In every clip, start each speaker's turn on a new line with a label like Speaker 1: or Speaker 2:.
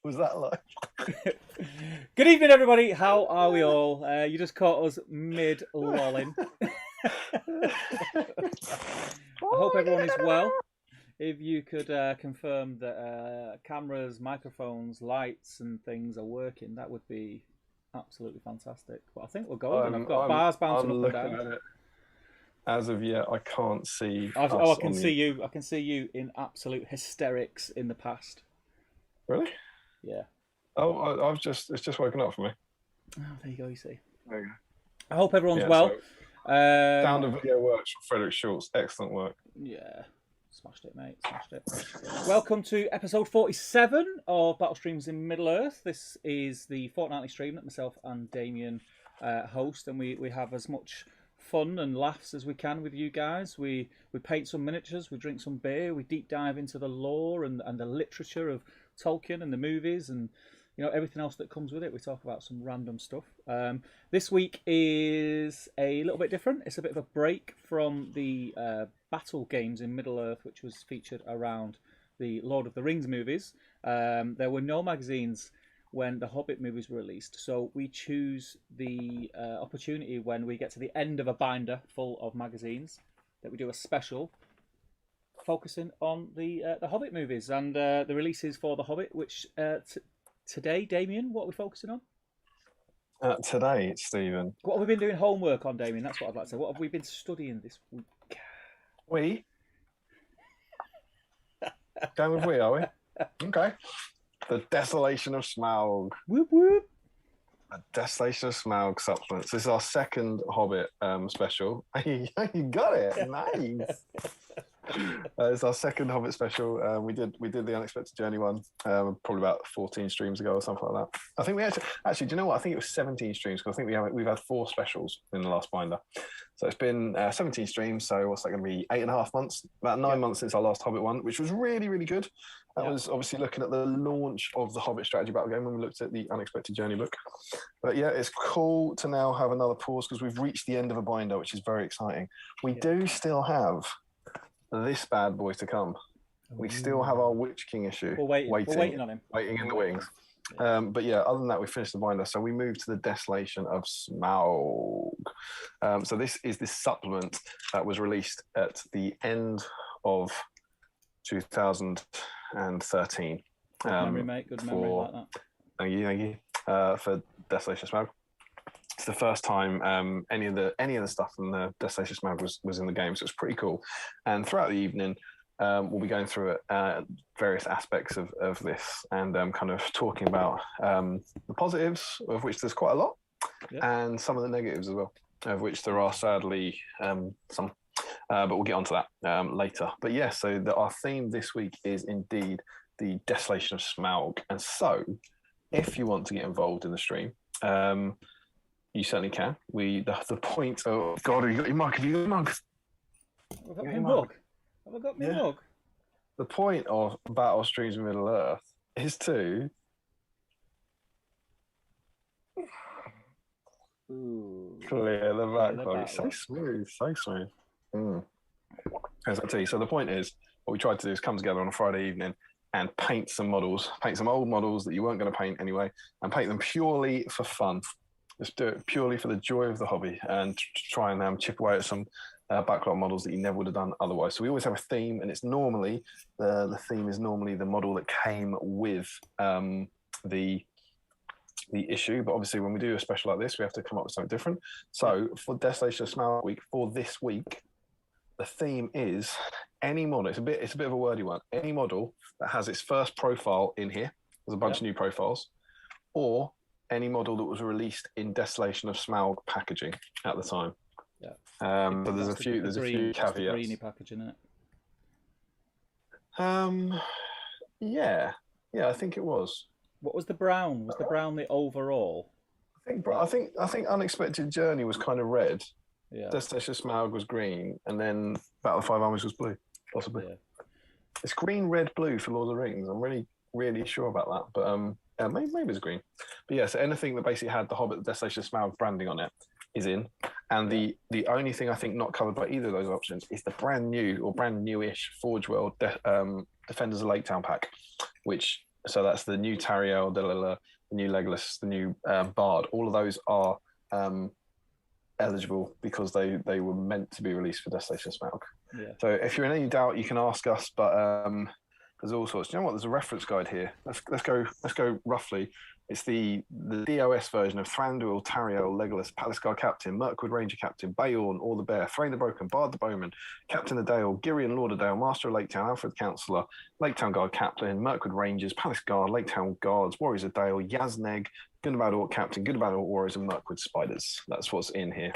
Speaker 1: Was that like?
Speaker 2: Good evening, everybody. How are we all? You just caught us mid-lolling. I hope everyone is well. If you could confirm that cameras, microphones, lights, and things are working, that would be absolutely fantastic. But I think we're golden. I've got bars bouncing up and down.
Speaker 1: At it. As of yet, I can't see.
Speaker 2: I can see you. I can see you in absolute hysterics in the past.
Speaker 1: Really?
Speaker 2: Yeah.
Speaker 1: Oh, it's just woken up for me.
Speaker 2: Oh, there you go. You see.
Speaker 1: There you go.
Speaker 2: I hope everyone's well.
Speaker 1: Sound of video works from Frederick Schultz. Excellent work.
Speaker 2: Yeah. Smashed it, mate. Smashed it. Welcome to episode 47 of Battle Streams in Middle-earth. This is the fortnightly stream that myself and Damian host, and we have as much fun and laughs as we can with you guys. We paint some miniatures, we drink some beer, we deep dive into the lore and the literature of Tolkien and the movies and everything else that comes with it. We talk about some random stuff. This week is a little bit different. It's a bit of a break from the battle games in Middle-earth, which was featured around the Lord of the Rings movies. There were no magazines when the Hobbit movies were released, so we choose the opportunity when we get to the end of a binder full of magazines that we do a special focusing on the Hobbit movies and the releases for the Hobbit, which today, Damian, what are we focusing on?
Speaker 1: Today, Stephen.
Speaker 2: What have we been doing homework on, Damian? That's what I'd like to say. What have we been studying this week?
Speaker 1: We? Going with we, are we? Okay. The Desolation of Smaug.
Speaker 2: Whoop whoop.
Speaker 1: The Desolation of Smaug supplements. This is our second Hobbit special. You got it. Nice. It's our second Hobbit special. We did the Unexpected Journey one probably about 14 streams ago or something like that. I think we actually do you know what? I think it was 17 streams because I think we've had 4 specials in the last binder. So it's been 17 streams. So what's that going to be? 8.5 months? About 9 months since our last Hobbit one, which was really, really good. That was obviously looking at the launch of the Hobbit strategy battle game when we looked at the Unexpected Journey book. But yeah, it's cool to now have another pause because we've reached the end of a binder, which is very exciting. We do still have this bad boy to come. We still have our Witch King issue.
Speaker 2: We're waiting on him.
Speaker 1: Waiting in the wings. But yeah, other than that, we finished the binder. So we moved to the Desolation of Smaug. So this is this supplement that was released at the end of 2013.
Speaker 2: Good memory, mate. Good memory like that.
Speaker 1: Thank you. For Desolation of Smaug. It's the first time any of the stuff from the Desolation of Smaug was in the game, so it's pretty cool. And throughout the evening, we'll be going through various aspects of this and kind of talking about the positives, of which there's quite a lot, and some of the negatives as well, of which there are sadly some. But we'll get onto that later. But yeah, so our theme this week is indeed the Desolation of Smaug. And so, if you want to get involved in the stream, you certainly can. The point. Oh God, have you got your mug? Have you got your mug?
Speaker 2: I've got my mug. Have I got my mug?
Speaker 1: The point of Battle Streams in Middle-earth is to clear the backlog. It's so smooth, so smooth. As I tell you, so the point is, what we tried to do is come together on a Friday evening and paint some old models that you weren't going to paint anyway, and paint them purely for fun. Just do it purely for the joy of the hobby and try and chip away at some backlog models that you never would have done otherwise. So we always have a theme, and it's normally the theme is normally the model that came with the issue. But obviously, when we do a special like this, we have to come up with something different. So for Desolation of Smaug week, for this week, the theme is any model. It's a bit of a wordy one. Any model that has its first profile in here. There's a bunch of new profiles, or any model that was released in Desolation of Smaug packaging at the time.
Speaker 2: Yeah.
Speaker 1: But there's a few caveats.
Speaker 2: The greeny packaging, isn't
Speaker 1: it? Yeah, I think it was.
Speaker 2: What was the brown? Was the brown the overall?
Speaker 1: I think Unexpected Journey was kind of red.
Speaker 2: Yeah.
Speaker 1: Desolation of Smaug was green, and then Battle of 5 Armies was blue, possibly. Yeah. It's green, red, blue for Lord of the Rings. I'm really, really sure about that, but maybe it's green. But yeah, so anything that basically had the Hobbit, the Desolation of Smaug branding on it is in. And the only thing I think not covered by either of those options is the brand new or brand newish Forge World Defenders of Lake Town pack, which So that's the new Tariel, the new Legolas, the new Bard. All of those are eligible because they were meant to be released for Desolation of Smaug.
Speaker 2: Yeah.
Speaker 1: So if you're in any doubt, you can ask us. But there's all sorts. Do you know what? There's a reference guide here. Let's go roughly. It's the DOS version of Thranduil, Tariel, Legolas, Palace Guard Captain, Mirkwood Ranger Captain, Beorn, Or the Bear, Thrain the Broken, Bard the Bowman, Captain of Dale, Girion Lauderdale, Master of Laketown, Alfred Counsellor, Laketown Guard Captain, Mirkwood Rangers, Palace Guard, Laketown Guards, Warriors of Dale, Yazneg, Gundabad Orc Captain, Gundabad Orc Warriors, and Mirkwood Spiders. That's what's in here.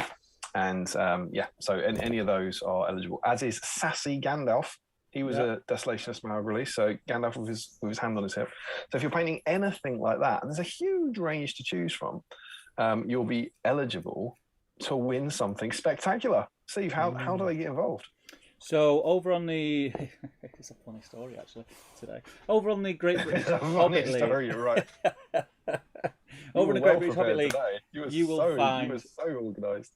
Speaker 1: And so any of those are eligible, as is Sassy Gandalf. He was a Desolation of Smaug release, so Gandalf with his hand on his hip. So if you're painting anything like that, and there's a huge range to choose from, you'll be eligible to win something spectacular. Steve, how do they get involved?
Speaker 2: So over on the, it's a funny story actually today. Over on the Great British HOBBIT League,
Speaker 1: story, you're right.
Speaker 2: Over in the Great British HOBBIT League,
Speaker 1: you were so organised.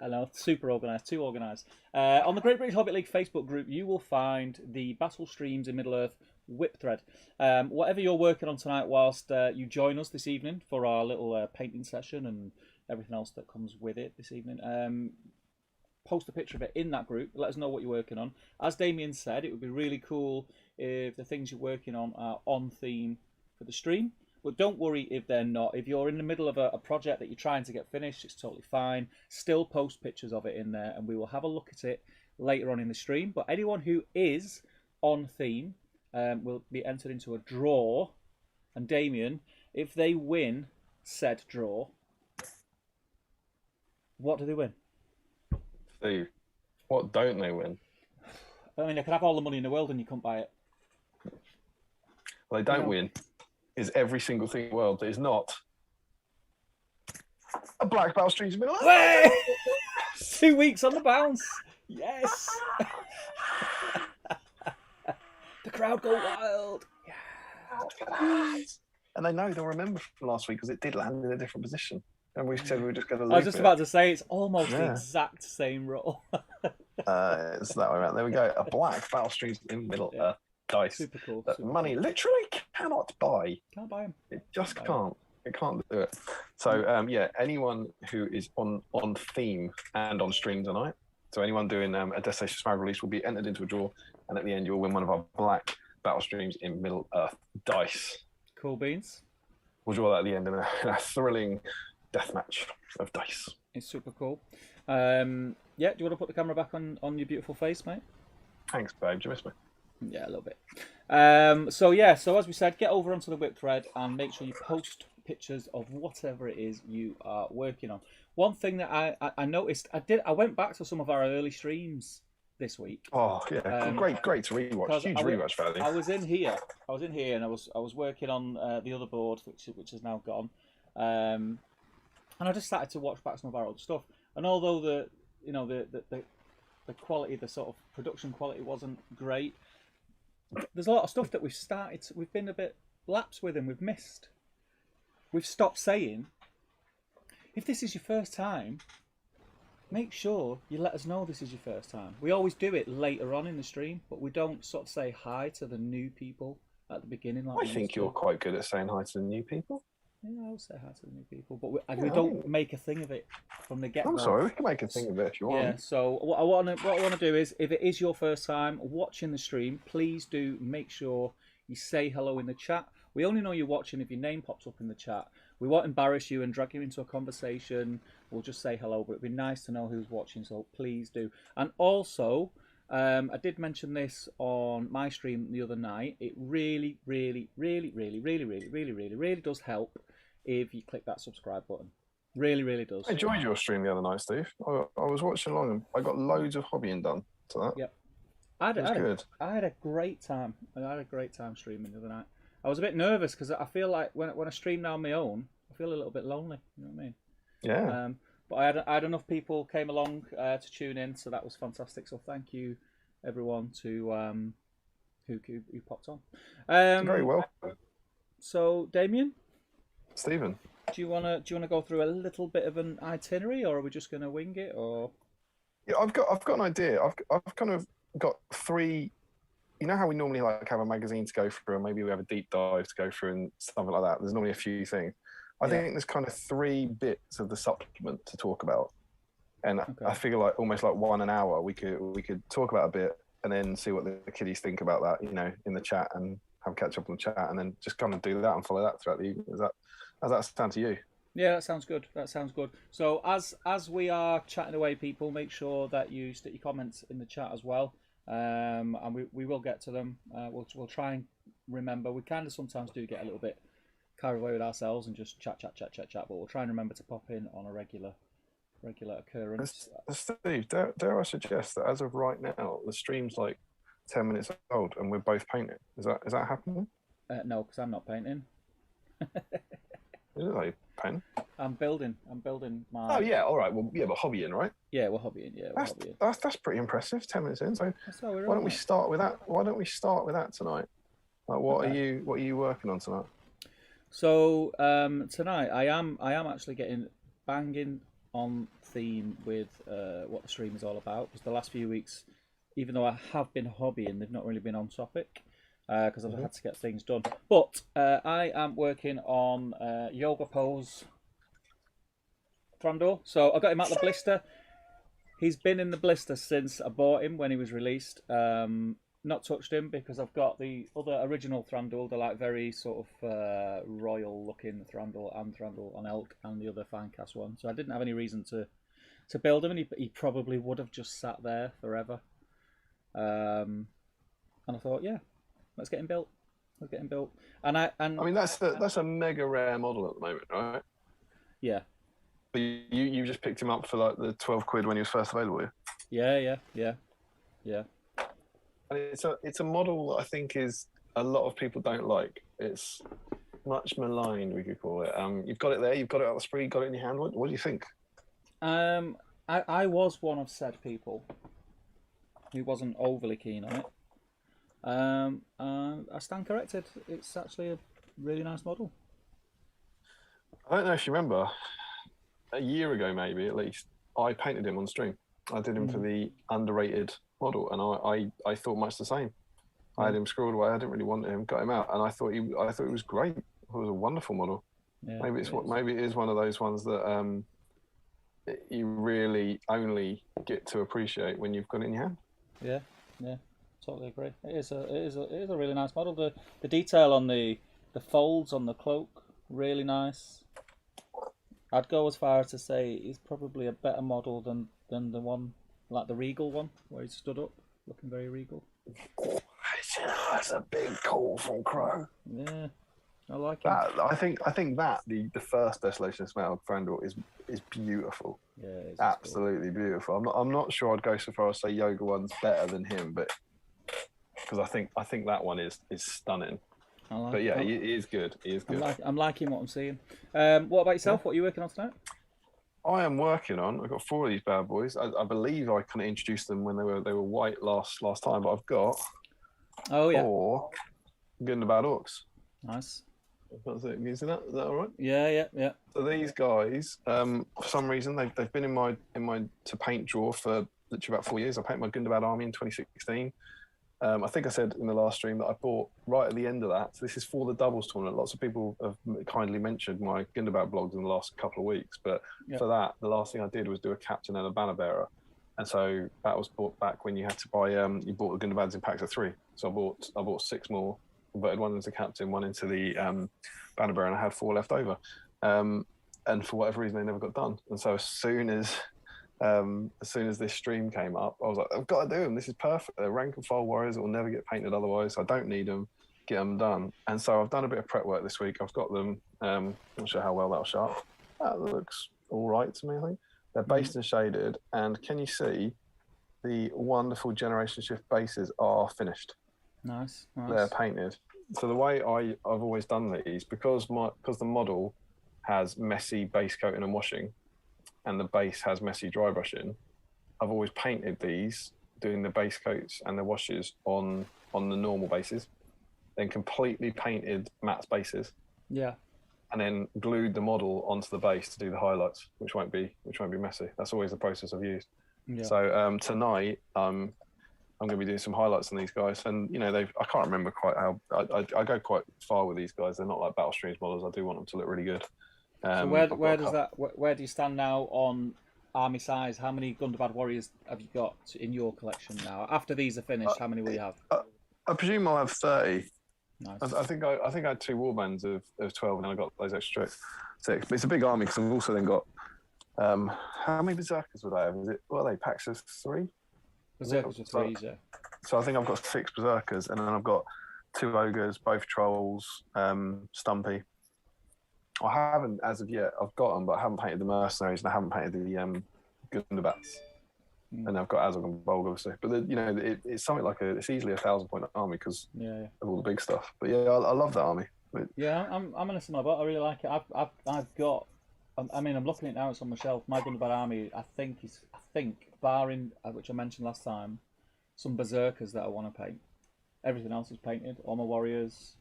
Speaker 2: I know, super organised, too organised. On the Great British HOBBIT League Facebook group, you will find the Battle Streams in Middle-earth whip thread. Whatever you're working on tonight whilst you join us this evening for our little painting session and everything else that comes with it this evening, post a picture of it in that group. Let us know what you're working on. As Damian said, it would be really cool if the things you're working on are on theme for the stream. But don't worry if they're not. If you're in the middle of a project that you're trying to get finished, it's totally fine. Still post pictures of it in there, and we will have a look at it later on in the stream. But anyone who is on theme will be entered into a draw. And Damian, if they win said draw, what do they win?
Speaker 1: Steve, what don't they win?
Speaker 2: I mean, they could have all the money in the world and you couldn't buy it.
Speaker 1: Well, they don't win. Is every single thing in the world that is not a Black Battle Streams middle.
Speaker 2: 2 weeks on the bounce. Yes. The crowd go wild.
Speaker 1: Yeah. And they know they'll remember from last week because it did land in a different position. And we said we were just going to.
Speaker 2: I was just about to say it's almost the exact same roll.
Speaker 1: It's that way around. There we go. A Black Battle Streams in Middle Earth dice.
Speaker 2: Super cool.
Speaker 1: That money literally cannot buy.
Speaker 2: Can't buy them.
Speaker 1: It just can't. It can't do it. So anyone who is on theme and on stream tonight, so anyone doing a Desolation of Smaug release will be entered into a draw, and at the end you'll win one of our Black Battle Streams in Middle Earth dice.
Speaker 2: Cool beans.
Speaker 1: We'll draw that at the end in a thrilling death match of dice.
Speaker 2: It's super cool. Do you want to put the camera back on your beautiful face, mate?
Speaker 1: Thanks, babe. Do you miss me?
Speaker 2: Yeah, a little bit. So as we said, get over onto the whip thread and make sure you post pictures of whatever it is you are working on. One thing that I noticed, I went back to some of our early streams this week.
Speaker 1: Oh yeah, great to rewatch. Huge rewatch value.
Speaker 2: I was in here, and I was working on the other board, which is now gone. And I just started to watch back some of our old stuff. And although the quality, the sort of production quality wasn't great, there's a lot of stuff that we've been a bit lapsed with and we've missed. We've stopped saying, if this is your first time, make sure you let us know this is your first time. We always do it later on in the stream, but we don't sort of say hi to the new people at the beginning.
Speaker 1: I think you're quite good at saying hi to the new people.
Speaker 2: Yeah, I'll say hi to the new people, but we don't make a thing of it from the get-go.
Speaker 1: I'm sorry, we can make a thing of it if you want.
Speaker 2: Yeah, so what I want to do is, if it is your first time watching the stream, please do make sure you say hello in the chat. We only know you're watching if your name pops up in the chat. We won't embarrass you and drag you into a conversation. We'll just say hello, but it'd be nice to know who's watching, so please do. And also, I did mention this on my stream the other night. It really, really, really, really, really, really, really, really, really does help if you click that subscribe button. Really, really does.
Speaker 1: I enjoyed your stream the other night, Steve. I was watching along and I got loads of hobbying done to that.
Speaker 2: Yep. I had a great time. I had a great time streaming the other night. I was a bit nervous because I feel like when I stream now on my own, I feel a little bit lonely. You know what I mean?
Speaker 1: Yeah.
Speaker 2: But I had enough people came along to tune in, so that was fantastic. So thank you, everyone, to who popped on.
Speaker 1: Very well.
Speaker 2: So Damian,
Speaker 1: Stephen,
Speaker 2: do you wanna go through a little bit of an itinerary, or are we just gonna wing it? Or
Speaker 1: yeah, I've got an idea. I've kind of got three you know how we normally like have a magazine to go through, and maybe we have a deep dive to go through and something like that. There's normally a few things. I think there's kind of 3 bits of the supplement to talk about, and I figure like almost like 1 hour we could talk about a bit and then see what the kiddies think about that, you know, in the chat, and have a catch up on the chat, and then just kind of do that and follow that throughout the evening. Does that sound to you?
Speaker 2: Yeah, that sounds good. That sounds good. So as we are chatting away, people, make sure that you stick your comments in the chat as well, and we will get to them. We'll try and remember. We kind of sometimes do get a little bit carried away with ourselves and just chat, but we'll try and remember to pop in on a regular occurrence.
Speaker 1: Steve, dare I suggest that as of right now, the stream's like 10 minutes old and we're both painting? Is that happening?
Speaker 2: No, because I'm not painting.
Speaker 1: Is it like painting?
Speaker 2: I'm building my.
Speaker 1: Oh yeah, all right. Well, yeah, but hobbying, right?
Speaker 2: Yeah, we're hobbying. Yeah,
Speaker 1: that's pretty impressive. 10 minutes in. So why don't we start with that? Why don't we start with that tonight? Like, what are you working on tonight?
Speaker 2: So tonight I am actually getting banging on theme with what the stream is all about, because the last few weeks, even though I have been hobbying, they've not really been on topic because I've had to get things done. But I am working on yoga pose Thranduil. So I got him out the blister. He's been in the blister since I bought him when he was released. Not touched him because I've got the other original Thranduil, the like very sort of royal looking Thranduil and Thranduil on elk, and the other Finecast one. So I didn't have any reason to build him, and he probably would have just sat there forever. And I thought, yeah, let's get him built. And I mean
Speaker 1: that's a mega rare model at the moment, right?
Speaker 2: Yeah.
Speaker 1: But you just picked him up for like the 12 quid when he was first available.
Speaker 2: Yeah.
Speaker 1: And it's a model that I think is a lot of people don't like. It's much maligned, we could call it. You've got it there. You've got it out the spree. You got it in your hand. What do you think?
Speaker 2: I was one of said people who wasn't overly keen on it. I stand corrected. It's actually a really nice model.
Speaker 1: I don't know if you remember, a year ago maybe at least, I painted him on stream. I did him for the underrated model, and I thought much the same. I had him squirreled away. I didn't really want him. Got him out, and I thought he was great. It was a wonderful model. Yeah, maybe it is one of those ones that you really only get to appreciate when you've got it in your hand.
Speaker 2: Yeah, totally agree. It is a really nice model. The detail on the folds on the cloak, really nice. I'd go as far as to say he's probably a better model than the one, like the Regal one, where he stood up, looking very regal.
Speaker 1: That's a big call from Crow.
Speaker 2: Yeah, I like it.
Speaker 1: I think that the first Desolation of Smaug Thranduil is beautiful.
Speaker 2: Yeah, it's
Speaker 1: absolutely cool. Beautiful. I'm not sure I'd go so far as to say Yoga one's better than him, but because I think that one is stunning. But yeah, he is good. He is good.
Speaker 2: I'm liking what I'm seeing. What about yourself? What are you working on tonight?
Speaker 1: I am working on. I've got 4 of these bad boys. I believe I kind of introduced them when they were white last time, but I've got 4 good and bad orcs.
Speaker 2: Nice.
Speaker 1: That's it. Is that all right?
Speaker 2: Yeah.
Speaker 1: So these guys, for some reason, they've been in my to paint drawer for literally about 4 years. I painted my Gundabad army in 2016. I think I said in the last stream that I bought right at the end of that. So this is for the doubles tournament. Lots of people have kindly mentioned my Gundabad blogs in the last couple of weeks, but for that, the last thing I did was do a captain and a banner bearer, and so that was bought back when you had to buy. You bought the Gundabads in packs of 3. So I bought 6 more, converted 1 into captain, 1 into the banner bearer, and I had 4 left over. And for whatever reason, they never got done. And so as soon as this stream came up, I was like, I've got to do them. This is perfect. They're rank and file warriors that will never get painted otherwise. I don't need them. Get them done. And so I've done a bit of prep work this week. I've got them. Not sure how well that'll show up. That looks all right to me, I think. They're based and shaded. And can you see the wonderful Generation Shift bases are finished?
Speaker 2: Nice.
Speaker 1: They're painted. So the way I've always done these, because the model has messy base coating and washing, and the base has messy dry brushing, I've always painted these, doing the base coats and the washes on the normal bases, then completely painted Matt's bases.
Speaker 2: Yeah.
Speaker 1: And then glued the model onto the base to do the highlights, which won't be messy. That's always the process I've used. Yeah. So tonight I'm I'm going to be doing some highlights on these guys, and you know, I can't remember quite how I go quite far with these guys. They're not like Battle Streams models. I do want them to look really good.
Speaker 2: So where do you stand now on army size? How many Gundabad warriors have you got in your collection now? After these are finished, how many will you have?
Speaker 1: I presume I'll have 30.
Speaker 2: Nice.
Speaker 1: I think I had 2 warbands of 12, and then I got those extra 6. But it's a big army because I've also then got how many berserkers would I have? Is it what are they? Packs of 3?
Speaker 2: Berserkers of 3, yeah.
Speaker 1: So I think I've got 6 berserkers, and then I've got 2 ogres, both trolls, Stumpy. I haven't as of yet. I've got them, but I haven't painted the mercenaries, and I haven't painted the Gundabats. And I've got Azog and Bolg, obviously. But you know, it's something like it's easily a 1,000-point army because of all the big stuff. But yeah, I love that army.
Speaker 2: Yeah, I'm in a similar boat. I really like it. I've got. I mean, I'm looking at it now. It's on my shelf. My Gundabad army, I think, barring which I mentioned last time, some berserkers that I want to paint. Everything else is painted. All my warriors,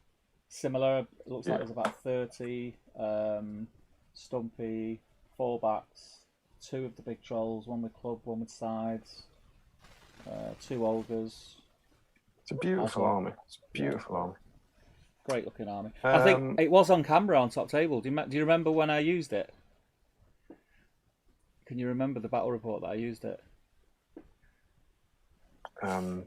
Speaker 2: similar. It looks like there's about 30. Stumpy, 4 backs, 2 of the big trolls, 1 with club, 1 with sides, 2 ogres.
Speaker 1: It's a beautiful army. It's a beautiful army.
Speaker 2: Great looking army. I think it was on camera on top table. Do you remember when I used it? Can you remember the battle report that I used it? It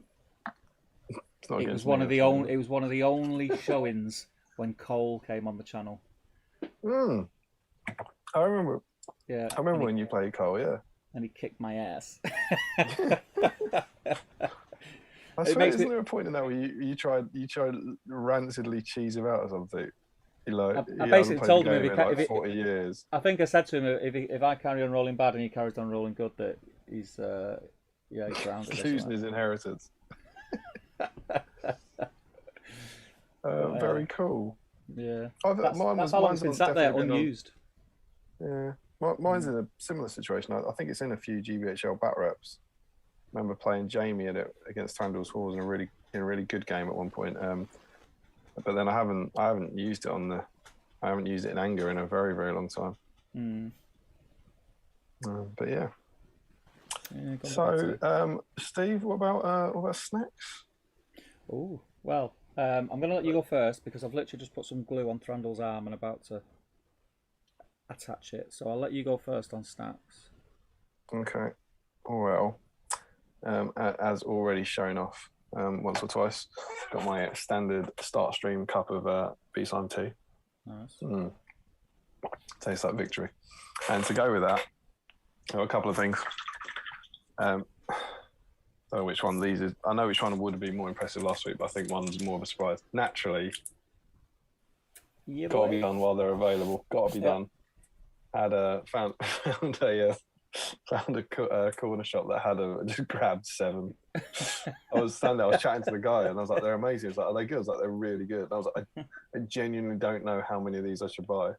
Speaker 2: was one of the only showings when Cole came on the channel.
Speaker 1: I remember.
Speaker 2: Yeah,
Speaker 1: I remember when you played Cole. Yeah,
Speaker 2: and he kicked my ass.
Speaker 1: I swear, isn't there a point in that where you tried rancidly cheese him out or something?
Speaker 2: I basically told him if
Speaker 1: 40 years.
Speaker 2: I think I said to him if I carry on rolling bad and he carries on rolling good, that he's grounded.
Speaker 1: Losing his inheritance. Very cool.
Speaker 2: Yeah,
Speaker 1: mine's
Speaker 2: how long it's been sat there unused.
Speaker 1: Yeah, mine's in a similar situation. I think it's in a few GBHL bat reps. I remember playing Jamie in it against Trandall's Halls in a really good game at one point. But then I haven't used it I haven't used it in anger in a very, very long time. But yeah. So Steve, what about snacks?
Speaker 2: Oh well, I'm going to let you go first because I've literally just put some glue on Trandall's arm and about to attach it. So I'll let you go first on snacks. Okay.
Speaker 1: Well, as already shown off once or twice, got my standard start stream cup of Beast Lime tea.
Speaker 2: Nice.
Speaker 1: Tastes like victory. And to go with that, I've got a couple of things. So which one of these is? I know which one would have been more impressive last week, but I think one's more of a surprise. Naturally, gotta be done while they're available. Gotta be done. Found a corner shop that had just grabbed 7. I was standing there, I was chatting to the guy, and I was like, "They're amazing." He was like, "Are they good?" I was like, "They're really good." And I was like, I genuinely don't know how many of these I should buy.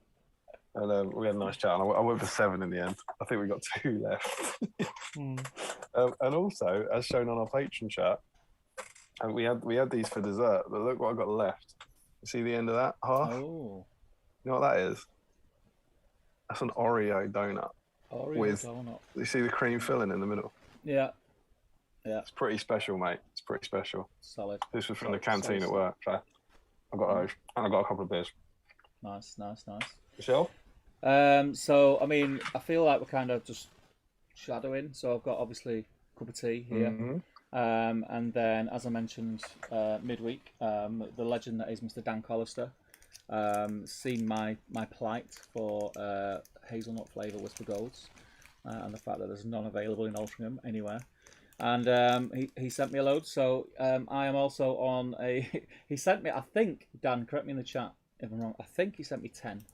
Speaker 1: And we had a nice chat, and I went for 7 in the end. I think we got 2 left. And also, as shown on our Patreon chat, and we had these for dessert, but look what I got left. You see the end of that half?
Speaker 2: Oh.
Speaker 1: You know what that is? That's an Oreo donut.
Speaker 2: Donut.
Speaker 1: You see the cream filling in the middle?
Speaker 2: Yeah. Yeah.
Speaker 1: It's pretty special, mate. It's pretty special.
Speaker 2: Solid.
Speaker 1: This was from the canteen at work. So I got those, and I got a couple of beers.
Speaker 2: Nice.
Speaker 1: Yourself?
Speaker 2: So I mean, I feel like we're kind of just shadowing. So I've got obviously a cup of tea here, and then as I mentioned midweek, the legend that is Mr. Dan Collister, seen my plight for hazelnut flavour Whisper Golds, and the fact that there's none available in Altrincham anywhere. And he sent me a load, so I am also on a. He sent me, I think, Dan, correct me in the chat if I'm wrong. I think he sent me 10.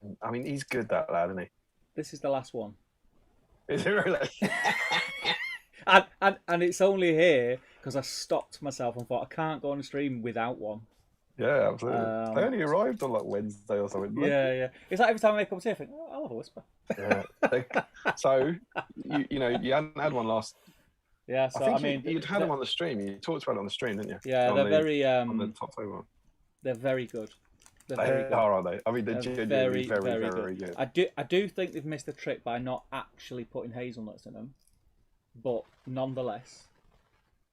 Speaker 1: 10. I mean, he's good, that lad, isn't he?
Speaker 2: This is the last one.
Speaker 1: Is it really?
Speaker 2: and it's only here because I stopped myself and thought I can't go on a stream without one.
Speaker 1: Yeah, absolutely. They only arrived on like Wednesday or something.
Speaker 2: Yeah. It's like every time I make a cup of tea, I think, I'll have a Whisper.
Speaker 1: Yeah. So you hadn't had one last.
Speaker 2: Yeah. So I mean,
Speaker 1: you'd had them on the stream. You talked about it on the stream, didn't you?
Speaker 2: Yeah, they're very
Speaker 1: on the top table.
Speaker 2: They're very good.
Speaker 1: They are, aren't they? I mean, they're genuinely very good.
Speaker 2: I do think they've missed a trick by not actually putting hazelnuts in them, but nonetheless,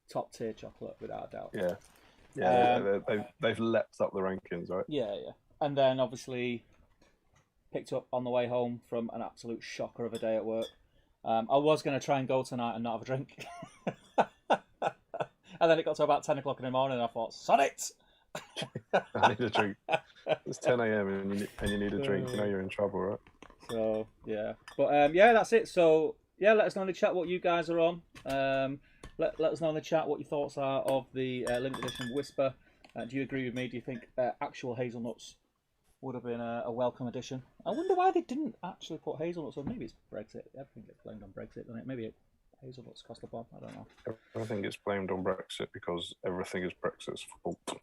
Speaker 2: top tier chocolate without a doubt.
Speaker 1: Yeah, yeah. They've leapt up the rankings, right?
Speaker 2: Yeah, yeah. And then obviously picked up on the way home from an absolute shocker of a day at work. I was going to try and go tonight and not have a drink. And then it got to about 10 o'clock in the morning and I thought, sod it!
Speaker 1: I need a drink. It's 10 a.m. and you need a drink. You know you're in trouble, right?
Speaker 2: So, yeah. But, yeah, that's it. So, yeah, let us know in the chat what you guys are on. Let us know in the chat what your thoughts are of the limited edition Whisper. Do you agree with me? Do you think actual hazelnuts would have been a welcome addition? I wonder why they didn't actually put hazelnuts on. Maybe it's Brexit. Everything gets blamed on Brexit, doesn't it? Maybe hazelnuts cost a bomb. I don't know.
Speaker 1: Everything gets blamed on Brexit because everything is Brexit's fault.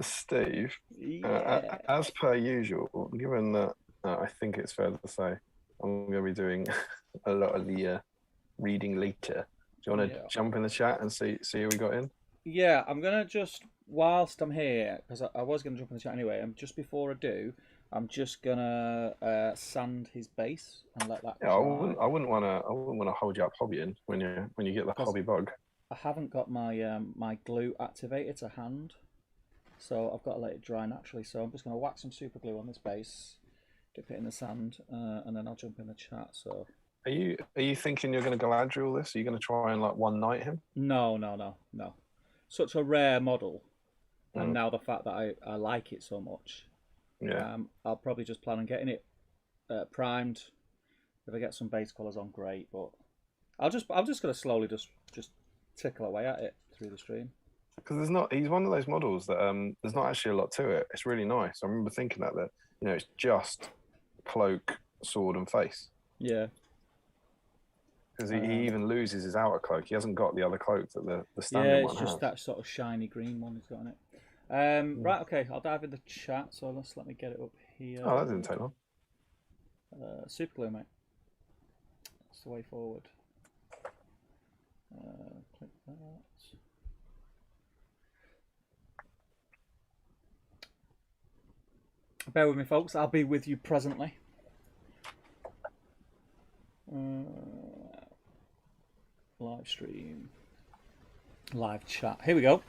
Speaker 1: Steve,
Speaker 2: Yeah.
Speaker 1: as per usual, given that I think it's fair to say I'm going to be doing a lot of the reading later. Do you want to jump in the chat and see who we got in?
Speaker 2: Yeah, I'm going to just, whilst I'm here, because I was going to jump in the chat anyway, and just before I do, I'm just going to sand his base and let that dry.
Speaker 1: I wouldn't want to hold you up hobbying when you get the hobby bug.
Speaker 2: I haven't got my my glue activated to hand, so I've got to let it dry naturally. So I'm just going to whack some super glue on this base, dip it in the sand, and then I'll jump in the chat. So
Speaker 1: are you thinking you're going to Galadriel this? Are you going to try and like one night him?
Speaker 2: No. Such a rare model, and now the fact that I like it so much, I'll probably just plan on getting it primed. If I get some base colours on, great. But I'm just going to slowly just tickle away at it through the stream.
Speaker 1: Because he's one of those models that there's not actually a lot to it. It's really nice. I remember thinking that it's just cloak, sword, and face.
Speaker 2: Yeah.
Speaker 1: Because he even loses his outer cloak. He hasn't got the other cloak that the standard one has.
Speaker 2: Yeah, it's just that sort of shiny green one he's got on it. Right, okay, I'll dive in the chat. So let me get it up here.
Speaker 1: Oh, that didn't take long.
Speaker 2: Super glue, mate. That's the way forward. Click that. Bear with me, folks. I'll be with you presently. Live stream, live chat. Here we go.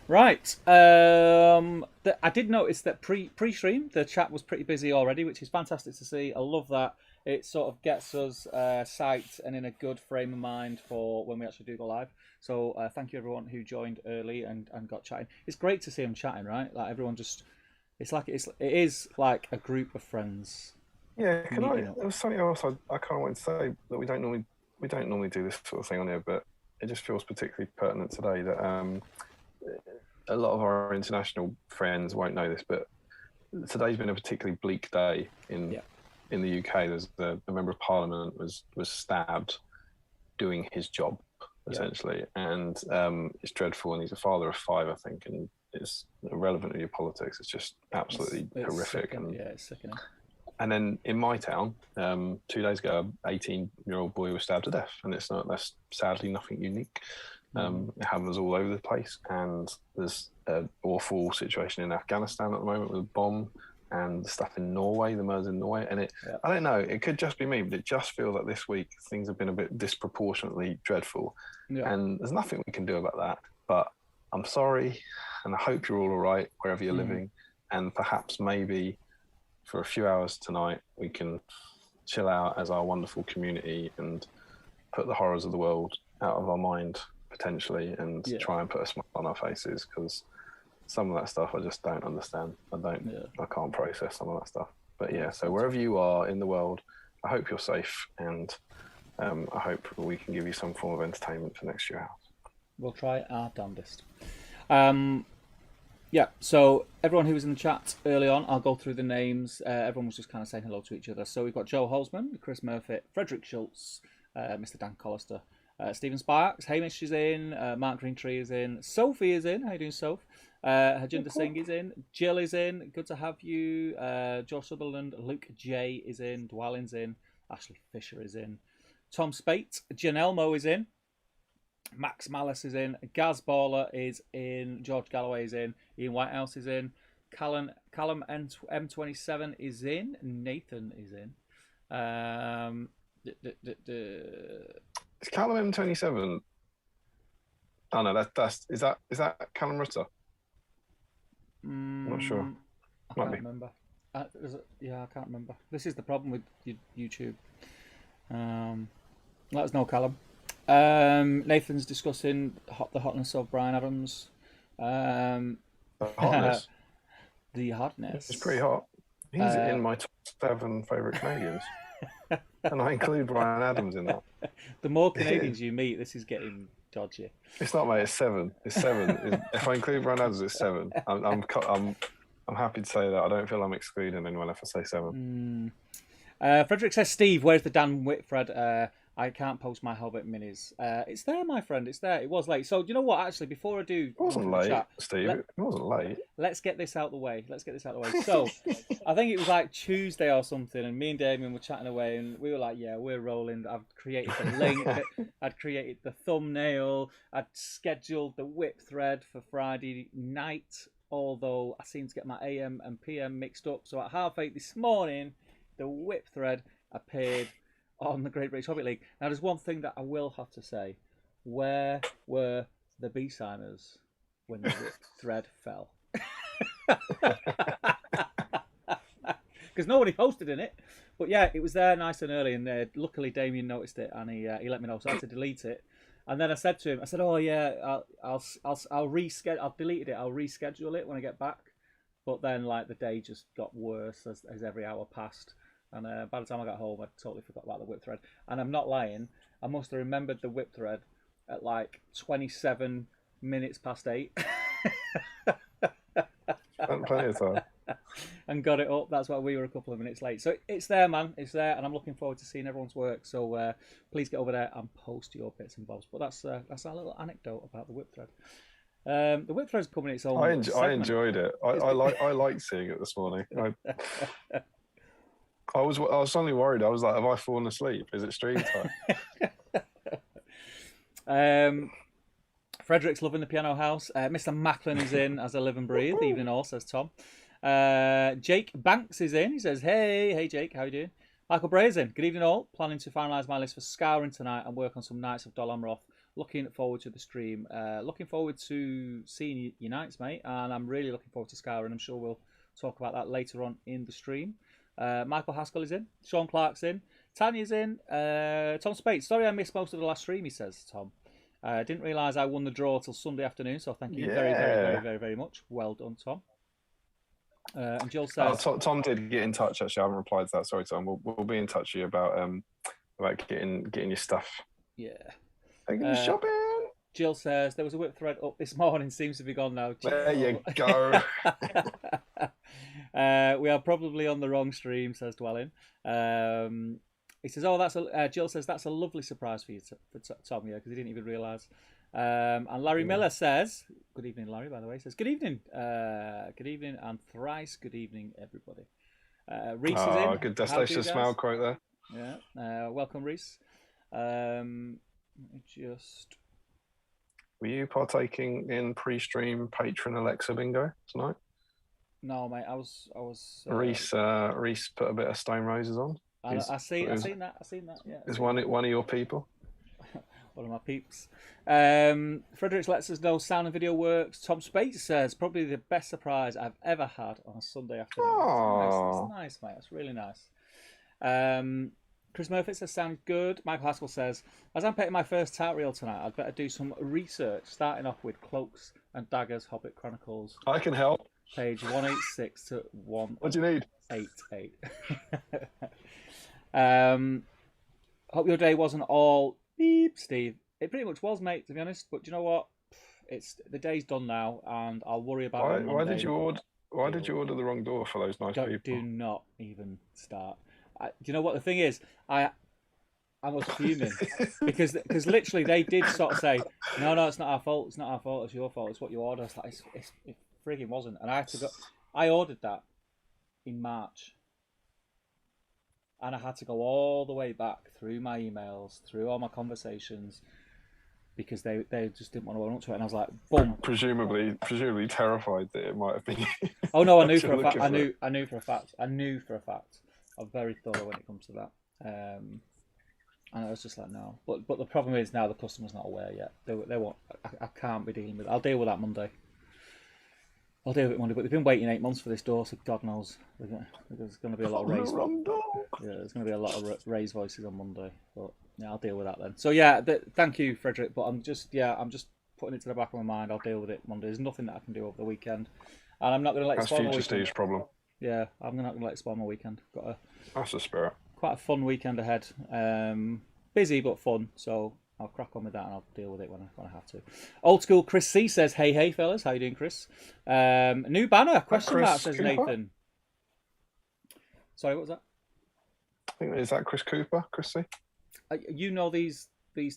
Speaker 2: Right. I did notice that pre-stream the chat was pretty busy already, which is fantastic to see. I love that. It sort of gets us psyched and in a good frame of mind for when we actually do go live. So thank you everyone who joined early and got chatting. It's great to see them chatting, right? Like everyone just, it is like a group of friends.
Speaker 1: Yeah, there was something else I kind of wanted to say that we don't normally do this sort of thing on here, but it just feels particularly pertinent today that a lot of our international friends won't know this, but today's been a particularly bleak day in the UK. There's a member of parliament was stabbed doing his job essentially, and it's dreadful. And he's a father of 5, I think, and it's irrelevant to your politics. It's just absolutely horrific.
Speaker 2: It's sickening.
Speaker 1: And then in my town, 2 days ago, an 18-year-old boy was stabbed to death, and that's sadly nothing unique. It happens all over the place, and there's an awful situation in Afghanistan at the moment with a bomb, and stuff in Norway, the murders in Norway, and I don't know, it could just be me, but it just feels like this week things have been a bit disproportionately dreadful, and there's nothing we can do about that. But I'm sorry, and I hope you're all right wherever you're living, and perhaps maybe for a few hours tonight we can chill out as our wonderful community and put the horrors of the world out of our mind potentially, and try and put a smile on our faces, because some of that stuff I just don't understand. I can't process some of that stuff. But so wherever you are in the world, I hope you're safe, and I hope we can give you some form of entertainment for the next few hours.
Speaker 2: We'll try our damnedest. So everyone who was in the chat early on, I'll go through the names. Everyone was just kind of saying hello to each other. So we've got Joe Holzman, Chris Murphy, Frederick Schultz, Mr. Dan Collister, Stephen Sparks, Hamish is in, Mark Greentree is in, Sophie is in. How you doing, Soph? Harjinder Singh is in, Jill is in, good to have you. Joe Sutherland, Luke J is in, Dwalin's in, Ashley Fisher is in, Tom Spate, Janelmo is in, Max Malice is in, Gaz Baller is in, George Galloway is in, Ian Whitehouse is in, Callum M27 is in, Nathan is in.
Speaker 1: Is Callum M27? Oh no, is that Callum Rutter? I'm not sure.
Speaker 2: I can't remember. Yeah, I can't remember. This is the problem with YouTube. Let us know, Callum. Nathan's discussing the hotness of Bryan Adams.
Speaker 1: The hotness.
Speaker 2: The hotness.
Speaker 1: It's pretty hot. He's in my top 7 favourite Canadians. And I include Bryan Adams in that.
Speaker 2: The more Canadians you meet, this is getting dodgy.
Speaker 1: It's not, mate. It's 7. It's 7. If I include Bryan Adams, it's 7. I'm happy to say that. I don't feel I'm excluding anyone if I say 7.
Speaker 2: Frederick says, Steve, where's the Dan Whitfred? I can't post my Hobbit minis. It's there, my friend. It's there. It was late. So, do you know what? Actually, before I do...
Speaker 1: It wasn't late, chat, Steve. It wasn't late.
Speaker 2: Let's get this out the way. So, I think it was like Tuesday or something, and me and Damian were chatting away, and we were like, yeah, we're rolling. I've created the link. I'd created the thumbnail. I'd scheduled the whip thread for Friday night, although I seem to get my AM and PM mixed up. So, at 8:30 this morning, the whip thread appeared on the Great British Hobbit League. Now, there's one thing that I will have to say. Where were the B-signers when the whip thread fell? Because nobody posted in it. But yeah, it was there nice and early, and luckily Damian noticed it, and he let me know, so I had to delete it. And then I said to him, oh yeah, I'll reschedule. I've deleted it. I'll reschedule it when I get back. But then, like, the day just got worse as every hour passed. And by the time I got home, I totally forgot about the whip thread. And I'm not lying. I must have remembered the whip thread at like 27 minutes past 8.
Speaker 1: Plenty of time.
Speaker 2: And got it up. That's why we were a couple of minutes late. So it's there, man. It's there, and I'm looking forward to seeing everyone's work. So please get over there and post your bits and bobs. But that's our little anecdote about the whip thread. The whip thread's coming its own.
Speaker 1: I enjoyed it. I liked seeing it this morning. I was suddenly worried. I was like, have I fallen asleep? Is it stream
Speaker 2: time? Frederick's loving the piano house. Mr. Macklin is in as I live and breathe. Evening all, says Tom. Jake Banks is in. He says, hey Jake, how you doing? Michael Bray's in. Good evening all. Planning to finalise my list for scouring tonight and work on some Knights of Dol Amroth. Looking forward to the stream. Looking forward to seeing your Knights, mate. And I'm really looking forward to scouring. I'm sure we'll talk about that later on in the stream. Michael Haskell is in. Sean Clark's in. Tanya's in. Tom Spates. Sorry I missed most of the last stream, he says, Tom. Didn't realise I won the draw till Sunday afternoon, so thank you very much. Well done, Tom. And Jill says...
Speaker 1: Tom did get in touch, actually. I haven't replied to that. Sorry, Tom. We'll be in touch with you about getting your stuff.
Speaker 2: Yeah.
Speaker 1: Taking you shopping.
Speaker 2: Jill says, there was a whip thread up this morning. Seems to be gone now.
Speaker 1: There you go.
Speaker 2: We are probably on the wrong stream, says Dwelling. He says, Jill says, that's a lovely surprise for you, Tom, yeah, because he didn't even realise. And Larry Miller says, good evening, Larry, by the way, says, good evening, and thrice good evening, everybody. Reese is in.
Speaker 1: Good Desolation of Smaug quote there.
Speaker 2: Yeah, welcome, Reese. Let me just...
Speaker 1: Were you partaking in pre-stream patron Alexa bingo tonight?
Speaker 2: No, mate. I was.
Speaker 1: Reese put a bit of Stone Roses on.
Speaker 2: I seen that. Yeah.
Speaker 1: Is one of your people?
Speaker 2: One of my peeps. Fredericks lets us know sound and video works. Tom Spates says probably the best surprise I've ever had on a Sunday afternoon. That's nice, mate. That's really nice. Chris Murphy says sounds good. Michael Haskell says, as I'm painting my first tart reel tonight, I'd better do some research, starting off with Cloaks and Daggers Hobbit Chronicles.
Speaker 1: I can help.
Speaker 2: Page 186 to 188.
Speaker 1: What do you need?
Speaker 2: Hope your day wasn't all beep, Steve. It pretty much was, mate, to be honest. But do you know what? The day's done now, and I'll worry about it.
Speaker 1: Why did you order the wrong door for those nice people?
Speaker 2: Do not even start. Do you know what the thing is? I was fuming because literally they did sort of say, no, it's not our fault. It's not our fault. It's your fault. It's what you ordered. It's like it frigging wasn't. And I had to go. I ordered that in March, and I had to go all the way back through my emails, through all my conversations, because they just didn't want to own up to it. And I was like, boom.
Speaker 1: Presumably terrified that it might have been.
Speaker 2: Oh no, I knew for a fact. I knew for a fact. I'm very thorough when it comes to that. And I was just like, no. But the problem is now the customer's not aware yet. They won't. I can't be dealing with it. I'll deal with that Monday. I'll deal with it Monday. But they've been waiting 8 months for this door, so God knows there's going to be a lot of raised. Yeah, there's going to be a lot of raised voices on Monday. But yeah, I'll deal with that then. So yeah, thank you, Frederick. But I'm just putting it to the back of my mind. I'll deal with it Monday. There's nothing that I can do over the weekend, and I'm not going to let it spoil my weekend. That's future Steve's problem. Yeah, I'm not going to let it spoil my weekend.
Speaker 1: That's the spirit.
Speaker 2: Quite a fun weekend ahead. Busy but fun, so I'll crack on with that and I'll deal with it when I have to. Old school Chris C says, hey fellas, how you doing, Chris? New banner, question mark, says Nathan. Sorry, what was that?
Speaker 1: I think, is that Chris Cooper, Chris C?
Speaker 2: You know these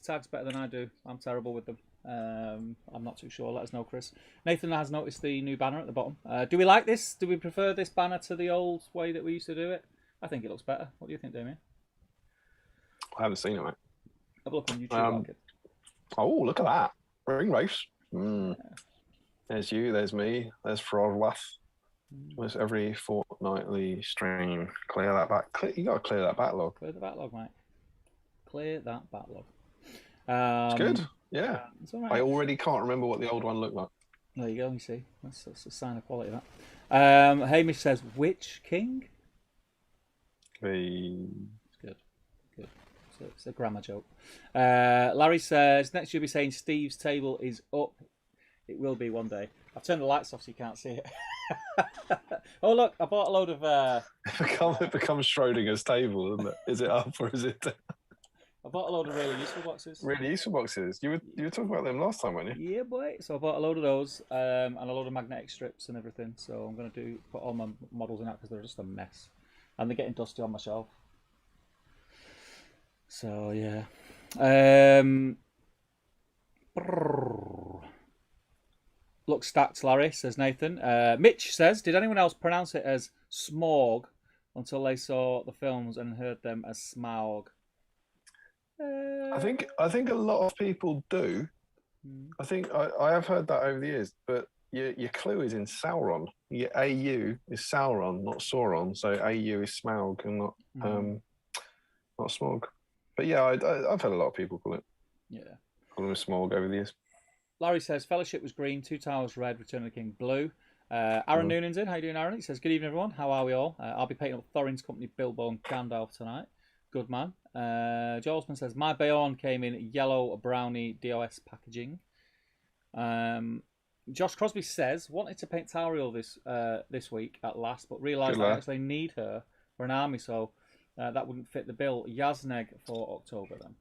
Speaker 2: tags better than I do. I'm terrible with them. I'm not too sure. Let us know, Chris. Nathan has noticed the new banner at the bottom. Do we like this? Do we prefer this banner to the old way that we used to do it? I think it looks better. What do you think, Damien?
Speaker 1: I haven't seen it, mate.
Speaker 2: Have a look on YouTube.
Speaker 1: Oh, look at that. Ring race. Yeah. There's you, there's me, there's Frodwath. There's every fortnightly stream. Clear that back. You got to clear that backlog.
Speaker 2: Clear the backlog, mate. Clear that backlog.
Speaker 1: It's good. Yeah.
Speaker 2: It's all right.
Speaker 1: I already can't remember what the old one looked like.
Speaker 2: There you go, you see. That's a sign of quality, that. Hamish says, which king? It's good. It's a grammar joke. Larry says, next you'll be saying Steve's table is up. It will be one day. I've turned the lights off so you can't see it. Oh, look, I bought a load of...
Speaker 1: It becomes Schrodinger's table, doesn't it? Is it up or is it down?
Speaker 2: I bought a load of really useful boxes.
Speaker 1: Really useful boxes? You were talking about them last time, weren't you?
Speaker 2: Yeah, boy. So I bought a load of those and a load of magnetic strips and everything. So I'm going to put all my models in that because they're just a mess. And they're getting dusty on my shelf. So, yeah. Look stacked, Larry, says Nathan. Mitch says, did anyone else pronounce it as Smaug until they saw the films and heard them as Smaug?
Speaker 1: I think a lot of people do. I think I have heard that over the years, but your clue is in Sauron. Your AU is Sauron, not Sauron. So AU is Smaug and not Smaug. But yeah, I've heard a lot of people call it.
Speaker 2: Yeah.
Speaker 1: Call them Smaug over the years.
Speaker 2: Larry says Fellowship was green, Two Towers red, Return of the King blue. Aaron Noonan's in. How you doing, Aaron? He says, good evening, everyone. How are we all? I'll be painting up Thorin's company, Bilbo and Gandalf tonight. Good man. Joe Osman says, my Bayonne came in yellow brownie DOS packaging. Josh Crosby says, wanted to paint Tauriel this week at last, but realised I actually need her for an army, so that wouldn't fit the bill. Yazneg for October then.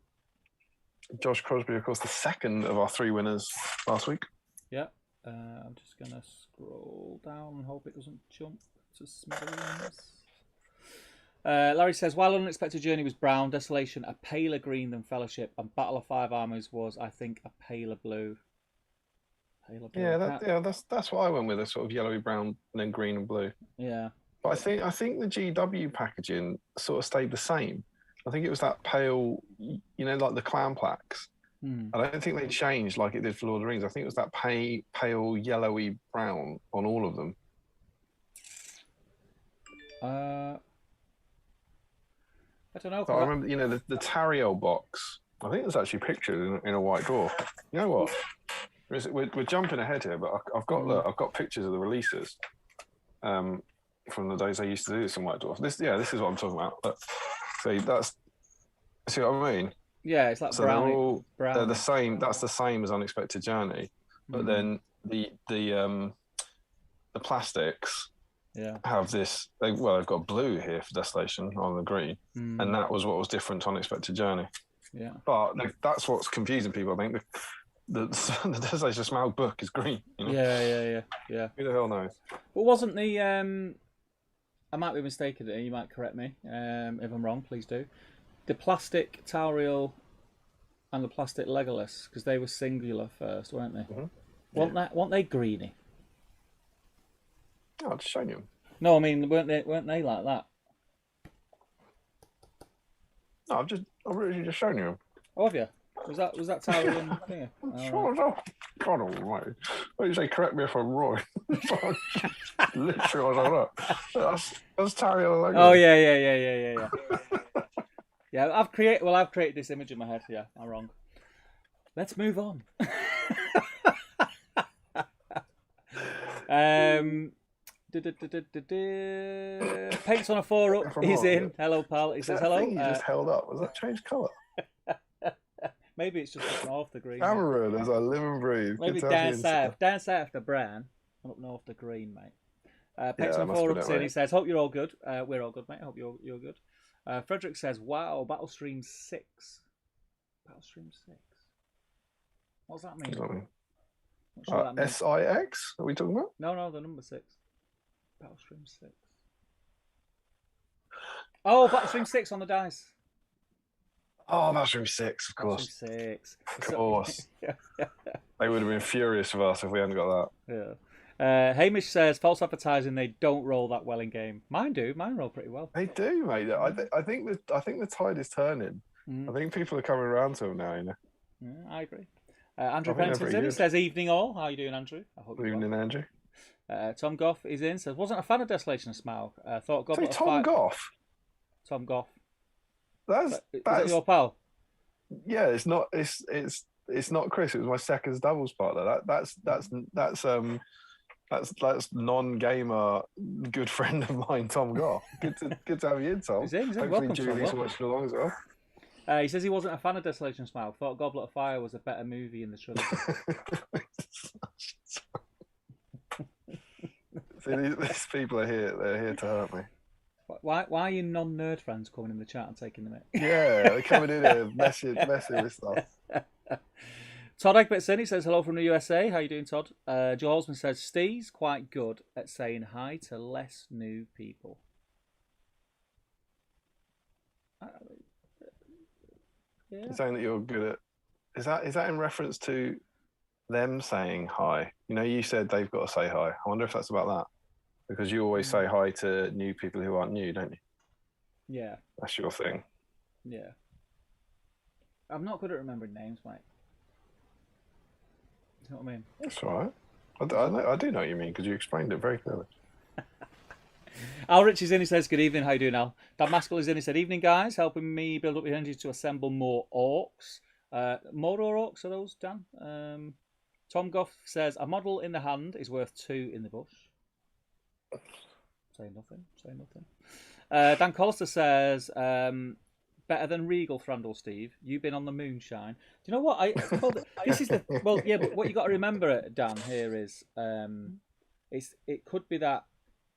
Speaker 1: Josh Crosby, of course, the second of our 3 winners last week.
Speaker 2: Yeah. I'm just going to scroll down and hope it doesn't jump to smithereens. Larry says, while Unexpected Journey was brown, Desolation a paler green than Fellowship, and Battle of Five Armies was, I think, a paler blue. Paler blue.
Speaker 1: Yeah, that's what I went with, a sort of yellowy brown and then green and blue.
Speaker 2: Yeah.
Speaker 1: But I think the GW packaging sort of stayed the same. I think it was that pale, like the clan plaques. I don't think they changed like it did for Lord of the Rings. I think it was that pale yellowy brown on all of them.
Speaker 2: I don't know.
Speaker 1: So I remember, the Tauriel box. I think it's actually pictured in a white drawer. You know what? We're jumping ahead here, but I've got pictures of the releases from the days I used to do this in white dwarf. This is what I'm talking about. But, see what I mean?
Speaker 2: Yeah, it's like so brown.
Speaker 1: They're the same. That's the same as Unexpected Journey, but then the plastics have this. They've got blue here for Desolation on the green, and that was what was different to Unexpected Journey.
Speaker 2: Yeah,
Speaker 1: but that's what's confusing people. I think the Desolation of Smaug book is green.
Speaker 2: Yeah.
Speaker 1: Who the hell knows?
Speaker 2: Well, wasn't the I might be mistaken. You might correct me if I'm wrong. Please do. The plastic Tauriel and the plastic Legolas, because they were singular first, weren't they? Weren't they greeny?
Speaker 1: Oh, I've just shown you.
Speaker 2: No, I mean, weren't they like that?
Speaker 1: No, I've really just shown you.
Speaker 2: Oh, have you? Was that Tauriel thing?
Speaker 1: Sure. God almighty. What do you say? Correct me if I'm wrong. Literally, I was like, that's Tauriel and Legolas.
Speaker 2: Oh yeah. Yeah, I've created this image in my head. Yeah, I'm wrong. Let's move on. Paints on a 4-up. He's in. Hello, pal. He says hello.
Speaker 1: Thing you just held up. Was that changed colour?
Speaker 2: Maybe it's just up north the green.
Speaker 1: Camera, there's a live and breathe.
Speaker 2: Maybe down south the brown, and up north the green, mate. Paints on a 4-up. He says, "Hope you're all good. We're all good, mate. Hope you're good." Frederick says, "Wow, Battlestream 6. Battlestream 6. What does that mean?" Sure that means.
Speaker 1: SIX? Are we talking about?
Speaker 2: No, the number 6. Battlestream 6. Oh, Battlestream 6 on the dice.
Speaker 1: Oh, Battlestream 6, of course.
Speaker 2: Battlestream 6.
Speaker 1: Of course. They would have been furious with us if we hadn't got
Speaker 2: that. Yeah. Hamish says, false advertising, they don't roll that well in game. Mine do. Mine roll pretty well.
Speaker 1: They do, mate. I think the tide is turning. I think people are coming around to them now, you know.
Speaker 2: Yeah, I agree. Andrew Pennington's in. He says, evening all. How are you doing, Andrew? I hope
Speaker 1: evening, well. Andrew.
Speaker 2: Tom Goff is in. Says, wasn't a fan of Desolation of Smaug. Thought Goblet of
Speaker 1: Tom Goff?
Speaker 2: Tom Goff.
Speaker 1: That's
Speaker 2: is that your pal?
Speaker 1: Yeah, it's not not Chris. It was my second doubles partner. That's non-gamer good friend of mine, Tom Goff. Good to have you in, Tom.
Speaker 2: He's in.
Speaker 1: Hopefully Julie's watching along as well.
Speaker 2: He says he wasn't a fan of Desolation of Smaug. Thought Goblet of Fire was a better movie in the trilogy.
Speaker 1: See, these people are here. They're here to hurt me.
Speaker 2: Why are your non-nerd friends coming in the chat and taking the mic?
Speaker 1: Yeah, they're coming in here messing with stuff.
Speaker 2: Todd Egbertson, he says hello from the USA. How you doing, Todd? Joe Holzman says Steve's quite good at saying hi to less new people. Yeah.
Speaker 1: You're saying that you're good at. Is that in reference to them saying hi? You know, you said they've got to say hi. I wonder if that's about that. Because you always say hi to new people who aren't new, don't you?
Speaker 2: Yeah.
Speaker 1: That's your thing.
Speaker 2: Yeah. I'm not good at remembering names, mate. You know what I mean?
Speaker 1: That's all right. I do know what you mean because you explained it very clearly.
Speaker 2: Al Rich is in, he says, good evening, how you doing, Al? Dan Maskell is in, he said, evening, guys, helping me build up the energy to assemble more orcs. More orcs are those, Dan? Tom Goff says, a model in the hand is worth 2 in the bush. Say nothing. Dan Collister says, better than Regal Thrandall, Steve. You've been on the moonshine. Do you know what? But what you got to remember, Dan, here is, it could be that,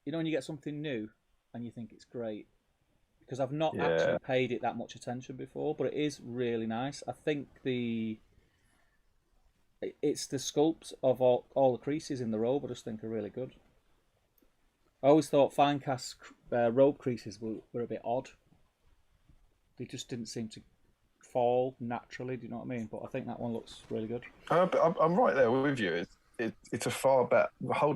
Speaker 2: you know, when you get something new and you think it's great, because I've not actually paid it that much attention before, but it is really nice. I think it's the sculpts of all the creases in the robe I just think are really good. I always thought Finecast robe creases were a bit odd. They just didn't seem to fall naturally, do you know what I mean? But I think that one looks really good.
Speaker 1: I'm right there with you. It's a far better,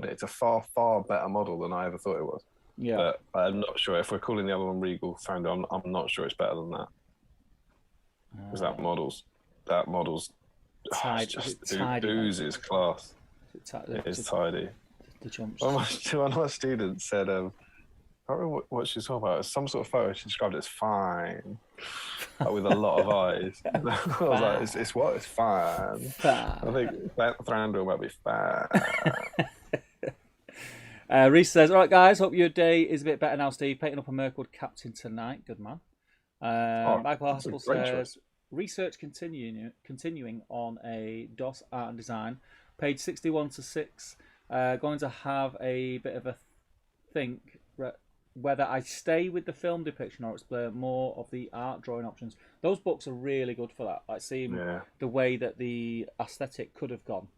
Speaker 1: it's a far better model than I ever thought it was.
Speaker 2: Yeah.
Speaker 1: But I'm not sure, if we're calling the other one Regal Thrandall, I'm not sure it's better than that. Because that model's oozes class. It is tidy.
Speaker 2: The chumps.
Speaker 1: One of my students said, I don't know what she's talking about. It's some sort of photo. She described it as fine, like with a lot of eyes. I was like, it's what? It's fine. I think Thrandall might be fine.
Speaker 2: Reese says, all right, guys, hope your day is a bit better now, Steve. Painting up a Mirkwood captain tonight. Good man. Michael Haskell says, research continuing on a DOS art and design. Page 61 to 6. Going to have a bit of a think whether I stay with the film depiction or explore more of the art drawing options. Those books are really good for that. Like seeing the way that the aesthetic could have gone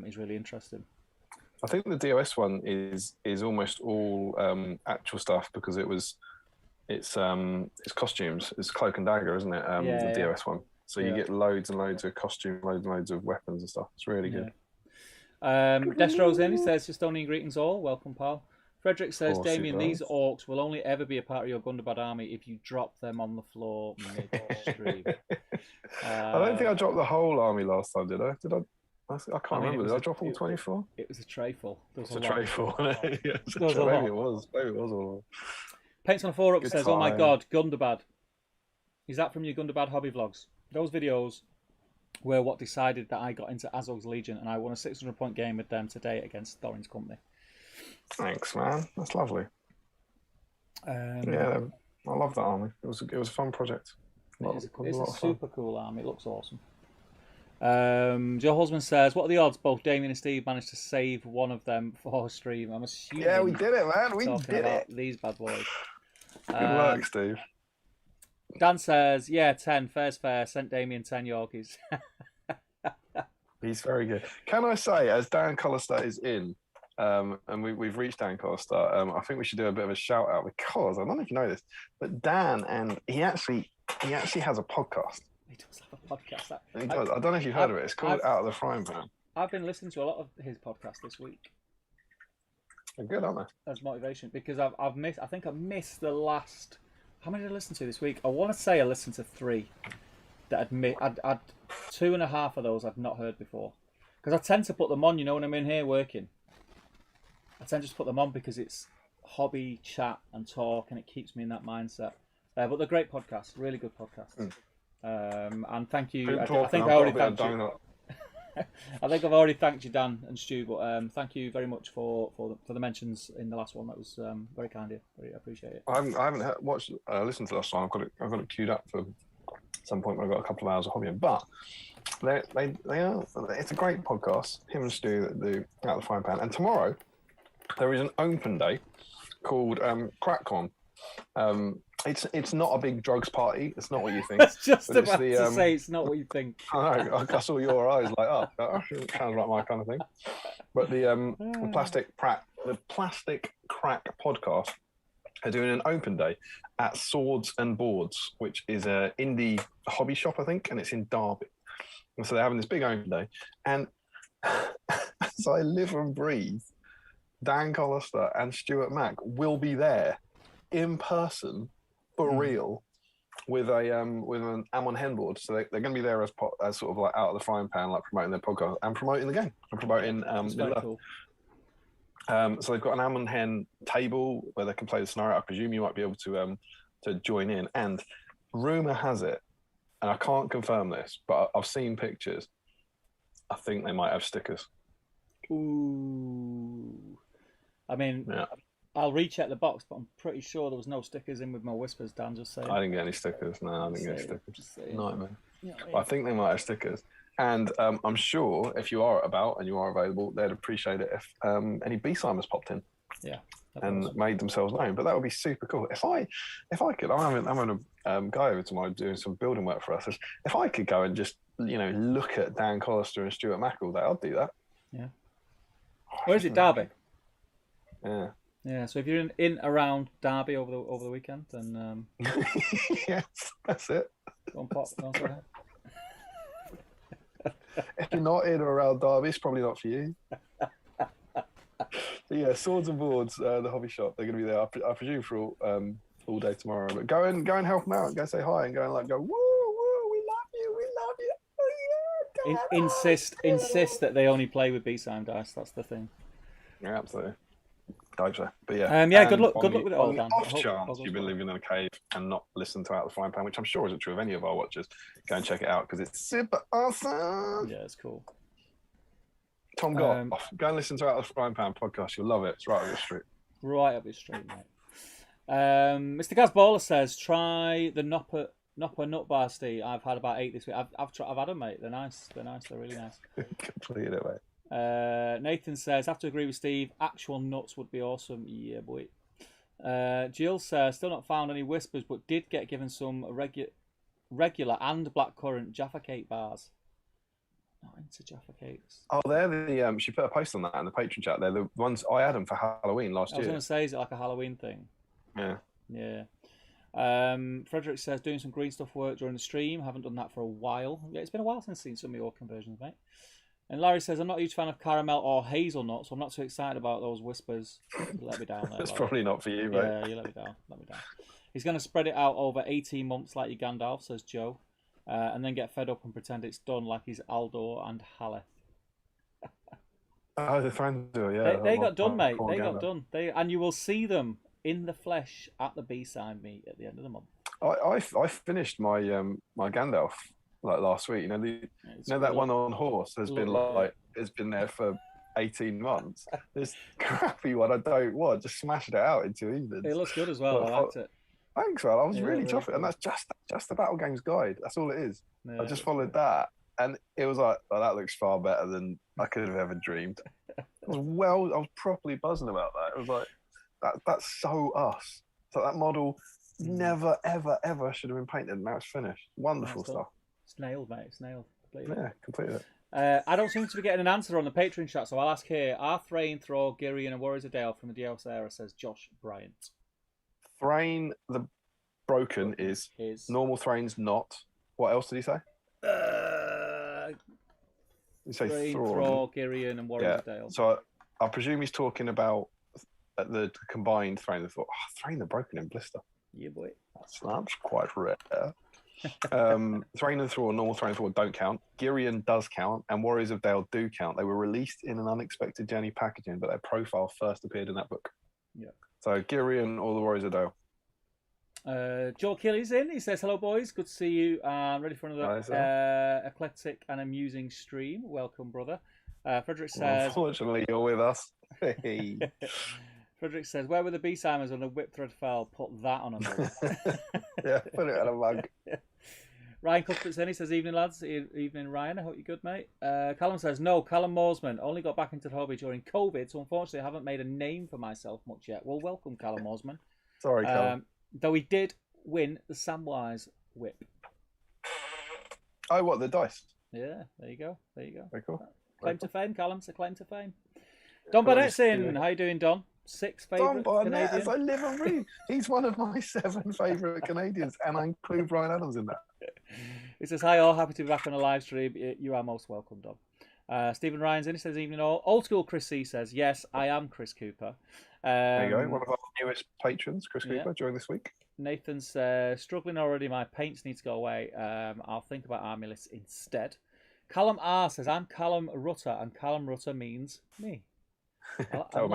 Speaker 2: is really interesting.
Speaker 1: I think the DOS one is almost all actual stuff because it's costumes. It's cloak and dagger, isn't it? The DOS one. So you get loads and loads of costume, loads of weapons and stuff. It's really good.
Speaker 2: Destro's in, he says, Estonian greetings all. Welcome, pal. Frederick says, Damian, these orcs will only ever be a part of your Gundabad army if you drop them on the floor mid-stream.
Speaker 1: I don't think I dropped the whole army last time, did I? I can't remember. Did I drop all 24?
Speaker 2: It was a trayful.
Speaker 1: It's a trayful. Maybe it was. Maybe it was all.
Speaker 2: Paints on a 4-up says, oh my God, Gundabad. Is that from your Gundabad hobby vlogs? Those videos were what decided that I got into Azog's Legion, and I won a 600-point game with them today against Doran's company.
Speaker 1: Thanks, man. That's lovely. Yeah, I love that army. It was a fun project.
Speaker 2: It's a super cool army. It looks awesome. Joe Husband says, "What are the odds both Damian and Steve managed to save one of them for stream?" I'm assuming.
Speaker 1: Yeah, we did it, man. We did it.
Speaker 2: These bad boys.
Speaker 1: Good work, Steve.
Speaker 2: Dan says, "Yeah, 10. Fair's fair. Sent Damian 10 Yorkies."
Speaker 1: He's very good. Can I say, as Dan Collister is in, and we've reached Dan Collister, I think we should do a bit of a shout out because I don't know if you know this, but Dan and he actually has a podcast.
Speaker 2: He does have a podcast.
Speaker 1: He does. I don't know if you've heard of it. It's called Out of the Frying Pan.
Speaker 2: I've been listening to a lot of his podcasts this week.
Speaker 1: They're good, aren't they?
Speaker 2: As motivation, because I've missed. I think I missed the last. How many did I listen to this week? I want to say I listened to 3. That I'd 2.5 of those I've not heard before. Because I tend to put them on. You know, when I'm in here working, I tend to just put them on because it's hobby chat and talk, and it keeps me in that mindset. But they're great podcasts, really good podcasts. And thank you. I think I already thanked you. I think I've already thanked you, Dan and Stu. But thank you very much for the mentions in the last one. That was very kind of you. Very appreciate it.
Speaker 1: I haven't listened to the last one. I've got it queued up for some point when I've got a couple of hours of hobbying. But they are. It's a great podcast. Him and Stu that do Out of the Frying Pan. And tomorrow there is an open day called CrackCon. It's not a big drugs party. It's not what you think.
Speaker 2: I was just about to say it's not what you think.
Speaker 1: I know. I saw your eyes like, oh, that sounds like my kind of thing. But the plastic crack podcast are doing an open day at Swords and Boards, which is a indie hobby shop, I think, and it's in Derby. And so they're having this big open day, and as I live and breathe, Dan Collister and Stuart Mack will be there in person for real with an Amon Hen board. So they're going to be there as sort of like Out of the Frying Pan, like promoting their podcast and promoting the game and promoting
Speaker 2: cool.
Speaker 1: So they've got an Amon Hen table where they can play the scenario. I presume you might be able to join in. And rumor has it, and I can't confirm this, but I've seen pictures. I think they might have stickers.
Speaker 2: Ooh. I mean,
Speaker 1: yeah.
Speaker 2: I'll recheck the box, but I'm pretty sure there was no stickers in with my whispers, Dan, just saying.
Speaker 1: I didn't get any stickers. No, I didn't get any stickers. Nightmare.
Speaker 2: You know what I mean?
Speaker 1: I think they might have stickers. And I'm sure if you are about and you are available, they'd appreciate it if any B-simers popped in.
Speaker 2: Yeah.
Speaker 1: And made themselves known. But that would be super cool. If I could, I'm having a guy over tomorrow doing some building work for us. If I could go and just, look at Dan Collister and Stuart Mack all day, I'd do that.
Speaker 2: Yeah. Where is it, Derby?
Speaker 1: Yeah.
Speaker 2: Yeah, so if you're in around Derby over the weekend, then
Speaker 1: yes, that's it.
Speaker 2: Go on, pop. Go on, go ahead.
Speaker 1: If you're not in or around Derby, it's probably not for you. So yeah, Swords and Boards, the hobby shop. They're going to be there. I presume for all day tomorrow. But go and help them out. Go say hi and go and go. Woo, woo, we love you. Oh, yeah,
Speaker 2: insist that they only play with B-Sign dice. That's the thing.
Speaker 1: Yeah, absolutely. I hope so. But yeah.
Speaker 2: Good luck with it all, Dan.
Speaker 1: Off chance you've been living in a cave and not listened to Out of the Frying Pan, which I'm sure isn't true of any of our watchers, go and check it out because it's super awesome.
Speaker 2: Yeah, it's cool.
Speaker 1: Tom Gott, go and listen to Out of the Frying Pan podcast. You'll love it. It's right up your street.
Speaker 2: Right up your street, mate. Mr. Gazballer says, try the Nopper Nut Bar, Steve. I've had about 8 this week. I've had them, mate. They're nice. They're really nice.
Speaker 1: Completed it, mate.
Speaker 2: Nathan says, have to agree with Steve. Actual nuts would be awesome. Yeah, boy. Jill says, still not found any whispers, but did get given some regular and blackcurrant Jaffa Cake bars. Not into Jaffa Cakes.
Speaker 1: Oh, they're the she put a post on that in the Patreon chat. They're the ones I had them for Halloween last year.
Speaker 2: I was going to say, is it like a Halloween thing?
Speaker 1: Yeah.
Speaker 2: Yeah. Frederick says, doing some green stuff work during the stream. Haven't done that for a while. Yeah, it's been a while since I've seen some of your conversions, mate. And Larry says, I'm not a huge fan of caramel or hazelnut, so I'm not too excited about those whispers. You let me down there.
Speaker 1: That's probably not for you, mate.
Speaker 2: Yeah, you let me down. He's going to spread it out over 18 months like your Gandalf, says Joe, and then get fed up and pretend it's done like he's Aldor and Haleth.
Speaker 1: Oh, the friends do, yeah.
Speaker 2: They got done, mate. They got done. And you will see them in the flesh at the B-side meet at the end of the month.
Speaker 1: I finished my my Gandalf like last week. That one on horse has been like it's been there for 18 months. This crappy one I don't want. Just smashed it out in 2 evenings.
Speaker 2: It looks good as well. I liked it.
Speaker 1: Thanks, man. I was really chuffed, and that's just the Battle Games guide. That's all it is. I just followed that, and it was like, oh, that looks far better than I could have ever dreamed. I was properly buzzing about that. It was like that's so us. So that model never, ever, ever should have been painted. Now it's finished. Wonderful stuff.
Speaker 2: It's nailed, mate. It's nailed. Completely.
Speaker 1: Yeah, completely.
Speaker 2: I don't seem to be getting an answer on the Patreon chat, so I'll ask here. Are Thrain, Thrall, Girion, and Warriors of Dale from the DLC era? Says Josh Bryant.
Speaker 1: Thrain the Broken is normal. Thrain's not. What else did he say? You say
Speaker 2: Thrain, Thrall, Girion, and Warriors of Dale.
Speaker 1: So I presume he's talking about the combined Thrain. Oh, Thrain the Broken in Blister.
Speaker 2: Yeah, boy.
Speaker 1: That's quite rare. Thrain and Thrall, normal Thrain and Thrall don't count. Girion does count, and Warriors of Dale do count. They were released in an Unexpected Journey packaging, but their profile first appeared in that book.
Speaker 2: Yeah.
Speaker 1: So Girion or the Warriors of Dale.
Speaker 2: Joel Kelly's in. He says, "Hello, boys. Good to see you. Ready for another eclectic and amusing stream. Welcome, brother." Frederick says,
Speaker 1: "Unfortunately, you're with us." Hey.
Speaker 2: Frederick says, "Where were the B-Simers when the whip thread fell? Put that on a mug."
Speaker 1: Yeah, put it on a mug.
Speaker 2: Ryan Cuthbert's in. He says, "Evening, lads. Evening, Ryan. I hope you're good, mate." Callum says, "No, Callum Morsman. Only got back into the hobby during COVID, so unfortunately I haven't made a name for myself much yet." Well, welcome, Callum Morsman.
Speaker 1: Sorry, Callum.
Speaker 2: Though he did win the Samwise whip.
Speaker 1: Oh, what, the dice?
Speaker 2: Yeah, there you go. Very
Speaker 1: cool.
Speaker 2: Claim to fame, Callum. It's a claim to fame. Don Burnett's in. How you doing, Don? 6 favourite Canadian.
Speaker 1: As I live and breathe. He's one of my 7 favourite Canadians, and I include Brian Adams in that.
Speaker 2: He says, "Hi all, happy to be back on a live stream. You are most welcome, Don." Stephen Ryan's in. He says, "Evening all." Old school Chris C says, "Yes, I am Chris Cooper."
Speaker 1: There you go. One of our newest patrons, Chris Cooper, during this week.
Speaker 2: Nathan says, "Struggling already. My paints need to go away. I'll think about army lists instead." Callum R says, "I'm Callum Rutter, and Callum Rutter means me." I'm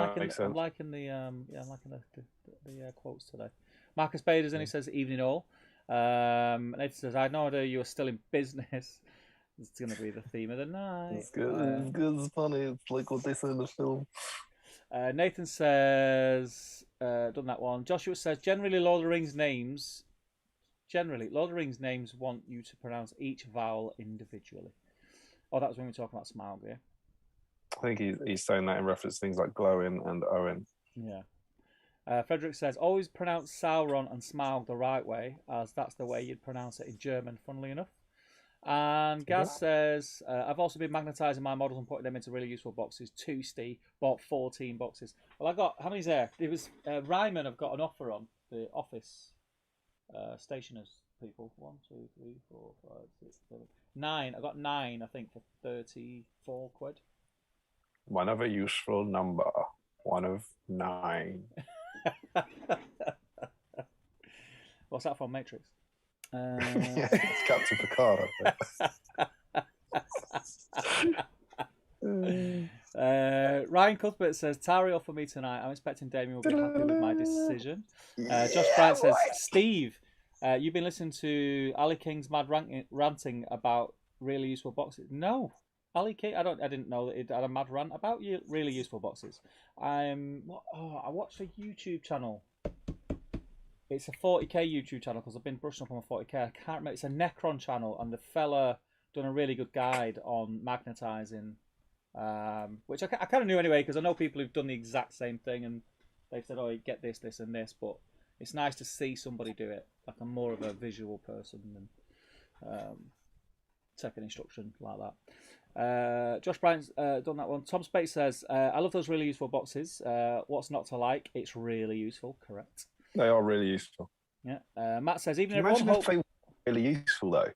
Speaker 2: liking the quotes today. Marcus Bader's in. He says, "Evening all." Nathan says, "I had no idea you were still in business." It's going to be the theme of the night.
Speaker 1: It's good. It's funny. It's like what they say in the film.
Speaker 2: Nathan says, done that one. Joshua says, generally Lord of the Rings names want you to pronounce each vowel individually. Oh, that was when we were talking about Smaug, yeah?
Speaker 1: I think he's saying that in reference to things like Glowin and Owen.
Speaker 2: Yeah. Frederick says, always pronounce Sauron and Smaug the right way, as that's the way you'd pronounce it in German, funnily enough. And Gaz says, I've also been magnetising my models and putting them into really useful boxes. 2 Steve bought 14 boxes. Well, I got, how many's there? It was Ryman have got an offer on the office stationers people. 1, 2, 3, 4, 5, 6, 7, 9. I got 9, I think, for 34 quid.
Speaker 1: One of a useful number. 1 of 9.
Speaker 2: What's that from, Matrix?
Speaker 1: Yeah, it's Captain Picard,
Speaker 2: I think. Ryan Cuthbert says, Tario for me tonight. I'm expecting Damian will be happy with my decision. Josh Bryant says, Steve, you've been listening to Ali King's mad ranting about really useful boxes. No, Ali King, I didn't know that it had a mad rant about really useful boxes. I watched a YouTube channel. It's a 40k YouTube channel because I've been brushing up on my 40k. I can't remember. It's a Necron channel, and the fella done a really good guide on magnetising, which I kind of knew anyway because I know people who've done the exact same thing, and they've said, "Oh, you get this, this, and this." But it's nice to see somebody do it. Like I'm more of a visual person than take an instruction like that. Josh Bryant's done that one. Tom Spate says, "I love those really useful boxes. What's not to like? It's really useful." Correct.
Speaker 1: They are really useful.
Speaker 2: Yeah. Matt says, even
Speaker 1: imagine if they were really useful though.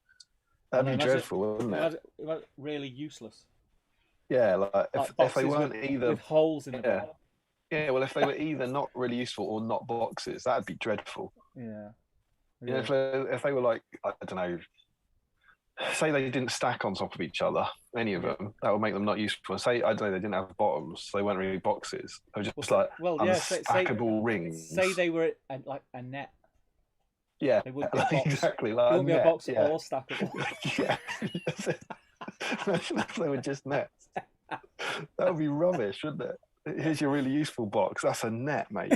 Speaker 1: That'd be dreadful, wouldn't it?
Speaker 2: Really useless.
Speaker 1: Yeah, like if they weren't either
Speaker 2: with holes in the bottom.
Speaker 1: Yeah, well, if they were either not really useful or not boxes, that'd be dreadful.
Speaker 2: Yeah.
Speaker 1: You know, if they were like, I don't know, say they didn't stack on top of each other, any of them, that would make them not useful. Say, I don't know, they didn't have bottoms, so they weren't really boxes. They were just unstackable rings.
Speaker 2: Say they were like a net.
Speaker 1: Yeah,
Speaker 2: It wouldn't be a box.
Speaker 1: exactly.
Speaker 2: It
Speaker 1: Like
Speaker 2: wouldn't be a box
Speaker 1: yeah.
Speaker 2: or stackable.
Speaker 1: Yeah. Imagine if they were just nets. That would be rubbish, wouldn't it? Here's your really useful box. That's a net, mate.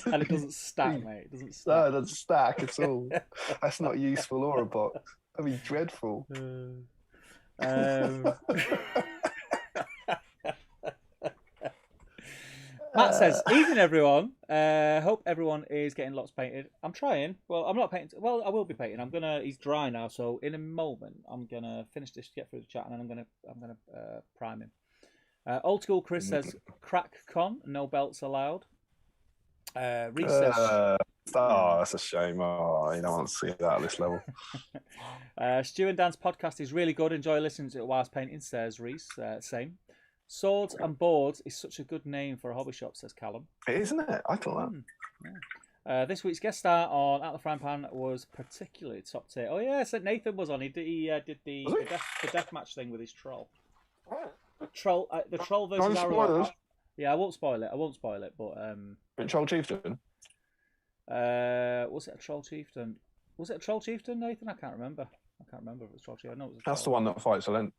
Speaker 2: And it doesn't stack, mate. It doesn't stack.
Speaker 1: No, it doesn't stack at all. That's not useful or a box. That'd be dreadful.
Speaker 2: Matt says, "Evening, everyone. Hope everyone is getting lots painted. I'm trying. Well, I'm not painting. Well, I will be painting. He's dry now, so in a moment, I'm gonna finish this, get through the chat, and then I'm gonna prime him." Old school Chris says, "Crack con, no belts allowed." Reese says,
Speaker 1: that's a shame. Oh, you don't want to see that at this level.
Speaker 2: Stu and Dan's podcast is really good. Enjoy listening to it whilst painting, says Reese. Same. Swords and Boards is such a good name for a hobby shop, says Callum.
Speaker 1: It is, isn't it? I thought that.
Speaker 2: Yeah. This week's guest star on At the Frying Pan was particularly top tier. Oh, yeah, so Nathan was on. He did the death match thing with his troll. The troll versus Arrow. Yeah, I won't spoil it, but...
Speaker 1: Troll Chieftain?
Speaker 2: Was it a Troll Chieftain? Was it a Troll Chieftain, Nathan? I can't remember if it was Troll Chieftain. I know it was
Speaker 1: That's the one that fights Alent.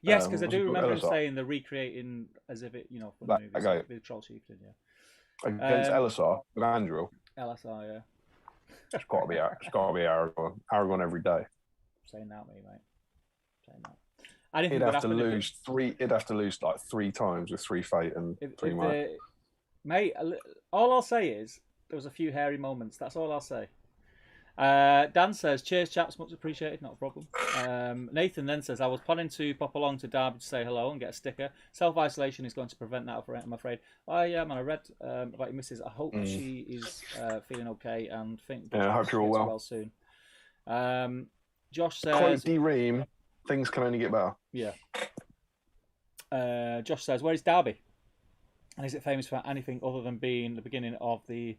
Speaker 2: Yes, because I do remember him saying they're recreating as if it, from the movie.
Speaker 1: Okay.
Speaker 2: The Troll Chieftain, yeah.
Speaker 1: Against Elisar with Andrew.
Speaker 2: Elisar, yeah.
Speaker 1: It's got to be Aragorn. Aragorn every day.
Speaker 2: Saying that, mate. Saying that.
Speaker 1: He'd have to lose like 3 times with 3 fate and 3 might.
Speaker 2: Mate, all I'll say is there was a few hairy moments. That's all I'll say. Dan says, "Cheers, chaps, much appreciated. Not a problem." Nathan then says, "I was planning to pop along to Derby to say hello and get a sticker. Self-isolation is going to prevent that, I'm afraid." Oh, yeah, man, I read about your missus. I hope she is feeling okay and
Speaker 1: I hope you're all well
Speaker 2: soon. Josh says,
Speaker 1: "Quote D. Ream, things can only get better."
Speaker 2: Yeah. Josh says, "Where is Derby? And is it famous for anything other than being the beginning of the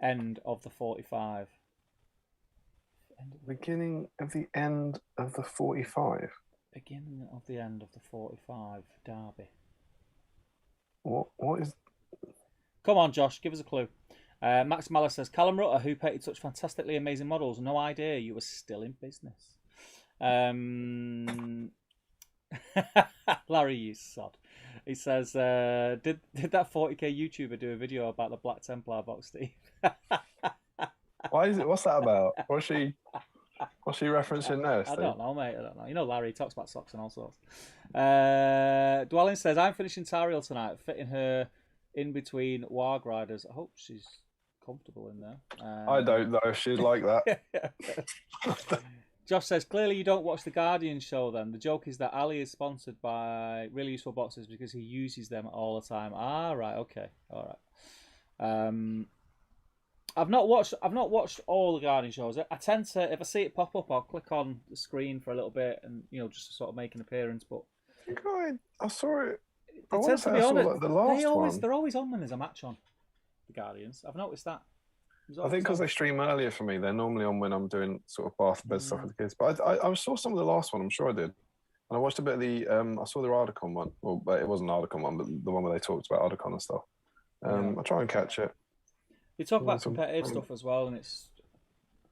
Speaker 2: end of the 45?
Speaker 1: Beginning of the end of the 45?
Speaker 2: Beginning of the end of the 45, Derby.
Speaker 1: What is...
Speaker 2: Come on, Josh, give us a clue. Max Mallet says, "Callum Rutter, who painted such fantastically amazing models. No idea you were still in business." Larry, you sod. He says, did that 40k YouTuber do a video about the Black Templar box, Steve?
Speaker 1: Why is it? What's that about? What's she referencing there, Steve?
Speaker 2: I don't know, mate. I don't know. You know, Larry talks about socks and all sorts. Dwelling says, "I'm finishing Tariel tonight, fitting her in between Warg Riders. I hope she's comfortable in there."
Speaker 1: I don't know if she'd like that.
Speaker 2: Josh says, "Clearly you don't watch the Guardian show then. The joke is that Ali is sponsored by Really Useful Boxes because he uses them all the time." Ah, right, okay. All right. I've not watched all the Guardian shows. I tend to, if I see it pop up, I'll click on the screen for a little bit and, just to sort of make an appearance, but
Speaker 1: I saw it.
Speaker 2: They tend to be on it.
Speaker 1: Like the last one.
Speaker 2: They're always on when there's a match on, the Guardians. I've noticed that.
Speaker 1: I think because they stream earlier for me, they're normally on when I'm doing sort of bath bed stuff with the kids. But I saw some of the last one, I'm sure I did. And I watched a bit of the, I saw the Ardacon one. Well, it wasn't Ardacon one, but the one where they talked about Ardacon and stuff. I'll try and catch it.
Speaker 2: They talk about competitive stuff as well, and it's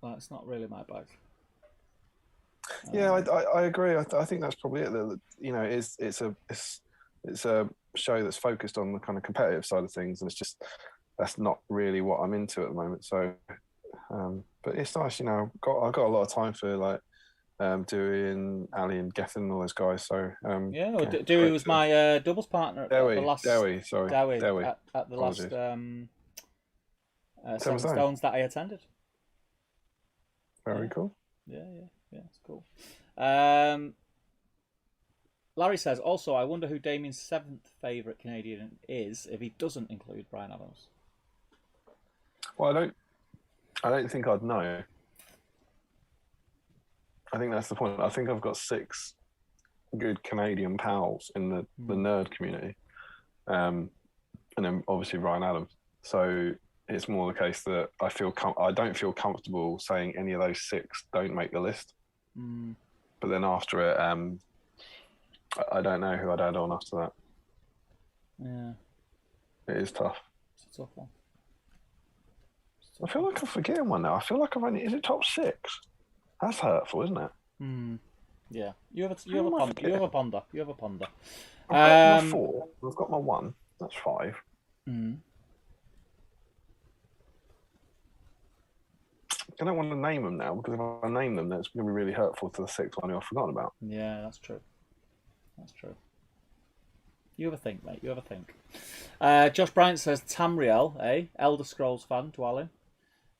Speaker 2: not really my bag.
Speaker 1: Yeah, I agree. I think that's probably it. It's a show that's focused on the kind of competitive side of things, and that's not really what I'm into at the moment. So, but it's nice, I've got a lot of time for doing Ali and Gethin and all those guys. So
Speaker 2: Dewey was my doubles partner at the last
Speaker 1: Dewi
Speaker 2: at the last Seven Stones that I attended.
Speaker 1: Very cool.
Speaker 2: Yeah, it's cool. Larry says, "Also, I wonder who Damien's 7th favourite Canadian is if he doesn't include Brian Adams."
Speaker 1: Well, I don't think I'd know. I think that's the point. I think I've got 6 good Canadian pals in the nerd community, and then obviously Brian Adams. So it's more the case that I don't feel comfortable saying any of those 6 don't make the list. But then after it, I don't know who I'd add on after that.
Speaker 2: Yeah,
Speaker 1: it is tough.
Speaker 2: It's a tough one.
Speaker 1: I feel like I'm forgetting one now. I feel like I've only... Is it top 6? That's hurtful, isn't it?
Speaker 2: Yeah. You have a ponder.
Speaker 1: I've got my 4. I've got my 1. That's 5. I don't want to name them now, because if I name them, that's going to be really hurtful to the 6th one I've forgotten about.
Speaker 2: Yeah, that's true. You have a think, mate. You have a think. Josh Bryant says Tamriel, Elder Scrolls fan, dwelling.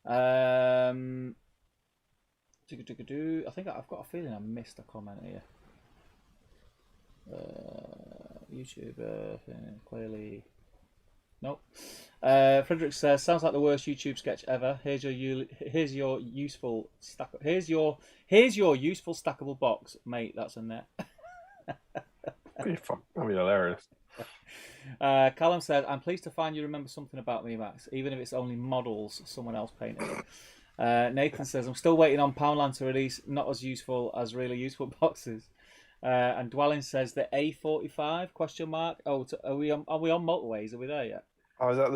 Speaker 2: I think I've got a feeling I missed a comment here. YouTube, clearly. Nope. Frederick says, sounds like the worst YouTube sketch ever. Here's your useful stackable box, mate. That's a net.
Speaker 1: That'd be hilarious.
Speaker 2: Callum said, I'm pleased to find you remember something about me, Max, even if it's only models someone else painted. Nathan says, I'm still waiting on Poundland to release not as useful as really useful boxes. And Dwelling says the A45 ? Oh, are we on motorways? Are we there yet?
Speaker 1: Oh, is that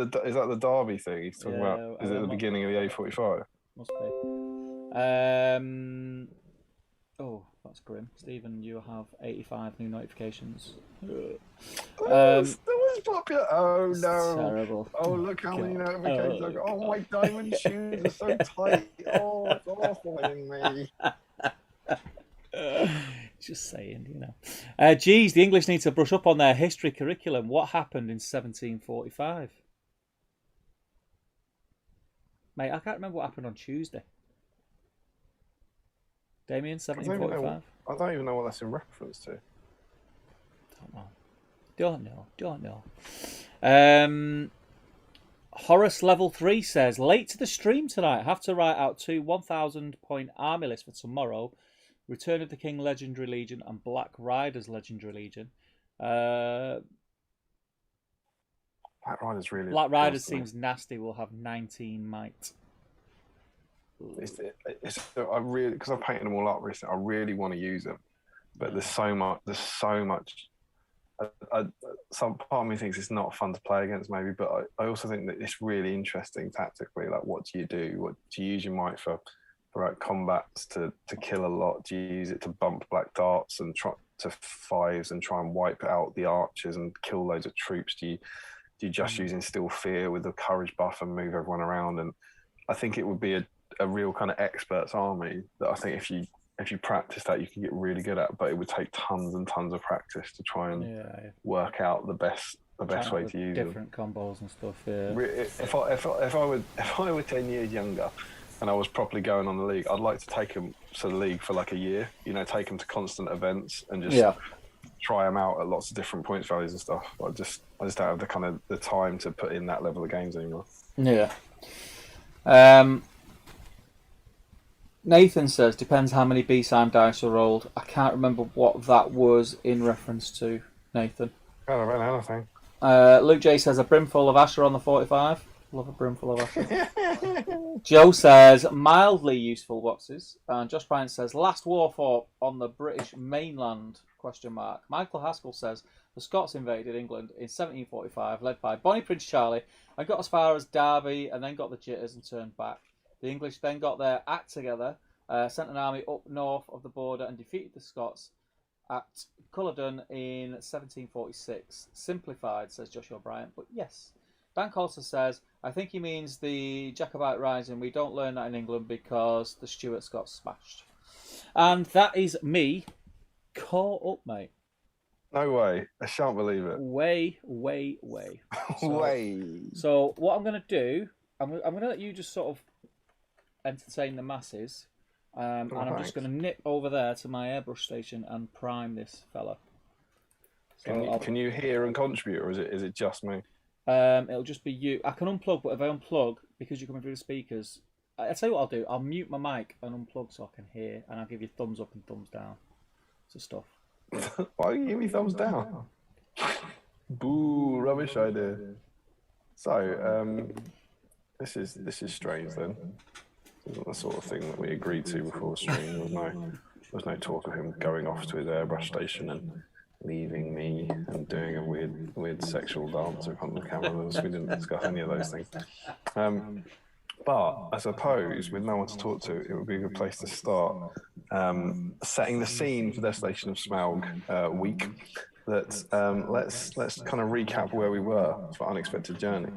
Speaker 1: the Derby thing he's talking about? Is it the beginning of the A45?
Speaker 2: Must be. Oh, that's grim. Stephen, you have 85 new notifications.
Speaker 1: That was popular. Oh no!
Speaker 2: Terrible.
Speaker 1: Oh, look how many notifications I got. Oh, my diamond shoes are so tight. Oh, it's awful-ing me.
Speaker 2: Just saying, you know. Geez, the English need to brush up on their history curriculum. What happened in 1745? Mate, I can't remember what happened on Tuesday. Damian, 1745?
Speaker 1: I don't even know what that's in reference to.
Speaker 2: Don't know. Horace Level 3 says, late to the stream tonight. Have to write out 2 1,000-point army lists for tomorrow. Return of the King Legendary Legion and Black Riders Legendary Legion.
Speaker 1: Black
Speaker 2: Riders seems nasty. We'll have 19 might.
Speaker 1: I really, because I've painted them all up recently, I really want to use them, but there's so much. Some part of me thinks it's not fun to play against, maybe, but I also think that it's really interesting tactically. Like, what do you do? What do you use your might for like combats to kill a lot? Do you use it to bump black darts and try to 5s and try and wipe out the archers and kill loads of troops? Do you just use Instill Fear with the courage buff and move everyone around? And I think it would be a real kind of experts army that I think if you practice that, you can get really good at, but it would take tons and tons of practice to try and work out the best way to use
Speaker 2: different combos and stuff. Yeah.
Speaker 1: If I were 10 years younger and I was properly going on the league, I'd like to take them to the league for like a year. You know, take them to constant events and just try them out at lots of different points values and stuff. I just don't have the kind of the time to put in that level of games anymore.
Speaker 2: Yeah. Nathan says, depends how many B-Sign dice are rolled. I can't remember what that was in reference to, Nathan.
Speaker 1: I don't know anything.
Speaker 2: Luke J says, a brimful of Asher on the 45. Love a brimful of Asher. Joe says, mildly useful boxes. And Josh Bryant says, last war fought on the British mainland, ? Michael Haskell says, the Scots invaded England in 1745, led by Bonnie Prince Charlie, and got as far as Derby, and then got the jitters and turned back. The English then got their act together, sent an army up north of the border and defeated the Scots at Culloden in 1746. Simplified, says Joshua Bryant, but yes. Dan Colson says, I think he means the Jacobite Rising. We don't learn that in England because the Stuarts got smashed. And that is me caught up, mate.
Speaker 1: No way. I shan't believe it.
Speaker 2: Way. So what I'm going to do, I'm going to let you just sort of entertain the masses, and I'm just going to nip over there to my airbrush station and prime this fella.
Speaker 1: So can you hear and contribute, or is it just me?
Speaker 2: It'll just be you. I can unplug, but if I unplug, because you're coming through the speakers, I'll tell you what I'll do. I'll mute my mic and unplug so I can hear, and I'll give you thumbs up and thumbs down to stuff.
Speaker 1: Why do you give me thumbs down? Boo, rubbish idea. So, this is strange then. This isn't the sort of thing that we agreed to before the stream. There was no talk of him going off to his airbrush station and leaving me and doing a weird sexual dance in front of the camera. We didn't discuss any of those things. But I suppose with no one to talk to, it would be a good place to start. Setting the scene for Desolation of Smaug week. That let's kind of recap where we were for Unexpected Journey.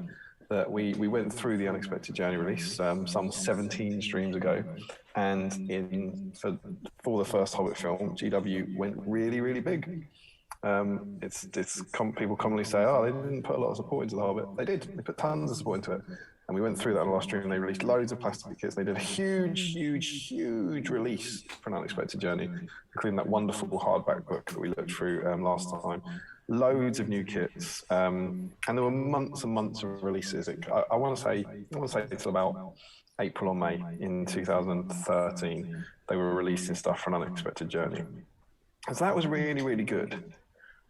Speaker 1: That we went through the Unexpected Journey release some 17 streams ago, and for the first Hobbit film, GW went really big. People commonly say, oh, they didn't put a lot of support into the Hobbit. They did. They put tons of support into it. And we went through that in the last stream. They released loads of plastic kits. They did a huge release for An Unexpected Journey, including that wonderful hardback book that we looked through last time. Loads of new kits, and there were months and months of releases. I want to say it's about April or May in 2013. They were releasing stuff for An Unexpected Journey. So that was really good.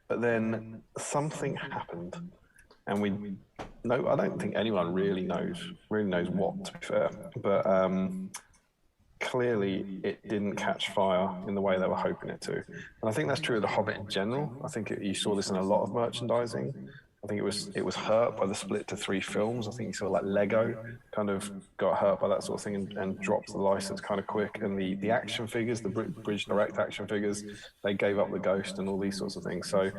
Speaker 1: But then something happened, and I don't think anyone really knows what, to be fair. But clearly it didn't catch fire in the way they were hoping it to. And I think that's true of The Hobbit in general. I think you saw this in a lot of merchandising. I think it was hurt by the split to 3 films. I think you saw like Lego kind of got hurt by that sort of thing and dropped the license kind of quick. And the action figures, the Bridge Direct action figures, they gave up the ghost and all these sorts of things. So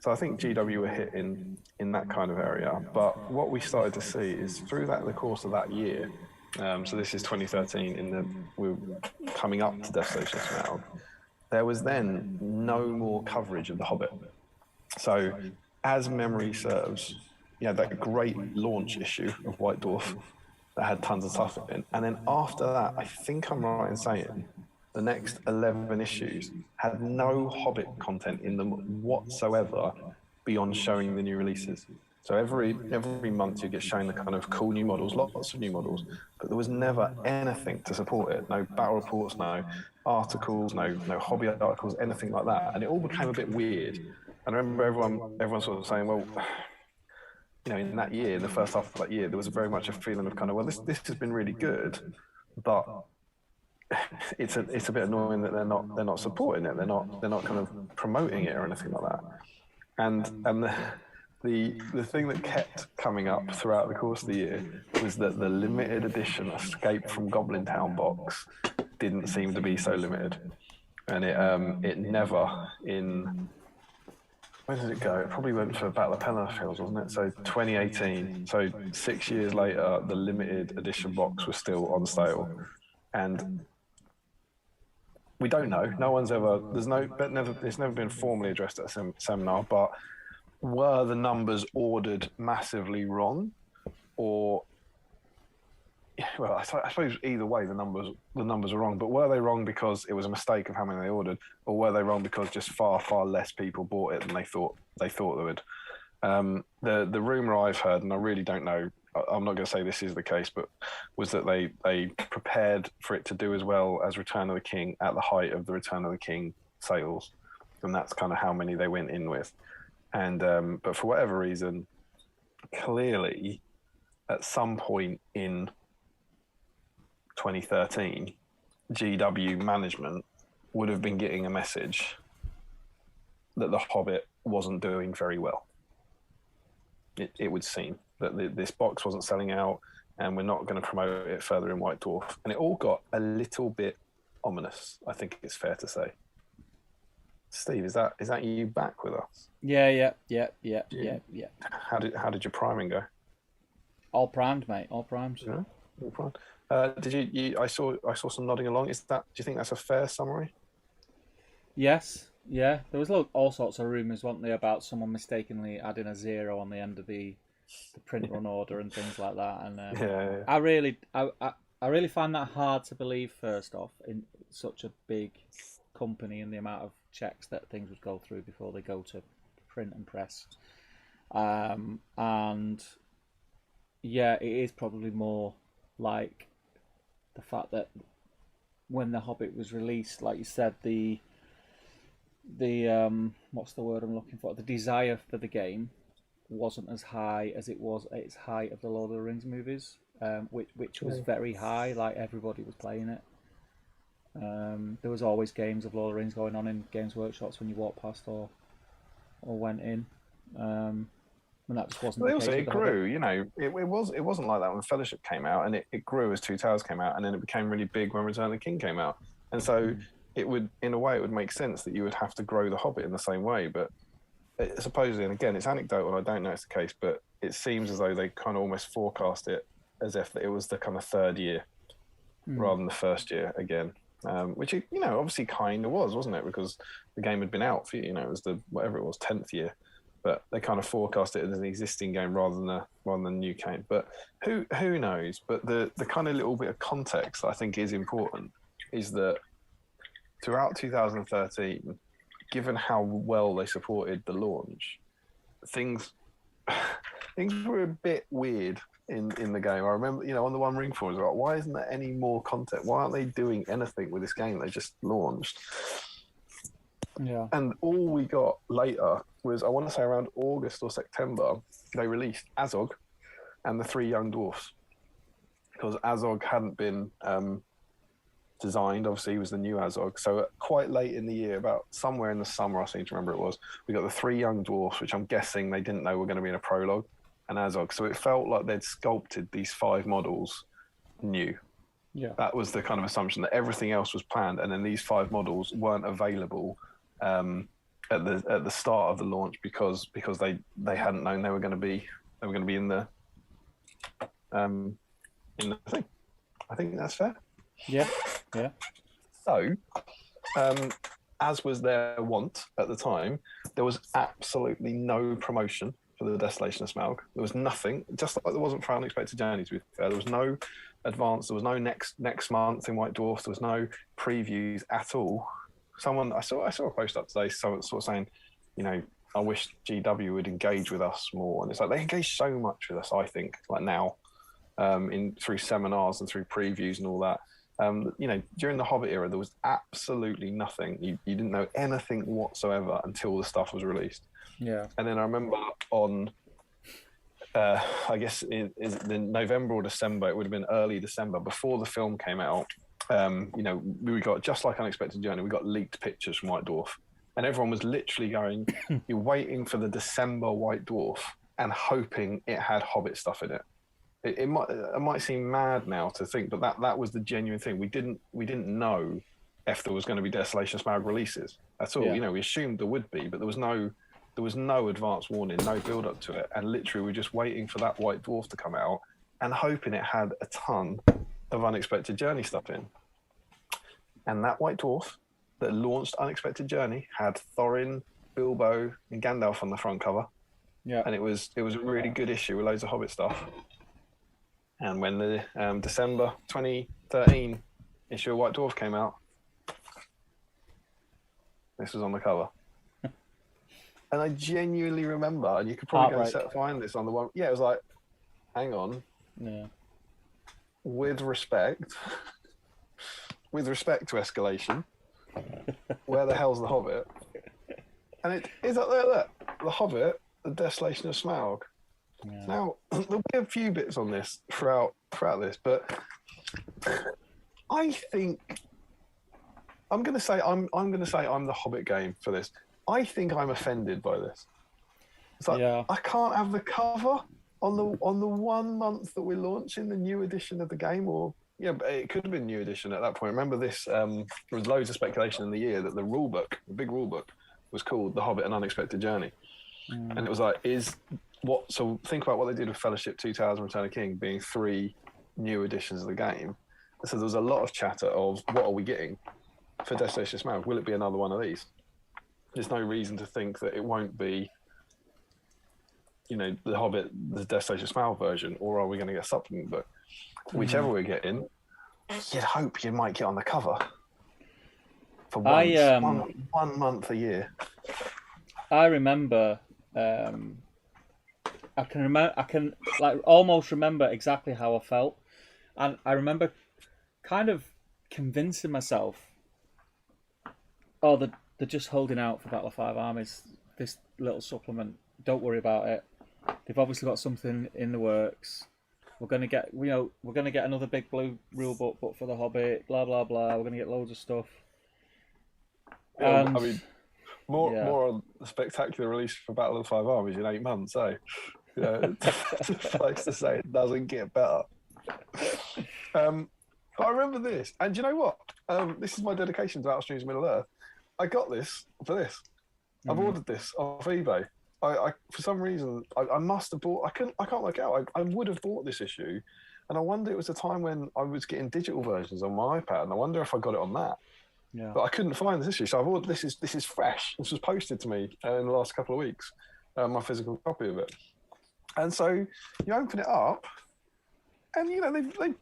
Speaker 1: I think GW were hit in that kind of area. But what we started to see is through the course of that year, so this is 2013, we were coming up to Desolation of Smaug, there was then no more coverage of The Hobbit. So as memory serves, you had that great launch issue of White Dwarf that had tons of stuff in. And then after that, I think I'm right in saying the next 11 issues had no Hobbit content in them whatsoever beyond showing the new releases. So every month you get shown the kind of cool new models, lots of new models, but there was never anything to support it. No battle reports, no articles, no Hobbit articles, anything like that. And it all became a bit weird. And I remember everyone sort of saying, well, you know, in that year, in the first half of that year, there was very much a feeling of kind of, well, this has been really good, but it's a bit annoying that they're not supporting it. They're not kind of promoting it or anything like that. And the thing that kept coming up throughout the course of the year was that the limited edition Escape from Goblin Town box didn't seem to be so limited, and it never in. Where did it go? It probably went for Battle of Penfields, wasn't it? So 2018. So 6 years later, the limited edition box was still on sale, and we don't know. No one's ever. It's never been formally addressed at a seminar. But were the numbers ordered massively wrong, or well, I suppose either way the numbers are wrong. But were they wrong because it was a mistake of how many they ordered, or were they wrong because just far less people bought it than they thought they would? The rumor I've heard, and I really don't know, I'm not going to say this is the case, but was that they prepared for it to do as well as Return of the King at the height of the Return of the King sales, and that's kind of how many they went in with. And but for whatever reason, clearly, at some point in 2013, GW management would have been getting a message that The Hobbit wasn't doing very well. It would seem that this box wasn't selling out, and we're not going to promote it further in White Dwarf. And it all got a little bit ominous, I think it's fair to say. Steve, is that you back with us?
Speaker 2: Yeah.
Speaker 1: How did your priming go?
Speaker 2: All primed, mate. All primed.
Speaker 1: Yeah, all primed. Did you? I saw some nodding along. Do you think that's a fair summary?
Speaker 2: Yes. Yeah. There was all sorts of rumours, weren't there, about someone mistakenly adding a 0 on the end of the print run order and things like that. And
Speaker 1: yeah.
Speaker 2: I really find that hard to believe. First off, in such a big company and the amount of checks that things would go through before they go to print and press, and yeah, it is probably more like the fact that when The Hobbit was released, like you said, the what's the word I'm looking for? The desire for the game wasn't as high as it was at its height of the Lord of the Rings movies, which was very high. Like everybody was playing it. There was always games of Lord of the Rings going on in Games Workshops when you walked past or went in. And that just wasn't
Speaker 1: But
Speaker 2: the
Speaker 1: also,
Speaker 2: case
Speaker 1: it
Speaker 2: with the
Speaker 1: grew. You know, it wasn't like that when Fellowship came out, and it grew as Two Towers came out, and then it became really big when Return of the King came out. And so it would, in a way, it would make sense that you would have to grow the Hobbit in the same way. But supposedly, and again, it's anecdotal, and I don't know it's the case, but it seems as though they kind of almost forecast it as if it was the kind of third year rather than the first year again. Which it, you know, obviously kind of was, wasn't it? Because the game had been out for, you know, it was the whatever it was, 10th year, but they kind of forecast it as an existing game rather than a new game. But who knows? But the kind of little bit of context that I think is important is that throughout 2013, given how well they supported the launch, things were a bit weird in the game. I remember, you know, on the One Ring forums, like, why isn't there any more content? Why aren't they doing anything with this game they just launched?
Speaker 2: Yeah.
Speaker 1: And all we got later was, I want to say around August or September, they released Azog and the Three Young Dwarfs. Because Azog hadn't been designed, obviously he was the new Azog. So quite late in the year, about somewhere in the summer, I seem to remember it was, we got the Three Young Dwarfs, which I'm guessing they didn't know were going to be in a prologue, and Azog. So it felt like they'd sculpted these 5 models new.
Speaker 2: Yeah.
Speaker 1: That was the kind of assumption, that everything else was planned, and then these 5 models weren't available at the start of the launch because they hadn't known they were going to be in the thing. I think that's fair.
Speaker 2: Yeah. Yeah.
Speaker 1: So, as was their wont at the time, there was absolutely no promotion for the Desolation of Smaug. There was nothing, just like there wasn't for Unexpected Journey, to be fair. There was no advance, there was no next month in White Dwarf, there was no previews at all. I saw a post up today, sort of saying, you know, I wish GW would engage with us more. And it's like, they engage so much with us, I think, like now, through seminars and through previews and all that. You know, during the Hobbit era, there was absolutely nothing. You didn't know anything whatsoever until the stuff was released.
Speaker 2: Yeah.
Speaker 1: And then I remember on, I guess in November or December, it would have been early December, before the film came out, you know, we got, just like Unexpected Journey, we got leaked pictures from White Dwarf. And everyone was literally going, you're waiting for the December White Dwarf and hoping it had Hobbit stuff in it. It might seem mad now to think, but that was the genuine thing. We didn't know if there was going to be Desolation of Smaug releases at all.
Speaker 2: Yeah.
Speaker 1: You know, we assumed there would be, but there was no advance warning, no build up to it, and literally we're just waiting for that White Dwarf to come out and hoping it had a ton of Unexpected Journey stuff in. And that White Dwarf that launched Unexpected Journey had Thorin, Bilbo, and Gandalf on the front cover.
Speaker 2: Yeah.
Speaker 1: And it was a really good issue with loads of Hobbit stuff. And when the December 2013 issue of White Dwarf came out, this was on the cover. And I genuinely remember, and you could probably go and find this on the one. Yeah, it was like, hang on.
Speaker 2: Yeah.
Speaker 1: With respect to Escalation, where the hell's the Hobbit? And it is up there, look, the Hobbit, the Desolation of Smaug. Yeah. Now, there'll be a few bits on this throughout this, but I think I'm going to say I'm the Hobbit game for this. I think I'm offended by this. It's like, I can't have the cover on the 1 month that we're launching the new edition of the game, or but it could have been new edition at that point. Remember this? There was loads of speculation in the year that the big rule book, was called The Hobbit: An Unexpected Journey, and it was like, so think about what they did with Fellowship, 2000, Return of the King being 3 new editions of the game. So there was a lot of chatter of, what are we getting for Desolation of Smaug? Will it be another one of these? There's no reason to think that it won't be, you know, the Hobbit, the Desolation of Smaug version, or are we going to get a supplement book? Whichever we're getting, you'd hope you might get on the cover for once, one month a year.
Speaker 2: I remember. I can like almost remember exactly how I felt, and I remember kind of convincing myself, oh, they're just holding out for Battle of Five Armies, this little supplement. Don't worry about it. They've obviously got something in the works. We're gonna get another big blue rule book for the Hobbit. Blah blah blah. We're gonna get loads of stuff.
Speaker 1: Yeah, I mean, more spectacular release for Battle of the Five Armies in 8 months, eh? Suffice to say, it doesn't get better. But I remember this, and do you know what? This is my dedication to Outstreams Middle Earth. I got this for this. I've ordered this off eBay. I for some reason I must have bought. I can't work out. I would have bought this issue, and I wonder it was a time when I was getting digital versions on my iPad, and I wonder if I got it on that.
Speaker 2: Yeah.
Speaker 1: But I couldn't find this issue, so I've ordered this. Is fresh. This was posted to me in the last couple of weeks. My physical copy of it, and so you open it up. And they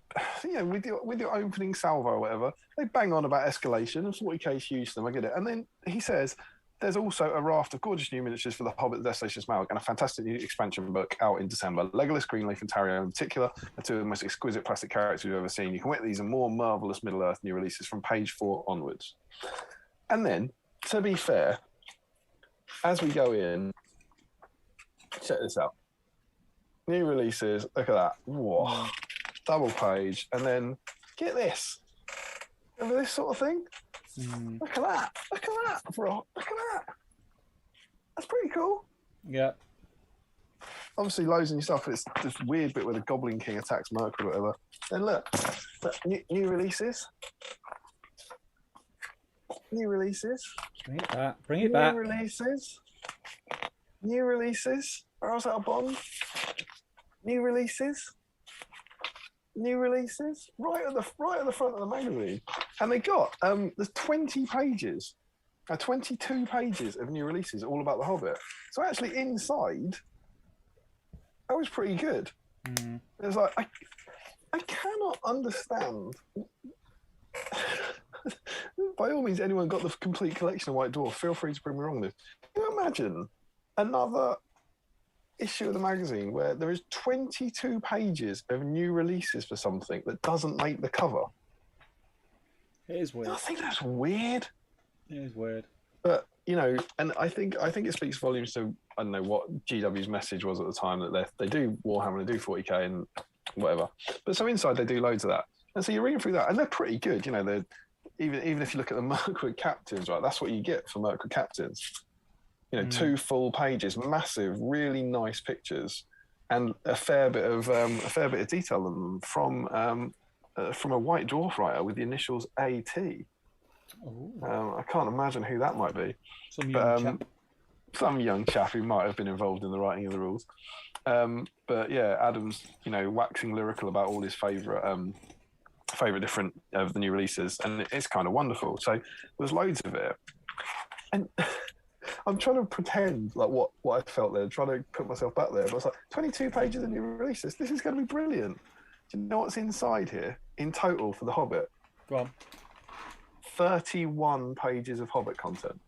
Speaker 1: with your opening salvo or whatever, they bang on about escalation and 40k is huge to them. I get it. And then he says there's also a raft of gorgeous new miniatures for the Hobbit, the Desolation of Smaug, and a fantastic new expansion book out in December. Legolas, Greenleaf, and Tario in particular are two of the most exquisite plastic characters you've ever seen. You can wet these and more marvelous Middle Earth new releases from page 4 onwards. And then, to be fair, as we go in, check this out. New releases, look at that. Whoa. Double page. And then, get this. Remember this sort of thing? Look at that. Look at that, bro. Look at that. That's pretty cool.
Speaker 2: Yeah.
Speaker 1: Obviously, loads of new stuff. It's this weird bit where the Goblin King attacks Merc or whatever. Then look. New releases. New releases.
Speaker 2: Bring it back. Bring it back.
Speaker 1: New releases. New releases. Or else out of Bond. New releases. New releases. Right at the front of the magazine. And they got there's 20 pages. 22 pages of new releases all about the Hobbit. So actually inside that was pretty good. It was like I cannot understand. By all means, anyone got the complete collection of White Dwarf, feel free to prove me wrong with this. Can you imagine another issue of the magazine where there is 22 pages of new releases for something that doesn't make the cover?
Speaker 2: It is weird.
Speaker 1: I think that's weird.
Speaker 2: It is weird.
Speaker 1: But and I think it speaks volumes to, I don't know what GW's message was at the time, that they do Warhammer, they do 40k and whatever. But so inside they do loads of that, and so you're reading through that, and they're pretty good. They're even if you look at the Mirkwood Captains, right? That's what you get for Mirkwood Captains. 2 full pages, massive, really nice pictures, and a fair bit of detail in them from a White Dwarf writer with the initials AT. I can't imagine who that might be. Some young chap who might have been involved in the writing of the rules. But yeah, Adam's waxing lyrical about all his favourite different of the new releases, and it's kind of wonderful. So there's loads of it, and I'm trying to pretend like what I felt there, trying to put myself back there. But I was like, 22 pages of new releases. This is going to be brilliant. Do you know what's inside here in total for The Hobbit?
Speaker 2: Go on.
Speaker 1: 31 pages of Hobbit content.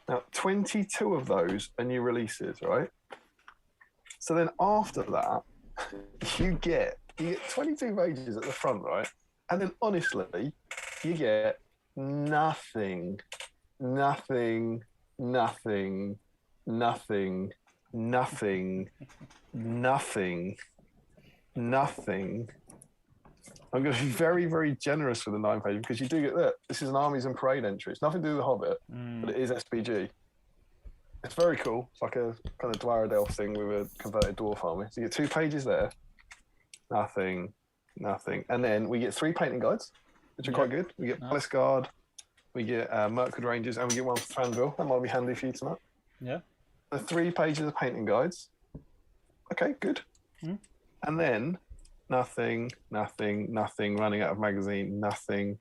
Speaker 1: Now, 22 of those are new releases, right? So then after that, you get 22 pages at the front, right? And then honestly, you get nothing. I'm going to be very, very generous with the 9 page because you do get that. This is an Armies and Parade entry. It's nothing to do with the Hobbit, but it is SBG. It's very cool. It's like a kind of Dwarrowdale thing with a converted dwarf army. So you get 2 pages there. Nothing. And then we get 3 painting guides, which are quite good. We get Palace Guard, we get Mirkwood Rangers, and we get one for Fanville. That might be handy for you tonight. Yeah. The 3 pages of painting guides. Okay, good. And then nothing, running out of magazine, nothing.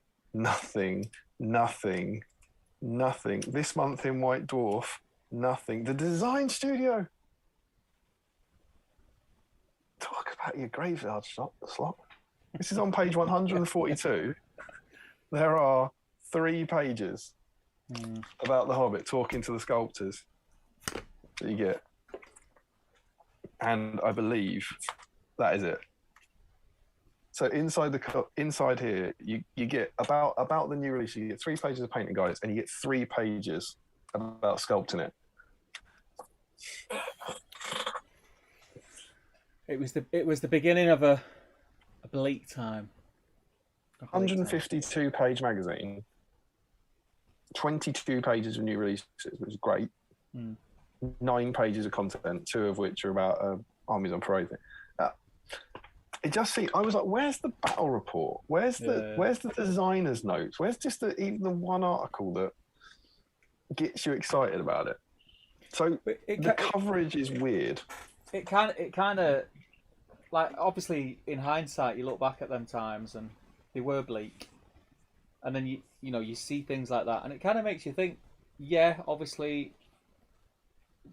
Speaker 1: This month in White Dwarf, nothing. The Design Studio. Talk about your graveyard slot. This is on page 142. There are 3 pages about the Hobbit talking to the sculptors that you get. And I believe that is it. So inside here, you get about the new release. You get 3 pages of painting guides, and you get 3 pages about sculpting it.
Speaker 2: It was the beginning of a bleak time.
Speaker 1: 152 page magazine, 22 pages of new releases, which is great. 9 pages of content, 2 of which are about armies on parade. It just seemed, I was like, where's the battle report? Where's the designer's notes? Where's just even the one article that gets you excited about it? So the coverage is weird.
Speaker 2: It kind of, like, obviously in hindsight, you look back at them times and they were bleak, and then you see things like that, and it kind of makes you think, yeah, obviously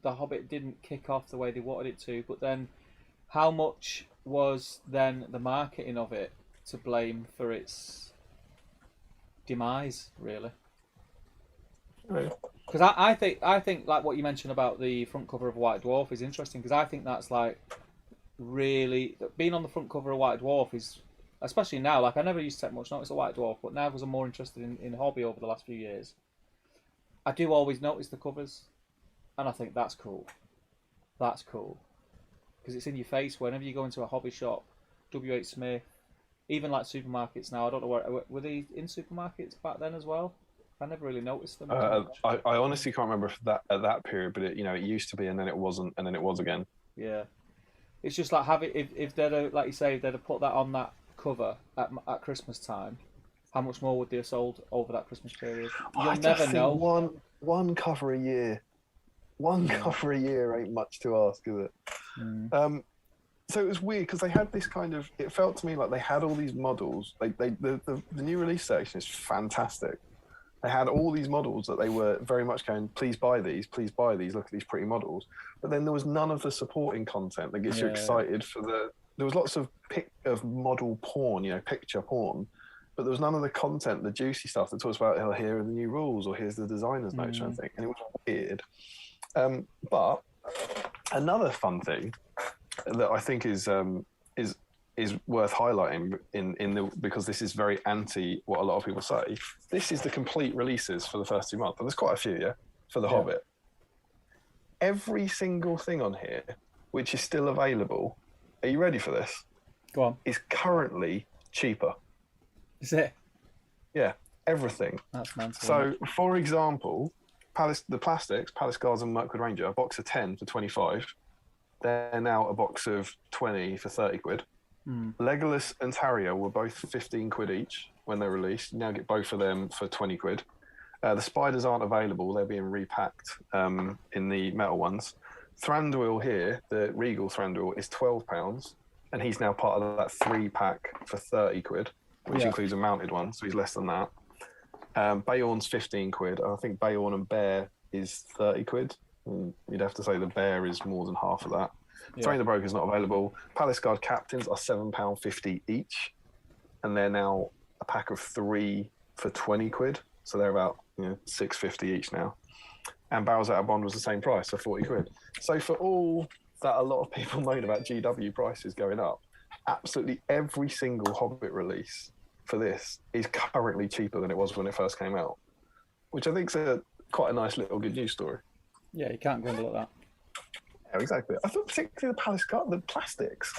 Speaker 2: the Hobbit didn't kick off the way they wanted it to, but then how much was then the marketing of it to blame for its demise, really? Because I think like what you mentioned about the front cover of White Dwarf is interesting, because I think that's like really being on the front cover of White Dwarf is, especially now, like I never used to take much notice of White Dwarf, but now because I'm more interested in hobby over the last few years, I do always notice the covers, and I think that's cool. That's cool. Because it's in your face whenever you go into a hobby shop, WH Smith, even like supermarkets now. I don't know were they in supermarkets back then as well? I never really noticed them.
Speaker 1: I honestly can't remember if at that period, but it used to be, and then it wasn't, and then it was again.
Speaker 2: Yeah, it's just like if they'd like you say they'd have put that on that cover at Christmas time, how much more would they have sold over that Christmas period? You'll never know.
Speaker 1: One cover a year. One cover a year ain't much to ask, is it? So it was weird because they had this kind of. It felt to me like they had all these models. The new release section is fantastic. They had all these models that they were very much going, please buy these, look at these pretty models. But then there was none of the supporting content that gets you excited for the. There was lots of model porn, picture porn, but there was none of the content, the juicy stuff that talks about, oh, here are the new rules, or here's the designer's notes, or anything. And it was weird. But another fun thing that I think is worth highlighting because this is very anti what a lot of people say. This is the complete releases for the first 2 months, and there's quite a few, for the Hobbit. Every single thing on here, which is still available, are you ready for this?
Speaker 2: Go on.
Speaker 1: Is currently cheaper.
Speaker 2: Is it?
Speaker 1: Yeah, everything.
Speaker 2: That's mental.
Speaker 1: So, for example, the plastics, Palace Guards and Mirkwood Ranger, a box of 10 for 25. They're now a box of 20 for 30 quid. Legolas and Taria were both 15 quid each when they released. You now get both of them for 20 quid. The spiders aren't available. They're being repacked in the metal ones. Thranduil here, the Regal Thranduil, is £12, and he's now part of that 3-pack for 30 quid, which includes a mounted one, so he's less than that. Beorn's 15 quid. I think Beorn and Bear is 30 quid. You'd have to say the Bear is more than half of that. Train the Broker's not available. Palace Guard Captains are £7.50 each, and they're now a pack of 3 for 20 quid. So they're about £6.50 each now. And Barrels Out of Bond was the same price, so 40 quid. So for all that a lot of people moan about GW prices going up, absolutely every single Hobbit release for this is currently cheaper than it was when it first came out, which I think is quite a nice little good news story.
Speaker 2: Yeah, you can't grumble at that.
Speaker 1: Yeah, exactly. I thought particularly the Palace Guard, the plastics,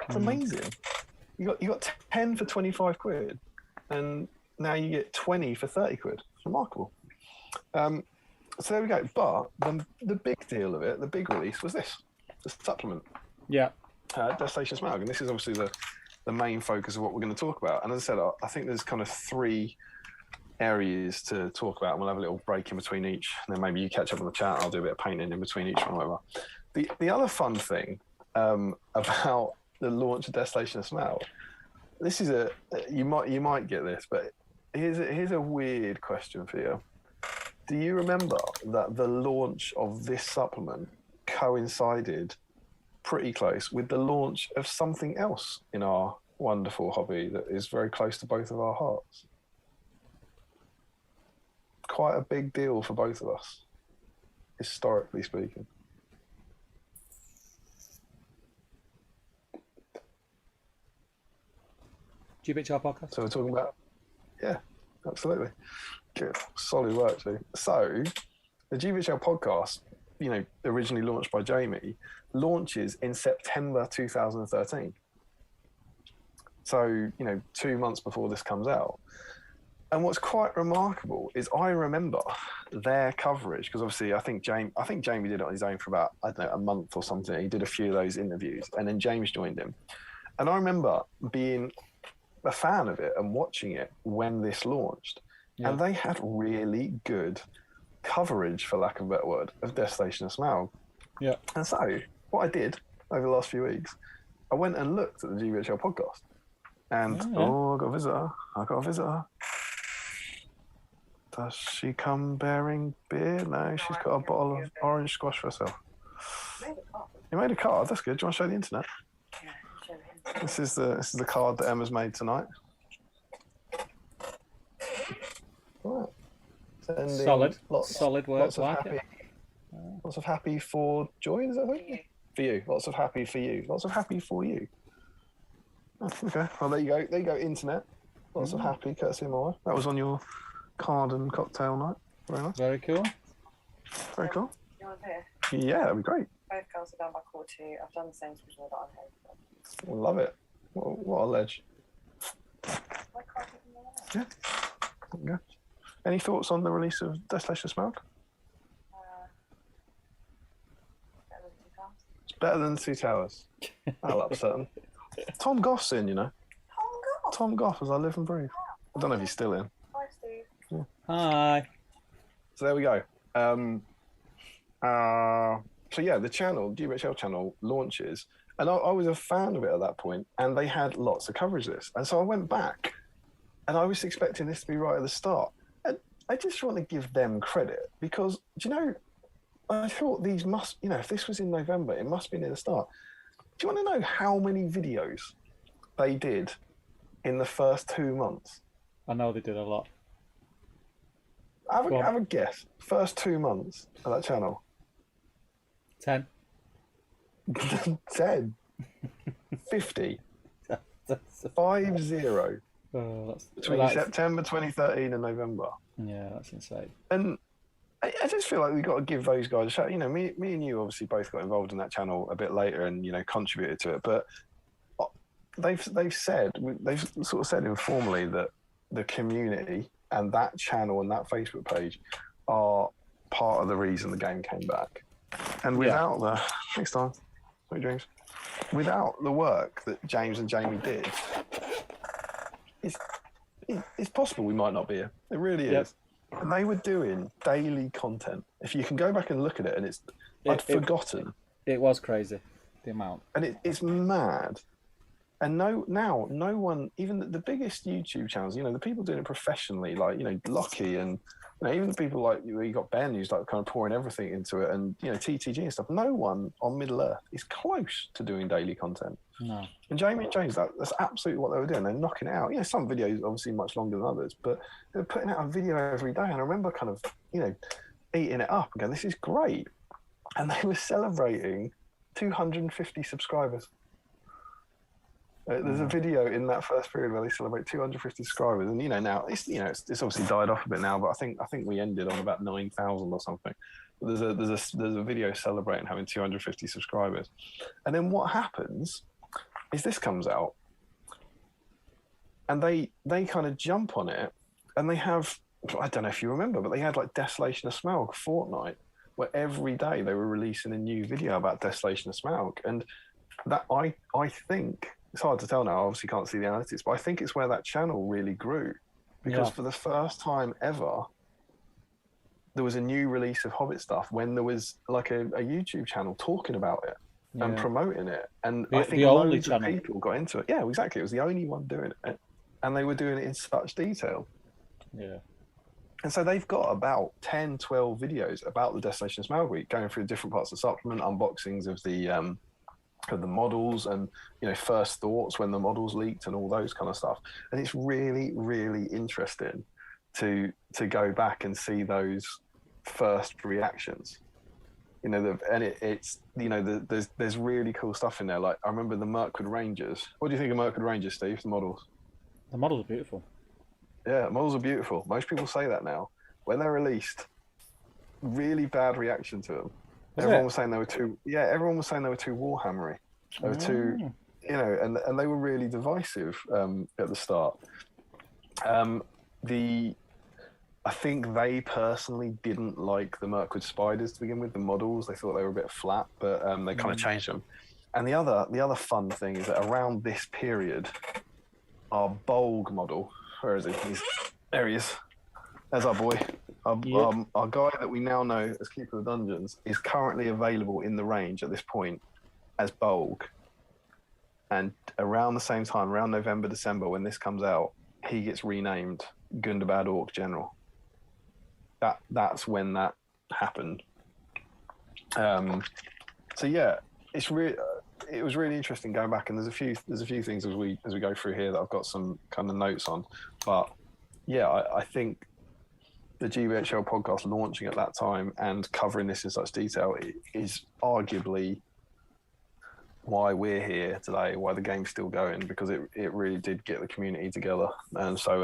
Speaker 1: it's amazing. You got 10 for 25 quid, and now you get 20 for 30 quid. It's remarkable. So there we go. But the big deal of it, the big release, was this, the supplement.
Speaker 2: Yeah.
Speaker 1: Desolation of Smaug, and this is obviously the main focus of what we're going to talk about. And as I said, I think there's kind of 3 areas to talk about, and we'll have a little break in between each, and then maybe you catch up on the chat. I'll do a bit of painting in between each one, whatever. The other fun thing about the launch of Desolation of Smaug, this is you might get this, but here's a weird question for you. Do you remember that the launch of this supplement coincided pretty close with the launch of something else in our wonderful hobby that is very close to both of our hearts? Quite a big deal for both of us, historically speaking.
Speaker 2: GBHR podcast.
Speaker 1: So we're talking about, yeah, absolutely. Good, solid work too. So the GBHR podcast, originally launched by Jamie, launches in September 2013. So, 2 months before this comes out. And what's quite remarkable is I remember their coverage, because obviously I think Jamie did it on his own for about, I don't know, a month or something. He did a few of those interviews, and then James joined him. And I remember being a fan of it and watching it when this launched. Yeah. And they had really good coverage, for lack of a better word, of Desolation of Smaug.
Speaker 2: Yeah.
Speaker 1: And so what I did over the last few weeks, I went and looked at the GBHL podcast. And, I got a visitor. Does she come bearing beer? No, she's got a bottle of orange squash for herself. You made a card? That's good. Do you want to show the internet? Yeah, show him. This is the card that Emma's made tonight. Right.
Speaker 2: Solid work.
Speaker 1: Lots of happy for joy, is that right? For you. Lots of happy for you. Lots of happy for you. Oh, okay. Well, there you go. There you go, internet. Lots of happy, courtesy of Moira. That was on your card and cocktail night. Very nice.
Speaker 2: Very cool.
Speaker 1: Very cool.
Speaker 3: You want to hear?
Speaker 1: Yeah, that'd be great.
Speaker 3: Both girls are down by core 2. I've done the same as before that I'm here.
Speaker 1: Love it. What a ledge.
Speaker 3: My card is in the
Speaker 1: Yeah. Any thoughts on the release of Desolation of Smaug? Better than Two Towers. That'll upset them. Tom Goff's in, you know. Tom Goff, as I live and breathe. I don't know if he's still in.
Speaker 3: Hi, Steve.
Speaker 1: Yeah.
Speaker 2: Hi.
Speaker 1: So there we go. So yeah, the channel, GBHL channel, launches, and I was a fan of it at that point, and they had lots of coverage of this. And so I went back, and I was expecting this to be right at the start. And I just want to give them credit, because, do you know, I thought these must, you know, if this was in November, it must be near the start. Do you want to know how many videos they did in the first 2 months?
Speaker 2: I know they did a lot.
Speaker 1: Have a guess. First 2 months of that channel.
Speaker 2: 10.
Speaker 1: 10. 50. 50. Between September 2013 and November.
Speaker 2: Yeah, that's insane.
Speaker 1: And I just feel like we've got to give those guys a shout. You know, me and you obviously both got involved in that channel a bit later and, you know, contributed to it. But they've sort of said informally that the community and that channel and that Facebook page are part of the reason the game came back. And without next time, sweet dreams. Without the work that James and Jamie did, it's possible we might not be here. It really is. And they were doing daily content. If you can go back and look at it, and I'd forgotten.
Speaker 2: It was crazy, the amount.
Speaker 1: And it's mad. And no one, even the biggest YouTube channels, you know, the people doing it professionally, like, you know, Lockie and, you know, even the people like, you got Ben who's like kind of pouring everything into it, and, you know, TTG and stuff. No one on Middle Earth is close to doing daily content.
Speaker 2: No.
Speaker 1: And Jamie and James, that's absolutely what they were doing. They're knocking it out. You know, some videos obviously much longer than others, but they were putting out a video every day. And I remember kind of, you know, eating it up and going, this is great. And they were celebrating 250 subscribers. There's a video in that first period where they celebrate 250 subscribers, and, you know, now it's obviously died off a bit now, but I think we ended on about 9,000 or something. But there's a video celebrating having 250 subscribers, and then what happens is this comes out, and they kind of jump on it, and they have, I don't know if you remember, but they had like Desolation of Smaug Fortnite, where every day they were releasing a new video about Desolation of Smaug, and that I think. It's hard to tell now, I obviously can't see the analytics, but I think it's where that channel really grew. Because for the first time ever, there was a new release of Hobbit stuff when there was like a YouTube channel talking about it and promoting it. And I think loads of people got into it. Yeah, exactly. It was the only one doing it. And they were doing it in such detail.
Speaker 2: Yeah.
Speaker 1: And so they've got about 10, 12 videos about the Desolation of Smaug week, going through different parts of the supplement, unboxings of the models, and, you know, first thoughts when the models leaked and all those kind of stuff. And it's really, really interesting to go back and see those first reactions. You know, it's you know, there's really cool stuff in there. Like, I remember the Mirkwood Rangers. What do you think of Mirkwood Rangers, Steve? The models?
Speaker 2: The models are beautiful.
Speaker 1: Yeah, models are beautiful. Most people say that now. When they're released, really bad reaction to them. Everyone was saying they were too. Yeah, everyone was saying they were too Warhammery. They were too, you know, and they were really divisive at the start. I think they personally didn't like the Mirkwood spiders to begin with, the models. They thought they were a bit flat, but they kind of changed them. And the other fun thing is that around this period, our Bolg model, where is he? There he is. There's our boy. Our guy that we now know as Keeper of Dungeons is currently available in the range at this point as Bolg. And around the same time, around November, December, when this comes out, he gets renamed Gundabad Orc General. That's when that happened. So yeah, it was really interesting going back, and there's a few things as we go through here that I've got some kind of notes on. But yeah, I think the GBHL podcast launching at that time and covering this in such detail is arguably why we're here today, why the game's still going, because it really did get the community together. And so,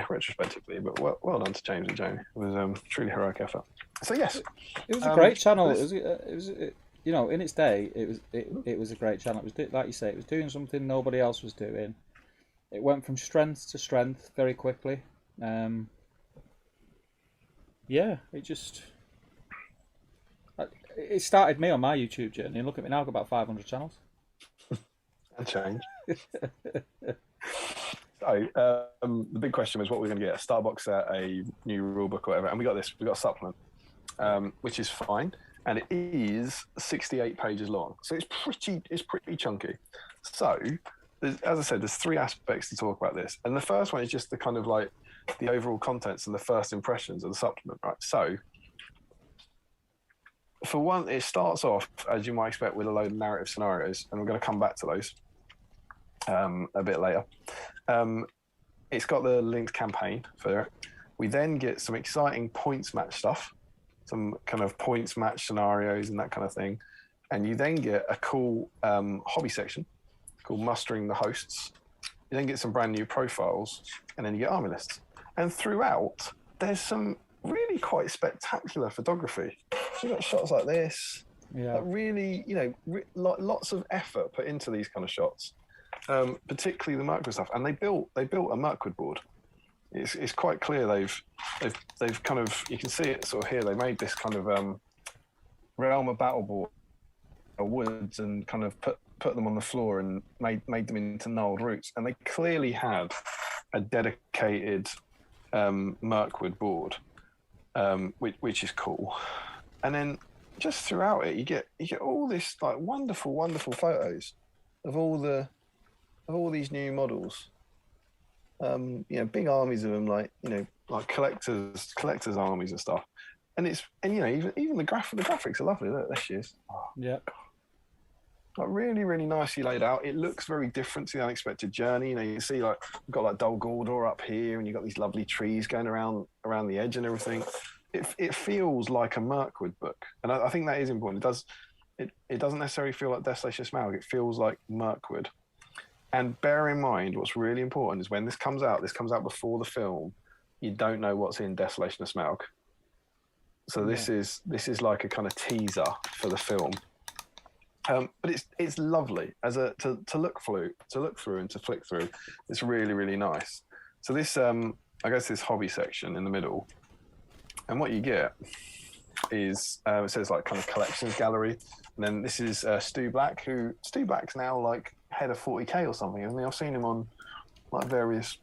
Speaker 1: retrospectively, but well done to James and Joan. It was truly heroic effort. So yes,
Speaker 2: it was a great channel. It was in its day, it was a great channel. It was, like you say, it was doing something nobody else was doing. It went from strength to strength very quickly. It started me on my YouTube journey, and look at me now, I've got about 500 channels.
Speaker 1: And change. So the big question was what we're going to get: a Starbucks set, a new rulebook, or whatever. And we got this. We got a supplement, which is fine, and it is 68 pages long, so it's pretty chunky. So, as I said, there's 3 aspects to talk about this, and the first one is just the kind of like the overall contents and the first impressions of the supplement, right? So, for one, it starts off, as you might expect, with a load of narrative scenarios, and we're going to come back to those a bit later. It's got the linked campaign for it. We then get some exciting points match stuff, some kind of points match scenarios and that kind of thing. And you then get a cool hobby section called Mustering the Hosts. You then get some brand new profiles, and then you get army lists. And throughout, there's some really quite spectacular photography. So you've got shots like this, like really, lots of effort put into these kind of shots, particularly the Mirkwood stuff. And they built a Mirkwood board. It's quite clear they've kind of, you can see it sort of here. They made this kind of Realm of Battle board, woods, and kind of put them on the floor and made them into gnarled roots. And they clearly had a dedicated Mirkwood board, which is cool. And then just throughout it, you get all this like wonderful photos of all these new models. Big armies of them, like collectors armies and stuff. And even the graphics are lovely. Look, there she is. Oh,
Speaker 2: yeah.
Speaker 1: Like really, really nicely laid out. It looks very different to the Unexpected Journey. You see, like we've got like Dol Guldur up here, and you've got these lovely trees going around the edge and everything. It feels like a Mirkwood book, and I think that is important. It doesn't necessarily feel like Desolation of Smaug. It feels like Mirkwood. And bear in mind, what's really important is when this comes out before the film. You don't know what's in Desolation of Smaug. So this is like a kind of teaser for the film. But it's lovely to look through and to flick through. It's really, really nice. So this I guess this hobby section in the middle, and what you get is it says like kind of collections gallery, and then this is Stu Black, Stu Black's now like head of 40k or something, isn't he? I've seen him on like various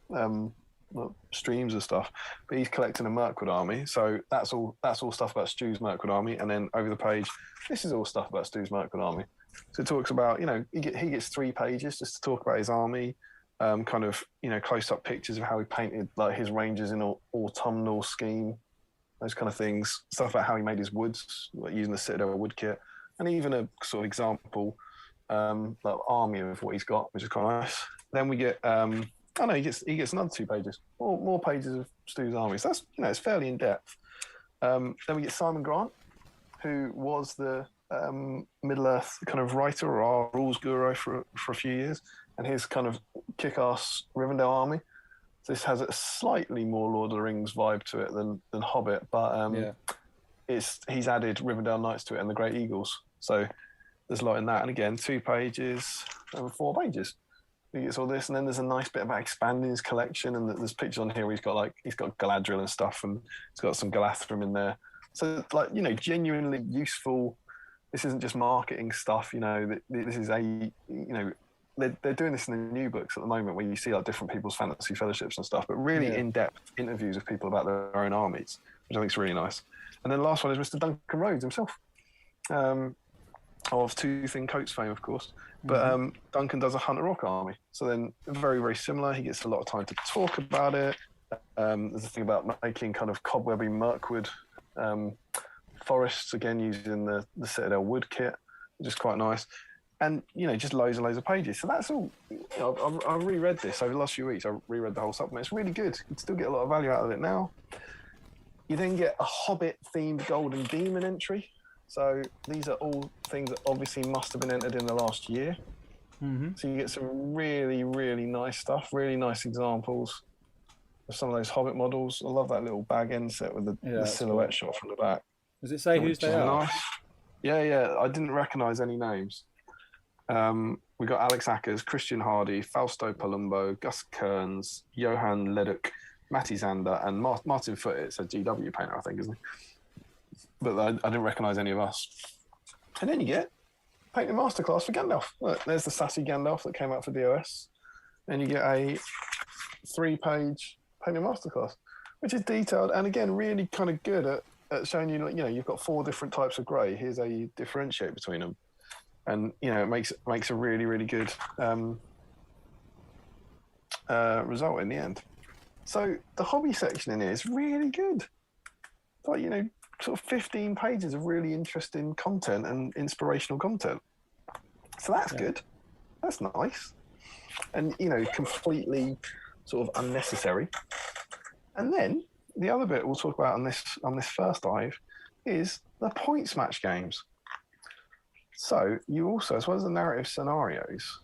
Speaker 1: streams and stuff, but he's collecting a Mirkwood army, so that's all stuff about Stu's Mirkwood army. And then over the page, this is all stuff about Stu's Mirkwood army. So it talks about, he gets 3 pages just to talk about his army, kind of close-up pictures of how he painted like his rangers in an autumnal scheme, those kind of things, stuff about how he made his woods, like using the Citadel wood kit, and even a sort of example like army of what he's got, which is quite nice. Then we get he gets another 2 pages, more pages of Stu's army. So that's it's fairly in depth. Then we get Simon Grant, who was the Middle Earth kind of writer or our rules guru for a few years, and his kind of kick-ass Rivendell army. So this has a slightly more Lord of the Rings vibe to it than Hobbit, but he's added Rivendell Knights to it and the Great Eagles. So there's a lot in that. And again, 2 pages and 4 pages. He gets all this, and then there's a nice bit about expanding his collection, and there's pictures on here where he's got Galadriel and stuff, and he's got some Galathrim in there. So genuinely useful. This isn't just marketing stuff. This is they're doing this in the new books at the moment, where you see different people's fantasy fellowships and stuff, but really in-depth interviews with people about their own armies, which I think is really nice. And then the last one is Mr. Duncan Rhodes himself. Of Two Thin Coats fame, of course. But Duncan does a Hunter Orc army. So then very, very similar. He gets a lot of time to talk about it. There's a thing about making kind of cobwebby Mirkwood forests, again, using the Citadel wood kit, which is quite nice. And, just loads and loads of pages. So that's all. I've reread this over the last few weeks. I reread the whole supplement. It's really good. You can still get a lot of value out of it now. You then get a Hobbit-themed Golden Demon entry. So these are all things that obviously must have been entered in the last year. So you get some really, really nice stuff, really nice examples of some of those Hobbit models. I love that little bag end set with the silhouette shot from the back.
Speaker 2: Does it say whose they are?
Speaker 1: Nice. Yeah. I didn't recognise any names. We got Alex Ackers, Christian Hardy, Fausto Palumbo, Gus Kearns, Johan Leduc, Matty Zander, and Martin Foote. It's a GW painter, I think, isn't he? But I didn't recognise any of us. And then you get Painting Masterclass for Gandalf. Look, there's the sassy Gandalf that came out for DOS. And you get a 3-page Painting Masterclass, which is detailed and, again, really kind of good at showing you, you've got 4 different types of grey. Here's how you differentiate between them. And, it makes a really, really good result in the end. So the hobby section in here is really good. It's like, sort of 15 pages of really interesting content and inspirational content. So that's good. That's nice. And, completely sort of unnecessary. And then the other bit we'll talk about on this first dive is the points match games. So you also, as well as the narrative scenarios,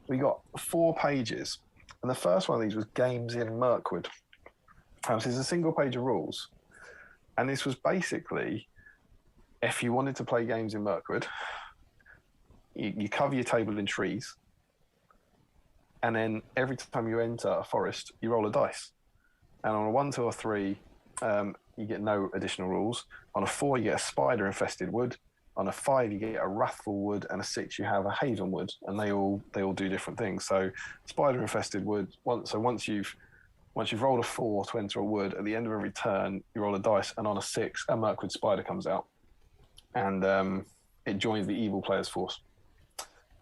Speaker 1: we got 4 pages. And the first one of these was Games in Mirkwood. So it's a single page of rules. And this was basically, if you wanted to play games in Mirkwood, you cover your table in trees. And then every time you enter a forest, you roll a dice. And on a 1, 2, or 3, you get no additional rules. On a 4, you get a spider-infested wood. On a 5, you get a wrathful wood, and a 6, you have a haven wood, and they all do different things. So, spider-infested wood. Once you've rolled a 4 to enter a wood, at the end of every turn, you roll a dice, and on a 6, a Mirkwood spider comes out, and it joins the evil player's force.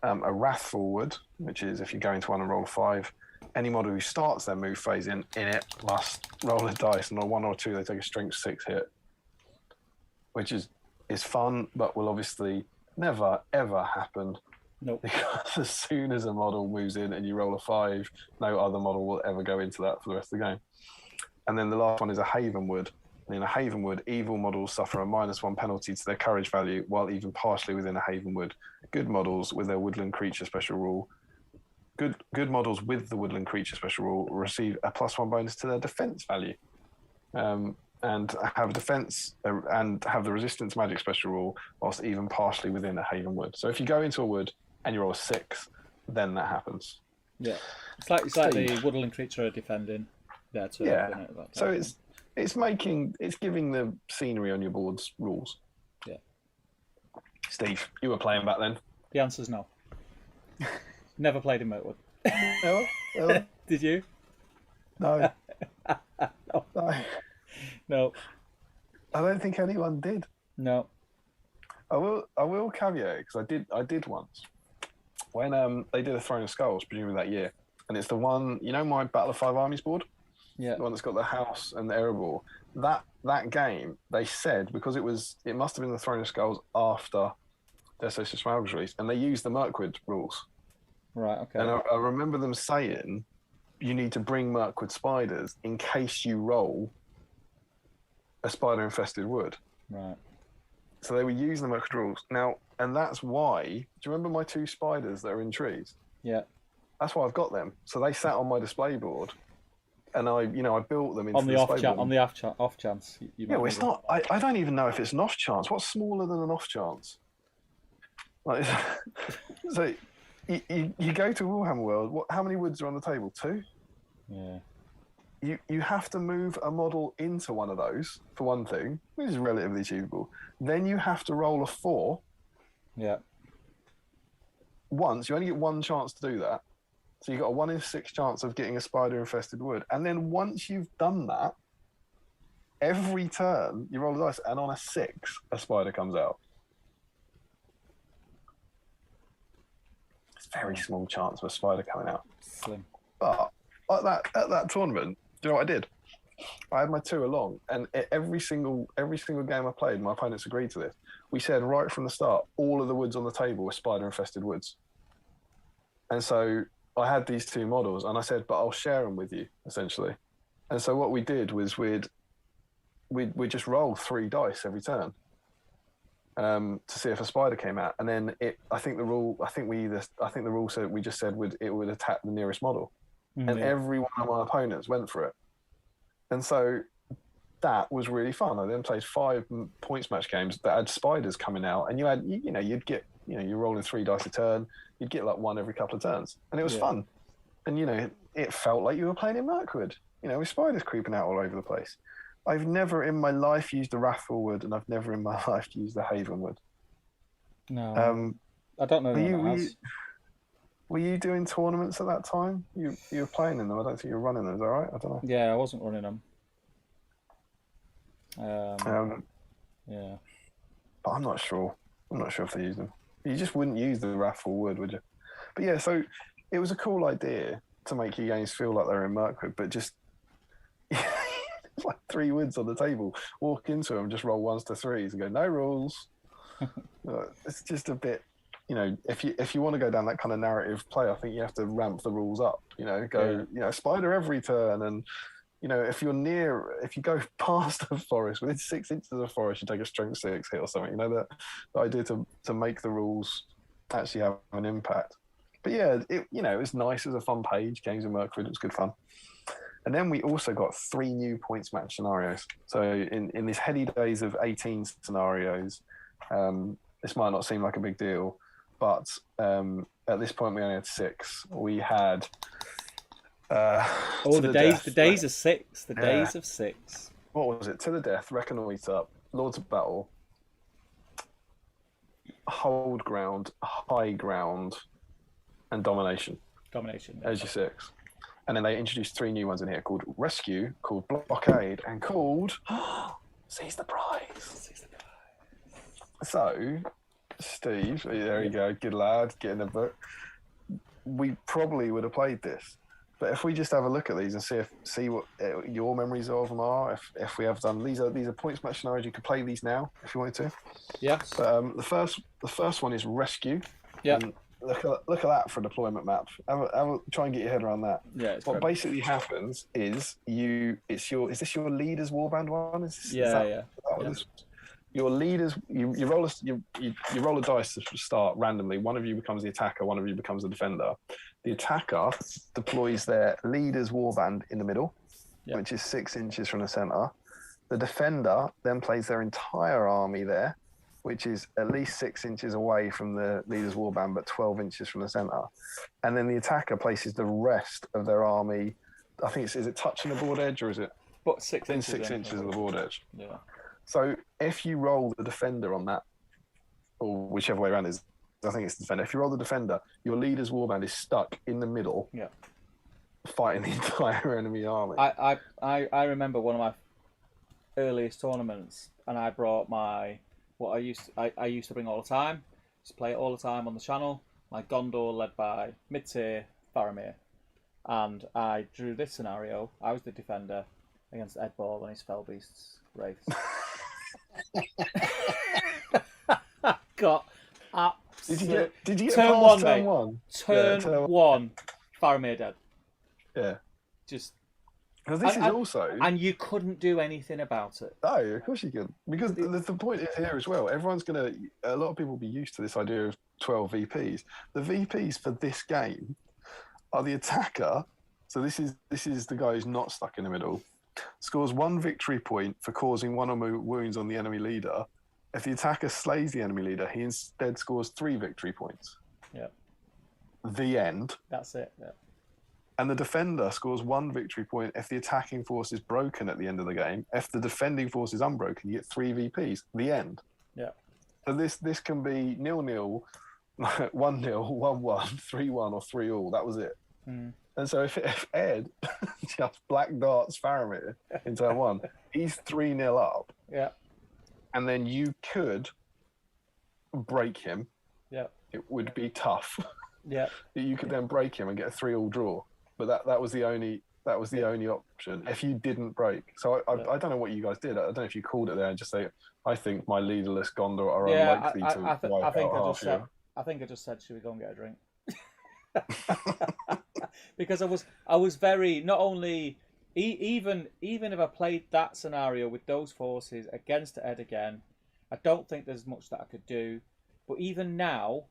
Speaker 1: A wrathful wood, which is if you go into one and roll a 5, any model who starts their move phase in it must roll a dice, and on a 1 or 2, they take a strength 6 hit, which is fun, but will obviously never, ever happen.
Speaker 2: Nope.
Speaker 1: Because as soon as a model moves in and you roll a 5, no other model will ever go into that for the rest of the game. And then the last one is a Haven Wood. In a Haven Wood, evil models suffer a -1 penalty to their courage value while even partially within a Haven Wood. Good models with their woodland creature special rule. Good models with the woodland creature special rule receive a +1 bonus to their defense value. And have defense and have the resistance magic special rule whilst even partially within a Haven Wood. So if you go into a wood and you roll a 6, then that happens.
Speaker 2: Yeah, it's like the woodland creature defending there too.
Speaker 1: Yeah. So it's giving the scenery on your boards rules.
Speaker 2: Yeah.
Speaker 1: Steve, you were playing back then.
Speaker 2: The answer's no. Never played in Mirkwood.
Speaker 1: No.
Speaker 2: Did you?
Speaker 1: No.
Speaker 2: No. No.
Speaker 1: I don't think anyone did.
Speaker 2: No.
Speaker 1: I will caveat because I did once when they did a Throne of Skulls, presumably that year, and it's the one, my Battle of 5 Armies board.
Speaker 2: Yeah.
Speaker 1: The one that's got the house and the Erebor. That game, they said, because it must have been the Throne of Skulls after Desolation of Smaug was released, and they used the Mirkwood rules.
Speaker 2: Right. Okay.
Speaker 1: And I remember them saying you need to bring Mirkwood spiders in case you roll a spider-infested wood.
Speaker 2: Right.
Speaker 1: So they were using the Mirkwood rules. Now, and that's why, do you remember my 2 spiders that are in trees?
Speaker 2: Yeah.
Speaker 1: That's why I've got them. So they sat on my display board, and I built them into
Speaker 2: on the off chance.
Speaker 1: Well, it's not. I don't even know if it's an off chance. What's smaller than an off chance? Like, so you go to Warhammer World. How many woods are on the table? 2.
Speaker 2: Yeah.
Speaker 1: You have to move a model into one of those for one thing, which is relatively achievable. Then you have to roll a 4.
Speaker 2: Yeah.
Speaker 1: Once you only get one chance to do that, so you got a 1 in 6 chance of getting a spider-infested wood. And then once you've done that, every turn you roll the dice, and on a 6, a spider comes out. It's a very small chance of a spider coming out.
Speaker 2: Slim.
Speaker 1: But at that tournament, do you know what I did? I had my 2 along, and every single game I played, my opponents agreed to this. We said right from the start, all of the woods on the table were spider-infested woods. And so I had these 2 models, and I said, but I'll share them with you, essentially. And so what we did was we'd just roll 3 dice every turn to see if a spider came out. And then I think the rule said we just said it would attack the nearest model. And every one of my opponents went for it. And so that was really fun. I then played 5 points match games that had spiders coming out, and you're rolling 3 dice a turn. You'd get like 1 every couple of turns, and it was fun. And it felt like you were playing in Mirkwood, with spiders creeping out all over the place. I've never in my life used a Wrathful Wood, and I've never in my life used a Haven Wood.
Speaker 2: No, I don't know.
Speaker 1: Were you doing tournaments at that time? You were playing in them. I don't think you were running them. Is that right? I don't know.
Speaker 2: Yeah, I wasn't running them.
Speaker 1: Yeah. But I'm not sure. I'm not sure if they used them. You just wouldn't use the Wrathful Wood, would you? But yeah, so it was a cool idea to make your games feel like they're in Mirkwood, but just like 3 woods on the table. Walk into them, just roll 1s to 3s and go, no rules. It's just a bit... if you want to go down that kind of narrative play, I think you have to ramp the rules up. Spider every turn, and if you go past a forest within 6 inches of a forest, you take a strength 6 hit or something. The idea to make the rules actually have an impact. But yeah, it was nice. It was a fun page. Games of Mirkwood. It was good fun. And then we also got 3 new points match scenarios. So in these heady days of 18 scenarios, this might not seem like a big deal. But at this point, we only had 6. We had
Speaker 2: the days of 6. The days of 6.
Speaker 1: What was it? To the Death, Reconnoiter, Lords of Battle, Hold Ground, High Ground, and Domination. As your 6. And then they introduced 3 new ones in here called Rescue, called Blockade, and called Seize the Prize. So... Steve, there you go, good lad, get in the book. We probably would have played this, but if we just have a look at these and see what your memories of them are, if we have done these are points match scenarios. You could play these now if you wanted to.
Speaker 2: Yeah.
Speaker 1: But the first one is Rescue.
Speaker 2: Yeah.
Speaker 1: Look at that for a deployment map. Try and get your head around that.
Speaker 2: Yeah.
Speaker 1: What basically happens is is this your leader's warband one?
Speaker 2: Yeah.
Speaker 1: Your leaders, you roll a dice to start randomly. One of you becomes the attacker, one of you becomes the defender. The attacker deploys their leader's warband in the middle, which is 6 inches from the center. The defender then plays their entire army there, which is at least 6 inches away from the leader's warband, but 12 inches from the center. And then the attacker places the rest of their army. I think is it touching the board edge, or is it?
Speaker 2: But 6 inches.
Speaker 1: 6 inches of the board edge.
Speaker 2: Yeah.
Speaker 1: So if you roll the defender on that, or whichever way around it is, I think it's the defender. If you roll the defender, your leader's warband is stuck in the middle, fighting the entire enemy army.
Speaker 2: I remember one of my earliest tournaments, and I brought I used to bring all the time, just play it all the time on the channel. My Gondor led by mid-tier Faramir, and I drew this scenario. I was the defender against Ed Ball and his Fellbeast's Wraiths. Got absolute.
Speaker 1: Did you get
Speaker 2: turn
Speaker 1: past
Speaker 2: one,
Speaker 1: turn
Speaker 2: mate.
Speaker 1: one?
Speaker 2: Turn one. Faramir dead.
Speaker 1: Yeah.
Speaker 2: Just.
Speaker 1: Because this is also.
Speaker 2: And you couldn't do anything about it.
Speaker 1: No, of course you could. Because the point is here as well. A lot of people will be used to this idea of 12 VPs. The VPs for this game are the attacker. So this is the guy who's not stuck in the middle. Scores 1 victory point for causing 1 or more wounds on the enemy leader. If the attacker slays the enemy leader, he instead scores 3 victory points.
Speaker 2: Yeah.
Speaker 1: the end.
Speaker 2: That's it. Yeah.
Speaker 1: And the defender scores 1 victory point if the attacking force is broken at the end of the game. If the defending force is unbroken, you get 3 VPs. The end.
Speaker 2: Yeah.
Speaker 1: So this can be 0-0, 1-0, 1-1, 3-1, or 3-all. That was it.
Speaker 2: Mm.
Speaker 1: And so if Ed just black darts Faramir in turn 1, he's 3-0 up.
Speaker 2: Yeah.
Speaker 1: And then you could break him.
Speaker 2: Yeah.
Speaker 1: It would be tough.
Speaker 2: Yeah.
Speaker 1: You could then break him and get a 3-all draw. But that was the only option if you didn't break. So I don't know what you guys did. I don't know if you called it there and just say, I think my leaderless Gondor are unlikely to wipe out half you.
Speaker 2: I think I just said, should we go and get a drink? Because I was very, not only even if I played that scenario with those forces against Ed again, I don't think there's much that I could do. But even now,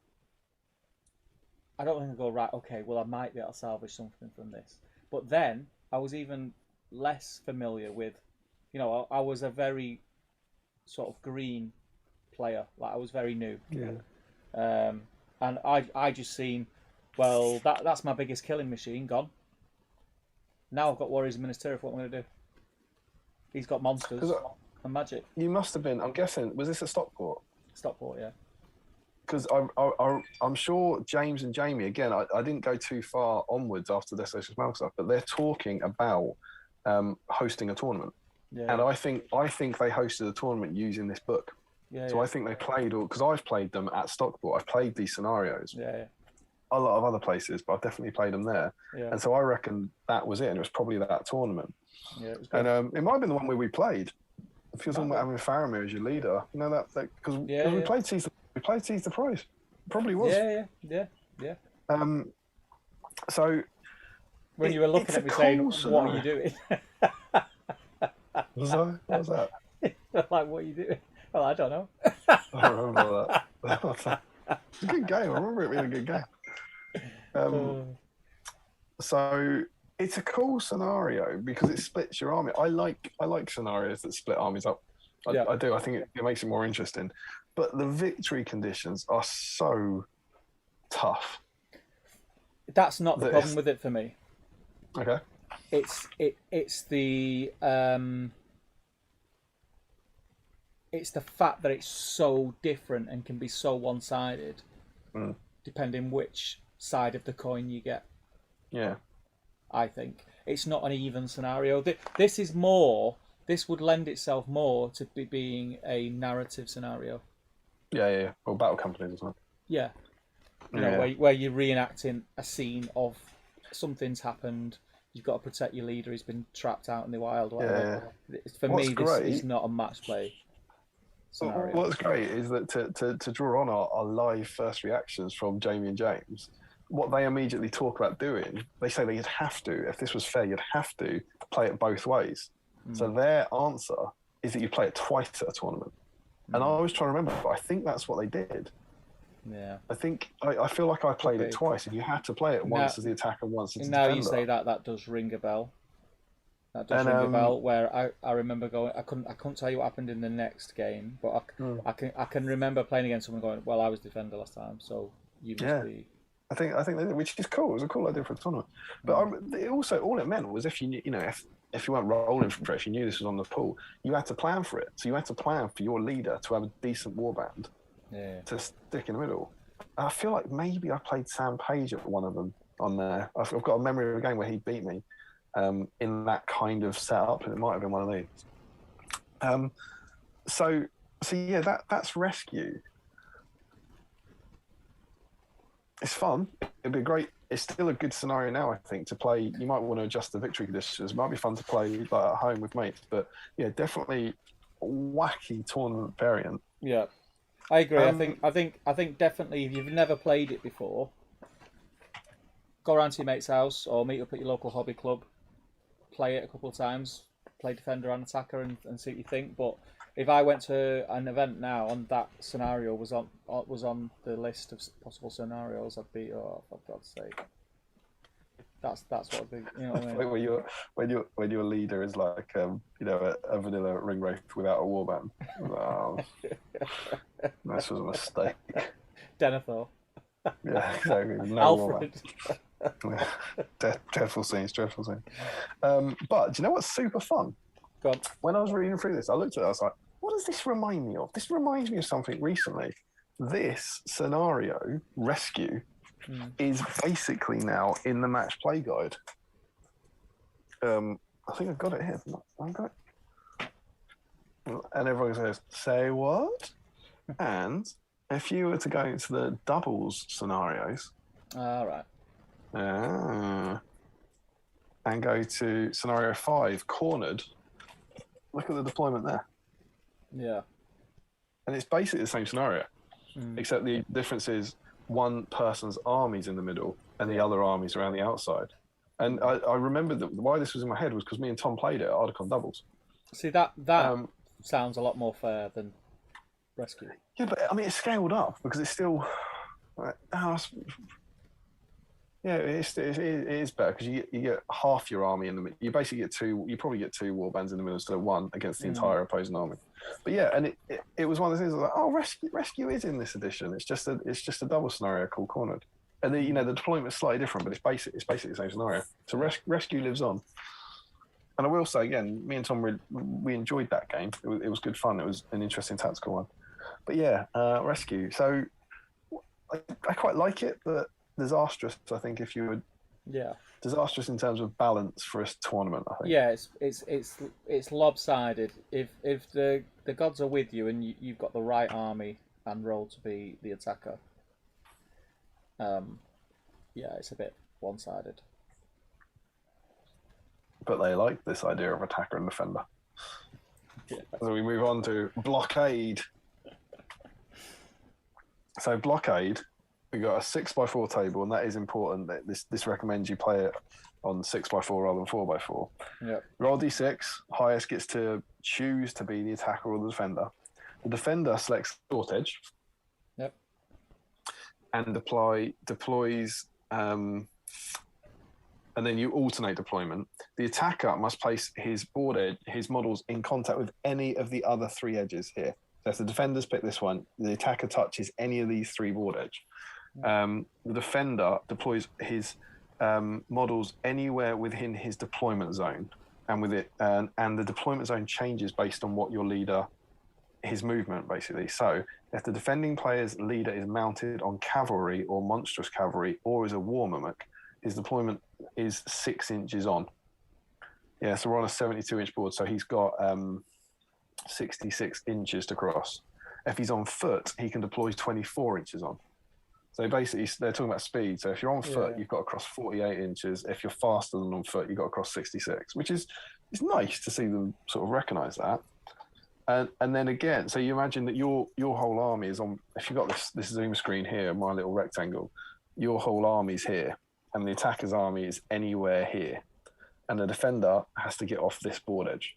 Speaker 2: I don't think I go, right, okay, well, I might be able to salvage something from this. But then I was even less familiar with, I was a very sort of green player. Like, I was very new.
Speaker 1: Yeah.
Speaker 2: And I just seen, well, that's my biggest killing machine gone. Now I've got Warriors and Ministerial. What am I going to do? He's got monsters and magic.
Speaker 1: You must have been, I'm guessing, was this at Stockport?
Speaker 2: Stockport, yeah.
Speaker 1: Because I'm sure James and Jamie, again, I didn't go too far onwards after this Desolation of Smaug stuff, but they're talking about hosting a tournament. Yeah. And I think they hosted a tournament using this book. Yeah, so I think they played, because I've played them at Stockport. I've played these scenarios.
Speaker 2: Yeah.
Speaker 1: A lot of other places, but I've definitely played them there. Yeah. And so I reckon that was it. And it was probably that tournament. Yeah, it was good. And it might have been the one where we played. If you're talking about having Faramir as your leader, because we played Seize the Prize. Probably was.
Speaker 2: Yeah.
Speaker 1: So
Speaker 2: when you were looking at me saying, "What are you doing?"
Speaker 1: What was that?
Speaker 2: Like, what are you doing? Well, I don't know.
Speaker 1: I remember that. It's a good game. I remember it being a good game. So it's a cool scenario because it splits your army. I like scenarios that split armies up. I do. I think it makes it more interesting. But the victory conditions are so tough.
Speaker 2: That's not the problem with it for me.
Speaker 1: Okay.
Speaker 2: It's the fact that it's so different and can be so one-sided, depending which side of the coin you get.
Speaker 1: Yeah.
Speaker 2: I think it's not an even scenario. This would lend itself more to being a narrative scenario.
Speaker 1: Yeah. Or battle companies or something.
Speaker 2: Yeah. Where you're reenacting a scene of something's happened. You've got to protect your leader. He's been trapped out in the wild. Whatever. Yeah. For me, this is not a match play scenario.
Speaker 1: What's great is that to draw on our live first reactions from Jamie and James, what they immediately talk about doing, they say that you'd have to, if this was fair, you'd have to play it both ways. So their answer is that you play it twice at a tournament. And I was trying to remember, but I think that's what they did.
Speaker 2: Yeah.
Speaker 1: I feel like I played it twice, and you had to play it once as the attacker, once as the defender.
Speaker 2: Now you say that does ring a bell. That does ring a bell. Where I remember going, I couldn't tell you what happened in the next game, but I can remember playing against someone going, well, I was defender last time, so you must be.
Speaker 1: I think which is cool. It was a cool idea for a tournament. But also all it meant was if you if you weren't rolling for it, if you knew this was on the pool, you had to plan for it. So you had to plan for your leader to have a decent warband to stick in the middle. I feel like maybe I played Sam Page at one of them on there. I've got a memory of a game where he beat me in that kind of setup, and it might have been one of these. So yeah, that's Rescue. It's fun. It'd be great. It's still a good scenario now, I think, to play. You might want to adjust the victory conditions. It might be fun to play like at home with mates, but yeah, definitely a wacky tournament variant.
Speaker 2: Yeah, I agree. I think definitely if you've never played it before, go around to your mate's house or meet up at your local hobby club, play it a couple of times, play defender and attacker, and see what you think. But if I went to an event now and that scenario was on the list of possible scenarios, I'd be, oh, for God's sake. That's what I'd be. You know what I
Speaker 1: mean? When your leader is like a vanilla ring wraith without a warband. Wow. This was a mistake.
Speaker 2: Denethor.
Speaker 1: Yeah, exactly. No
Speaker 2: Alfred.
Speaker 1: Dreadful scenes. But do you know what's super fun?
Speaker 2: Go on.
Speaker 1: When I was reading through this, I looked at it, I was like, what does this remind me of? This reminds me of something recently. This scenario, Rescue, is basically now in the match play guide. I think I've got it here. I've got it. And everyone says, say what? And if you were to go into the doubles scenarios,
Speaker 2: All right.
Speaker 1: And go to scenario 5, cornered, look at the deployment there.
Speaker 2: Yeah.
Speaker 1: And it's basically the same scenario, except the difference is one person's army's in the middle and the other army's around the outside. And I remember that why this was in my head was because me and Tom played it at Ardacon Doubles.
Speaker 2: See, that sounds a lot more fair than Rescue.
Speaker 1: Yeah, but I mean, it's scaled up because it's still... Yeah, it is better because you get half your army in the middle. You basically get two. You probably get 2 warbands in the middle instead of 1 against the entire opposing army. But yeah, and it was one of the things like, oh, rescue is in this edition. It's just a double scenario called cornered, and the deployment is slightly different, but it's basically the same scenario. So rescue lives on. And I will say again, me and Tom we enjoyed that game. It was good fun. It was an interesting tactical one. But yeah, rescue. So I quite like it, but disastrous, I think, if you would.
Speaker 2: Yeah.
Speaker 1: Disastrous in terms of balance for a tournament, I think.
Speaker 2: Yeah, it's lopsided. If the gods are with you and you've got the right army and role to be the attacker, yeah, it's a bit one-sided.
Speaker 1: But they like this idea of attacker and defender.
Speaker 2: Yeah.
Speaker 1: So we move on to blockade. So blockade, we got a 6x4 table, and that is important. This recommends you play it on 6x4 rather than 4x4.
Speaker 2: Yeah.
Speaker 1: Roll d6. Highest gets to choose to be the attacker or the defender. The defender selects short edge.
Speaker 2: Yep.
Speaker 1: And deploys. And then you alternate deployment. The attacker must place his board edge, his models in contact with any of the other 3 edges here. So if the defenders pick this one, the attacker touches any of these 3 board edge. The defender deploys his models anywhere within his deployment zone, and the deployment zone changes based on what your leader, his movement basically. So if the defending player's leader is mounted on cavalry or monstrous cavalry or is a war mimic, his deployment is 6 inches on. Yeah, so we're on a 72-inch board, so he's got 66 inches to cross. If he's on foot, he can deploy 24 inches on. So basically, they're talking about speed. So if you're on foot, you've got to cross 48 inches. If you're faster than on foot, you've got to cross 66, which is it's nice to see them sort of recognise that. And then again, so you imagine that your whole army is on. If you've got this zoom screen here, my little rectangle, your whole army's here, and the attacker's army is anywhere here, and the defender has to get off this board edge.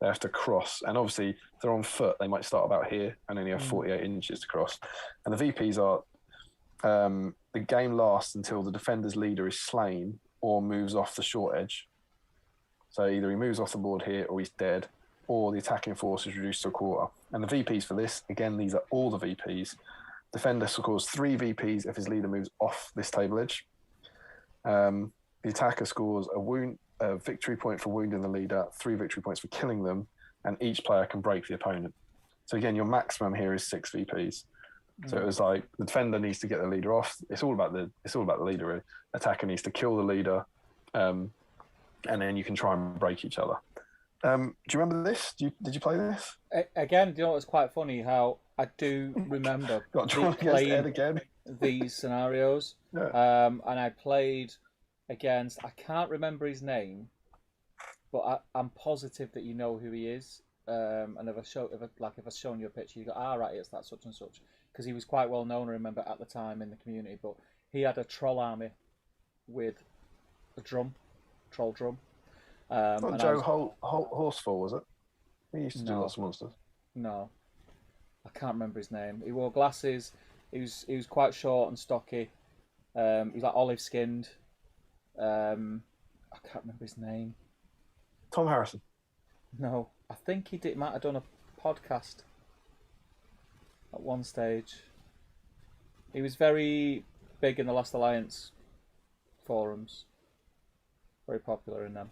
Speaker 1: They have to cross, and obviously, if they're on foot, they might start about here and only have 48 inches to cross. And the VPs are. The game lasts until the defender's leader is slain or moves off the short edge. So either he moves off the board here or he's dead, or the attacking force is reduced to a quarter. And the VPs for this, again, these are all the VPs. Defender scores 3 VPs if his leader moves off this table edge. The attacker scores a victory point for wounding the leader, 3 victory points for killing them, and each player can break the opponent. So again, your maximum here is 6 VPs. So it was like the defender needs to get the leader off. It's all about the leader. Really. Attacker needs to kill the leader, and then you can try and break each other. Do you remember this? Did you play this?
Speaker 2: Again, you know, it's quite funny how I do remember playing these scenarios. Yeah. And I played against. I can't remember his name, but I'm positive that you know who he is. And if I've shown you a picture, you go, right, it's that such and such. Because he was quite well known, I remember, at the time in the community. But he had a troll army with a troll drum.
Speaker 1: Not Joe Horsefall, was it? He used to do lots of monsters.
Speaker 2: No, I can't remember his name. He wore glasses. He was quite short and stocky. He was like olive skinned. I can't remember his name.
Speaker 1: Tom Harrison.
Speaker 2: No, I think he might have done a podcast at one stage. He was very big in the Last Alliance forums. Very popular in them.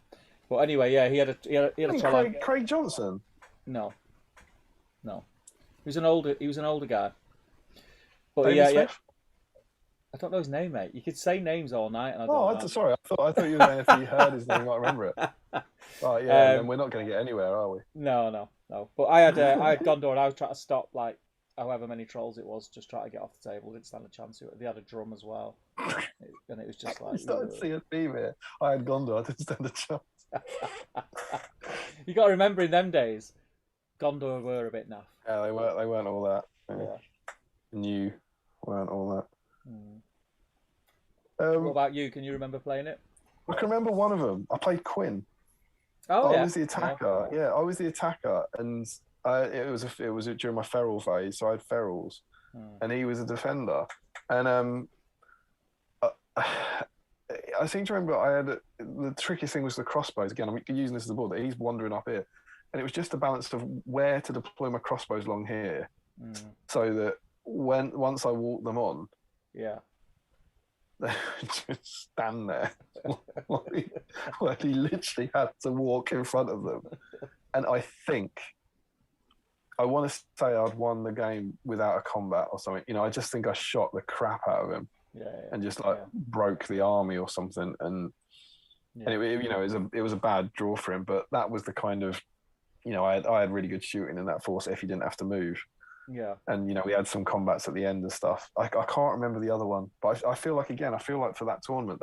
Speaker 2: But anyway, yeah, he had a troll.
Speaker 1: Craig Johnson.
Speaker 2: No. He was an older guy. But
Speaker 1: David
Speaker 2: yeah.
Speaker 1: Smith?
Speaker 2: I don't know his name, mate. You could say names all night. And
Speaker 1: Sorry. I thought you were saying if you heard his name, you might remember it. Right, yeah. Then we're not going to get anywhere, are we?
Speaker 2: No. But I had Gondor, and I was trying to stop like however many trolls it was, just trying to get off the table. Didn't stand a chance. They had a drum as well, and it was just like.
Speaker 1: You started to see a theme here. I had Gondor. I didn't stand a chance.
Speaker 2: You got to remember, in them days, Gondor were a bit naff.
Speaker 1: Yeah, they weren't all that.
Speaker 2: Yeah.
Speaker 1: New weren't all that.
Speaker 2: What about you? Can you remember playing it?
Speaker 1: I can remember one of them. I played Quinn.
Speaker 2: Oh,
Speaker 1: I was the attacker. Yeah, I was the attacker, and it was during my feral phase, so I had ferals, and he was a defender. And I seem to remember I had the trickiest thing was the crossbows. Again, I'm using this as a board. That he's wandering up here, and it was just a balance of where to deploy my crossbows along here, so that once I walk them on,
Speaker 2: yeah,
Speaker 1: they just stand there. Like he literally had to walk in front of them. And I think, I want to say I'd won the game without a combat or something. You know, I just think I shot the crap out of him. And just broke the army or something. And it was a bad draw for him. But that was the kind of, I had really good shooting in that force if he didn't have to move.
Speaker 2: Yeah.
Speaker 1: And, we had some combats at the end and stuff. I can't remember the other one. But I feel like for that tournament,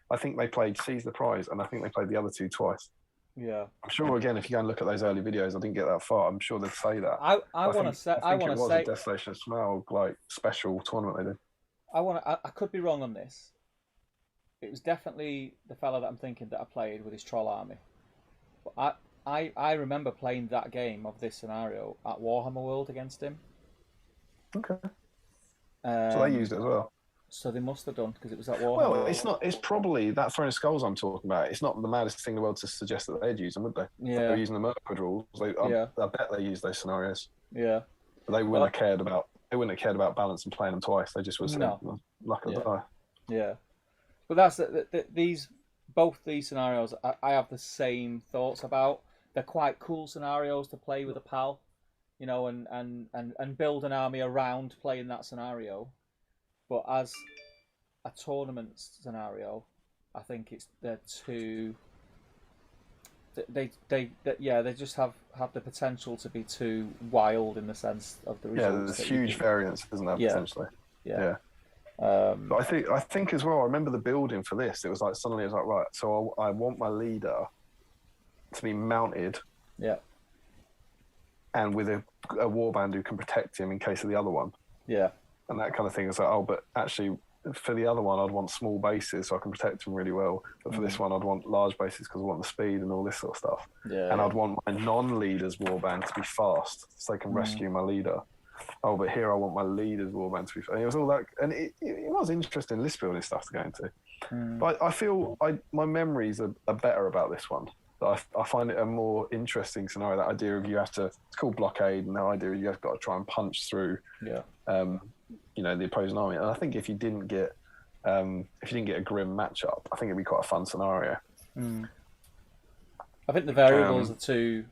Speaker 1: I think they played Seize the Prize, and I think they played the other two twice.
Speaker 2: Yeah.
Speaker 1: I'm sure, again, if you go and look at those early videos, I didn't get that far. I'm sure they'd say that.
Speaker 2: I want to say... I think it was a
Speaker 1: Desolation of Smaug, special tournament they did.
Speaker 2: I could be wrong on this. It was definitely the fella that I'm thinking that I played with his troll army. But I remember playing that game of this scenario at Warhammer World against him.
Speaker 1: Okay. So they used it as well.
Speaker 2: So they must have done, because it was at Warhammer.
Speaker 1: Well, it's not. It's probably that Throne of Skulls I'm talking about. It's not the maddest thing in the world to suggest that they'd use them, would they?
Speaker 2: Yeah.
Speaker 1: They're using the Mirkwood rules. I bet they used those scenarios.
Speaker 2: Yeah.
Speaker 1: But they wouldn't have cared about. They wouldn't have cared about balance and playing them twice. They just was luck of the die.
Speaker 2: Yeah. But that's both these scenarios. I have the same thoughts about. They're quite cool scenarios to play with a pal, and build an army around playing that scenario. But as a tournament scenario, I think they're too. They just have the potential to be too wild in the sense of the results.
Speaker 1: Yeah, there's huge variance, isn't there, potentially?
Speaker 2: Yeah.
Speaker 1: But I think as well. I remember the building for this. It was like suddenly it was like, right. So I want my leader to be mounted.
Speaker 2: Yeah.
Speaker 1: And with a warband who can protect him in case of the other one.
Speaker 2: Yeah.
Speaker 1: And that kind of thing is like, but actually for the other one, I'd want small bases so I can protect him really well. But for this one, I'd want large bases because I want the speed and all this sort of stuff.
Speaker 2: Yeah.
Speaker 1: And I'd want my non-leader's warband to be fast so they can rescue my leader. Oh, but here I want my leader's warband to be fast. And it was all that, and it was interesting list building stuff to go into. But I feel my memories are better about this one. I find it a more interesting scenario. That idea of it's called blockade, and the idea of you've got to try and punch through.
Speaker 2: Yeah.
Speaker 1: The opposing army. And I think if you didn't get a grim matchup, I think it'd be quite a fun scenario.
Speaker 2: I think the variables are too.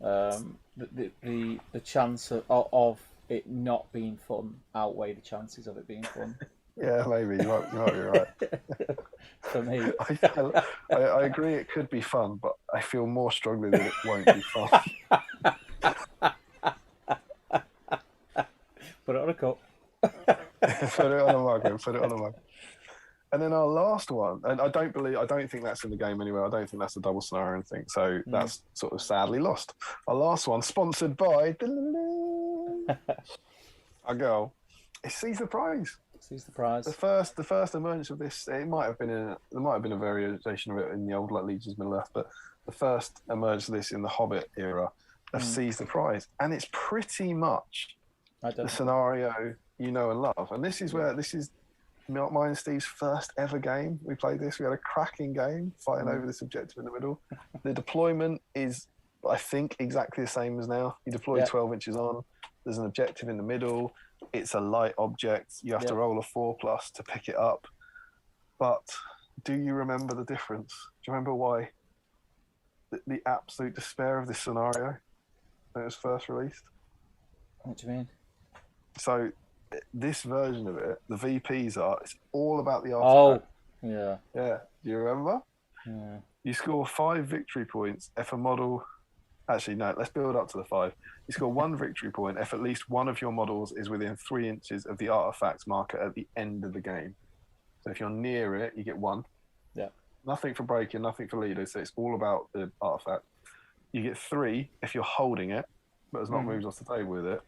Speaker 2: The chance of it not being fun outweigh the chances of it being fun.
Speaker 1: Yeah, maybe you might be right.
Speaker 2: For me,
Speaker 1: I agree. It could be fun, but I feel more strongly that it won't be fun.
Speaker 2: Put it on a cup.
Speaker 1: Put it on a mug. And then our last one, and I don't think that's in the game anyway. I don't think that's a double scenario or anything. So that's sort of sadly lost. Our last one, sponsored by our girl, is Seize the Prize.
Speaker 2: Seize the Prize.
Speaker 1: The first emergence of this, there might have been a variation of it in the old Legions of Middle Earth, but the first emergence of this in the Hobbit era of Seize the Prize, and it's pretty much the scenario you know and love. And this is mine and Steve's first ever game. We played this. We had a cracking game fighting over this objective in the middle. The deployment is, I think, exactly the same as now. You deploy 12 inches on, There's an objective in the middle. It's a light object. You have to roll a 4+ to pick it up. But do you remember the difference? Do you remember why the absolute despair of this scenario when it was first released?
Speaker 2: What do you mean?
Speaker 1: So this version of it, the VPs it's all about the
Speaker 2: Oh,
Speaker 1: artifact.
Speaker 2: yeah.
Speaker 1: Yeah. Do you remember?
Speaker 2: Yeah.
Speaker 1: You score 5 victory points if a model... Actually, no, let's build up to the 5. You score 1 victory point if at least one of your models is within 3 inches of the artifact's marker at the end of the game. So if you're near it, you get 1.
Speaker 2: Yeah.
Speaker 1: Nothing for breaking, nothing for leaders. So it's all about the artifact. You get 3 if you're holding it, but has not moved off the table with it.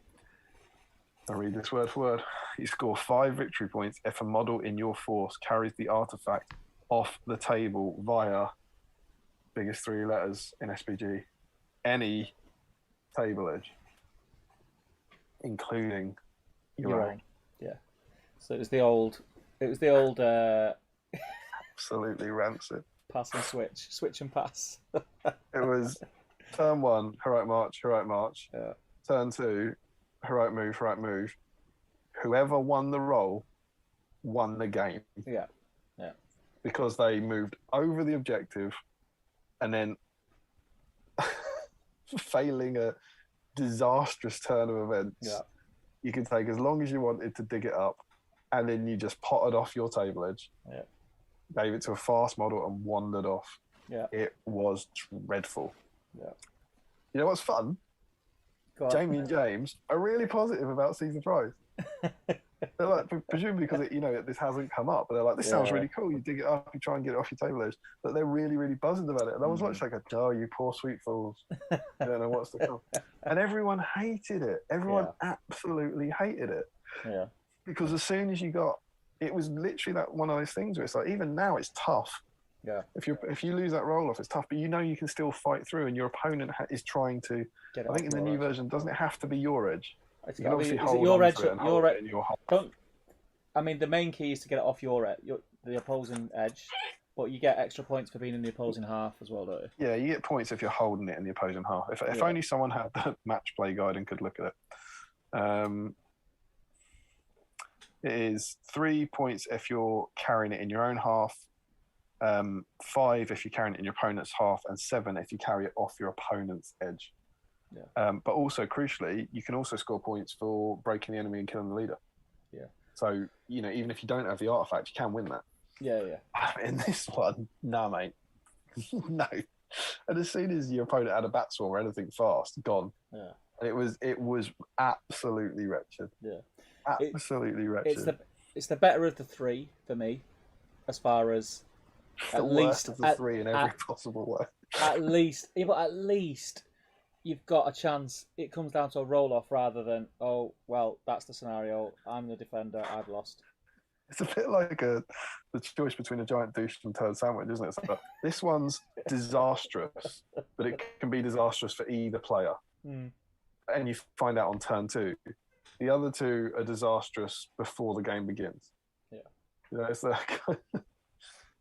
Speaker 1: I'll read this word for word. You score 5 victory points if a model in your force carries the artifact off the table via biggest 3 letters in SBG. Any table edge, including your own.
Speaker 2: Yeah. So it was the old
Speaker 1: absolutely rancid
Speaker 2: pass and switch and pass.
Speaker 1: It was turn 1, heroic march.
Speaker 2: Yeah.
Speaker 1: Turn 2, heroic move. Whoever won the roll won the game.
Speaker 2: Yeah.
Speaker 1: Because they moved over the objective and then failing a disastrous turn of events, you could take as long as you wanted to dig it up, and then you just potted off your table edge, gave it to a fast model and wandered off. It was dreadful. You know what's fun? Jamie and James are really positive about Season Prize. They're like, presumably because this hasn't come up, but they're like, this sounds really cool. You dig it up, you try and get it off your table edge, but they're really, really buzzing about it. And I was like, oh, you poor sweet fools, you don't know what's to come. And everyone hated it. Everyone absolutely hated it.
Speaker 2: Yeah.
Speaker 1: Because as soon as it was literally that one of those things where it's like, even now it's tough.
Speaker 2: Yeah.
Speaker 1: If you lose that roll off, it's tough, but you can still fight through, and your opponent is trying to. I think in the new version, doesn't it have to be your edge?
Speaker 2: Is it your edge? The main key is to get it off the opposing edge, but you get extra points for being in the opposing half as well, don't you?
Speaker 1: Yeah, you get points if you're holding it in the opposing half. If only someone had the match play guide and could look at it. It is 3 points if you're carrying it in your own half, 5 if you're carrying it in your opponent's half, and 7 if you carry it off your opponent's edge.
Speaker 2: Yeah.
Speaker 1: But also, crucially, you can also score points for breaking the enemy and killing the leader.
Speaker 2: Yeah.
Speaker 1: So, even if you don't have the artifact, you can win that.
Speaker 2: Yeah.
Speaker 1: In this one, nah, mate. No. And as soon as your opponent had a bat swarm or anything fast, gone.
Speaker 2: Yeah.
Speaker 1: And it was absolutely wretched.
Speaker 2: Yeah.
Speaker 1: Absolutely wretched.
Speaker 2: It's the better of the 3 for me, as far as
Speaker 1: the worst of the 3 in every possible way.
Speaker 2: At least you've got a chance. It comes down to a roll-off rather than, oh, well, that's the scenario. I'm the defender. I've lost.
Speaker 1: It's a bit like the choice between a giant douche and turd sandwich, isn't it? So this one's disastrous, but it can be disastrous for either player. And you find out on turn 2. The other 2 are disastrous before the game begins. Yeah. It's like...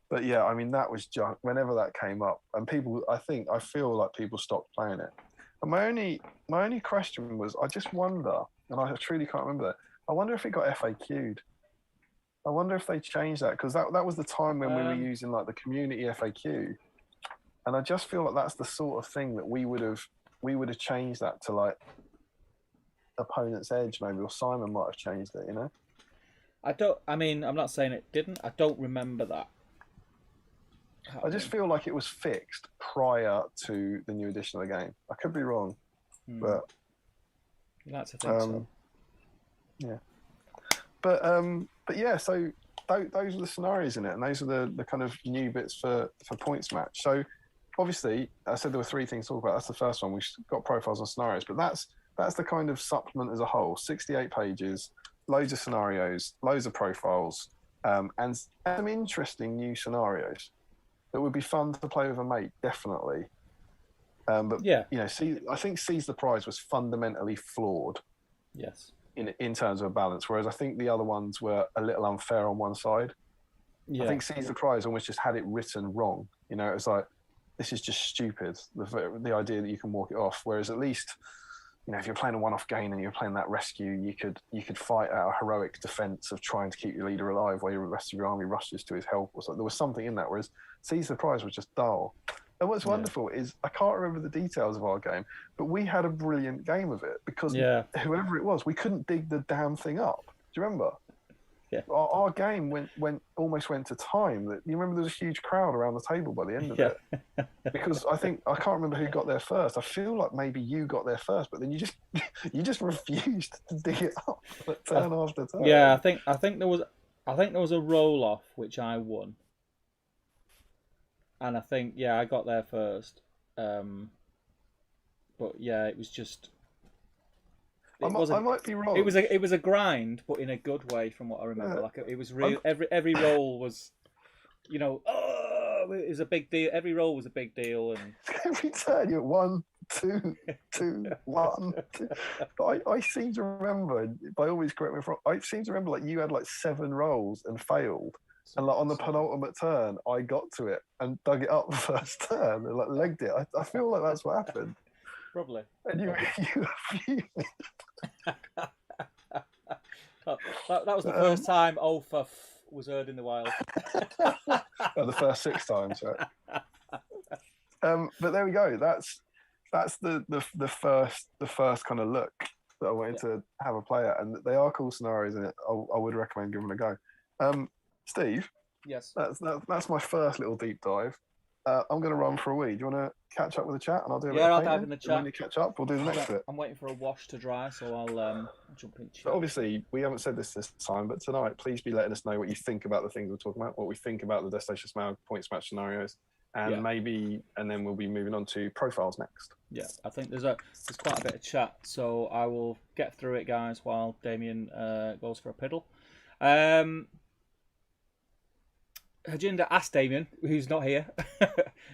Speaker 1: But yeah, that was just... Whenever that came up, and people... I feel like people stopped playing it. And my only question was, I just wonder, and I truly can't remember that, I wonder if it got FAQ'd. I wonder if they changed that, because that was the time when we were using like the community FAQ. And I just feel like that's the sort of thing that we would have changed that to like opponent's edge maybe, or Simon might have changed it,
Speaker 2: I'm not saying it didn't. I don't remember that.
Speaker 1: I just feel like it was fixed prior to the new edition of the game. I could be wrong, but
Speaker 2: you like to think so.
Speaker 1: Yeah, but yeah. So those are the scenarios in it, and those are the kind of new bits for points match. So obviously, I said there were 3 things to talk about. That's the first one. We've got profiles and scenarios, but that's the kind of supplement as a whole. 68 pages, loads of scenarios, loads of profiles, and some interesting new scenarios that would be fun to play with a mate, definitely. But yeah, I think Seize the Prize was fundamentally flawed.
Speaker 2: Yes.
Speaker 1: In terms of a balance, whereas I think the other ones were a little unfair on one side. Yeah. I think Seize the Prize almost just had it written wrong. It was like, this is just stupid. The idea that you can walk it off, whereas at least if you're playing a one-off game and you're playing that rescue, you could fight out a heroic defense of trying to keep your leader alive while the rest of your army rushes to his help or something. There was something in that, whereas Seize the Prize was just dull. And what's wonderful is I can't remember the details of our game, but we had a brilliant game of it because whoever it was, we couldn't dig the damn thing up. Do you remember?
Speaker 2: Yeah.
Speaker 1: Our game almost went to time. You remember there was a huge crowd around the table by the end of it. Because I can't remember who got there first. I feel like maybe you got there first, but then you just refused to dig it up turn after turn.
Speaker 2: Yeah, I think there was a roll off which I won. And I think I got there first. But yeah, it was just
Speaker 1: I might be wrong.
Speaker 2: It was a grind, but in a good way, from what I remember. Like it was real. Every roll was, it was a big deal. Every roll was a big deal, and
Speaker 1: every turn you're 1, 2, 2, 1, 2. I seem to remember. By all means, correct me if I'm wrong. I seem to remember like you had like 7 rolls and failed, and like on the penultimate turn, I got to it and dug it up the first turn and like legged it. I feel like that's what happened.
Speaker 2: Probably.
Speaker 1: And you
Speaker 2: that was the first time Ulfa was heard in the wild.
Speaker 1: The first 6 times, right? But there we go. That's the first kind of look that I wanted to have a play at, and they are cool scenarios, and I would recommend giving them a go. Steve.
Speaker 2: Yes.
Speaker 1: That's my first little deep dive. I'm going to run for a wee. Do you want to catch up with the chat, and I'll do a bit of
Speaker 2: I'll
Speaker 1: painting?
Speaker 2: dive in the chat.
Speaker 1: When you catch up, we'll do the next bit.
Speaker 2: I'm waiting for a wash to dry, so I'll jump in.
Speaker 1: But obviously, we haven't said this time, but tonight, please be letting us know what you think about the things we're talking about, what we think about the Desolation of Smaug points match scenarios, and and then we'll be moving on to profiles next. Yeah,
Speaker 2: I think there's quite a bit of chat, so I will get through it, guys, while Damian goes for a piddle. Hajinda asked Damian, who's not here,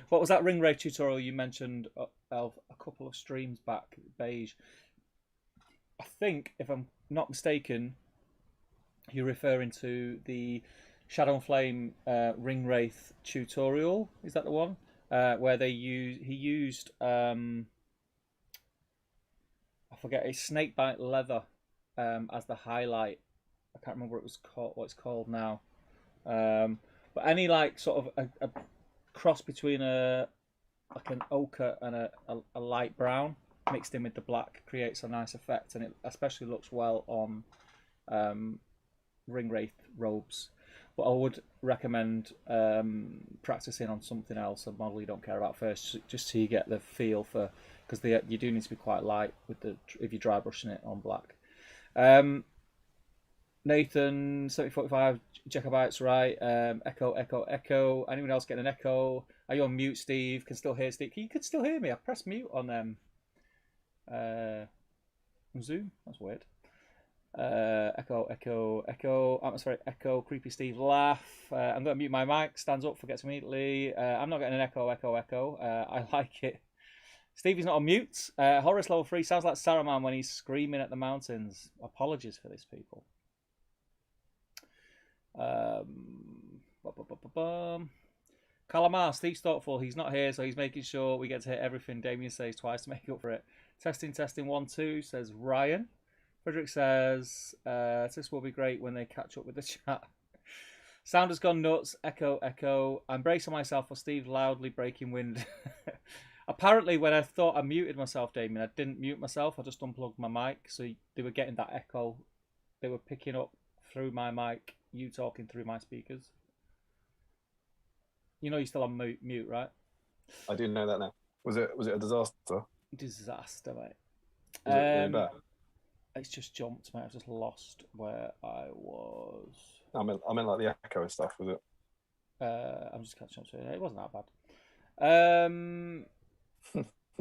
Speaker 2: what was that ring raid tutorial you mentioned of a couple of streams back, Beige? I think, if I'm not mistaken, you're referring to the Shadow and Flame ring wraith tutorial. Is that the one where he used I forget, a snakebite leather as the highlight. I can't remember what it's called now. But any like sort of a cross between an ochre and a light brown mixed in with the black creates a nice effect, and it especially looks well on ring wraith robes. But I would recommend practicing on something else, a model you don't care about first, just so you get the feel for, because you do need to be quite light with if you're dry brushing it on black. Nathan 7045 Jacobites, right? Echo. Anyone else getting an echo? Are you on mute, Steve? Can still hear Steve. You could still hear me. I pressed mute on Zoom. That's weird. Echo. Atmospheric echo. Creepy Steve laugh. I'm going to mute my mic. Stands up, forgets immediately. I'm not getting an echo. I like it. Stevie's not on mute. Horace level 3 sounds like Saruman when he's screaming at the mountains. Apologies for this, people. Calamar, Steve's thoughtful. He's not here, so he's making sure we get to hit everything Damian says twice to make up for it. Testing 1 2 says Ryan. Frederick says this will be great when they catch up with the chat. Sound has gone nuts. Echo. I'm bracing myself for Steve loudly breaking wind. Apparently, when I thought I muted myself, Damian, I didn't mute myself. I just unplugged my mic, so they were getting that echo. They were picking up through my mic, you talking through my speakers. You know you're still on mute, right?
Speaker 1: I do know that now. Was it a disaster?
Speaker 2: Disaster, mate.
Speaker 1: Was it really bad?
Speaker 2: It's just jumped, mate. I've just lost where I was.
Speaker 1: I meant like the echo and stuff, was it?
Speaker 2: I'm just catching up to it. It wasn't that bad.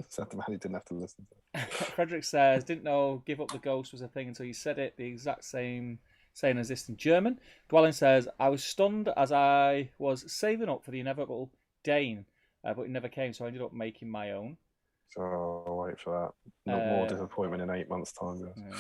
Speaker 1: Sad the man who didn't have to listen to it.
Speaker 2: Frederick says, didn't know give up the ghost was a thing until you said it. The exact same saying as this in German. Dwelling says, I was stunned as I was saving up for the inevitable Dane, but it never came, so I ended up making my own.
Speaker 1: So I'll wait for that. Not more disappointment in 8 months' time.
Speaker 2: Yeah.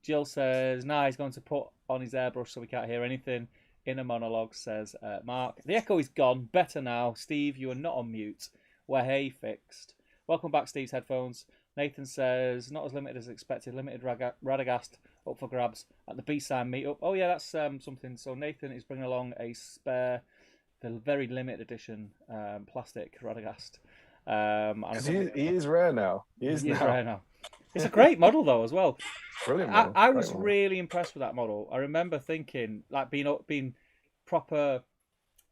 Speaker 2: Jill says, nah, he's going to put on his airbrush so we can't hear anything. In a monologue, says Mark. The echo is gone. Better now. Steve, you are not on mute. We're hey fixed. Welcome back, Steve's headphones. Nathan says, not as limited as expected. Limited Radagast up for grabs at the B-Sign meetup. Oh, yeah, that's something. So Nathan is bringing along a spare, the very limited edition plastic Radagast.
Speaker 1: Because he is rare now. He is
Speaker 2: rare now. It's a great model, though, as well.
Speaker 1: Brilliant model.
Speaker 2: I was really impressed with that model. I remember thinking, like, being proper...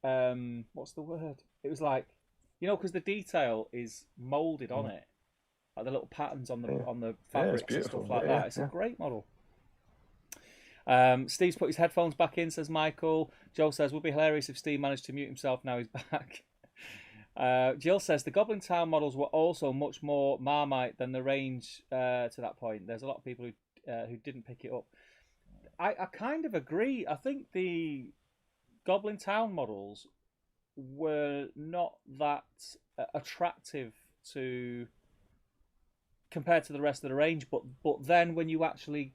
Speaker 2: what's the word? It was like, because the detail is moulded on it. Like the little patterns on the fabrics and stuff like that. It's a great model. Steve's put his headphones back in, says Michael. Joe says, would be hilarious if Steve managed to mute himself. Now he's back. Jill says, the Goblin Town models were also much more Marmite than the range to that point. There's a lot of people who didn't pick it up. I kind of agree. I think the Goblin Town models were not that attractive compared to the rest of the range, but then when you actually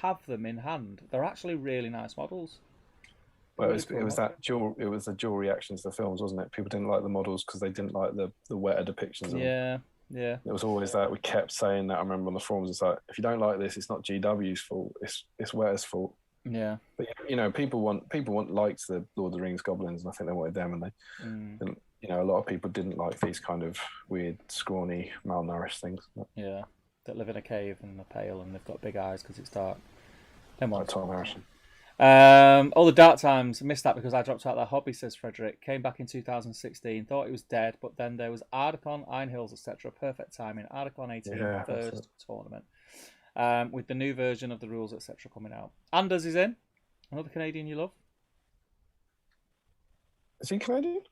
Speaker 2: have them in hand, they're actually really nice models.
Speaker 1: Well, it was the dual reactions to the films, wasn't it? People didn't like the models because they didn't like the wetter depictions of them. Yeah. It was always that. We kept saying that. I remember on the forums, it's like, if you don't like this, it's not GW's fault. It's Wetter's fault.
Speaker 2: Yeah.
Speaker 1: But people want likes the Lord of the Rings goblins, and I think they wanted them, and they, a lot of people didn't like these kind of weird, scrawny, malnourished things.
Speaker 2: Yeah, that live in a cave and are pale and they've got big eyes because it's dark. Them ones.
Speaker 1: Like Tom Harrison.
Speaker 2: All the dark times, missed that because I dropped out that hobby, says Frederick. Came back in 2016, thought it was dead, but then there was Ardacon, Iron Hills, etc. Perfect timing. Ardacon 18, first tournament. With the new version of the rules, etc. coming out. Anders is in. Another Canadian you love.
Speaker 1: Is he Canadian?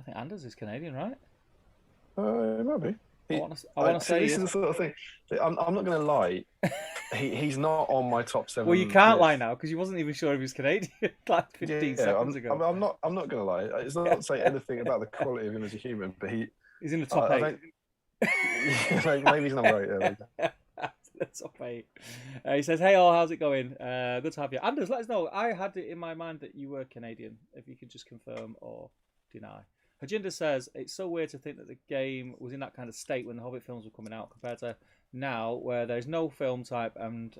Speaker 2: I think Anders is Canadian, right?
Speaker 1: It might be.
Speaker 2: I want to say
Speaker 1: this is the sort of thing. I'm not going to lie. He's not on my top 7.
Speaker 2: Well, you can't lie now because you wasn't even sure if he was Canadian like 15 seconds ago.
Speaker 1: I'm not going to lie. It's not to say anything about the quality of him as a human, but
Speaker 2: he's in the top 8.
Speaker 1: Maybe he's not right.
Speaker 2: Top 8. He says, "Hey all, how's it going? Good to have you." Anders, let us know. I had it in my mind that you were Canadian. If you could just confirm or deny. Hajinder says, it's so weird to think that the game was in that kind of state when the Hobbit films were coming out compared to now where there's no film type and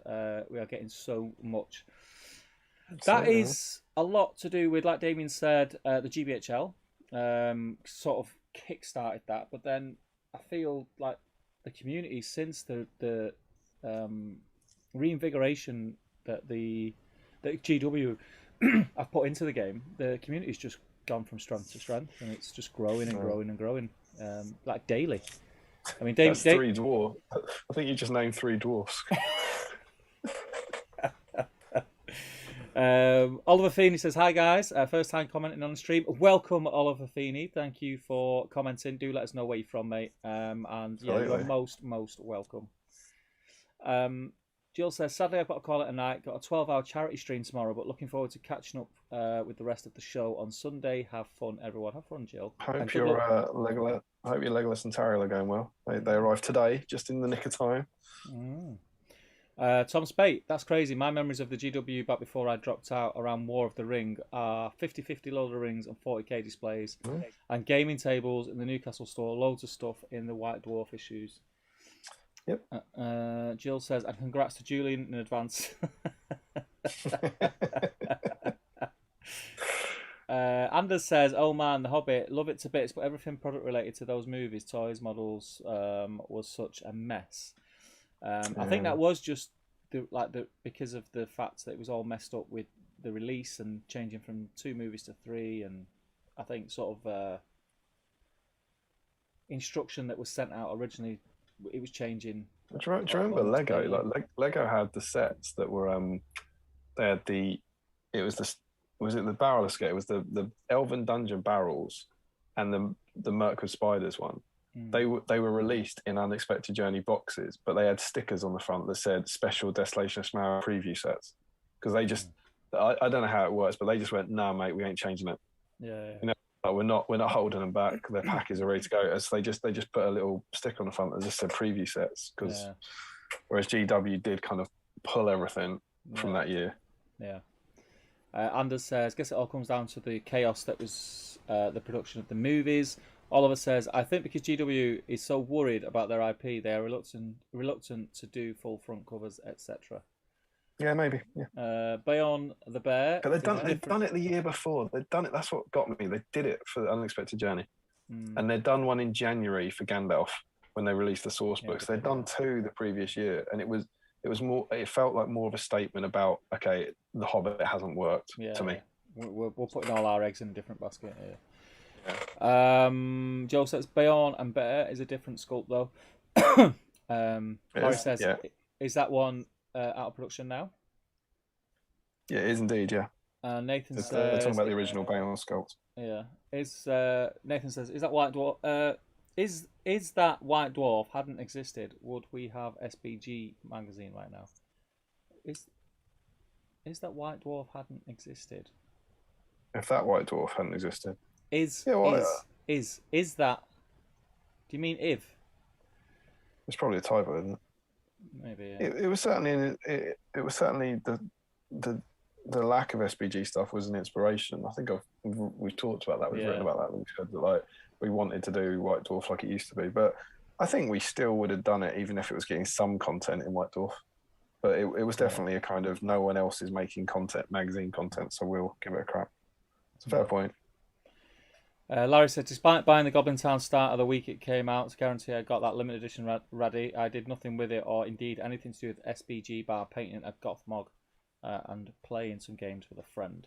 Speaker 2: we are getting so much. That is a lot to do with, like Damian said, the GBHL sort of kick-started that, but then I feel like the community since the reinvigoration that the GW have put into the game, the community's just gone from strength to strength, and it's just growing and growing and growing, like daily. I mean,
Speaker 1: that's 3 dwarfs. I think you just named 3 dwarfs.
Speaker 2: Oliver Feeney says, "Hi guys, first time commenting on the stream. Welcome, Oliver Feeney. Thank you for commenting. Do let us know where you're from, mate. And yeah, you're most welcome." Jill says, "Sadly, I've got to call it a night. Got a 12-hour charity stream tomorrow, but looking forward to catching up with the rest of the show on Sunday. Have fun, everyone. Have fun, Jill.
Speaker 1: Hope your Legolas and Tariel are going well. They arrived today, just in the nick of time."
Speaker 2: Tom Spate, that's crazy. My memories of the GW back before I dropped out around War of the Ring are 50-50 Lord of the Rings and 40k displays and gaming tables in the Newcastle store. Loads of stuff in the White Dwarf issues.
Speaker 1: Yep.
Speaker 2: Jill says, and congrats to Julian in advance. Anders says, "Oh man, The Hobbit, love it to bits, but everything product related to those movies, toys, models, was such a mess." I think that was just because of the fact that it was all messed up with the release and changing from 2 movies to 3, and I think sort of instruction that was sent out originally, it was changing.
Speaker 1: Do you remember Lego? Lego had the sets that were they had was it the barrel escape? It was the Elven Dungeon barrels and the Mirkwood Spiders one. They were released in Unexpected Journey boxes, but they had stickers on the front that said Special Desolation of Smaug preview sets, because they just I don't know how it works, but they just went, "Nah, mate, we ain't changing it."
Speaker 2: Yeah.
Speaker 1: Like we're not holding them back. Their packers are ready to go. So they just put a little sticker on the front that just said preview sets, because whereas GW did kind of pull everything from that year.
Speaker 2: Yeah. Anders says, "Guess it all comes down to the chaos that was the production of the movies. Oliver says, I think because GW is so worried about their IP, they are reluctant to do full front covers, etc.
Speaker 1: Yeah, maybe. Yeah.
Speaker 2: Bayonne the Bear.
Speaker 1: But they've done it the year before. They've done it. That's what got me. They did it for the Unexpected Journey, and they'd done one in January for Gandalf when they released the source books. They'd done 2 the previous year, and it was more. It felt like more of a statement about the Hobbit hasn't worked to me.
Speaker 2: We're putting all our eggs in a different basket here. Yeah. Joe says Bayonne and Bear is a different sculpt though. Larry says, is that one out of production now?
Speaker 1: Yeah, it is indeed. Yeah.
Speaker 2: Nathan says
Speaker 1: they're talking about the original Bayonne sculpt.
Speaker 2: Yeah. Nathan says, is that White Dwarf? Is that White Dwarf hadn't existed, would we have SBG magazine right now? Is that White Dwarf hadn't existed?
Speaker 1: If that White Dwarf hadn't existed.
Speaker 2: Is that? Do you mean if?
Speaker 1: It's probably a typo, isn't it?
Speaker 2: Maybe. Yeah.
Speaker 1: It was certainly the lack of SBG stuff was an inspiration. I think we've talked about that. We've written about that. We said that we wanted to do White Dwarf like it used to be, but I think we still would have done it even if it was getting some content in White Dwarf. But it was definitely a kind of no one else is making magazine content, so we'll give it a crack. It's a fair point.
Speaker 2: Larry said, despite buying the Goblin Town start of the week it came out to guarantee I got that limited edition ready, I did nothing with it or indeed anything to do with SBG bar painting a goth mog and playing some games with a friend.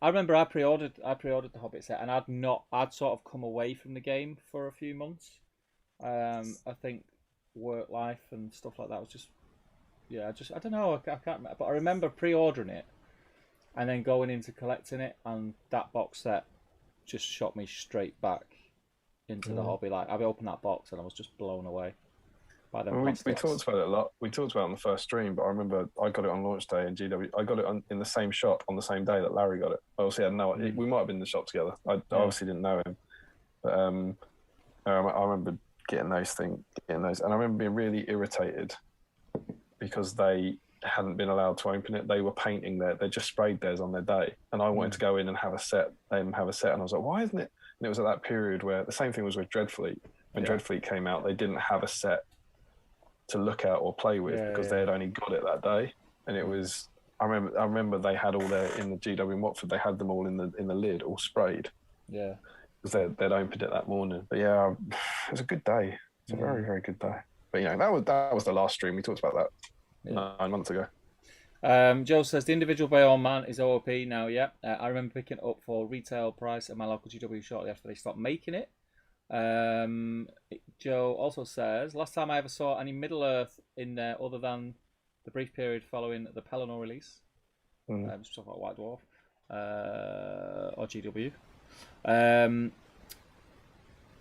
Speaker 2: I remember I pre-ordered the Hobbit set and I'd sort of come away from the game for a few months. I think work life and stuff like that was just I don't know, I can't remember, but I remember pre-ordering it and then going into collecting it, and that box set just shot me straight back into the hobby. Like, I opened that box and I was just blown away by them.
Speaker 1: We talked about it a lot. We talked about it on the first stream, but I remember I got it on launch day in GW. I got it in the same shop on the same day that Larry got it. I obviously had no idea. We might have been in the shop together. I obviously didn't know him, but I remember getting those, and I remember being really irritated because they hadn't been allowed to open it. They were painting they just sprayed theirs on their day, and I wanted to go in and have a set. They didn't have a set, and I was like, why isn't it? And it was at that period where the same thing was with Dreadfleet. When Dreadfleet came out, they didn't have a set to look at or play with because they had only got it that day. And it was, I remember they had all their, in the GW in Watford, they had them all in the lid, all sprayed. Yeah. Because they'd opened it that morning. But yeah, it was a good day. It's a very, very good day. But that was the last stream. We talked about that 9 months ago.
Speaker 2: Joe says the individual Bayonne man is OOP now. Yeah, I remember picking it up for retail price at my local GW shortly after they stopped making it. Joe also says last time I ever saw any Middle Earth in there other than the brief period following the Pelennor release. Just talking about White Dwarf or GW.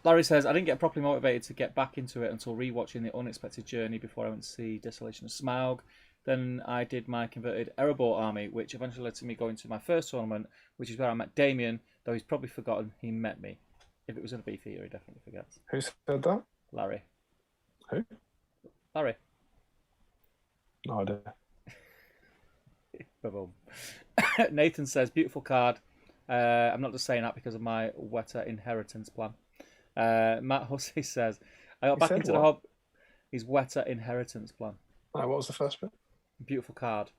Speaker 2: Larry says I didn't get properly motivated to get back into it until rewatching The Unexpected Journey before I went to see Desolation of Smaug. Then I did my converted Erebor army, which eventually led to me going to my first tournament, which is where I met Damian, though he's probably forgotten he met me. If it was in a beef eater, he definitely forgets.
Speaker 1: Who said that?
Speaker 2: Larry.
Speaker 1: Who?
Speaker 2: Larry.
Speaker 1: No idea.
Speaker 2: Boom. Nathan says, beautiful card. I'm not just saying that because of my Weta inheritance plan. Matt Hussey says, I got back into the hobby. His Weta inheritance plan.
Speaker 1: What was the first bit?
Speaker 2: Beautiful card.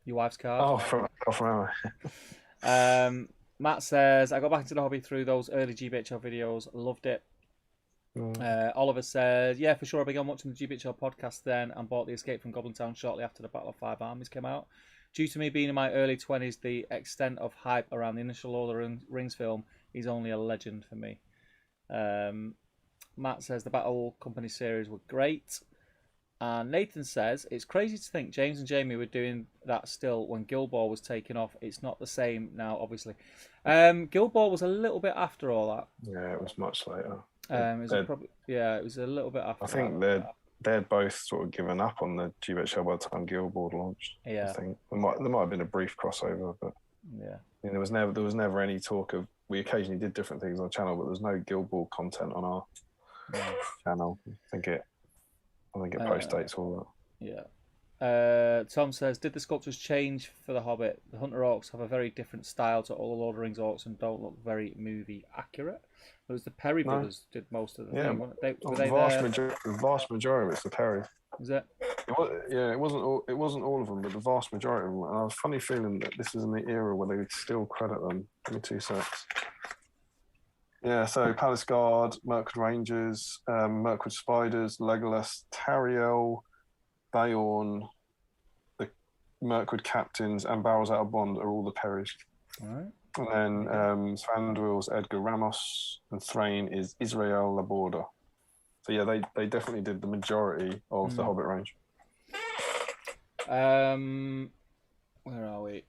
Speaker 2: Your wife's card.
Speaker 1: Oh, from Emma.
Speaker 2: Matt says, I got back into the hobby through those early GBHL videos. Loved it. Oliver says, yeah, for sure. I began watching the GBHL podcast then and bought the Escape from Goblin Town shortly after the Battle of Five Armies came out. Due to me being in my early 20s, the extent of hype around the initial Lord of the Rings film is only a legend for me. Matt says, the Battle Company series were great. And Nathan says, it's crazy to think James and Jamie were doing that still when Guild Ball was taking off. It's not the same now, obviously. Guild Ball was a little bit after all that.
Speaker 1: Yeah, it was much later.
Speaker 2: It was a little bit after.
Speaker 1: I think they'd both sort of given up on the GBHL by the time Guild Ball launched.
Speaker 2: Yeah.
Speaker 1: I think there might have been a brief crossover, but there was never any talk of. We occasionally did different things on the channel, but there was no Guild Ball content on our channel. I think it postdates all
Speaker 2: that. Yeah. Tom says, did the sculptures change for the Hobbit? The Hunter Orcs have a very different style to all the Lord of the Rings Orcs and don't look very movie accurate. It was the Perry brothers did most of the thing. Were they
Speaker 1: the vast majority of it's the Perry.
Speaker 2: Is it?
Speaker 1: It wasn't all of them, but the vast majority of them. And I was funny feeling that this is in the era where they would still credit them. Give me 2 secs. Yeah, so Palace Guard, Mirkwood Rangers, Mirkwood Spiders, Legolas, Tariel, Bayorn, the Mirkwood Captains, and Barrels Out of Bond are all the Perrys.
Speaker 2: All right.
Speaker 1: And then Thranduil's Edgar Ramos, and Thrain is Israel Laborda. So yeah, they definitely did the majority of the Hobbit range.
Speaker 2: Where are we?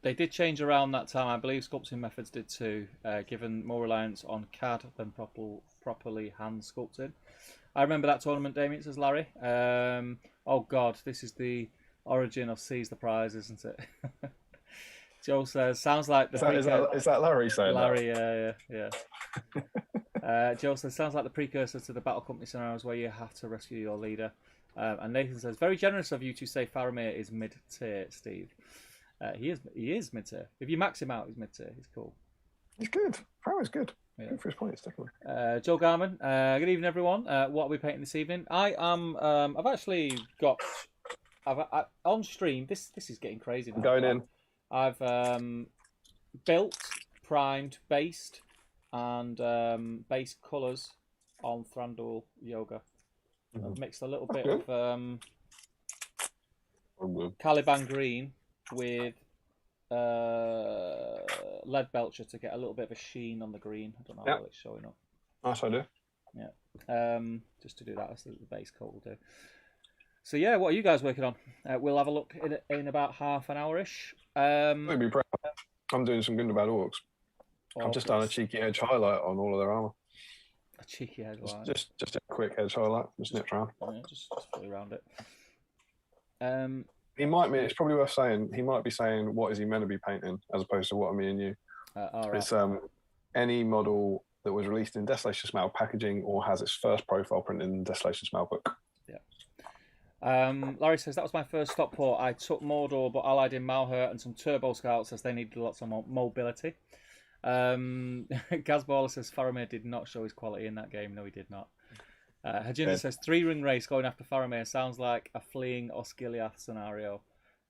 Speaker 2: They did change around that time. I believe sculpting methods did too, given more reliance on CAD than properly hand sculpting. I remember that tournament, Damien, says Larry. Oh God, this is the origin of Seize the Prize, isn't it? Joe says, sounds like the...
Speaker 1: Is that Larry saying
Speaker 2: Larry, yeah. Joe says, sounds like the precursor to the Battle Company scenarios where you have to rescue your leader. And Nathan says, very generous of you to say Faramir is mid-tier, Steve. He is mid-tier. If you max him out, he's mid-tier. He's cool.
Speaker 1: He's good. Faramir's good. Yeah. Good for his points, definitely.
Speaker 2: Joe Garman, good evening, everyone. What are we painting this evening? I am... I've actually got... on stream, this is getting crazy now.
Speaker 1: I'm going in.
Speaker 2: I've built, primed, based, and base colours on Thranduil Yoga. I've mixed a little bit of Caliban green with lead belcher to get a little bit of a sheen on the green. I don't know how it's showing up.
Speaker 1: Nice idea.
Speaker 2: Yeah. Just to do that, that's the base coat will do. So yeah, what are you guys working on? We'll have a look in about half an hour-ish.
Speaker 1: I'm doing some Gundabad Orcs. I've just done a cheeky edge highlight on all of their armour.
Speaker 2: A cheeky edge highlight?
Speaker 1: Just a quick edge highlight, just nipped around.
Speaker 2: Yeah, just fully around it.
Speaker 1: He might be, it's probably worth saying, he might be saying, what is he meant to be painting, as opposed to what are me and you.
Speaker 2: All right.
Speaker 1: It's any model that was released in Desolation of Smaug packaging or has its first profile printed in the Desolation of Smaug book.
Speaker 2: Larry says, that was my first Stockport. I took Mordor, but allied in Malheur and some Turbo Scouts as they needed lots of mobility. Gazballer says, Faramir did not show his quality in that game. No, he did not. Hajinda says, 3-ring race going after Faramir sounds like a fleeing Osgiliath scenario.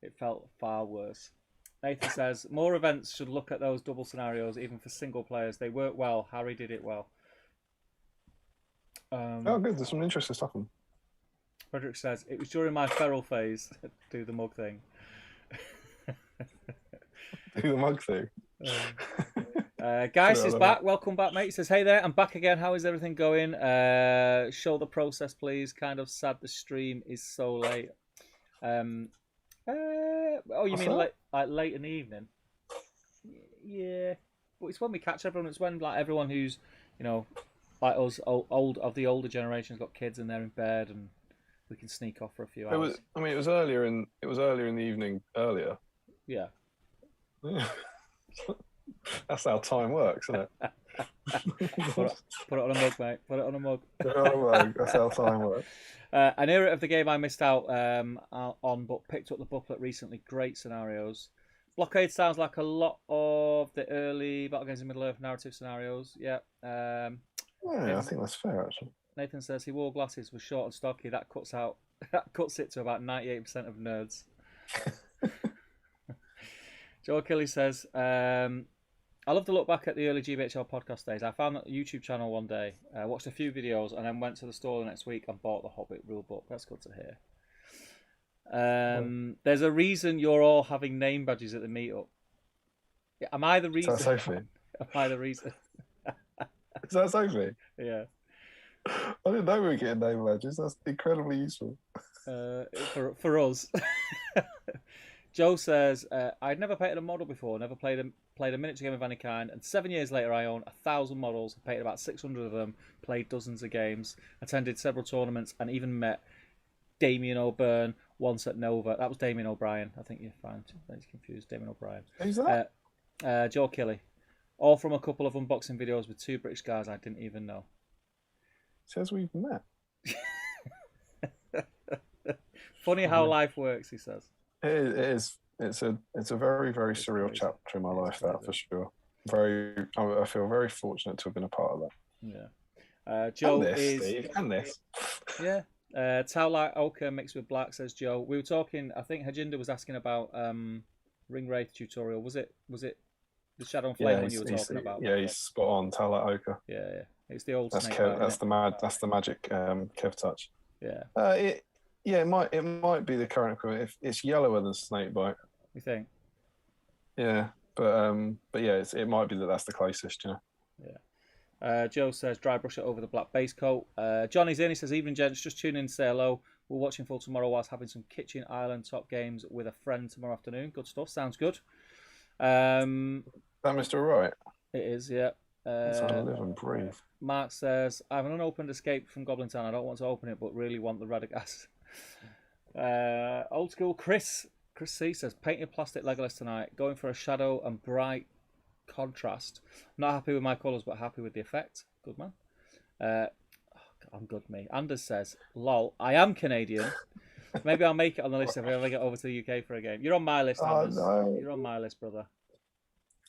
Speaker 2: It felt far worse. Nathan says, more events should look at those double scenarios, even for single players. They work well. Harry did it well.
Speaker 1: Good. There's some interesting stuff in.
Speaker 2: Frederick says, it was during my feral phase. Do the mug thing.
Speaker 1: Do the mug thing.
Speaker 2: Geiss is back. Welcome back, mate. He says, hey there, I'm back again. How is everything going? Show the process, please. Kind of sad the stream is so late. You mean late in the evening? Yeah. But it's when we catch everyone. It's when like everyone who's, like us, old of the older generation's got kids and they're in bed and we can sneak off for a few hours.
Speaker 1: It was earlier in the evening earlier.
Speaker 2: Yeah.
Speaker 1: That's how time works, isn't it?
Speaker 2: Put it on a mug, mate. Put it on a mug.
Speaker 1: That's how time works.
Speaker 2: An era of the game I missed out on, but picked up the booklet recently. Great scenarios. Blockade sounds like a lot of the early Battle Games in Middle-earth narrative scenarios. Yeah. I
Speaker 1: think that's fair, actually.
Speaker 2: Nathan says he wore glasses, was short and stocky. That cuts it to about 98% of nerds. Joe Achilles says, I love to look back at the early GBHL podcast days. I found that YouTube channel one day, watched a few videos, and then went to the store the next week and bought the Hobbit rulebook. That's good to hear. There's a reason you're all having name badges at the meetup. Am I the reason?
Speaker 1: Is that Sophie?
Speaker 2: Am I the reason?
Speaker 1: Is that Sophie?
Speaker 2: Yeah.
Speaker 1: I didn't know we were getting name badges. That's incredibly useful.
Speaker 2: For us. Joe says, I'd never painted a model before, never played a miniature game of any kind, and 7 years later I own 1,000 models, painted about 600 of them, played dozens of games, attended several tournaments, and even met Damian O'Byrne once at Nova. That was Damian O'Brien. I think you're fine. He's confused. Damian O'Brien.
Speaker 1: Who's that?
Speaker 2: Joe Kelly. All from a couple of unboxing videos with two British guys I didn't even know.
Speaker 1: Says we've met.
Speaker 2: Funny how life works, he says.
Speaker 1: It is. It's a very, very surreal chapter in my life, that for sure. I feel very fortunate to have been a part of that.
Speaker 2: Yeah. Joe
Speaker 1: and this,
Speaker 2: is
Speaker 1: Steve, and this.
Speaker 2: Yeah. Tau like ochre mixed with black, says Joe. We were talking. I think Hajinder was asking about Ring Wraith tutorial. Was it the Shadow and Flame one you were talking about?
Speaker 1: Yeah, he's spot on. Tau like ochre.
Speaker 2: Yeah. It's the old
Speaker 1: That's
Speaker 2: snake.
Speaker 1: Kev, that's the magic Kev touch.
Speaker 2: Yeah.
Speaker 1: It might be the current equivalent. It's yellower than snakebite.
Speaker 2: You think?
Speaker 1: Yeah, but yeah, it might be that's the closest. You know.
Speaker 2: Yeah. Joe says dry brush it over the black base coat. Johnny's in. He says evening gents, just tune in to say hello. We're watching full tomorrow whilst having some Kitchen Island top games with a friend tomorrow afternoon. Good stuff. Sounds good.
Speaker 1: That Mr. Right.
Speaker 2: It is. Yeah.
Speaker 1: That's how I live and breathe.
Speaker 2: Mark says, I have an unopened escape from Goblin Town. I don't want to open it, but really want the Radagast. Old school Chris C says, painted plastic Legolas tonight. Going for a shadow and bright contrast. Not happy with my colours, but happy with the effect. Good man. I'm good, me. Anders says, lol, I am Canadian. Maybe I'll make it on the list if I ever get over to the UK for a game. You're on my list, Anders. No. You're on my list, brother.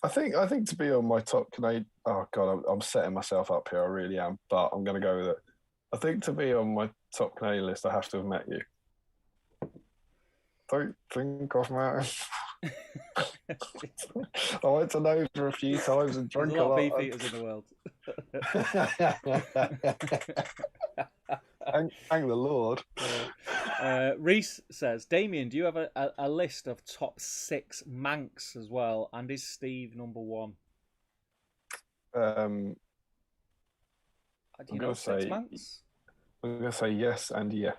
Speaker 1: I think to be on my top Canadian. Oh God, I'm setting myself up here. I really am, but I'm going to go with it. I think to be on my top Canadian list, I have to have met you. Don't think I've met him. I went to know for a few times and drank a lot.
Speaker 2: There's a lot of beef eaters in the world.
Speaker 1: Thank the Lord.
Speaker 2: Reese says, Damian, do you have a list of top 6 Manx as well? And is Steve number 1?
Speaker 1: I'm going to say yes and yes.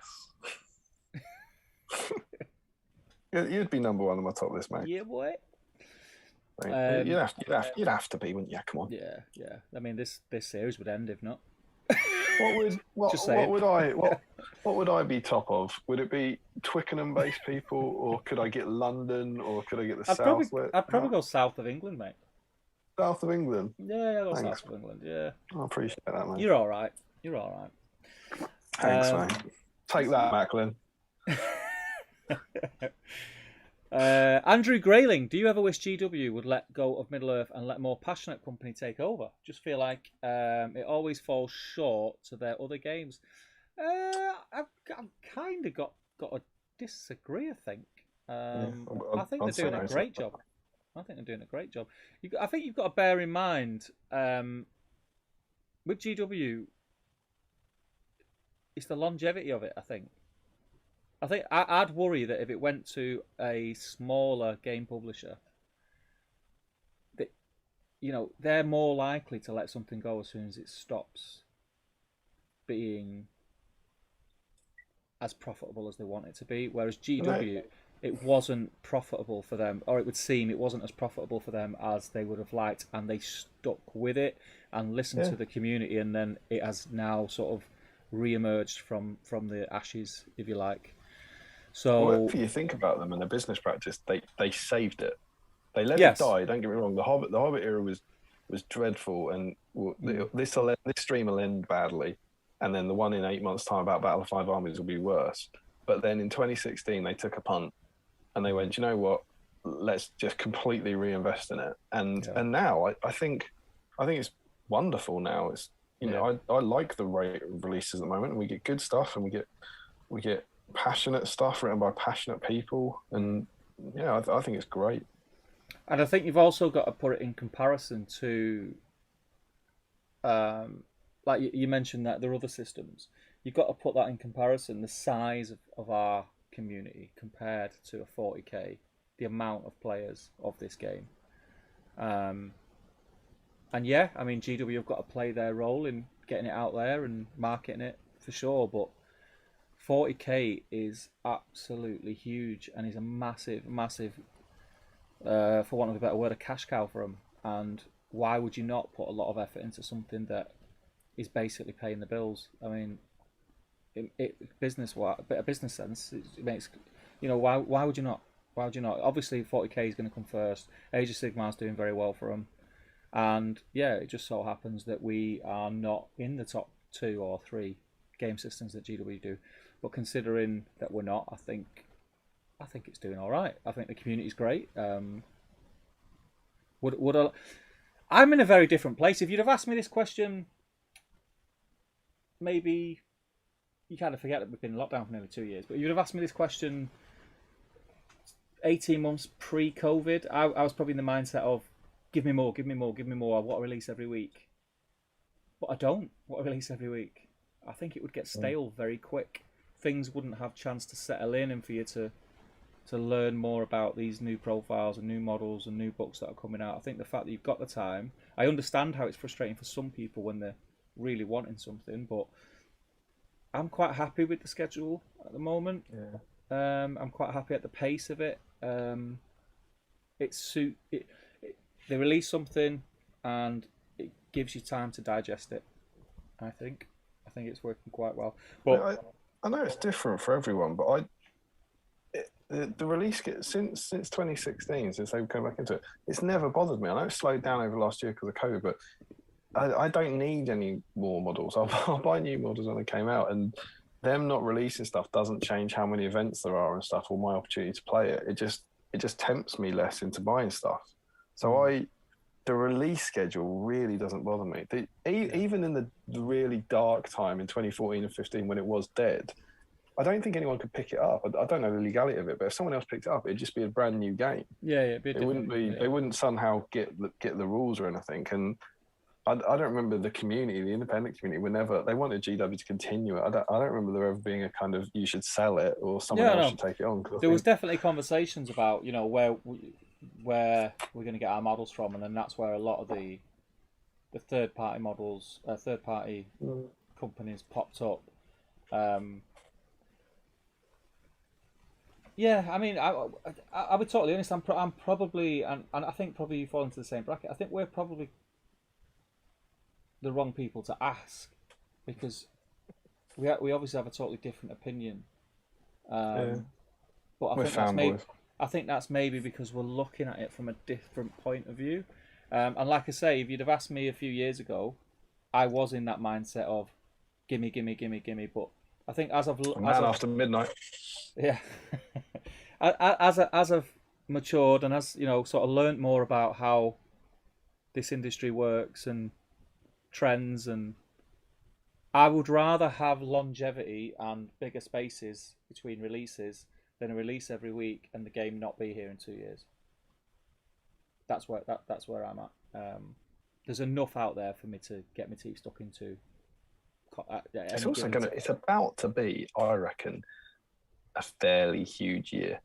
Speaker 1: You'd be number 1 on my top list, mate.
Speaker 2: Yeah, boy.
Speaker 1: You'd have to be, wouldn't you? Come on.
Speaker 2: Yeah. I mean, this series would end if not.
Speaker 1: What would I be top of? Would it be Twickenham-based people, or could I get London, or could I get the South?
Speaker 2: I'd probably go south of England, mate.
Speaker 1: South of England.
Speaker 2: Yeah, I'll go south of England. Yeah.
Speaker 1: I appreciate that, mate.
Speaker 2: You're all right.
Speaker 1: Thanks, mate. Take that, Macklin.
Speaker 2: Andrew Grayling, do you ever wish GW would let go of Middle Earth and let a more passionate company take over? Just feel like it always falls short to their other games. I've kind of got to disagree, I think. I think they're doing a great job. I think you've got to bear in mind, with GW, it's the longevity of it, I think. I'd worry that if it went to a smaller game publisher, that they're more likely to let something go as soon as it stops being as profitable as they want it to be. Whereas GW, it wasn't profitable for them, or it would seem it wasn't as profitable for them as they would have liked, and they stuck with it and listened to the community, and then it has now sort of re-emerged from the ashes, if you like. So,
Speaker 1: whatever you think about them and their business practice, they saved it. They let it die. Don't get me wrong. The Hobbit era was dreadful, and this stream will end badly, and then the one in 8 months' time about Battle of Five Armies will be worse. But then in 2016, they took a punt, and they went, you know what? Let's just completely reinvest in it. And now I think it's wonderful. Now it's I like the rate of releases at the moment, and we get good stuff, and we get passionate stuff written by passionate people, and I think it's great.
Speaker 2: And I think you've also got to put it in comparison to like you mentioned that there are other systems. You've got to put that in comparison, the size of our community compared to a 40k, the amount of players of this game. And I mean, GW have got to play their role in getting it out there and marketing it for sure, but 40k is absolutely huge and is a massive, for want of a better word, a cash cow for them. And why would you not put a lot of effort into something that is basically paying the bills? I mean, a business sense, it makes, why would you not? Why would you not? Obviously, 40k is going to come first. Age of Sigmar's doing very well for them, and it just so happens that we are not in the top 2 or 3 game systems that GW do. But considering that we're not, I think it's doing all right. I think the community's great. I'm in a very different place. If you'd have asked me this question, maybe you kind of forget that we've been in lockdown for nearly 2 years. But you'd have asked me this question 18 months pre-COVID. I was probably in the mindset of give me more, give me more, give me more. I want to release every week, but I don't want to release every week. I think it would get stale very quick. Things wouldn't have chance to settle in, and for you to learn more about these new profiles and new models and new books that are coming out. I think the fact that you've got the time, I understand how it's frustrating for some people when they're really wanting something, but I'm quite happy with the schedule at the moment.
Speaker 1: Yeah.
Speaker 2: I'm quite happy at the pace of it. They release something and it gives you time to digest it. I think it's working quite well. But
Speaker 1: I know it's different for everyone, but the release since 2016, since they've come back into it, it's never bothered me. I know it slowed down over last year because of COVID, but I don't need any more models. I'll buy new models when they came out, and them not releasing stuff doesn't change how many events there are and stuff, or my opportunity to play it. It just tempts me less into buying stuff. So the release schedule really doesn't bother me. Even in the really dark time in 2014 and 15 when it was dead, I don't think anyone could pick it up. I don't know the legality of it, but if someone else picked it up, it'd just be a brand new game.
Speaker 2: Yeah, it'd be
Speaker 1: it wouldn't be. Yeah. They wouldn't somehow get the rules or anything. And I don't remember the community, the independent community, they wanted GW to continue it. I don't remember there ever being a kind of you should sell it or someone else should take it on.
Speaker 2: There was definitely conversations about where we're going to get our models from, and then that's where a lot of the third party models, third party companies popped up. Yeah, I mean, I'll be totally honest. I'm probably, and I think probably you fall into the same bracket. I think we're probably the wrong people to ask, because we obviously have a totally different opinion. But I think that's maybe because we're looking at it from a different point of view. And like I say, if you'd have asked me a few years ago, I was in that mindset of gimme, gimme, gimme, gimme. But I think
Speaker 1: after midnight.
Speaker 2: Yeah. as I've matured and as sort of learnt more about how this industry works and trends, and I would rather have longevity and bigger spaces between releases than a release every week and the game not be here in 2 years. That's where I'm at. There's enough out there for me to get my teeth stuck into.
Speaker 1: It's about to be, I reckon, a fairly huge year.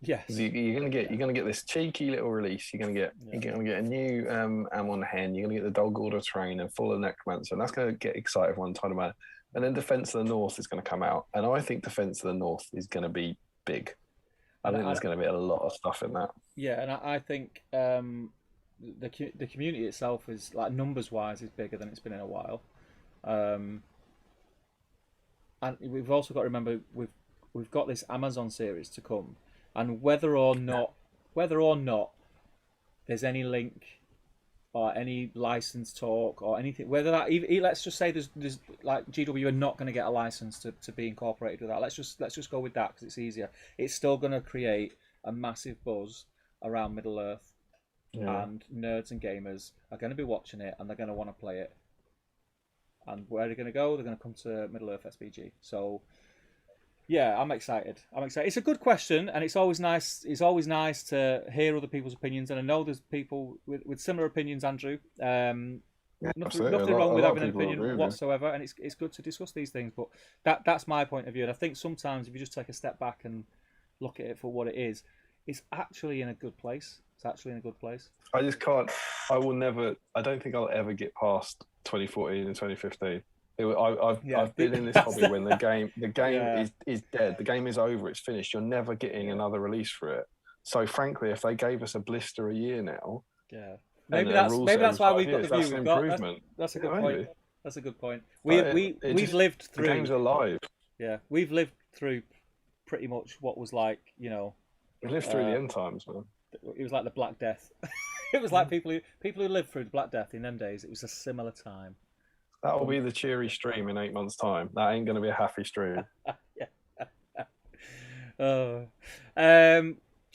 Speaker 2: Yes,
Speaker 1: you're gonna get this cheeky little release. You're gonna get a new Amon Hen. You're gonna get the Dog Order Train and full of Necromancer, and that's gonna get excited one time about. And then Defense of the North is gonna come out, and I think Defense of the North is gonna be big. I think there's gonna be a lot of stuff in that.
Speaker 2: Yeah, and I think the community itself is, like, numbers wise, is bigger than it's been in a while. And we've also got to remember we've got this Amazon series to come, and whether or not there's any link or any license talk or anything, whether that let's just say there's like GW are not going to get a license to be incorporated with that. Let's just go with that because it's easier. It's still going to create a massive buzz around Middle Earth, and nerds and gamers are going to be watching it and they're going to want to play it. And where are they going to go? They're going to come to Middle Earth SBG. So, yeah, I'm excited. It's a good question, and it's always nice. It's always nice to hear other people's opinions, and I know there's people with similar opinions, Andrew. Nothing wrong with having an opinion whatsoever, and it's good to discuss these things. But that's my point of view, and I think sometimes if you just take a step back and look at it for what it is, it's actually in a good place.
Speaker 1: I just can't. I will never. I don't think I'll ever get past 2014 and 2015. I've been in this hobby when the game is dead. The game is over. It's finished. You're never getting another release for it. So frankly, if they gave us a blister a year now,
Speaker 2: maybe that's why we've got the view we've got. That's a good point.
Speaker 1: Maybe.
Speaker 2: That's a good point. We've lived through.
Speaker 1: The game's alive.
Speaker 2: Yeah, we've lived through pretty much what was like,
Speaker 1: We lived through the end times, man.
Speaker 2: It was like the Black Death. It was like people who lived through the Black Death in them days. It was a similar time.
Speaker 1: That will be the cheery stream in 8 months' time. That ain't going to be a happy stream.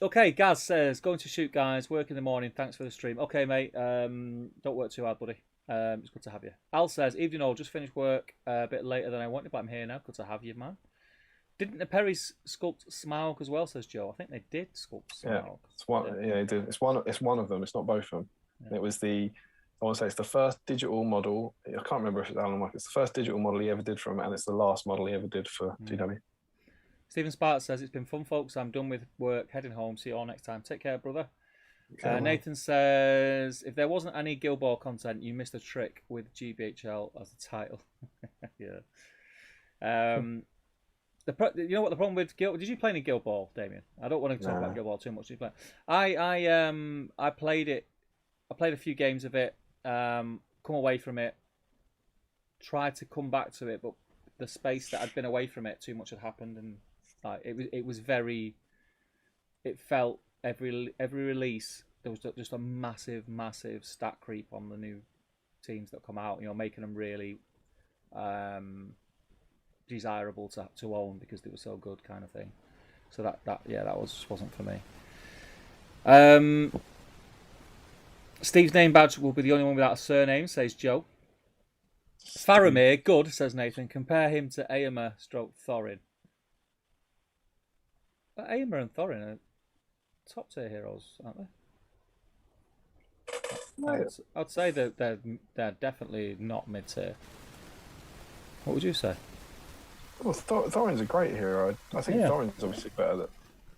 Speaker 2: Okay, Gaz says, going to shoot, guys. Work in the morning. Thanks for the stream. Okay, mate. Don't work too hard, buddy. It's good to have you. Al says, evening all. Just finished work a bit later than I wanted, but I'm here now. Good to have you, man. Didn't the Perrys sculpt Smaug as well? Says Joe. I think they did sculpt Smaug.
Speaker 1: Yeah, it's one. Yeah, they did. It's one. It's one of them. It's not both of them. Yeah. It was the. I want to say it's the first digital model. I can't remember if it's Alan Wake. It's the first digital model he ever did for him, and it's the last model he ever did for GW.
Speaker 2: Stephen Sparks says, it's been fun, folks. I'm done with work, heading home. See you all next time. Take care, brother. Okay, Nathan says, if there wasn't any Guild Ball content, you missed a trick with GBHL as the title. Yeah. You know what the problem with Guild? Did you play any Guild Ball, Damian? I don't want to talk about Guild Ball too much. Did you play? I played it. I played a few games of it. Come away from it. Tried to come back to it, but the space that I'd been away from it, too much had happened, and it was very. It felt every release there was just a massive stat creep on the new teams that come out. You know, making them really desirable to own because they were so good, kind of thing. So that wasn't for me. Steve's name badge will be the only one without a surname, says Joe. Faramir, good, says Nathan. Compare him to Éomer / Thorin. But Éomer and Thorin are top tier heroes, aren't they? I'd say that they're definitely not mid tier. What would you say?
Speaker 1: Well, Thorin's a great hero. I think Thorin's obviously better.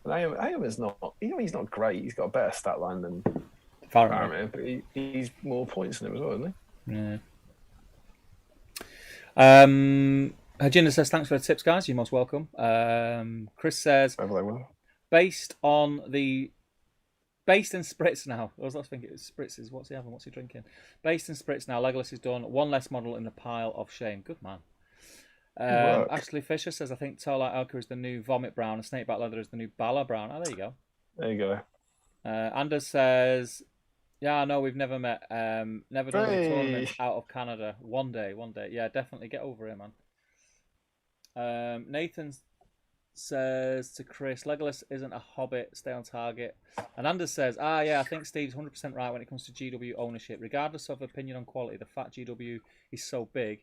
Speaker 1: Éomer's not. He's not great. He's got a better stat line than Faramir, but he's more points than him as well, isn't he?
Speaker 2: Yeah. Hajinda says, thanks for the tips, guys. You're most welcome. Chris says, based in Spritz now. I was thinking it was Spritzes. What's he having? What's he drinking? Based in Spritz now. Legolas is done. One less model in the pile of shame. Good man. Ashley Fisher says, I think Torlight Elka is the new Vomit Brown and Snakeback Leather is the new Bala Brown. Oh, there you go.
Speaker 1: There you go.
Speaker 2: Anders says, yeah, I know we've never met. Never done a tournament out of Canada. One day. Yeah, definitely get over here, man. Nathan says to Chris, Legolas isn't a hobbit. Stay on target. And Anders says, I think Steve's 100% right when it comes to GW ownership. Regardless of opinion on quality, the fact GW is so big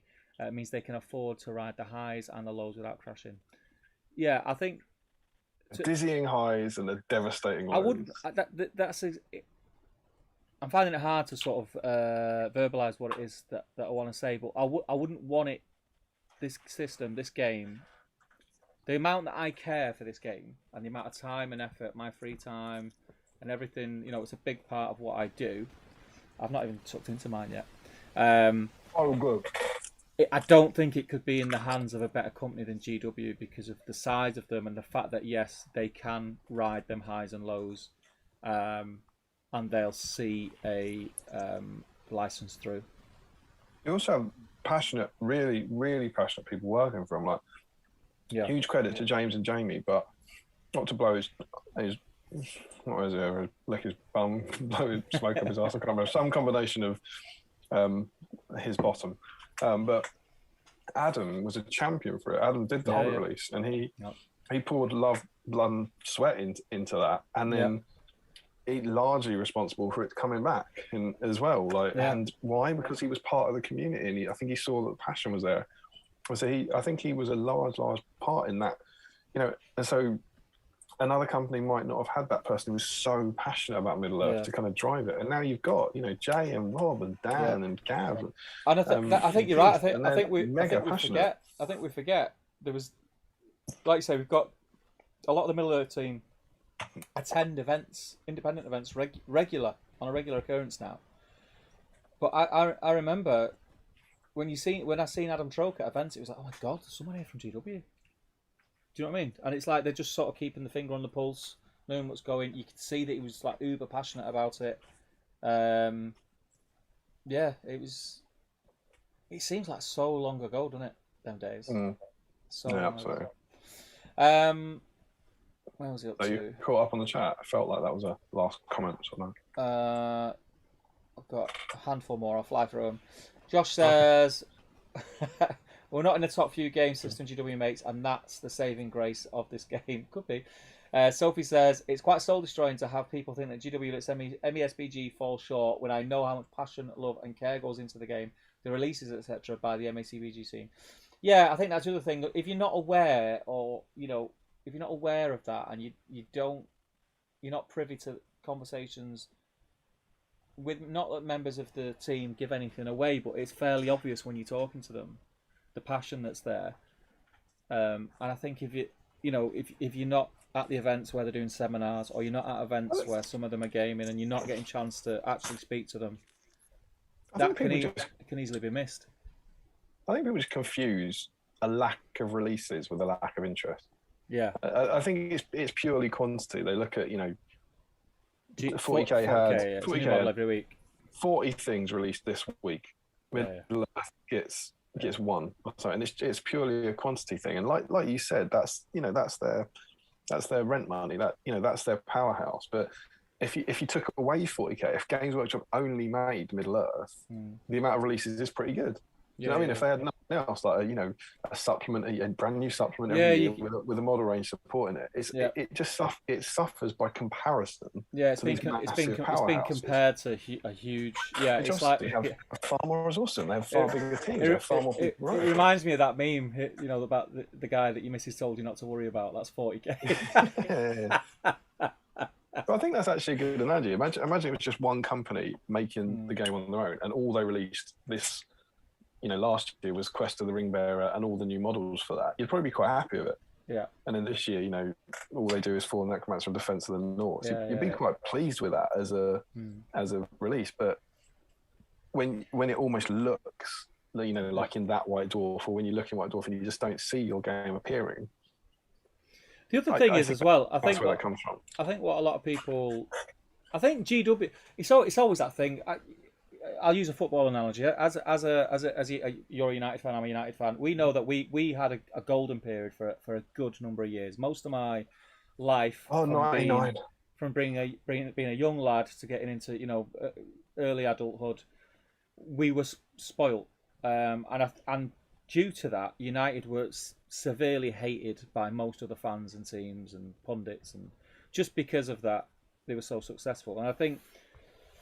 Speaker 2: means they can afford to ride the highs and the lows without crashing. Yeah, I think
Speaker 1: dizzying highs and the devastating lows.
Speaker 2: I wouldn't. I'm finding it hard to sort of verbalise what it is that I want to say, but I wouldn't want it. This system, this game, the amount that I care for this game and the amount of time and effort, my free time and everything, you know, it's a big part of what I do. I've not even tucked into mine yet.
Speaker 1: Good.
Speaker 2: I don't think it could be in the hands of a better company than GW because of the size of them and the fact that, yes, they can ride them highs and lows, and they'll see a license through.
Speaker 1: You also have passionate, really, really passionate people working for them. Like, huge credit to James and Jamie, but not to blow his what is it? Lick his bum, blow his smoke up his ass. I can't remember. Some combination of his bottom. But Adam was a champion for it. Adam did the whole release, and he poured love, blood, and sweat into that, and then he largely responsible for it coming back as well. And why? Because he was part of the community, and I think he saw that the passion was there. So I think he was a large part in that, you know. And so another company might not have had that person who was so passionate about Middle Earth to kind of drive it. And now you've got, you know, Jay and Rob and Dan and Gav.
Speaker 2: And I think you're right. I think we forget there was, like you say, we've got a lot of the Middle Earth team attend events, independent events, on a regular occurrence now. But I remember when I seen Adam Troke at events, it was like, oh my God, there's someone here from GW. Do you know what I mean? And it's like they're just sort of keeping the finger on the pulse, knowing what's going. You could see that he was like uber passionate about it. It was. It seems like so long ago, doesn't it? Them days. So long
Speaker 1: absolutely.
Speaker 2: Ago. Where was he up to?
Speaker 1: You caught up on the chat. I felt like that was a last comment or something.
Speaker 2: I've got a handful more. I'll fly through them. Josh says. We're not in the top few game system GW makes, and that's the saving grace of this game. Could be. Sophie says, it's quite soul-destroying to have people think that GW lets SBG fall short when I know how much passion, love and care goes into the game, the releases, etc. by the MACBG scene. Yeah, I think that's the other thing. If you're not aware, or, you know, if you're not aware of that and you're not privy to conversations with, not that members of the team give anything away, but it's fairly obvious when you're talking to them, the passion that's there. And I think if you're not at the events where they're doing seminars, or you're not at events where some of them are gaming and you're not getting a chance to actually speak to them, that can easily be missed.
Speaker 1: I think people just confuse a lack of releases with a lack of interest.
Speaker 2: Yeah.
Speaker 1: I think it's purely quantity. They look at, 40K
Speaker 2: had
Speaker 1: 40K
Speaker 2: every week.
Speaker 1: 40 things released this week. Gets one. Sorry, and it's purely a quantity thing. And like you said, that's their rent money. That's their powerhouse. But if you took away 40K, if Games Workshop only made Middle Earth, the amount of releases is pretty good. You know what I mean? If they had nothing else, like a supplement, a brand new supplement every year with a model range supporting it, it suffers by comparison.
Speaker 2: Yeah, it's been compared to a huge. Yeah, it's like
Speaker 1: they have far more resources. They have far bigger teams. They have far more people.
Speaker 2: It reminds me of that meme, about the guy that your missus told you not to worry about. That's 40K.
Speaker 1: Yeah. But I think that's actually a good analogy. Imagine it was just one company making the game on their own, and all they released this. Last year was Quest of the Ring Bearer and all the new models for that. You'd probably be quite happy with it.
Speaker 2: Yeah.
Speaker 1: And then this year, all they do is Fallen Necromancer and Defense of the North. So you'd be quite pleased with that as a release. But when it almost looks, like in that White Dwarf, or when you look in White Dwarf and you just don't see your game appearing.
Speaker 2: The other thing is as well, I think
Speaker 1: where that comes from.
Speaker 2: I think what a lot of people, I think GW, it's always that thing. I'll use a football analogy. You're a United fan, I'm a United fan. We know that we had a golden period for a good number of years. Most of my life, from being a young lad to getting into early adulthood, we were spoilt, and due to that, United were severely hated by most of the fans and teams and pundits, and just because of that, they were so successful. And I think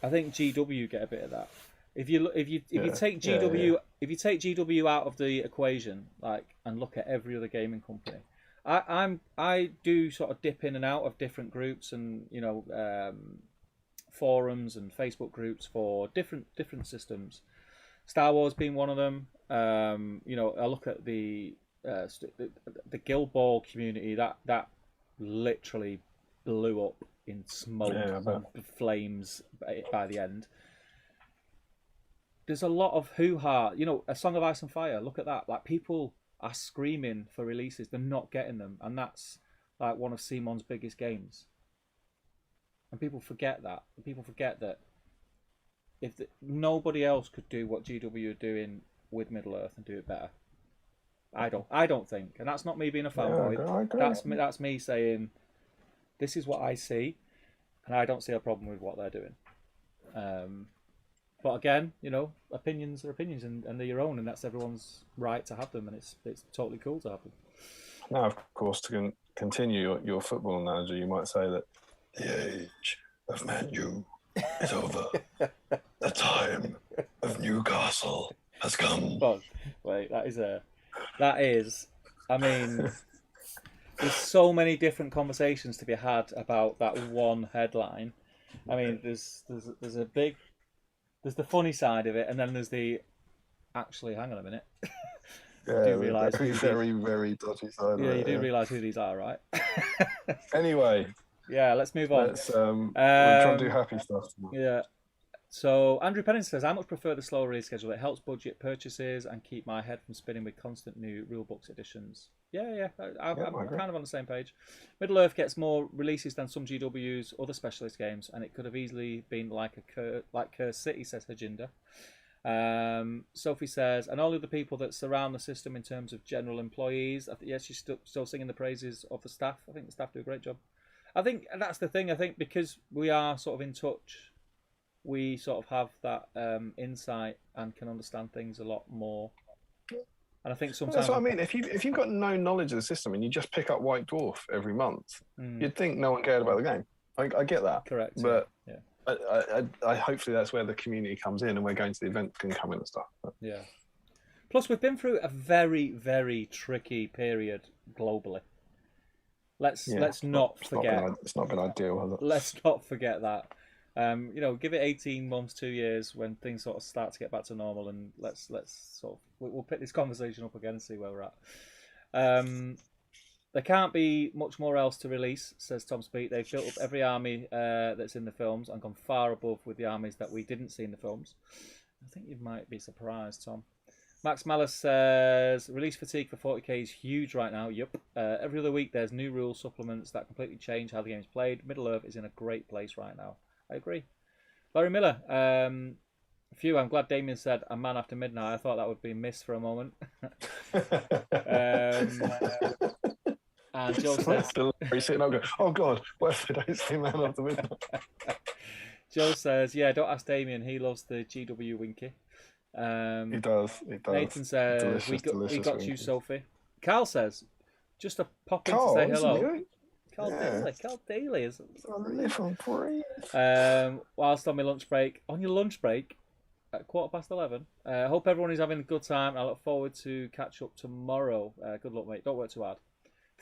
Speaker 2: GW get a bit of that. If you take GW out of the equation, and look at every other gaming company, I do sort of dip in and out of different groups and forums and Facebook groups for different systems. Star Wars being one of them. I look at the Guild Ball community that literally blew up in smoke and flames by the end. There's a lot of hoo-ha. A Song of Ice and Fire, look at that. people are screaming for releases. They're not getting them. And that's one of Simon's biggest games. And people forget that. People forget that nobody else could do what GW are doing with Middle Earth and do it better. I don't think. And that's not me being a fanboy. That's me saying, this is what I see, and I don't see a problem with what they're doing. But again, opinions are opinions, and they're your own, and that's everyone's right to have them, and it's totally cool to have them.
Speaker 1: Now, of course, to continue your football analogy, you might say that the age of Man U is over. The time of Newcastle has come.
Speaker 2: But wait, that is. I mean. There's so many different conversations to be had about that one headline. I mean, there's the funny side of it, and then there's the actually. Hang on a minute.
Speaker 1: Yeah, you realise very, very dodgy side.
Speaker 2: Yeah, you do realise who these are, right?
Speaker 1: Anyway.
Speaker 2: Yeah, let's move on.
Speaker 1: Let's we'll try and do happy stuff.
Speaker 2: Yeah. So Andrew Pennington says, I much prefer the slow release schedule. It helps budget purchases and keep my head from spinning with constant new rulebooks editions. Yeah. I'm kind of on the same page. Middle Earth gets more releases than some GW's other specialist games, and it could have easily been like Curse City, says Hajinder. Sophie says, and all of the people that surround the system in terms of general employees. Yes, she's still singing the praises of the staff. I think the staff do a great job. I think that's the thing. I think because we are sort of in touch, we sort of have that insight and can understand things a lot more And I think
Speaker 1: Well,
Speaker 2: sometimes
Speaker 1: that's what I mean. If you've got no knowledge of the system and you just pick up White Dwarf every month, you'd think no one cared about the game. I get that.
Speaker 2: correct,
Speaker 1: But
Speaker 2: yeah.
Speaker 1: I hopefully that's where the community comes in and where going to the event can come in and stuff.
Speaker 2: Yeah. Plus, we've been through a very, very tricky period globally. Let's not forget.
Speaker 1: It's not been ideal, has it?
Speaker 2: Let's not forget that. Give it 18 months, 2 years when things sort of start to get back to normal, and let's sort of we'll pick this conversation up again and see where we're at. There can't be much more else to release, says Tom Speak. They've built up every army that's in the films and gone far above with the armies that we didn't see in the films. I think you might be surprised, Tom. Max Malus says, release fatigue for 40k is huge right now. Yup. Every other week there's new rules, supplements that completely change how the game is played. Middle-earth is in a great place right now. I agree. Larry Miller, Phew, I'm glad Damian said a man after midnight. I thought that would be missed for a moment. And Joe says...
Speaker 1: sitting up going, oh God, what if they don't see man after midnight?
Speaker 2: Joe says, yeah, don't ask Damian. He loves the GW Winky.
Speaker 1: He does.
Speaker 2: Nathan says,
Speaker 1: delicious
Speaker 2: we got
Speaker 1: Winky.
Speaker 2: you, Sophie. Carl says, just a pop in
Speaker 1: Carl,
Speaker 2: to say hello.
Speaker 1: isn't he?
Speaker 2: Carl Daly is.
Speaker 1: Live and breathe.
Speaker 2: Whilst on my lunch break, on your lunch break at 11:15. Hope everyone is having a good time. I look forward to catch up tomorrow. Good luck, mate. Don't work too hard.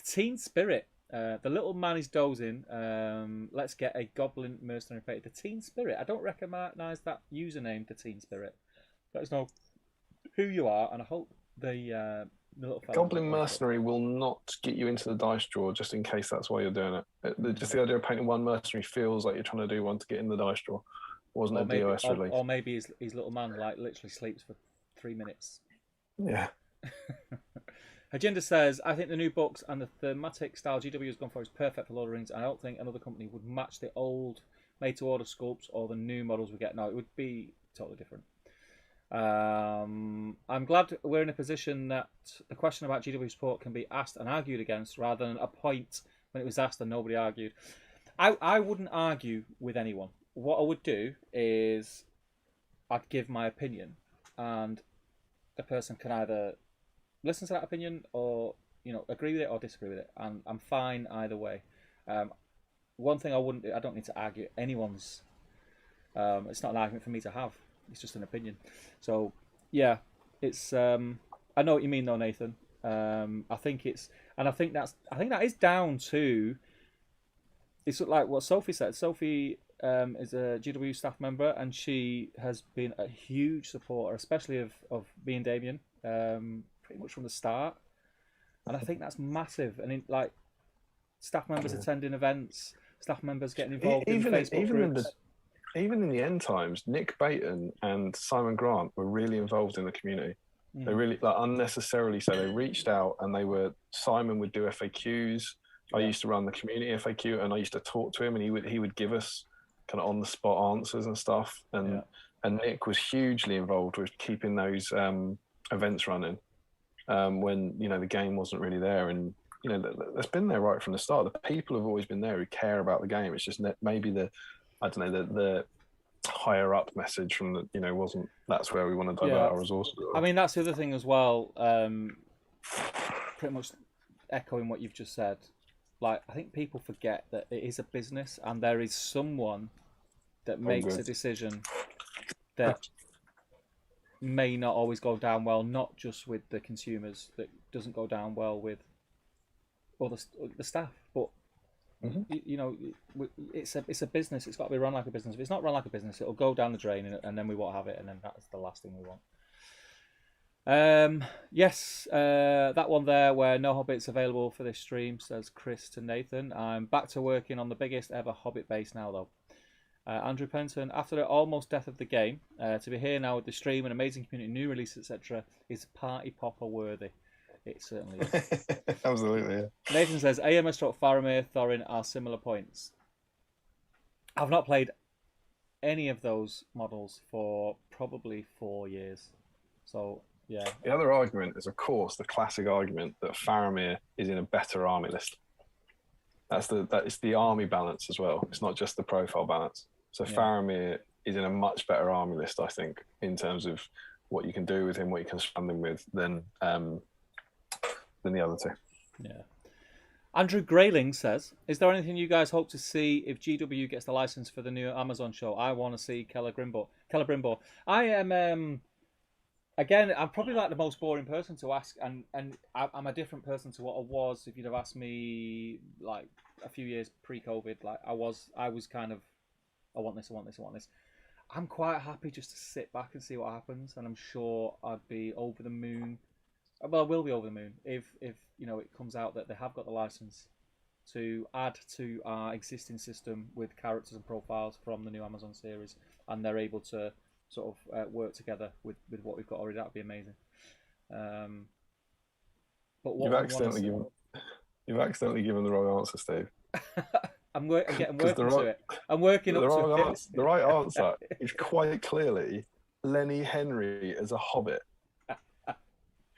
Speaker 2: Teen Spirit. The little man is dozing. Let's get a goblin mercenary party. The Teen Spirit. I don't recognise that username, the Teen Spirit. Let us know who you are, and I hope the little fella
Speaker 1: Goblin mercenary will not get you into the dice drawer, just in case that's why you're doing it. Just the idea of painting one mercenary feels like you're trying to do one to get in the dice drawer. Wasn't a DOS release.
Speaker 2: Or maybe his little man literally sleeps for 3 minutes.
Speaker 1: Yeah.
Speaker 2: Agenda says, I think the new books and the thematic style GW has gone for is perfect for Lord of the Rings. I don't think another company would match the old made-to-order sculpts or the new models we get. No, it would be totally different. I'm glad we're in a position that the question about GW support can be asked and argued against rather than a point when it was asked and nobody argued. I wouldn't argue with anyone. What I would do is I'd give my opinion, and the person can either listen to that opinion or agree with it or disagree with it, and I'm fine either way. One thing I don't need to argue anyone's. It's not an argument for me to have. It's just an opinion. So yeah, it's I know what you mean though, Nathan. I think that is down to, it's like what Sophie said. Sophie is a GW staff member, and she has been a huge supporter, especially of me and Damian, pretty much from the start. And I think that's massive. And staff members attending events, staff members getting involved in Facebook groups.
Speaker 1: Even in the end times, Nick Baton and Simon Grant were really involved in the community. They really, unnecessarily so. They reached out, and Simon would do FAQs. I used to run the community FAQ, and I used to talk to him, and he would give us kind of on the spot answers and stuff. And Nick was hugely involved with keeping those events running when the game wasn't really there. And that's been there right from the start. The people have always been there who care about the game. It's just maybe the higher up message from the wasn't, that's where we want to divert our resources.
Speaker 2: I mean, that's the other thing as well. Pretty much echoing what you've just said. I think people forget that it is a business, and there is someone that makes a decision that may not always go down well, not just with the consumers, that doesn't go down well with the staff, but it's a business. It's got to be run like a business. If it's not run like a business, it'll go down the drain, and then we won't have it, and then that's the last thing we want. Yes, that one there where no Hobbits available for this stream, says Chris to Nathan. I'm back to working on the biggest ever Hobbit base now, though. Andrew Penton, after the almost death of the game, to be here now with the stream and amazing community, new release, etc., is party popper worthy. It certainly is.
Speaker 1: Absolutely, yeah.
Speaker 2: Nathan says, AMS Faramir, Thorin are similar points. I've not played any of those models for probably 4 years. So, yeah.
Speaker 1: The other argument is, of course, the classic argument that Faramir is in a better army list. It's the army balance as well. It's not just the profile balance. So Faramir is in a much better army list, I think, in terms of what you can do with him, what you can surround him with, than the other two.
Speaker 2: Yeah. Andrew Grayling says, "Is there anything you guys hope to see if GW gets the license for the new Amazon show? I want to see Keller Brimbo. I am again. I'm probably like the most boring person to ask, and I'm a different person to what I was if you'd have asked me like a few years pre-COVID. Like I was kind of, I want this. I'm quite happy just to sit back and see what happens, and I'm sure I'd be over the moon. Well, I will be over the moon if you know it comes out that they have got the license to add to our existing system with characters and profiles from the new Amazon series, and they're able to sort of work together with what we've got already. That'd be amazing. But what
Speaker 1: you've accidentally given the wrong answer, Steve.
Speaker 2: I'm working to it. I'm working up to it.
Speaker 1: The right answer is quite clearly Lenny Henry as a Hobbit.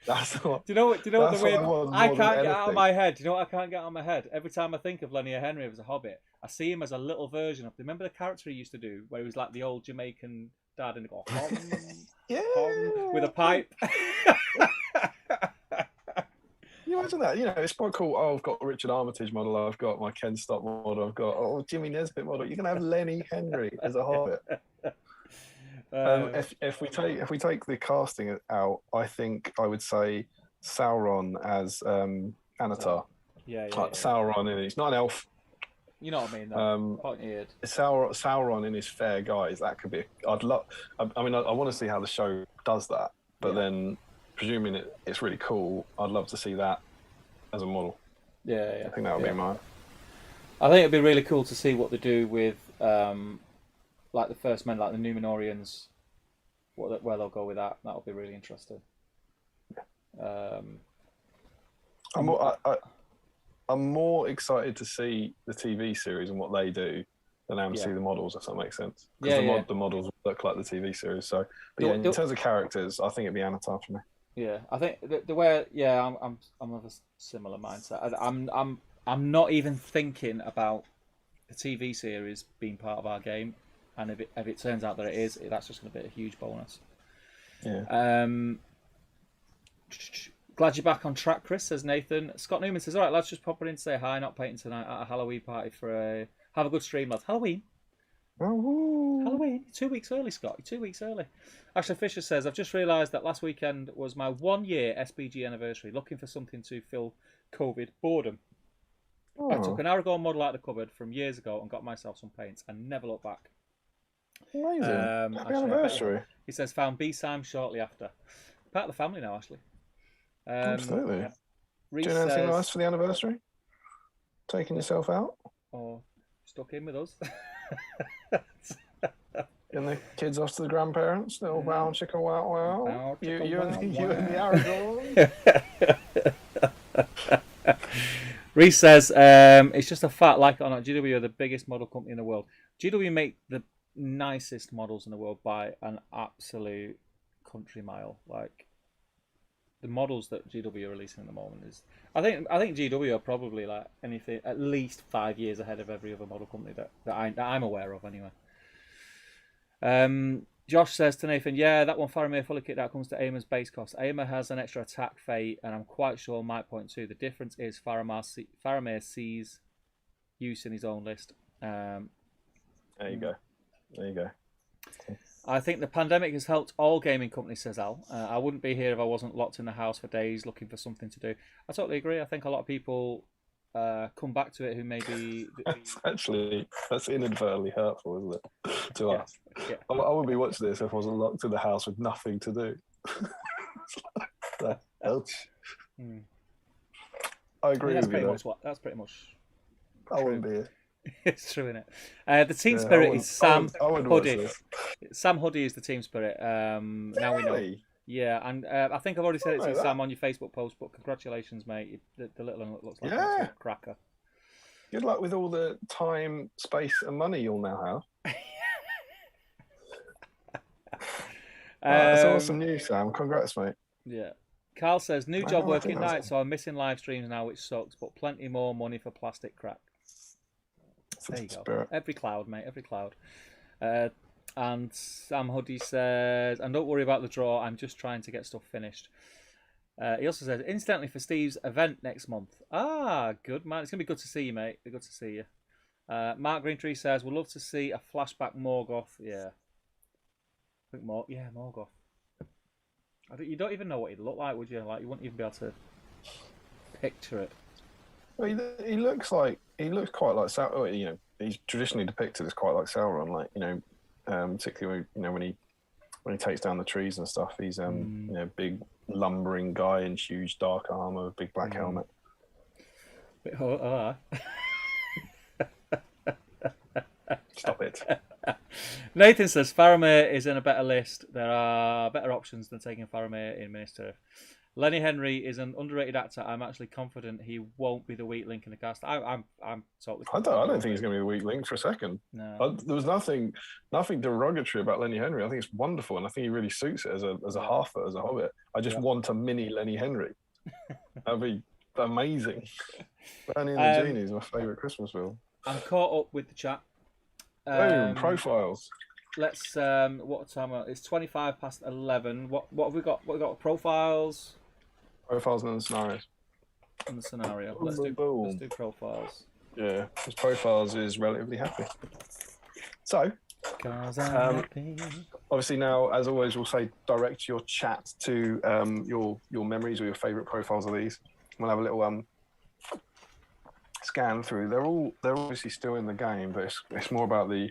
Speaker 1: That's what.
Speaker 2: Do you know what the weird? I can't get out of my head. Do you know what I can't get out of my head? Every time I think of Lenny Henry as a Hobbit, I see him as a little version of. Remember the character he used to do, where he was like the old Jamaican dad and go with a pipe.
Speaker 1: You imagine that? You know, it's quite cool. Oh, I've got a Richard Armitage model. I've got my Ken Stott model. I've got Jimmy Nesbitt model. You're gonna have Lenny Henry as a Hobbit. If we take the casting out, I think I would say Sauron as Anatar.
Speaker 2: Yeah.
Speaker 1: Sauron, and he's not an elf.
Speaker 2: You know what I mean? Pointy-eared.
Speaker 1: Sauron in his fair guise. That could be. I'd love. I mean, I want to see how the show does that. But then, presuming it's really cool, I'd love to see that as a model.
Speaker 2: Yeah.
Speaker 1: I think that would be mine.
Speaker 2: I think it'd be really cool to see what they do with. Like the first men, like the Númenóreans, where they'll go with that. That'll be really interesting.
Speaker 1: I'm more excited to see the TV series and what they do than I am to see the models, if that makes sense. Because the models look like the TV series. So, in terms of characters, I think it'd be Anatar for me.
Speaker 2: Yeah, I think the way. Yeah, I'm of a similar mindset. I'm not even thinking about the TV series being part of our game. And if it turns out that it is, that's just going to be a huge bonus.
Speaker 1: Yeah.
Speaker 2: Glad you're back on track, Chris, says Nathan. Scott Newman says, all right, lads, just popping in to say hi, not painting tonight at a Halloween party for have a good stream, lads. Halloween. Halloween. 2 weeks early, Scott. 2 weeks early. Ashley Fisher says, I've just realised that last weekend was my 1 year SBG anniversary, looking for something to fill COVID boredom. Oh. I took an Aragorn model out of the cupboard from years ago and got myself some paints and never looked back.
Speaker 1: Amazing. Happy anniversary.
Speaker 2: He says, found B-Sam shortly after. Part of the family now, Ashley.
Speaker 1: Absolutely.
Speaker 2: Yeah.
Speaker 1: Doing anything nice for the anniversary? Taking yourself out?
Speaker 2: Or stuck in with us?
Speaker 1: Getting the kids off to the grandparents? Little wow, chicka wow wow. You and the Aragorn.
Speaker 2: Reese says, it's just a fact, like it or not, GW are the biggest model company in the world. GW make the nicest models in the world by an absolute country mile. Like the models that GW are releasing at the moment is, I think GW are probably like anything at least 5 years ahead of every other model company that I'm aware of anyway. Josh says to Nathan, yeah, that one Faramir fully kitted out comes to Aimer's base cost. Aimer has an extra attack fate, and I'm quite sure might point to the difference is Faramir sees use in his own list.
Speaker 1: There you go.
Speaker 2: I think the pandemic has helped all gaming companies, says Al. I wouldn't be here if I wasn't locked in the house for days looking for something to do. I totally agree. I think a lot of people come back to it who maybe...
Speaker 1: That's inadvertently hurtful, isn't it, to us? Yeah. I wouldn't be watching this if I wasn't locked in the house with nothing to do. Ouch. I agree with you.
Speaker 2: That's pretty much...
Speaker 1: I wouldn't be here.
Speaker 2: It's true, isn't it? The team spirit is Sam Hoodie. Sam Hoodie is the team spirit. Now we know. Yeah, and I think I've already said it to Sam on your Facebook post, but congratulations, mate. The little one looks like a cracker.
Speaker 1: Good luck with all the time, space, and money you'll now have. That's awesome news, Sam. Congrats, mate.
Speaker 2: Yeah. Carl says, new job working nights, so I'm missing live streams now, which sucks, but plenty more money for plastic crack. There you go. Every cloud, mate. Every cloud. And Sam Huddy says, and don't worry about the draw, I'm just trying to get stuff finished. He also says, incidentally for Steve's event next month. Ah, good, man. It's going to be good to see you, mate. Good to see you. Mark Greentree says, we'd love to see a flashback Morgoth. Yeah. I think Morgoth. You don't even know what he'd look like, would you? Like, you wouldn't even be able to picture it.
Speaker 1: Well, he looks quite like Sauron. You know, he's traditionally depicted as quite like Sauron. Like, you know, particularly when he takes down the trees and stuff. He's you know, big lumbering guy in huge dark armor, big black helmet. Stop it.
Speaker 2: Nathan says Faramir is in a better list. There are better options than taking Faramir in Minister. Lenny Henry is an underrated actor. I'm actually confident he won't be the weak link in the cast. I'm totally.
Speaker 1: I don't think he's going to be the weak link for a second.
Speaker 2: No.
Speaker 1: There was nothing derogatory about Lenny Henry. I think it's wonderful, and I think he really suits it as a halfer, as a hobbit. I just want a mini Lenny Henry. That'd be amazing. Bernie and the Genie is my favourite Christmas film.
Speaker 2: I'm caught up with the chat.
Speaker 1: Profiles.
Speaker 2: Let's what time? It's 25 past 11. What have we got? What have we got? Profiles.
Speaker 1: Profiles and the scenarios.
Speaker 2: And the scenario. Let's do profiles.
Speaker 1: Yeah, his profiles is relatively happy. So, obviously now, as always, we'll say direct your chat to your memories or your favourite profiles of these. We'll have a little scan through. They're obviously still in the game, but it's more about the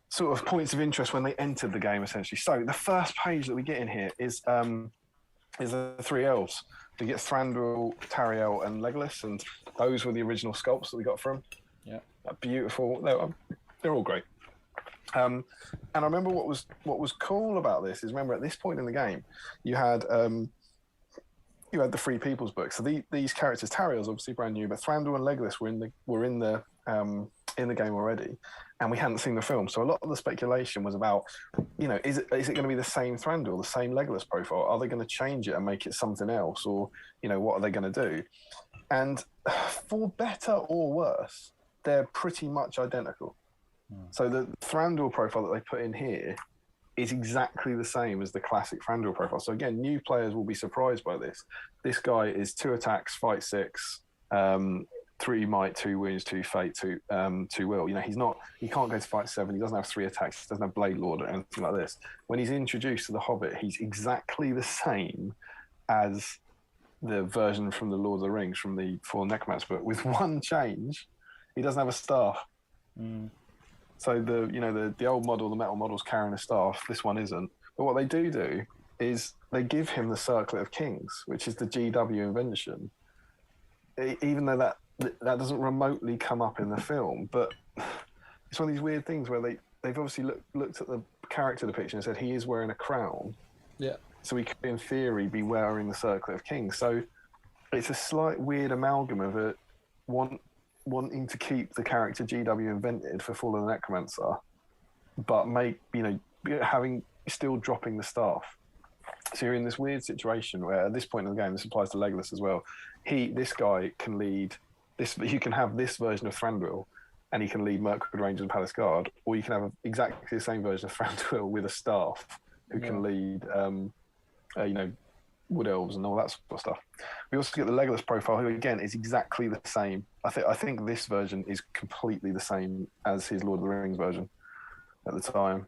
Speaker 1: sort of points of interest when they entered the game, essentially. So the first page that we get in here is the three elves. We get Thranduil, Tariel, and Legolas, and those were the original sculpts that we got from.
Speaker 2: Yeah,
Speaker 1: beautiful. They're all great. And I remember what was cool about this is, remember, at this point in the game, you had the Free People's Book. So these characters, Tariel's obviously brand new, but Thranduil and Legolas were in the game already, and we hadn't seen the film. So a lot of the speculation was about, you know, is it going to be the same Thranduil, the same Legolas profile? Are they going to change it and make it something else, or, you know, what are they going to do? And for better or worse, they're pretty much identical. So the Thranduil profile that they put in here is exactly the same as the classic Thranduil profile. So again, new players will be surprised by this. This guy is 2 attacks, fight 6, 3 might, 2 wounds, 2 fate, 2 will. You know, he can't go to fight 7. He doesn't have 3 attacks. He doesn't have Blade Lord or anything like this. When he's introduced to the Hobbit, he's exactly the same as the version from the Lord of the Rings, from the Four Necromancers book, with one change: he doesn't have a staff. So the old model, the metal model's carrying a staff. This one isn't. But what they do is they give him the Circlet of Kings, which is the GW invention. Even though that doesn't remotely come up in the film, but it's one of these weird things where they've obviously looked at the character depiction and said he is wearing a crown. Yeah. So he could, in theory, be wearing the Circlet of Kings. So it's a slight weird amalgam of it. Wanting to keep the character GW invented for Fall of the Necromancer, but still dropping the staff. So you're in this weird situation where at this point in the game, this applies to Legolas as well. This guy can lead this. You can have this version of Thranduil, and he can lead Mirkwood Rangers and Palace Guard, or you can have exactly the same version of Thranduil with a staff who can lead, Wood Elves and all that sort of stuff. We also get the Legolas profile, who again is exactly the same. I think this version is completely the same as his Lord of the Rings version at the time.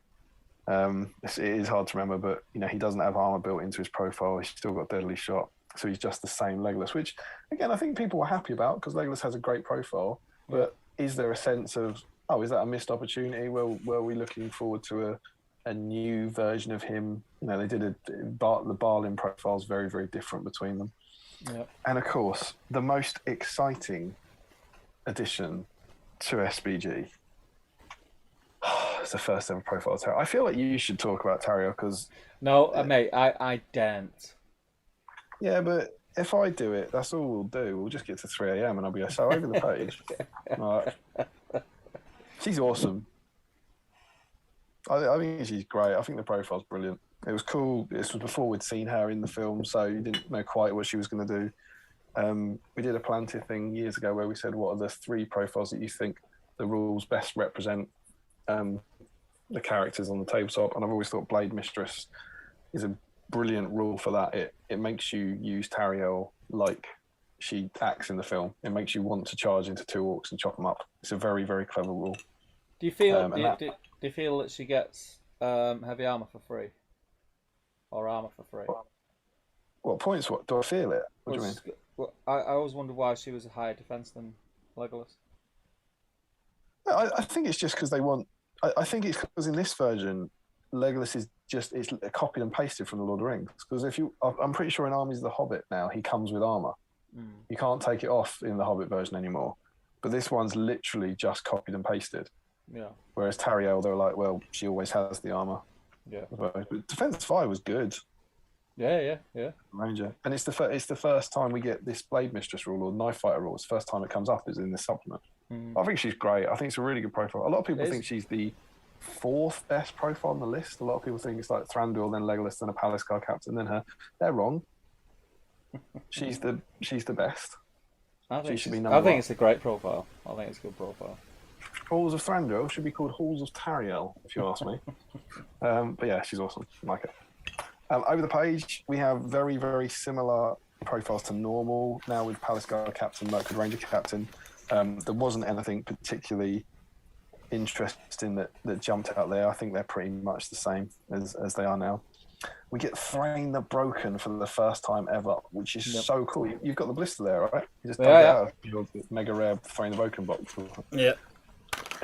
Speaker 1: It is hard to remember, but you know, he doesn't have armor built into his profile. He's still got deadly shot, so he's just the same Legolas. Which again, I think people were happy about because Legolas has a great profile. But is there a sense of, oh, is that a missed opportunity? Were we looking forward to a new version of him? You know, they did the Balin profiles very, very different between them. Yep. And of course, the most exciting addition to SBG is the first ever profile of Tariel. I feel like you should talk about Tariel because...
Speaker 2: No, mate, I daren't.
Speaker 1: Yeah, but if I do it, that's all we'll do. We'll just get to 3 a.m. and I'll be like, so over the page. Right. She's awesome. I think she's great. I think the profile's brilliant. It was cool. This was before we'd seen her in the film, so you didn't know quite what she was going to do. We did a Planted thing years ago where we said, what are the 3 profiles that you think the rules best represent the characters on the tabletop, and I've always thought Blade Mistress is a brilliant rule for that. It makes you use Tariel like she acts in the film. It makes you want to charge into 2 orcs and chop them up. It's a very, very clever rule.
Speaker 2: Do you feel do you feel that she gets heavy armor for free, or armor for free?
Speaker 1: What points? What do I feel it? What do you mean?
Speaker 2: Well, I always wondered why she was a higher defense than Legolas.
Speaker 1: I think it's just because they want. I think it's because in this version, Legolas is it's copied and pasted from the Lord of the Rings. Because I'm pretty sure in Armies of the Hobbit now he comes with armor. You can't take it off in the Hobbit version anymore. But this one's literally just copied and pasted.
Speaker 2: Yeah.
Speaker 1: Whereas Tariel, they're like, well, she always has the armor.
Speaker 2: Yeah.
Speaker 1: But Defense 5 was good.
Speaker 2: Yeah.
Speaker 1: Ranger, and it's the first time we get this Blade Mistress rule or Knife Fighter rule. It's the first time it comes up is in this supplement. I think she's great. I think it's a really good profile. A lot of people think she's the 4th best profile on the list. A lot of people think it's like Thranduil, then Legolas, then a Palace Guard captain, then her. They're wrong. She's the best.
Speaker 2: I think it's a great profile. I think it's a good profile.
Speaker 1: Halls of Thranduil should be called Halls of Tariel, if you ask me. But yeah, she's awesome. I like it. Over the page, we have very, very similar profiles to normal. Now with Palace Guard Captain, Mercury Ranger Captain. There wasn't anything particularly interesting that jumped out there. I think they're pretty much the same as they are now. We get Thrain the Broken for the first time ever, which is so cool. You've got the blister there, right? You just dug it out of your mega rare Thrain the Broken box.
Speaker 2: Yeah.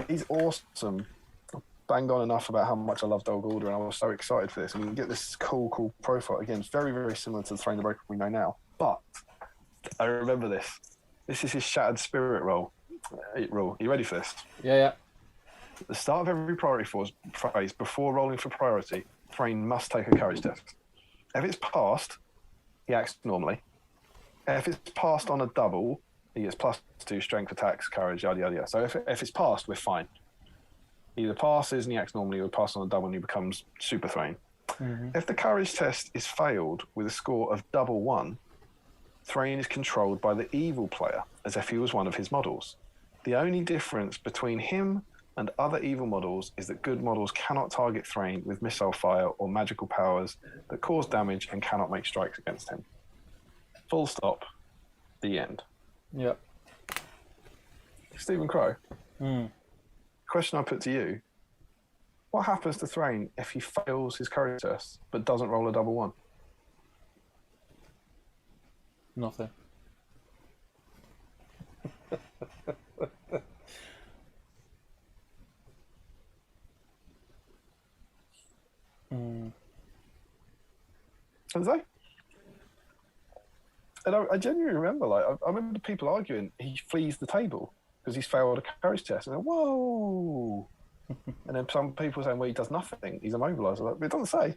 Speaker 1: He's awesome. Banged on enough about how much I love Dol Guldur, and I was so excited for this. And we get this cool profile. Again, it's very, very similar to the Thrain the Broken we know now. But I remember this. This is his Shattered Spirit rule. Are you ready for this?
Speaker 2: Yeah.
Speaker 1: At the start of every priority phase, before rolling for priority, Thrain must take a courage test. If it's passed, he acts normally. If it's passed on a double, he gets +2 strength, attacks, courage, yada yada yada. So if it's passed, we're fine. Either passes and he acts normally, or passes on a double and he becomes Super Thrain. If the courage test is failed with a score of +1, Thrain is controlled by the evil player as if he was one of his models. The only difference between him and other evil models is that good models cannot target Thrain with missile fire or magical powers that cause damage and cannot make strikes against him. Full stop. The end.
Speaker 2: Yep.
Speaker 1: Stephen Crow. Question I put to you: what happens to Thrain if he fails his courage test but doesn't roll a +1?
Speaker 2: Nothing.
Speaker 1: And so, and I genuinely remember, like, I remember people arguing he flees the table because he's failed a courage test. And whoa! And then some people saying, well, he does nothing. He's immobilized. Like, but it doesn't say. It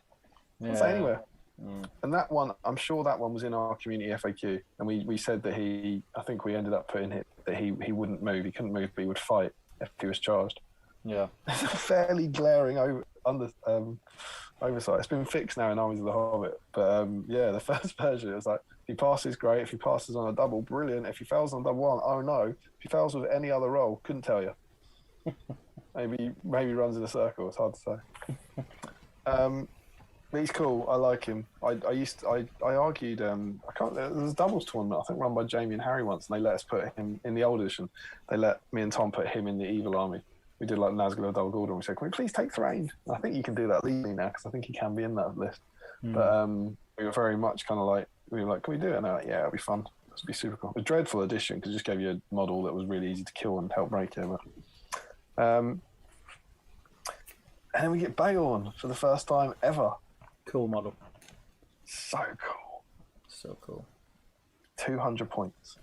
Speaker 1: doesn't say anywhere. And that one, I'm sure that one was in our community FAQ. And we said that I think we ended up putting it that he wouldn't move. He couldn't move, but he would fight if he was charged.
Speaker 2: Yeah.
Speaker 1: It's a fairly glaring oversight. It's been fixed now in Armies of the Hobbit. But yeah, the first version, it was like, if he passes, great. If he passes on a double, brilliant. If he fails on a +1, oh no. If he fails with any other roll, couldn't tell you. maybe runs in a circle. It's hard to say. But he's cool. I like him. I argued. There was a doubles tournament, I think, run by Jamie and Harry once, and they let us put him in the old edition. They let me and Tom put him in the evil army. We did like Nazgul Dol Guldur, and we said, "Can we please take Thrain?" I think you can do that legally now because I think he can be in that list. But we were very much kind of like, "Can we do it?" And they're like, "Yeah, it'll be fun. It'll be super cool." It was a dreadful addition because it just gave you a model that was really easy to kill and help break it. And then we get Bayorn for the first time ever.
Speaker 2: Cool model.
Speaker 1: So cool.
Speaker 2: So cool.
Speaker 1: 200 points.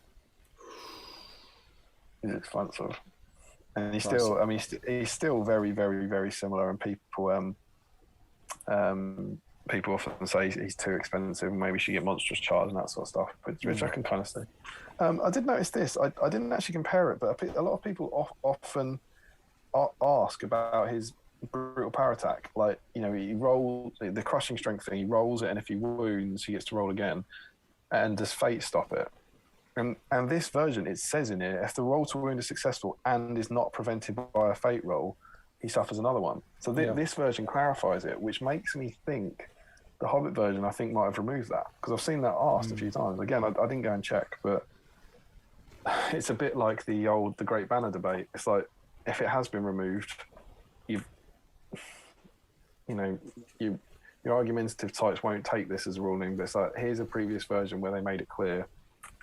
Speaker 1: He's expensive. And he's still, I mean, he's still very, very, very similar. And people often say he's too expensive and maybe should get monstrous charge and that sort of stuff, which I can kind of see. I did notice this. I didn't actually compare it, but a lot of people often ask about his brutal power attack. Like, he rolls the crushing strength thing, he rolls it, and if he wounds, he gets to roll again. And does fate stop it? And this version, it says in here, if the roll to wound is successful and is not prevented by a fate roll, he suffers another one. So this version clarifies it, which makes me think the Hobbit version, I think, might have removed that, because I've seen that asked a few times. Again, I didn't go and check, but it's a bit like the Great Banner debate. It's like, if it has been removed, your argumentative types won't take this as a ruling, but it's like, here's a previous version where they made it clear.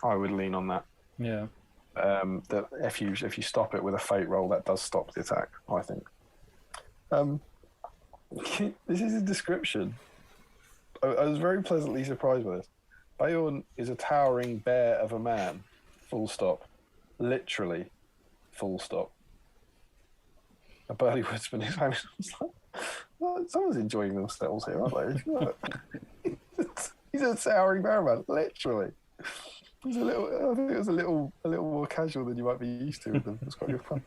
Speaker 1: I would lean on that.
Speaker 2: Yeah.
Speaker 1: That if you stop it with a fate roll, that does stop the attack, I think. This is a description. I was very pleasantly surprised by this. Beorn is a towering bear of a man. Full stop. Literally. Full stop. A burly woodsman whose family was like, well, someone's enjoying themselves here, aren't they? He's a towering bear man. Literally. I think it was a little more casual than you might be used to with them. It's quite good fun.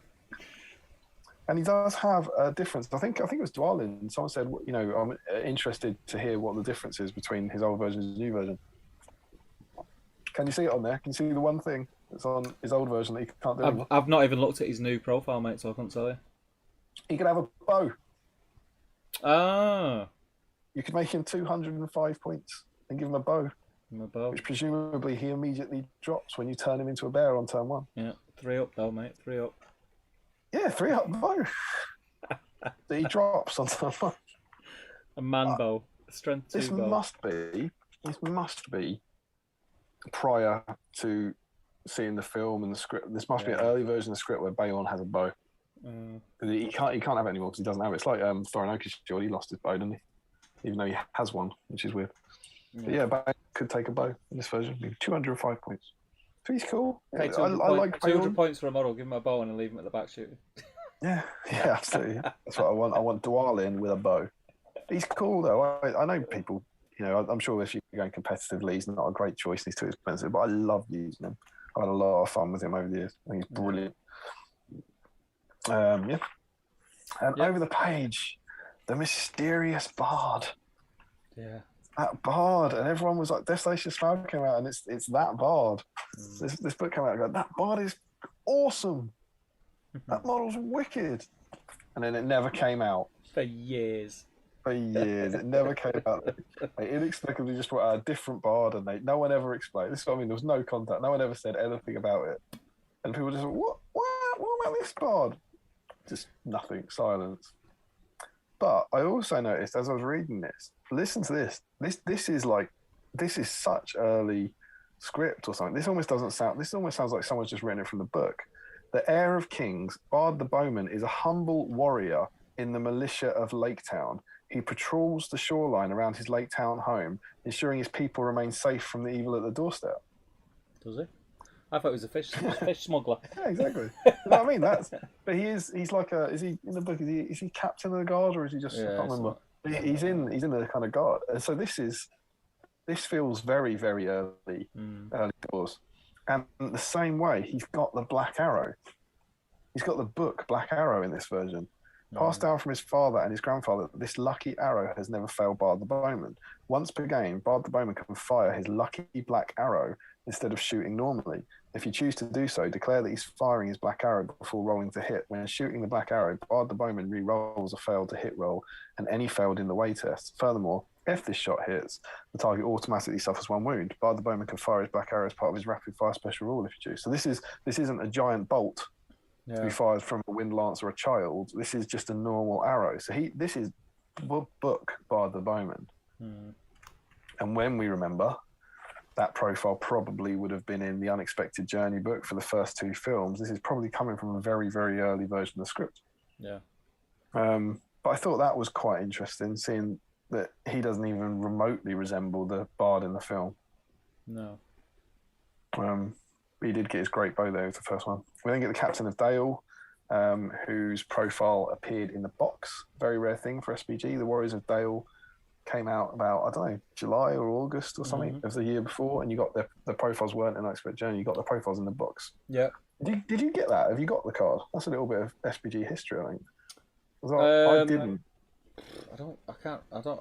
Speaker 1: And he does have a difference. I think it was Dwalin. Someone said, I'm interested to hear what the difference is between his old version and his new version. Can you see it on there? Can you see the one thing that's on his old version that he can't do anymore?
Speaker 2: I've not even looked at his new profile, mate, so I can't tell you.
Speaker 1: He could have a bow.
Speaker 2: Ah.
Speaker 1: You could make him 205 points and give him a bow. Which presumably he immediately drops when you turn him into a bear on turn 1.
Speaker 2: Yeah, 3 up though, mate. 3 up.
Speaker 1: Yeah, 3 up bow. That he drops on turn 1.
Speaker 2: A man bow. Strength 2
Speaker 1: this
Speaker 2: bow.
Speaker 1: This must be prior to seeing the film and the script. This must be an early version of the script where Beorn has a bow. He can't have it anymore because he doesn't have it. It's like Thorin Oakeshott, he lost his bow, didn't he? Even though he has one, which is weird. But yeah, Beorn could take a bow in this version. 205 points. So he's cool.
Speaker 2: Pay 200,
Speaker 1: I like
Speaker 2: 200 points for a model. Give him a bow and leave him at the back shooting.
Speaker 1: Yeah, absolutely. That's what I want. I want Dwalin with a bow. He's cool though. I know people. I'm sure if you're going competitively, he's not a great choice. He's too expensive, but I love using him. I've had a lot of fun with him over the years. I think he's brilliant. Over the page, the mysterious bard.
Speaker 2: Yeah.
Speaker 1: That bard, and everyone was like, Desolation of Smaug came out, and it's that bard. This book came out, and I go, that bard is awesome. That model's wicked. And then it never came out.
Speaker 2: For years.
Speaker 1: It never came out. They inexplicably just brought out a different bard, and no one ever explained. This is what I mean. There was no contact. No one ever said anything about it, and people just went, what about this bard? Just nothing. Silence. But I also noticed as I was reading this. Listen to this. This is such early script or something. This almost sounds like someone's just written it from the book. The heir of kings, Bard the Bowman, is a humble warrior in the militia of Lake Town. He patrols the shoreline around his Lake Town home, ensuring his people remain safe from the evil at the doorstep.
Speaker 2: Does he? I thought it was a fish smuggler.
Speaker 1: Yeah, exactly. You know what I mean? But he's like is he in the book? Is he captain of the guard, or is he just? I can't remember. He's in the kind of guard. And so this feels very, very early doors. And the same way, he's got the Black Arrow. He's got the book Black Arrow in this version. Passed down from his father and his grandfather, this lucky arrow has never failed Bard the Bowman. Once per game, Bard the Bowman can fire his lucky black arrow instead of shooting normally. If you choose to do so, declare that he's firing his black arrow before rolling to hit. When shooting the black arrow, Bard the Bowman re-rolls a failed to hit roll and any failed in the way test. Furthermore, if this shot hits, the target automatically suffers 1 wound. Bard the Bowman can fire his black arrow as part of his rapid fire special rule if you choose. So this isn't a giant bolt to be fired from a wind lance or a child. This is just a normal arrow. So this is book Bard the Bowman. And when we remember, that profile probably would have been in the Unexpected Journey book for the first 2 films. This is probably coming from a very, very early version of the script. Yeah. But I thought that was quite interesting, seeing that he doesn't even remotely resemble the bard in the film.
Speaker 2: No.
Speaker 1: He did get his great bow there with the first one. We then get the Captain of Dale, whose profile appeared in the box. Very rare thing for SBG. The Warriors of Dale came out about, I don't know, July or August or something of the year before, and you got the profiles weren't in Unexpected Journey. You got the profiles in the box.
Speaker 2: Yeah.
Speaker 1: Did you get that? Have you got the card? That's a little bit of SBG history, I think. I didn't.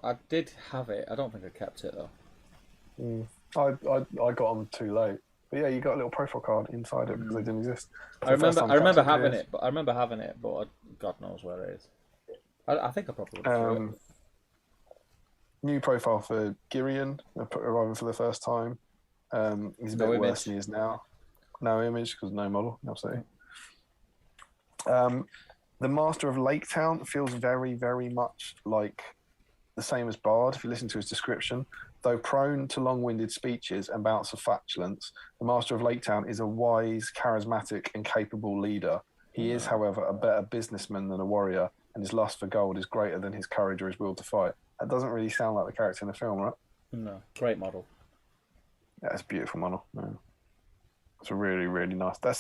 Speaker 2: I did have it. I don't think I kept it though.
Speaker 1: I got them too late. But yeah, you got a little profile card inside it because they didn't exist.
Speaker 2: I remember having it, but God knows where it is. I think I probably would have threw it.
Speaker 1: New profile for Girion, arriving for the first time. He's a bit worse than he is now. No image because no model, absolutely. The Master of Lake Town feels very, very much like the same as Bard, if you listen to his description. Though prone to long-winded speeches and bouts of fatulence, the Master of Lake Town is a wise, charismatic, and capable leader. He is, however, a better businessman than a warrior, and his lust for gold is greater than his courage or his will to fight. That doesn't really sound like the character in the film, right?
Speaker 2: No, great model.
Speaker 1: Yeah, it's a beautiful model. Yeah. It's a really, really nice. I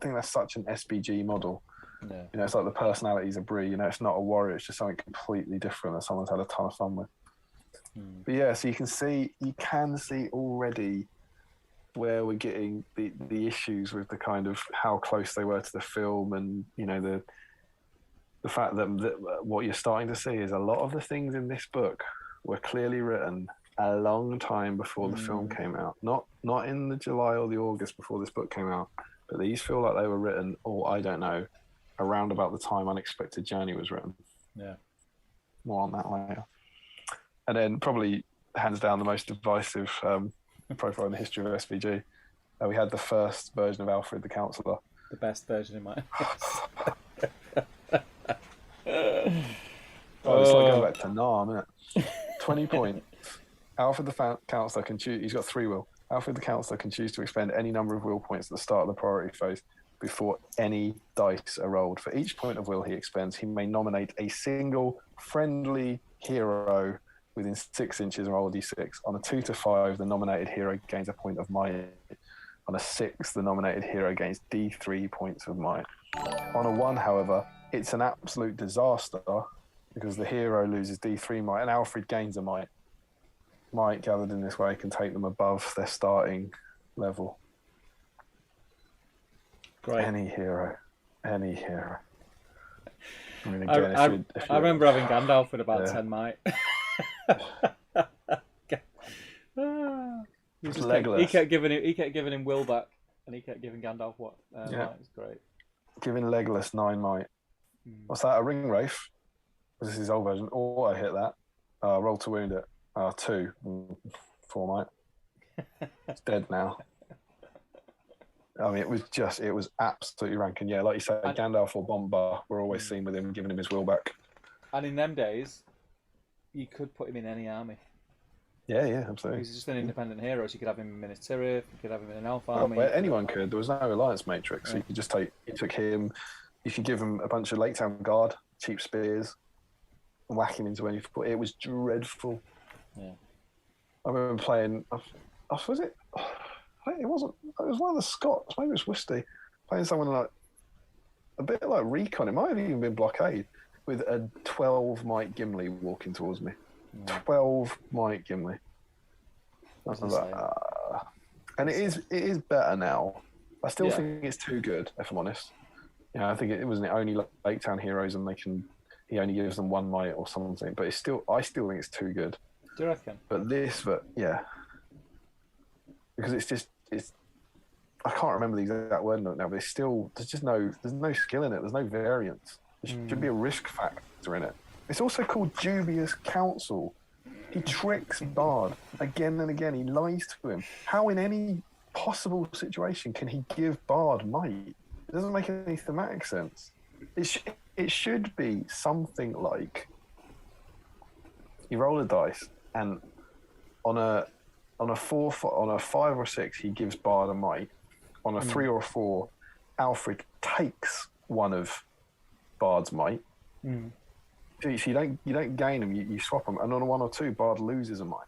Speaker 1: think that's such an SBG model.
Speaker 2: Yeah.
Speaker 1: You know, it's like the personalities of Bree. You know, it's not a warrior. It's just something completely different that someone's had a ton of fun with. But yeah, so you can see already where we're getting the issues with the kind of how close they were to the film, and you know the fact that what you're starting to see is a lot of the things in this book were clearly written a long time before the film came out. Not in the July or the August before this book came out, but these feel like they were written, I don't know, around about the time Unexpected Journey was written.
Speaker 2: Yeah.
Speaker 1: More on that later. And then probably hands down the most divisive profile in the history of SBG. We had the first version of Alfred the Counselor.
Speaker 2: The best version in my
Speaker 1: It's like going back to Narm, isn't it? 20 points. Alfred the Counselor can choose. He's got 3 will. Alfred the Counselor can choose to expend any number of will points at the start of the priority phase before any dice are rolled. For each point of will he expends, he may nominate a single friendly hero within 6 inches and roll a d6. On a 2 to 5, the nominated hero gains a point of might. On a 6, the nominated hero gains d3 points of might. On a 1, however, it's an absolute disaster because the hero loses d3 might and Alfred gains a might. Might gathered in this way can take them above their starting level.
Speaker 2: Great.
Speaker 1: Any hero. I mean,
Speaker 2: again, I remember having Gandalf with about 10 might. He kept giving him will back, and he kept giving Gandalf what? Might. It's great.
Speaker 1: Giving Legolas 9 might. What's that? A ring wraith? This is his old version. I hit that. Roll to wound it. 2. 4 might. It's dead now. I mean, it was absolutely rank. And yeah, like you said, Gandalf or Bomba were always seen with him, giving him his will back.
Speaker 2: And in them days, you could put him in any army.
Speaker 1: Yeah, absolutely.
Speaker 2: He's just an independent hero, so you could have him in Minas Tirith, you could have him in an elf army.
Speaker 1: Anyone could. There was no alliance matrix, so you could just you took him, you could give him a bunch of Lake Town Guard, cheap spears, and whack him into any. It was dreadful.
Speaker 2: Yeah.
Speaker 1: I remember playing. Was it? It wasn't. It was one of the Scots. Maybe it was Worcester. Playing someone like a bit like Recon. It might have even been Blockade with a 12 might Gimli walking towards me. 12 might Gimli. I was like, and it is better now. I still think it's too good, if I'm honest. You know, I think it was only Lake Town heroes, and he only gives them 1 might or something. But I still think it's too good.
Speaker 2: Do you reckon?
Speaker 1: But yeah, because it's I can't remember the exact word now, but there's no skill in it. There's no variance. There should be a risk factor in it. It's also called Dubious Counsel. He tricks Bard again and again. He lies to him. How in any possible situation can he give Bard might? It doesn't make any thematic sense. It should be something like you roll a dice, and on a 5 or 6, he gives Bard a might. On a 3 or 4, Alfred takes one of Bard's might. So you don't gain them, you swap them. And on a 1 or 2, Bard loses a might.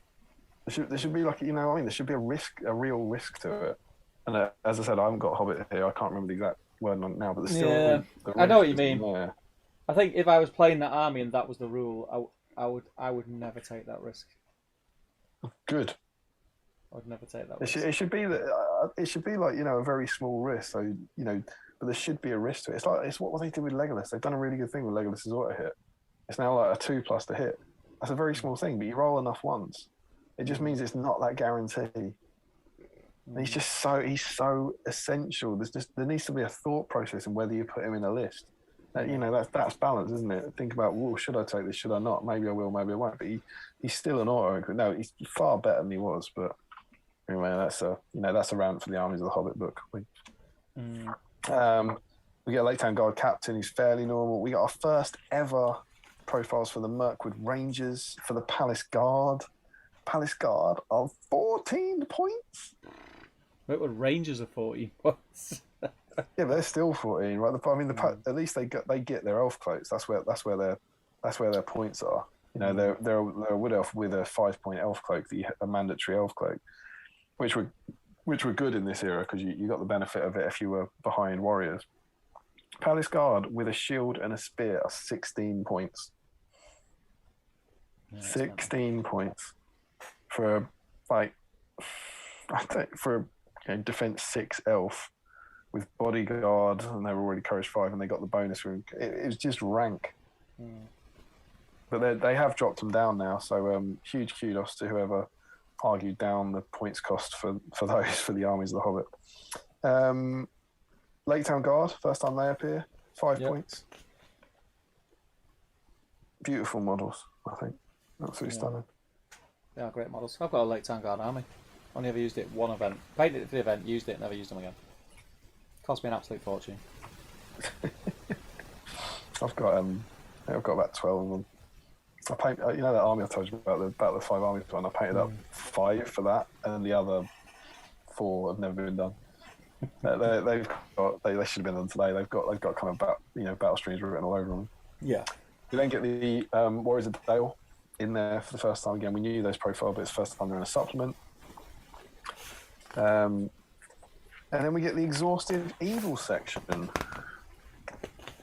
Speaker 1: There should be like, you know what I mean? There should be a real risk to it. And as I said, I haven't got HOBBIT here. I can't remember the exact word on it now, but there's still.
Speaker 2: Yeah, I know what you mean. There. I think if I was playing that army and that was the rule, I would never take that risk. Good. I would never take that risk. It should be that.
Speaker 1: It should be like, you know, a very small risk. So, you know, but there should be a risk to it. It's what they did with Legolas. They've done a really good thing with Legolas' auto hit. It's now like a 2+ to hit. That's a very small thing, but you roll enough once. It just means it's not that guarantee. And he's so essential. There needs to be a thought process in whether you put him in a list. That's balance, isn't it? Think about, well, should I take this? Should I not? Maybe I will, maybe I won't. But he's still an auto. No, he's far better than he was. But anyway, that's a rant for the Armies of the Hobbit book. We get a Lake Town Guard captain who's fairly normal. We got our first ever profiles for the Mirkwood Rangers for the Palace Guard. Palace Guard of 14 points.
Speaker 2: Mirkwood Rangers are 14 points.
Speaker 1: Yeah, they're still 14, right? At least they get their elf cloaks. That's where their points are. They're a wood elf with a 5-point elf cloak, a mandatory elf cloak, which were good in this era because you got the benefit of it if you were behind warriors. Palace Guard with a shield and a spear are 16 points. Yeah, 16 points for defense 6 elf with bodyguard, and they were already courage 5, and they got the bonus room. It was just rank. But they have dropped them down now, so huge kudos to whoever argued down the points cost for the Armies of the Hobbit. Lake Town Guard, first time they appear, 5 points. Beautiful models, I think. Absolutely stunning.
Speaker 2: They are great models. I've got a Lake Town Guard army. Only ever used it one event. Painted it for the event, used it, never used them again. Cost me an absolute fortune.
Speaker 1: I've got about 12 of them. I paint, that army I told you about the 5 armies one. I painted up 5 for that, and the other 4 have never been done. They should have been done today. They've got kind of battle streams written all over them.
Speaker 2: Yeah.
Speaker 1: We then get the Warriors of Dale in there for the first time again. We knew those profile, but it's the first time they're in a supplement. And then we get the Exhausted Evil section.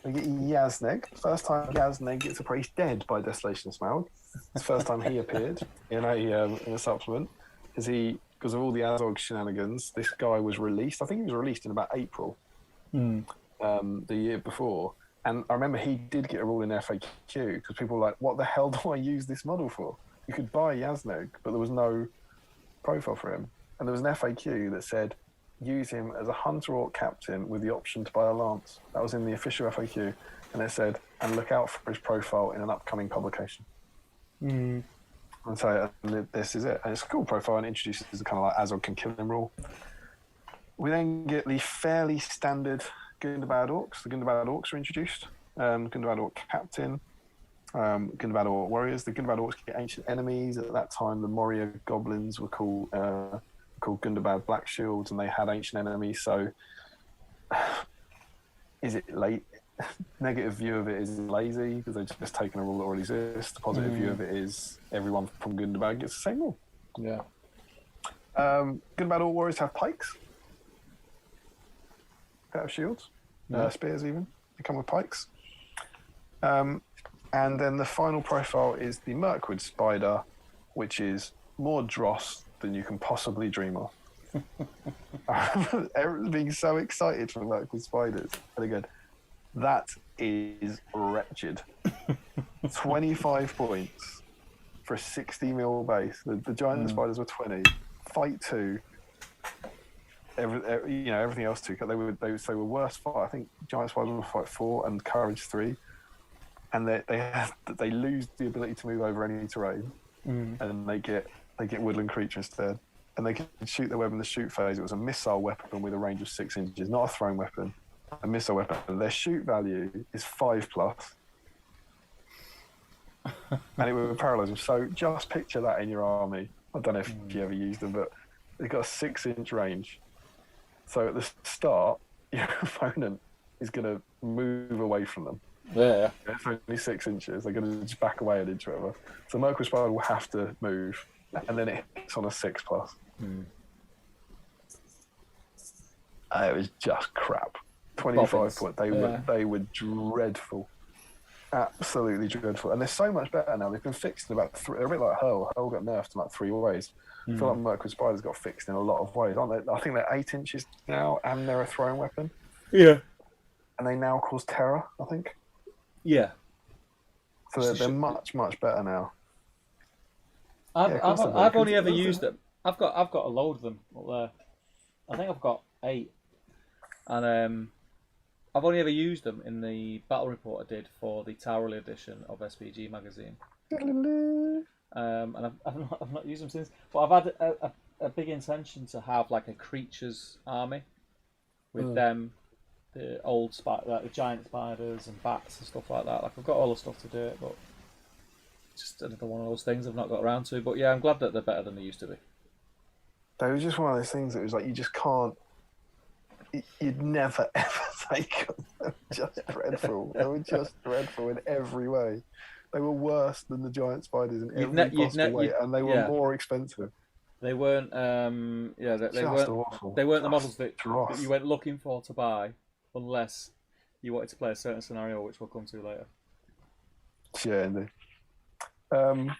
Speaker 1: We get Yazneg. First time Yazneg gets appraised dead by Desolation of Smaug. It's the first time he appeared in a supplement. Because of all the Azog shenanigans, this guy was released. I think he was released in about April, the year before. And I remember he did get a rule in FAQ because people were like, what the hell do I use this model for? You could buy Yazneg, but there was no profile for him. And there was an FAQ that said, use him as a hunter orc captain with the option to buy a lance. That was in the official FAQ. And it said, and look out for his profile in an upcoming publication. And so this is it. And it's a cool profile and introduces the kind of like Azog can kill him rule. We then get the fairly standard Gundabad Orcs. The Gundabad Orcs are introduced. Gundabad Orc Captain, Gundabad Orc Warriors. The Gundabad Orcs get ancient enemies. At that time, the Moria Goblins were called Gundabad Black Shields, and they had ancient enemies. So, is it late? Negative view of it is lazy because they've just taken a rule that already exists. The positive view of it is everyone from Gundabad gets the same rule.
Speaker 2: Yeah.
Speaker 1: Gundabad Orc Warriors have pikes. They have shields, spears even. They come with pikes. And then the final profile is the Mirkwood Spider, which is more dross than you can possibly dream of. Everyone's being so excited for Mirkwood Spiders. And again, that is wretched. 25 points for a 60 mil base. The giant spiders were 20. Fight 2. Everything else 2. They were worse fight. I think giant spiders were fight 4 and courage 3. And they lose the ability to move over any terrain, and they get woodland creature instead. And they can shoot their weapon in the shoot phase. It was a missile weapon with a range of 6 inches, not a thrown weapon. A missile weapon. Their shoot value is 5+, and it would paralyze them. So just picture that in your army. I don't know if you ever used them, but they've got a 6-inch range. So at the start, your opponent is going to move away from them.
Speaker 2: Yeah.
Speaker 1: It's only 6 inches. They're going to just back away an inch or whatever. So Mirkwood Spider will have to move, and then it hits on a 6+. It was just crap. 25 points. They were dreadful. Absolutely dreadful. And they're so much better now. They've been fixed in about 3. They're a bit like Hurl. Hurl got nerfed in like 3 ways. I feel like Mirkwood Spider's got fixed in a lot of ways, aren't they? I think they're 8 inches now, and they're a thrown weapon.
Speaker 2: Yeah.
Speaker 1: And they now cause terror, I think.
Speaker 2: Yeah.
Speaker 1: So they're much, much better now.
Speaker 2: I've only ever used them. I've got a load of them up there. I think I've got 8. And I've only ever used them in the battle report I did for the Towerly edition of SBG magazine. And I've not used them since. But I've had a big intention to have like a creatures army with them, the old like the giant spiders and bats and stuff like that. Like I've got all the stuff to do it, but just another one of those things I've not got around to. But yeah, I'm glad that they're better than they used to be.
Speaker 1: They were just one of those things that was like you just can't. You'd never ever take them. They were just dreadful. They were just dreadful in every way. They were worse than the giant spiders in every possible way, and they were more expensive.
Speaker 2: They weren't. They weren't.
Speaker 1: Awful.
Speaker 2: They weren't the models that you went looking for to buy, unless you wanted to play a certain scenario, which we'll come to later.
Speaker 1: Yeah, indeed. And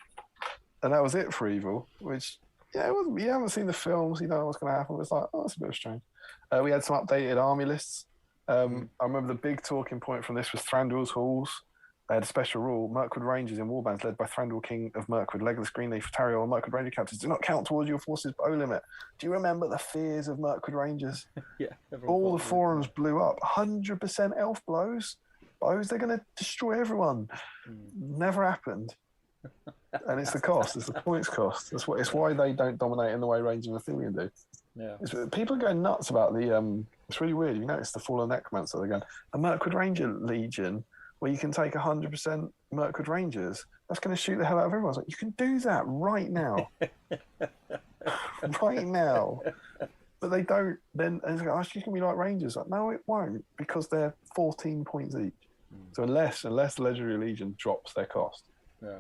Speaker 1: that was it for Evil. Which, it wasn't. You haven't seen the films. You don't know what's going to happen. It's like, oh, that's a bit strange. We had some updated army lists. I remember the big talking point from this was Thranduil's Halls. They had a special rule. Mirkwood Rangers in warbands led by Thranduil, King of Mirkwood, Legolas, Greenleaf, Tariel, and Mirkwood Ranger captains do not count towards your force's bow limit. Do you remember the fears of Mirkwood Rangers?
Speaker 2: Yeah.
Speaker 1: All the forums blew up. 100% elf blows. Bows, they're going to destroy everyone. Never happened. And it's the cost. It's the points cost. It's why they don't dominate in the way Rangers of Athelion do.
Speaker 2: Yeah.
Speaker 1: People are going nuts about the... it's really weird. You notice the Fallen Necromancer. They're going, a Mirkwood Ranger Legion... where you can take 100% Mirkwood Rangers, that's going to shoot the hell out of everyone. I was like, you can do that right now. Right now. But they don't. Then it's like, oh, it's going to be like Rangers. Like, no, it won't, because they're 14 points each. So unless the Legendary Legion drops their cost.
Speaker 2: Yeah.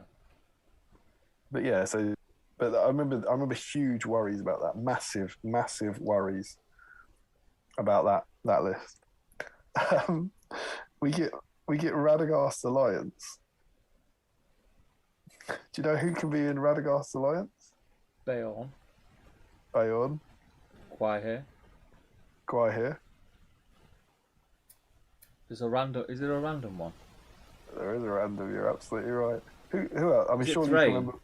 Speaker 1: But yeah, but I remember huge worries about that. Massive, massive worries about that list. We get Radagast's Alliance. Do you know who can be in Radagast's Alliance?
Speaker 2: Bayon.
Speaker 1: Gwaihir.
Speaker 2: Is there a random one?
Speaker 1: There is a random. You're absolutely right. Who else? I mean, surely you can remember.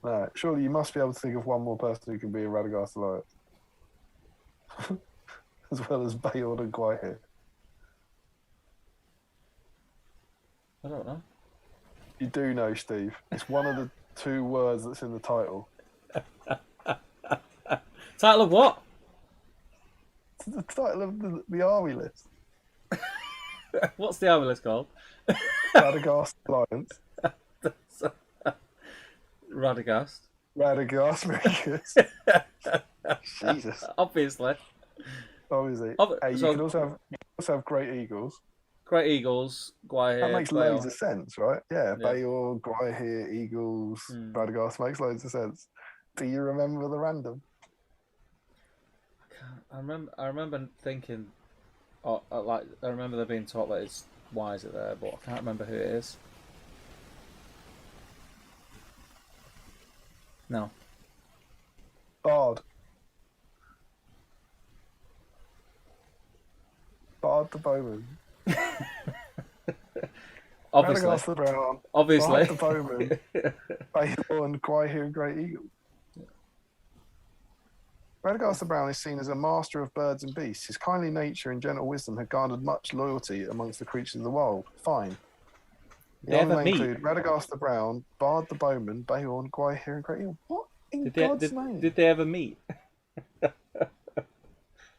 Speaker 1: No, surely you must be able to think of one more person who can be in Radagast's Alliance, as well as Bayon and Gwaihir.
Speaker 2: I don't know.
Speaker 1: You do know, Steve. It's one of the two words that's in the title.
Speaker 2: Title of what?
Speaker 1: It's the title of the army list.
Speaker 2: What's the army list called?
Speaker 1: Radagast Alliance.
Speaker 2: Radagast.
Speaker 1: Radagast, very good. Jesus.
Speaker 2: Obviously.
Speaker 1: Hey, you can also have Great Eagles.
Speaker 2: Great Eagles, Gwaihir.
Speaker 1: That makes loads of sense, right? Yeah, Bayor, Gwaihir, Eagles, Radagast makes loads of sense. Do you remember the random?
Speaker 2: I remember thinking, I remember there being talk that it's why is it there, but I can't remember who it is. No.
Speaker 1: Bard the Bowman.
Speaker 2: Obviously.
Speaker 1: Radagast the Brown.
Speaker 2: Obviously.
Speaker 1: Bard the Bowman. Bayon, Gwaihir, and Great Eagle. Radagast the Brown is seen as a master of birds and beasts. His kindly nature and gentle wisdom have garnered much loyalty amongst the creatures of the wild. Fine. The others may include Radagast the Brown, Bard the Bowman, Bayon, Gwaihir, and Great Eagle. What in God's name?
Speaker 2: Did they ever meet?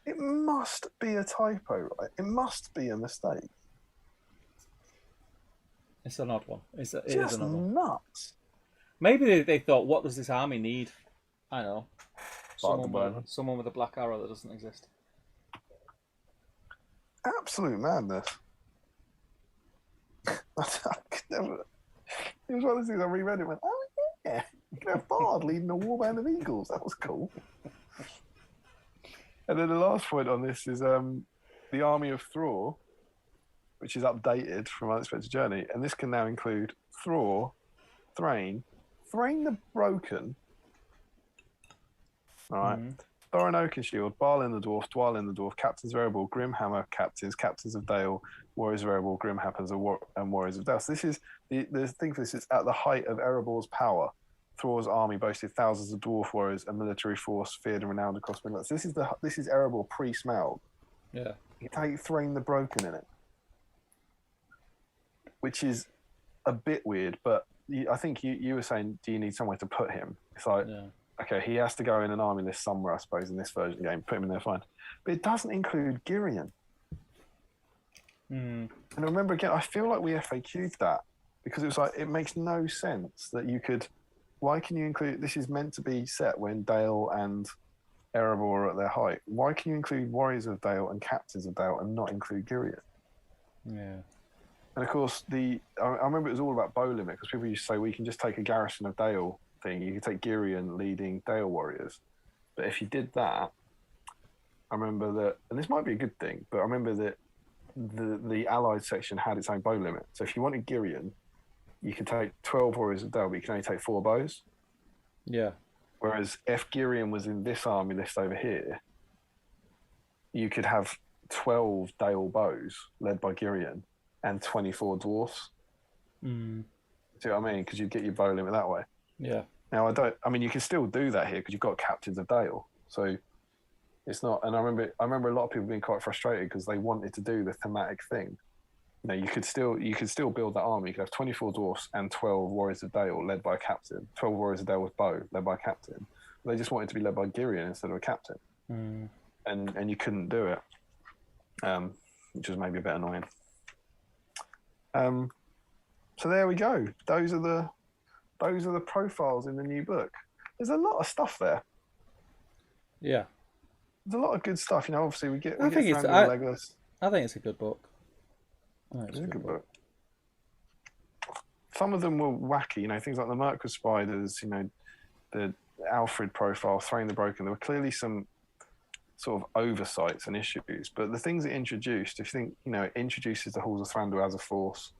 Speaker 1: It must be a typo, right? It must be a mistake.
Speaker 2: It's an odd one. It is
Speaker 1: Just
Speaker 2: an odd one.
Speaker 1: Nuts.
Speaker 2: Maybe they thought, what does this army need? I know.
Speaker 1: Someone
Speaker 2: with a black arrow that doesn't exist.
Speaker 1: Absolute madness. It was one of those things I reread it and went, oh yeah, you can have Bard leading a warband of eagles. That was cool. And then the last point on this is the Army of Thror, which is updated from Unexpected Journey, and this can now include Thror, Thrain the Broken, all right, Thorin Oakenshield, Balin the Dwarf, Dwalin the Dwarf, Captains of Erebor, Grimhammer Captains, Captains of Dale, Warriors of Erebor, Grimhammers and Warriors of Dale. So this is the thing for this is at the height of Erebor's power. Thror's army boasted thousands of dwarf warriors, a military force feared and renowned across Middle Earth. So this is Erebor pre-Smaug.
Speaker 2: Yeah.
Speaker 1: You take Thrain the Broken in it, which is a bit weird, but I think you were saying, do you need somewhere to put him? It's like, okay, he has to go in an army list somewhere, I suppose, in this version of the game. Put him in there, fine. But it doesn't include Girion. And I remember, again, I feel like we FAQ'd that, because it was like, it makes no sense that you could... Why can you include... This is meant to be set when Dale and Erebor are at their height. Why can you include Warriors of Dale and Captains of Dale and not include Girion?
Speaker 2: Yeah.
Speaker 1: And of course, I remember it was all about bow limit, because people used to say, well, you can just take a Garrison of Dale thing. You can take Girion leading Dale warriors. But if you did that, I remember that, and this might be a good thing, but I remember that the Allied section had its own bow limit. So if you wanted Girion, you could take 12 Warriors of Dale, but you can only take 4 bows.
Speaker 2: Yeah.
Speaker 1: Whereas if Girion was in this army list over here, you could have 12 Dale bows led by Girion and 24 dwarfs. See what I mean? Because you get your bow limit that way.
Speaker 2: Yeah.
Speaker 1: Now, I mean, you can still do that here because you've got Captains of Dale. So it's not, and I remember a lot of people being quite frustrated because they wanted to do the thematic thing. You know, you could still build that army. You could have 24 dwarfs and 12 Warriors of Dale led by a captain. 12 Warriors of Dale with bow led by a captain. They just wanted to be led by Girion instead of a captain. And you couldn't do it, which was maybe a bit annoying. So there we go. Those are the profiles in the new book. There's a lot of stuff there.
Speaker 2: Yeah.
Speaker 1: There's a lot of good stuff. You know, obviously we get
Speaker 2: Legolas. I think it's a good book.
Speaker 1: It's a good book. Some of them were wacky, you know, things like the Merkwood Spiders, you know, the Alfred profile, Thrain the Broken. There were clearly some sort of oversights and issues, but the things it introduced, if you think, you know, it introduces the Halls of Thranduil as a force.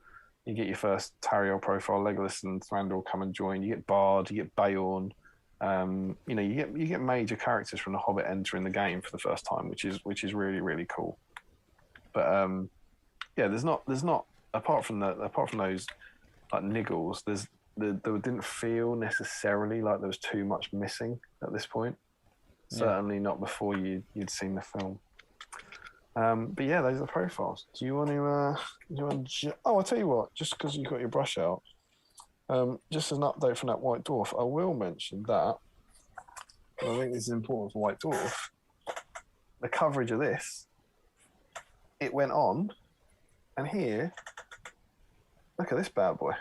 Speaker 1: You get your first Tariel profile, Legolas and Thranduil come and join. You get Bard, you get Beorn. You know, you get major characters from the Hobbit entering the game for the first time, which is really, really cool. But yeah, there's not apart from those like niggles, there didn't feel necessarily like there was too much missing at this point. Certainly not before you'd seen the film. But yeah, those are the profiles. Do you want to? I'll tell you what. Just because you've got your brush out, just as an update from that White Dwarf, I will mention that. And I think this is important for White Dwarf. The coverage of this, it went on, and here, look at this bad boy.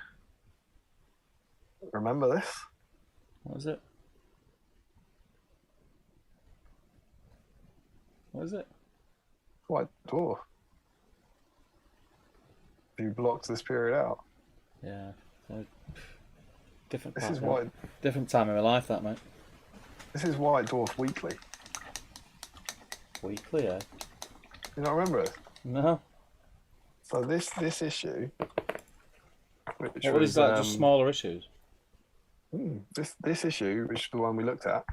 Speaker 1: Remember this?
Speaker 2: What is it? What is it?
Speaker 1: White Dwarf. Who blocks this period out?
Speaker 2: Yeah. Different.
Speaker 1: This is White.
Speaker 2: Different time of my life, that mate.
Speaker 1: This is White Dwarf Weekly.
Speaker 2: Weekly, eh?
Speaker 1: You don't remember it?
Speaker 2: No.
Speaker 1: So this issue.
Speaker 2: What is that? Just smaller issues.
Speaker 1: This issue, which is the one we looked at.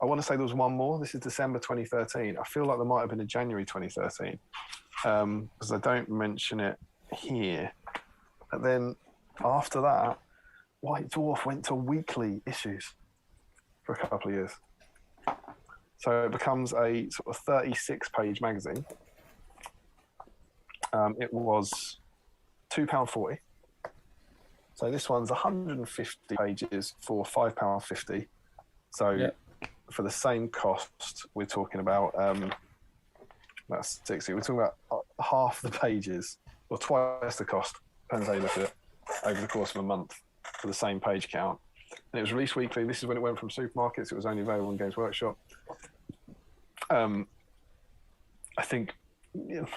Speaker 1: I want to say there was one more. This is December 2013. I feel like there might have been a January 2013 because I don't mention it here. And then after that, White Dwarf went to weekly issues for a couple of years. So it becomes a sort of 36-page magazine. It was £2.40. So this one's 150 pages for £5.50. So. Yep. For the same cost, we're talking about that's 60. We're talking about half the pages, or twice the cost, depends how you look at it, over the course of a month for the same page count. And it was released weekly. This is when it went from supermarkets. It was only available in Games Workshop. I think it'd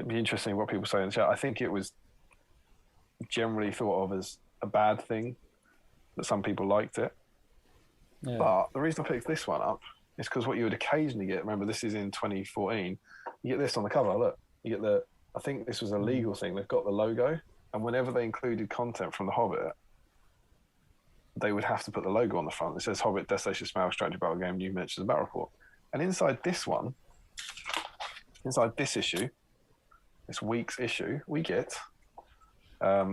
Speaker 1: be interesting what people say in the chat. I think it was generally thought of as a bad thing, that some people liked it. Yeah. But the reason I picked this one up is because what you would occasionally get, remember this is in 2014, you get this on the cover, look, you get I think this was a legal thing, they've got the logo, and whenever they included content from The Hobbit, they would have to put the logo on the front. It says Hobbit, Desolation of Smaug, Strategy Battle Game, New Adventures, Battle Report. And inside this one, inside this issue, this week's issue, we get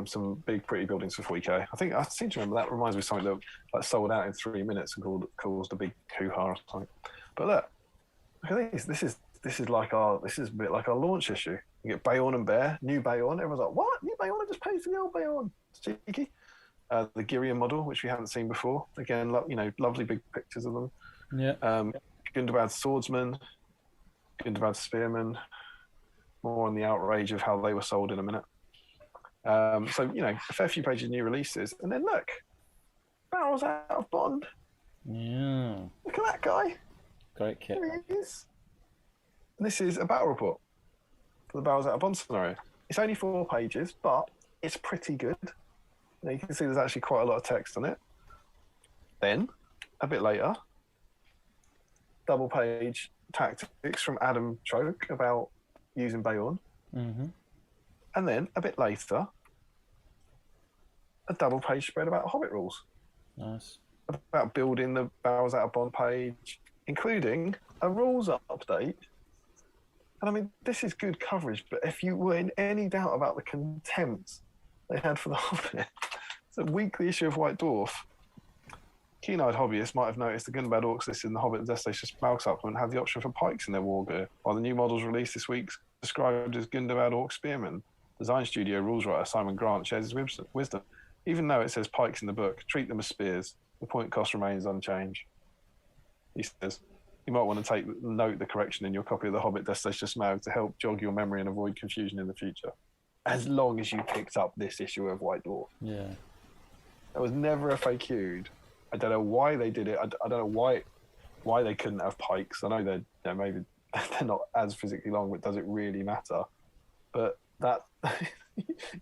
Speaker 1: some big, pretty buildings for 40k. I seem to remember that reminds me of something that like sold out in 3 minutes and caused a big hoo-ha or something. But look at these. This this is a bit like our launch issue. You get Bayon and Bear, new Bayon. Everyone's like, what? New Bayon? I just paid for the old Bayon. It's cheeky. The Girion model, which we haven't seen before. Again, lovely big pictures of them.
Speaker 2: Yeah.
Speaker 1: Gundabad Swordsman, Gundabad Spearman. More on the outrage of how they were sold in a minute. So, a fair few pages of new releases. And then look, Barrels Out of Bond.
Speaker 2: Yeah.
Speaker 1: Look at that guy.
Speaker 2: Great kit.
Speaker 1: There he is. And this is a battle report for the Barrels Out of Bond scenario. It's only 4 pages, but it's pretty good. You can see there's actually quite a lot of text on it. Then, a bit later, double-page tactics from Adam Choke about using Bayon.
Speaker 2: Mm-hmm.
Speaker 1: And then, a bit later, a double-page spread about Hobbit rules.
Speaker 2: Nice.
Speaker 1: About building the Barrels Out of Bond page, including a rules update. And I mean, this is good coverage, but if you were in any doubt about the contempt they had for the Hobbit, it's a weekly issue of White Dwarf. Keen-eyed hobbyists might have noticed the Gundabad Orcs list in the Hobbit and Desolation of Smaug supplement have the option for pikes in their war gear, while the new models released this week described as Gundabad Orc Spearmen. Design studio rules writer Simon Grant shares his wisdom. Even though it says pikes in the book, treat them as spears. The point cost remains unchanged. He says, you might want to note the correction in your copy of the Hobbit Desolation of Smaug to help jog your memory and avoid confusion in the future. As long as you picked up this issue of White Dwarf.
Speaker 2: Yeah.
Speaker 1: It was never FAQ'd. I don't know why they did it. I don't know why they couldn't have pikes. I know maybe they're not as physically long, but does it really matter? But that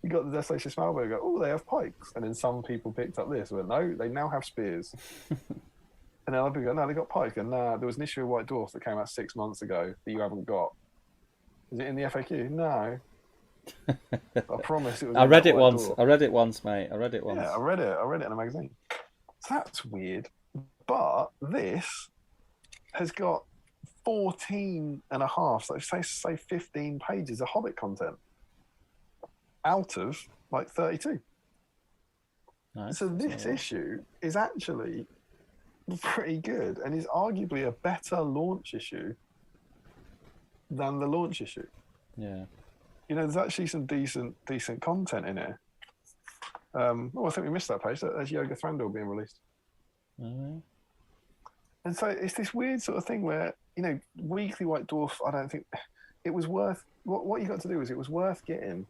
Speaker 1: you got the Desolation of Smaug and go, oh, they have pikes, and then some people picked up this. But no, they now have spears. And then other people go, no, they got pikes. And there was an issue of White Dwarf that came out 6 months ago that you haven't got. Is it in the FAQ? No. I promise it was.
Speaker 2: I read it once. I read it once, mate. I read it once.
Speaker 1: Yeah, I read it in a magazine. So that's weird. But this has got 14 and a half, so say 15 pages of Hobbit content out of like 32.
Speaker 2: Nice.
Speaker 1: So this issue is actually pretty good and is arguably a better launch issue than the launch issue.
Speaker 2: Yeah.
Speaker 1: There's actually some decent content in here. I think we missed that page. There's Yoga Thranduil being released.
Speaker 2: Mm-hmm.
Speaker 1: And so it's this weird sort of thing where, Weekly White Dwarf, I don't think it was worth, what you got to do is it was worth getting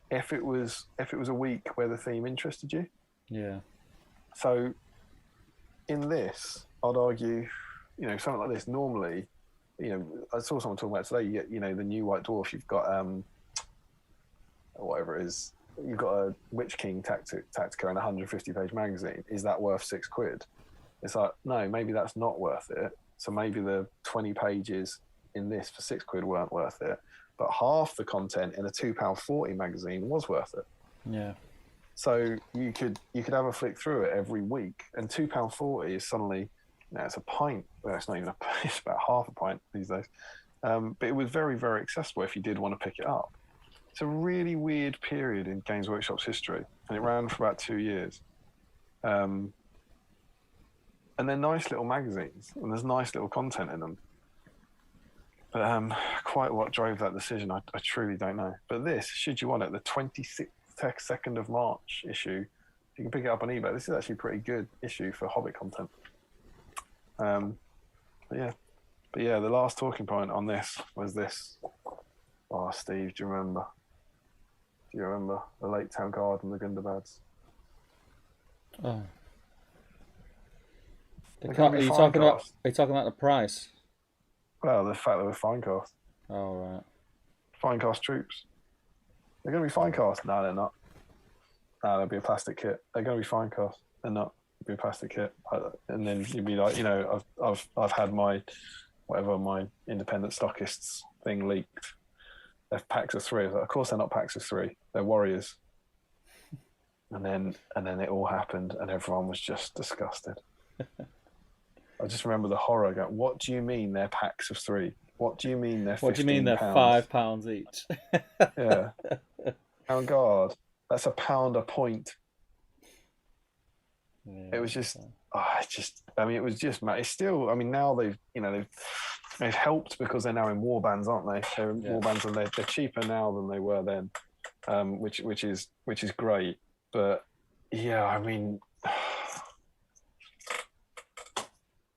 Speaker 1: if it was a week where the theme interested you.
Speaker 2: Yeah.
Speaker 1: So in this, I'd argue, something like this, normally, I saw someone talking about today, you get, the new White Dwarf, you've got, whatever it is, you've got a Witch King Tactica and a 150-page magazine. Is that worth £6? It's like, no, maybe that's not worth it. So maybe the 20 pages in this for £6 weren't worth it. But half the content in a £2.40 magazine was worth it.
Speaker 2: Yeah.
Speaker 1: So you could have a flick through it every week, and £2.40 is suddenly, it's a pint. Well, it's not even it's about half a pint these days. But it was very, very accessible if you did want to pick it up. It's a really weird period in Games Workshop's history, and it ran for about 2 years. And they're nice little magazines, and there's nice little content in them. But quite what drove that decision, I truly don't know. But this, should you want it, the 22nd of March issue, if you can pick it up on eBay, this is actually a pretty good issue for Hobbit content. But yeah, the last talking point on this was this. Oh, Steve, do you remember? Do you remember the Lake Town Guard and the Gundabads?
Speaker 2: Oh. Are you talking about the price?
Speaker 1: Well, the fact that we're Finecast.
Speaker 2: Oh, right.
Speaker 1: Finecast troops. They're going to be Finecast. No, they're not. No, they'll be a plastic kit. They're going to be Finecast. They're not. They'll be a plastic kit. And then you'd be like, I've had my independent stockists thing leaked. They're packs of 3. Of course, they're not packs of 3. They're warriors. And then it all happened, and everyone was just disgusted. I just remember the horror. Going, what do you mean they're packs of 3? What do you mean they're? What do you mean they're
Speaker 2: £5 each?
Speaker 1: Yeah. Oh God, that's £1 a point. Yeah, it was just. It was just. I mean, it was just. It's still. I mean, now they've they've helped because they're now in warbands, aren't they? They're in warbands, and they're cheaper now than they were then, which is great. But yeah, I mean,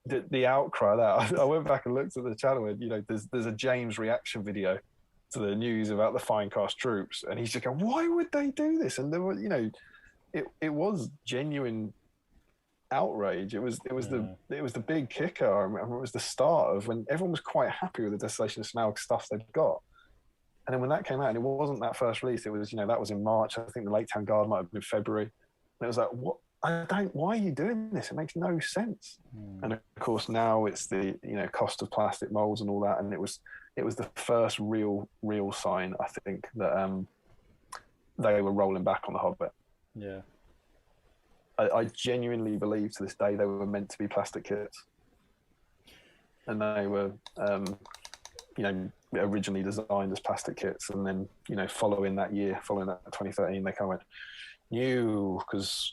Speaker 1: the outcry that I went back and looked at the channel, and there's a James reaction video to the news about the Finecast troops, and he's just going, why would they do this? And there were, it was genuine outrage. It was the big kicker. I remember it was the start of when everyone was quite happy with the Desolation of Smaug stuff they'd got. And then when that came out, and it wasn't that first release, it was, that was in March. I think the Lake Town Guard might have been February. And it was like, what? Why are you doing this? It makes no sense. And of course now it's the, cost of plastic molds and all that. And it was the first real sign, I think, that they were rolling back on the Hobbit.
Speaker 2: Yeah.
Speaker 1: I genuinely believe to this day they were meant to be plastic kits. And they were, originally designed as plastic kits. And then, following that 2013, they kind of went, new, because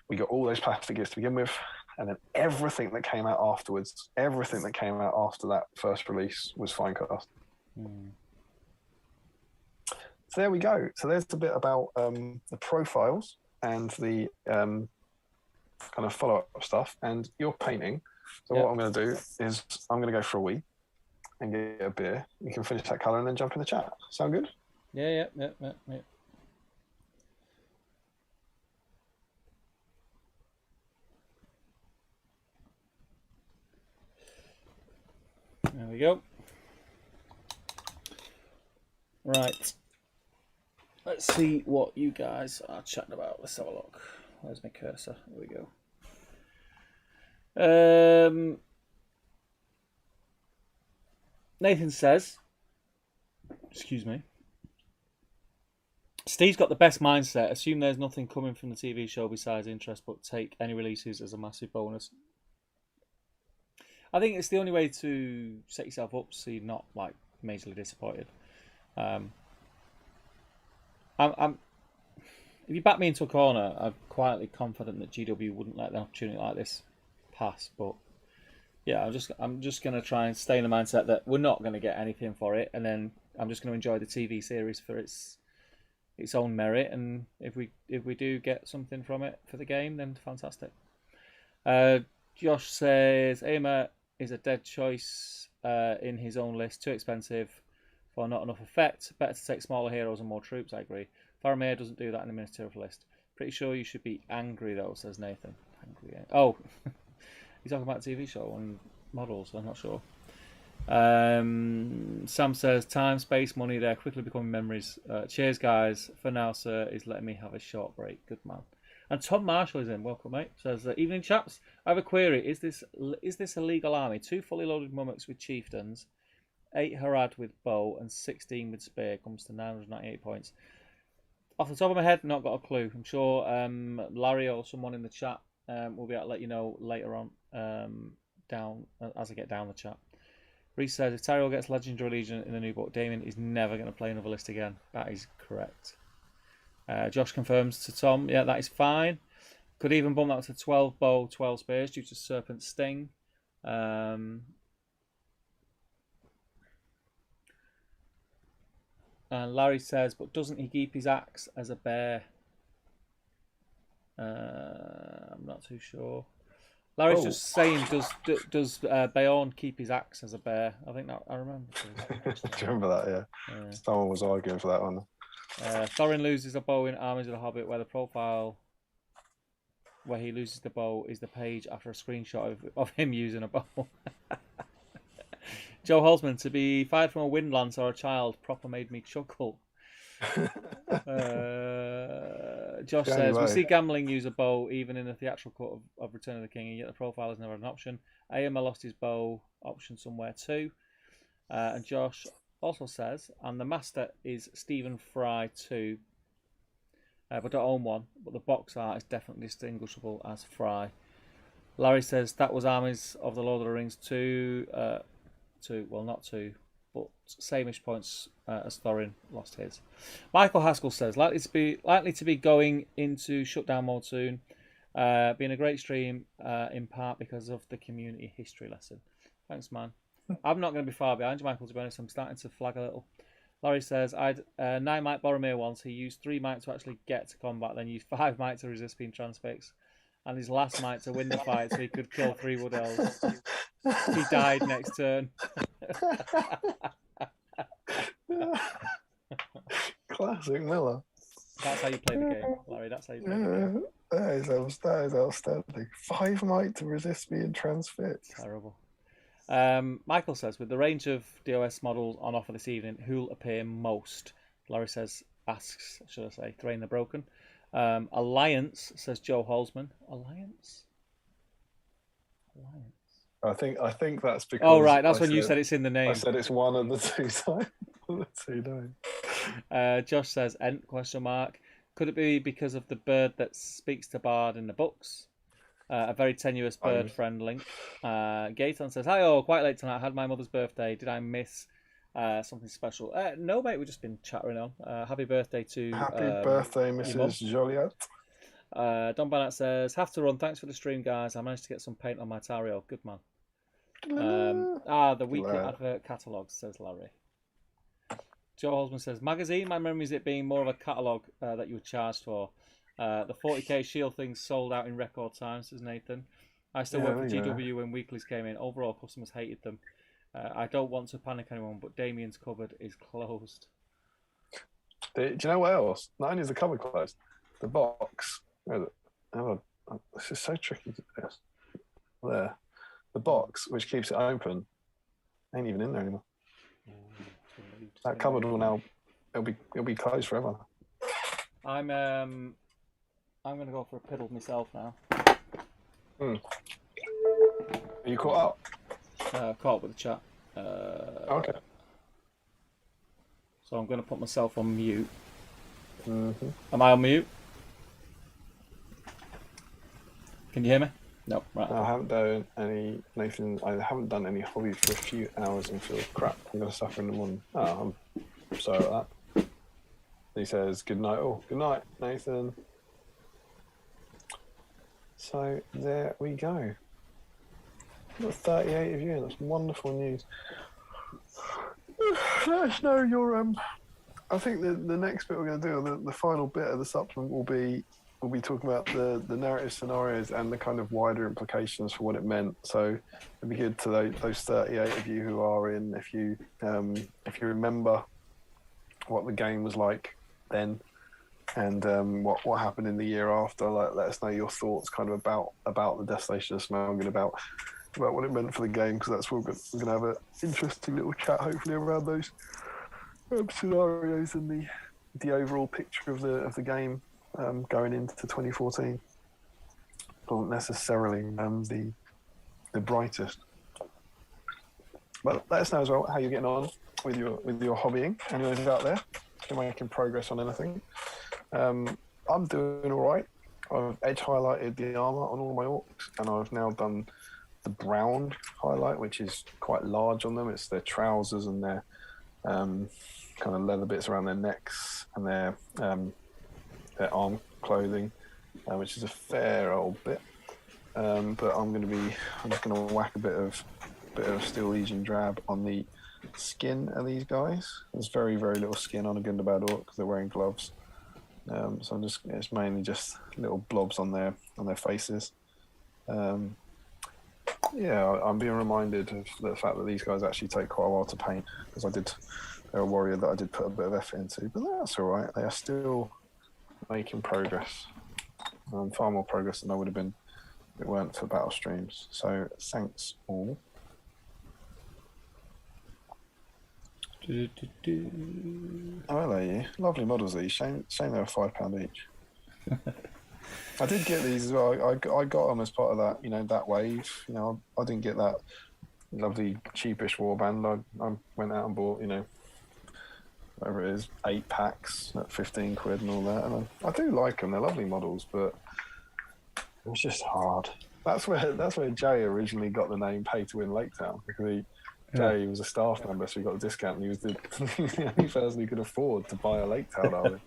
Speaker 1: we got all those plastic kits to begin with, and then everything that came out afterwards, everything that came out after that first release was Finecast. So there we go. So there's a bit about the profiles and the kind of follow-up stuff, and your painting. So what I'm going to do is I'm going to go for a wee and get a beer. You can finish that colour and then jump in the chat. Sound good?
Speaker 2: Yeah. There we go. Right. Let's see what you guys are chatting about. Let's have a look. Where's my cursor? Here we go. Nathan says, excuse me, Steve's got the best mindset. Assume there's nothing coming from the TV show besides interest, but take any releases as a massive bonus. I think it's the only way to set yourself up so you're not like majorly disappointed. I'm if you back me into a corner, I'm quietly confident that GW wouldn't let an opportunity like this pass. But yeah, I'm just gonna try and stay in the mindset that we're not gonna get anything for it, and then I'm just gonna enjoy the TV series for its own merit. And if we do get something from it for the game, then fantastic. Josh says Aimer is a dead choice in his own list. Too expensive for not enough effect. Better to take smaller heroes and more troops. I agree. Faramir doesn't do that in the ministerial list. Pretty sure you should be angry though, says Nathan. Angry. Oh, he's talking about a TV show and models. I'm not sure. Sam says time, space, money. They're quickly becoming memories. Cheers, guys. For now, sir, is letting me have a short break. Good man. And Tom Marshall is in. Welcome, mate. Says, evening, chaps. I have a query. Is this a legal army? 2 fully loaded mummoks with chieftains, 8 Harad with bow, and 16 with spear. Comes to 998 points. Off the top of my head, not got a clue. I'm sure Larry or someone in the chat will be able to let you know later on down as I get down the chat. Reese says, if Tyrell gets Legendary Legion in the new book, Damian is never going to play another list again. That is correct. Josh confirms to Tom, yeah, that is fine. Could even bump that to 12 bow, 12 spears due to Serpent Sting. And Larry says, but doesn't he keep his axe as a bear? I'm not too sure. Larry's just saying, does Bayon keep his axe as a bear? I think that I remember.
Speaker 1: Do you remember that? Yeah. Someone was arguing for that one.
Speaker 2: Thorin loses a bow in Armies of the Hobbit, where the profile where he loses the bow is the page after a screenshot of him using a bow. Joe Holzman, to be fired from a wind lance or a child proper made me chuckle. Josh says, we see Gambling use a bow even in the theatrical cut of Return of the King, and yet the profile is never an option. Aomer lost his bow option somewhere too. And Josh also says, and the master is Stephen Fry too, but don't own one, but the box art is definitely distinguishable as Fry. Larry says that was Armies of the Lord of the Rings 2, well not 2, but same-ish points as Thorin lost his. Michael Haskell says likely to be going into shutdown mode soon. Being a great stream in part because of the community history lesson. Thanks, man. I'm not going to be far behind you, Michael, to be honest. I'm starting to flag a little. Laurie says, I'd 9 might Boromir once. He used 3 might to actually get to combat, then used 5 might to resist being transfixed. And his last might to win the fight so he could kill 3 wood elves. He died next turn.
Speaker 1: Classic Miller.
Speaker 2: That's how you play the game, Larry. That's how you play the game.
Speaker 1: That is outstanding. 5 might to resist being transfixed.
Speaker 2: Terrible. Michael says, with the range of DOS models on offer this evening, who'll appear most? Laurie says, asks, should I say, Thrain the Broken. Alliance, says Joe Holzman. Alliance.
Speaker 1: I think that's because.
Speaker 2: Oh right, that's when you said it's in the name.
Speaker 1: I said it's one of the 2 times. The 2 names.
Speaker 2: Josh says, Ent ? Could it be because of the bird that speaks to Bard in the books? A very tenuous bird friend link. Gaetan says, hi, quite late tonight. I had my mother's birthday. Did I miss something special? No, mate, we've just been chattering on. Happy birthday to...
Speaker 1: Happy birthday, Mrs. Joliet.
Speaker 2: Don Bannett says, have to run. Thanks for the stream, guys. I managed to get some paint on my Tario. Good man. The weekly advert catalogue, says Larry. Joe Holzman says, magazine, my memory is it being more of a catalogue that you were charged for. The 40k Shield things sold out in record time, says Nathan. I still work for GW when weeklies came in. Overall, customers hated them. I don't want to panic anyone, but Damien's cupboard is closed.
Speaker 1: Do you know what else? Not only is the cupboard closed, the box. This is so tricky to do this. There. The box, which keeps it open, ain't even in there anymore. That cupboard will now it'll be closed forever.
Speaker 2: I'm gonna go for a piddle myself now.
Speaker 1: Are you caught up?
Speaker 2: Caught up with the chat.
Speaker 1: Okay.
Speaker 2: So I'm gonna put myself on mute.
Speaker 1: Mm-hmm.
Speaker 2: Am I on mute? Can you hear me? No. Right.
Speaker 1: I haven't done any Nathan. I haven't done any hobbies for a few hours and feel crap. I'm gonna suffer in the morning. Oh, I'm sorry about that. He says good night. Oh, good night, Nathan. So there we go. We've got 38 of you. That's wonderful news. Let us know your I think the next bit we're going to do, the final bit of the supplement, will be talking about the narrative scenarios and the kind of wider implications for what it meant. So it'd be good to those 38 of you who are in, if you remember what the game was like then, and what happened in the year after. Let us know your thoughts kind of about the Desolation of Smaug and about what it meant for the game, because that's what we're going to have an interesting little chat hopefully around those scenarios and the overall picture of the game going into 2014. Not necessarily the brightest. But let us know as well how you're getting on with your hobbying. Anyone who's out there, if you're making progress on anything. I'm doing all right. I've edge highlighted the armor on all my orcs, and I've now done the brown highlight, which is quite large on them. It's their trousers and their kind of leather bits around their necks and their arm clothing, which is a fair old bit. But I'm just going to whack a bit of Steel Legion drab on the skin of these guys. There's very, very little skin on a Gundabad orc because they're wearing gloves. So it's mainly just little blobs on their faces. I'm being reminded of the fact that these guys actually take quite a while to paint, because they're a warrior that I did put a bit of effort into, but that's all right. They are still making progress, far more progress than I would have been if it weren't for battle streams. So thanks all. Oh, hello, you. Lovely models, these. Shame they were £5 each. I did get these as well. I got them as part of that, that wave. I didn't get that lovely cheapish warband. I went out and bought, whatever it is, 8 packs at 15 quid and all that. And I do like them. They're lovely models, but it's just hard. That's where Jay originally got the name Pay to Win Lake Town, because Jay was a staff member, so he got a discount, and he was the only person who could afford to buy a Lake Town army.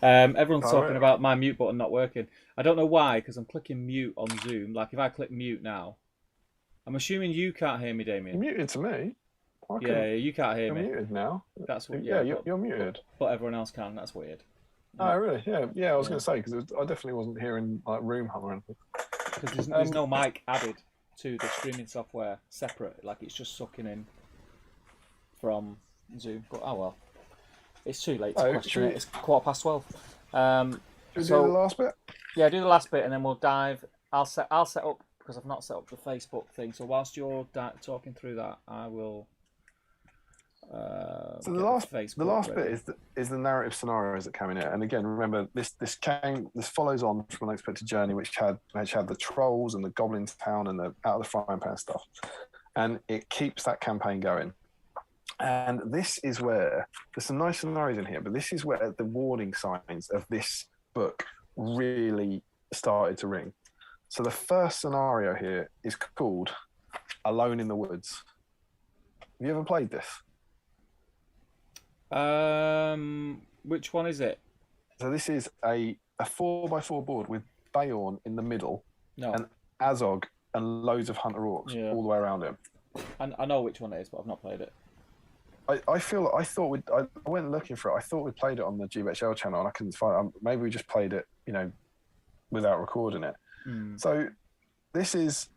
Speaker 2: Everyone's talking about my mute button not working. I don't know why, because I'm clicking mute on Zoom. Like if I click mute now, I'm assuming you can't hear me, Damian.
Speaker 1: You're muted to me.
Speaker 2: Yeah, you can't hear
Speaker 1: me.
Speaker 2: me.
Speaker 1: You're muted now.
Speaker 2: That's what.
Speaker 1: Yeah, you're muted.
Speaker 2: But everyone else can. That's weird.
Speaker 1: Oh, really? Yeah. I was going to say, because I definitely wasn't hearing like room hum or anything.
Speaker 2: Because there's no mic added to the streaming software separate. Like it's just sucking in from Zoom. But oh well, it's too late to question it. It's 12:15.
Speaker 1: Should we do the last bit?
Speaker 2: Yeah, do the last bit, and then we'll dive. I'll set up because I've not set up the Facebook thing. So whilst you're talking through that, I will.
Speaker 1: So the last bit is the narrative scenarios that came in it, and again, remember this follows on from Unexpected Journey, which had the trolls and the goblin town and the out of the frying pan stuff, and it keeps that campaign going. And this is where there's some nice scenarios in here, but this is where the warning signs of this book really started to ring. So the first scenario here is called Alone in the Woods. Have you ever played this?
Speaker 2: Which one is it?
Speaker 1: So this is a 4x4 board with Bayorn in the middle, and Azog and loads of Hunter Orcs all the way around him.
Speaker 2: I know which one it is, but I've not played it.
Speaker 1: I went looking for it. I thought we played it on the GBHL channel, and I couldn't find it. Maybe we just played it, without recording it. So this is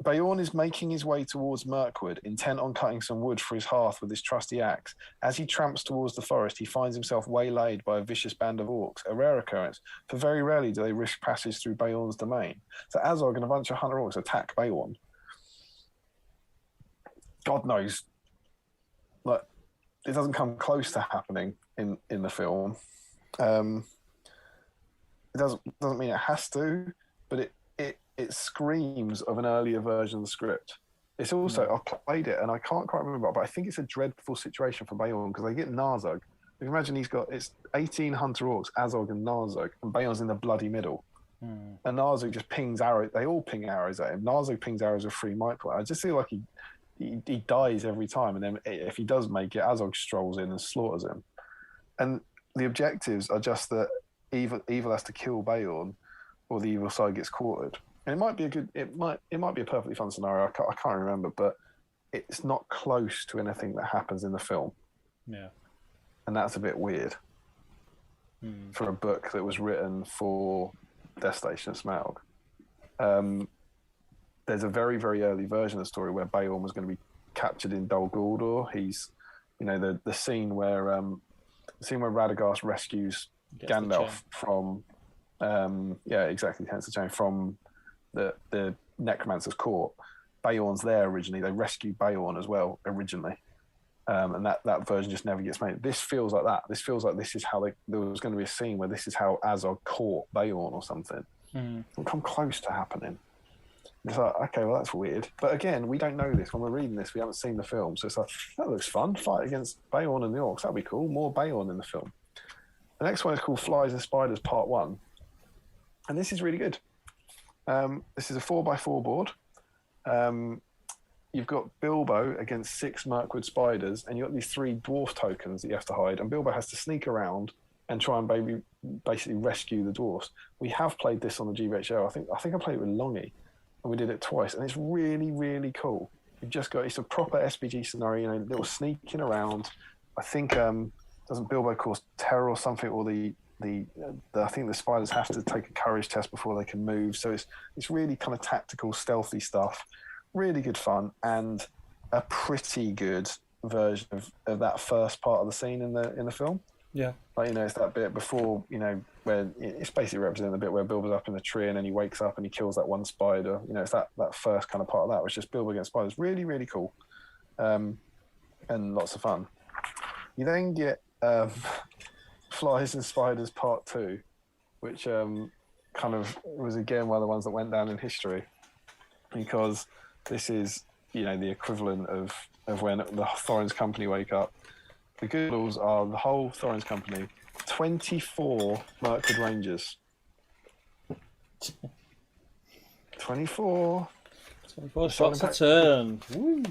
Speaker 1: Bayorn is making his way towards Mirkwood, intent on cutting some wood for his hearth with his trusty axe. As he tramps towards the forest, he finds himself waylaid by a vicious band of orcs, a rare occurrence, for very rarely do they risk passage through Bayorn's domain. So Azog and a bunch of Hunter Orcs attack Bayorn. God knows, like, it doesn't come close to happening in the film. It doesn't mean it has to, but it screams of an earlier version of the script. It's also, I've played it and I can't quite remember, but I think it's a dreadful situation for Bayorn because they get Narzug. You can imagine it's 18 Hunter Orcs, Azog and Narzug, and Bayorn's in the bloody middle. And Narzug just pings arrows. They all ping arrows at him. Narzug pings arrows with 3 might play. I just feel like he dies every time, and then if he does make it, Azog strolls in and slaughters him. And the objectives are just that evil has to kill Bayorn, or the evil side gets quartered. And it might be it might be a perfectly fun scenario. I can't remember, but it's not close to anything that happens in the film.
Speaker 2: Yeah,
Speaker 1: and that's a bit weird for a book that was written for Desolation of Smaug. There's a very, very early version of the story where Bayorn was going to be captured in Dol Guldur. He's, the scene where Radagast rescues Gandalf from, hence the chain, from the Necromancer's court. Bayorn's there originally. They rescue Bayorn as well originally, and that version just never gets made. This feels like that. This feels like this is how there was going to be a scene where this is how Azog caught Bayorn or something. It'll come close to happening. It's like, okay, well, that's weird. But again, we don't know this. When we're reading this, we haven't seen the film. So it's like, that looks fun. Fight against Bayorn and the Orcs. That'd be cool. More Bayorn in the film. The next one is called Flies and Spiders Part 1. And this is really good. This is a 4x4 board. You've got Bilbo against 6 Mirkwood spiders, and you've got these 3 dwarf tokens that you have to hide. And Bilbo has to sneak around and try and basically rescue the dwarfs. We have played this on the GBHL. I think I played it with Longy. And we did it twice, and it's really, really cool. You've just got, it's a proper SBG scenario, little sneaking around. I think doesn't Bilbo cause terror or something, or I think the spiders have to take a courage test before they can move. So it's really kind of tactical, stealthy stuff. Really good fun, and a pretty good version of that first part of the scene in the film.
Speaker 2: Yeah,
Speaker 1: like it's that bit before where it's basically representing the bit where Bilbo's up in the tree and then he wakes up and he kills that one spider. It's that first kind of part of that, which is Bilbo against spiders. Really, really cool, and lots of fun. You then get Flies and Spiders Part 2, which kind of was again one of the ones that went down in history, because this is the equivalent of when the Thorin's Company wake up. The Goodalls are the whole Thorin's Company, 24 Mirkwood Rangers. 24
Speaker 2: shots a turn. Woo.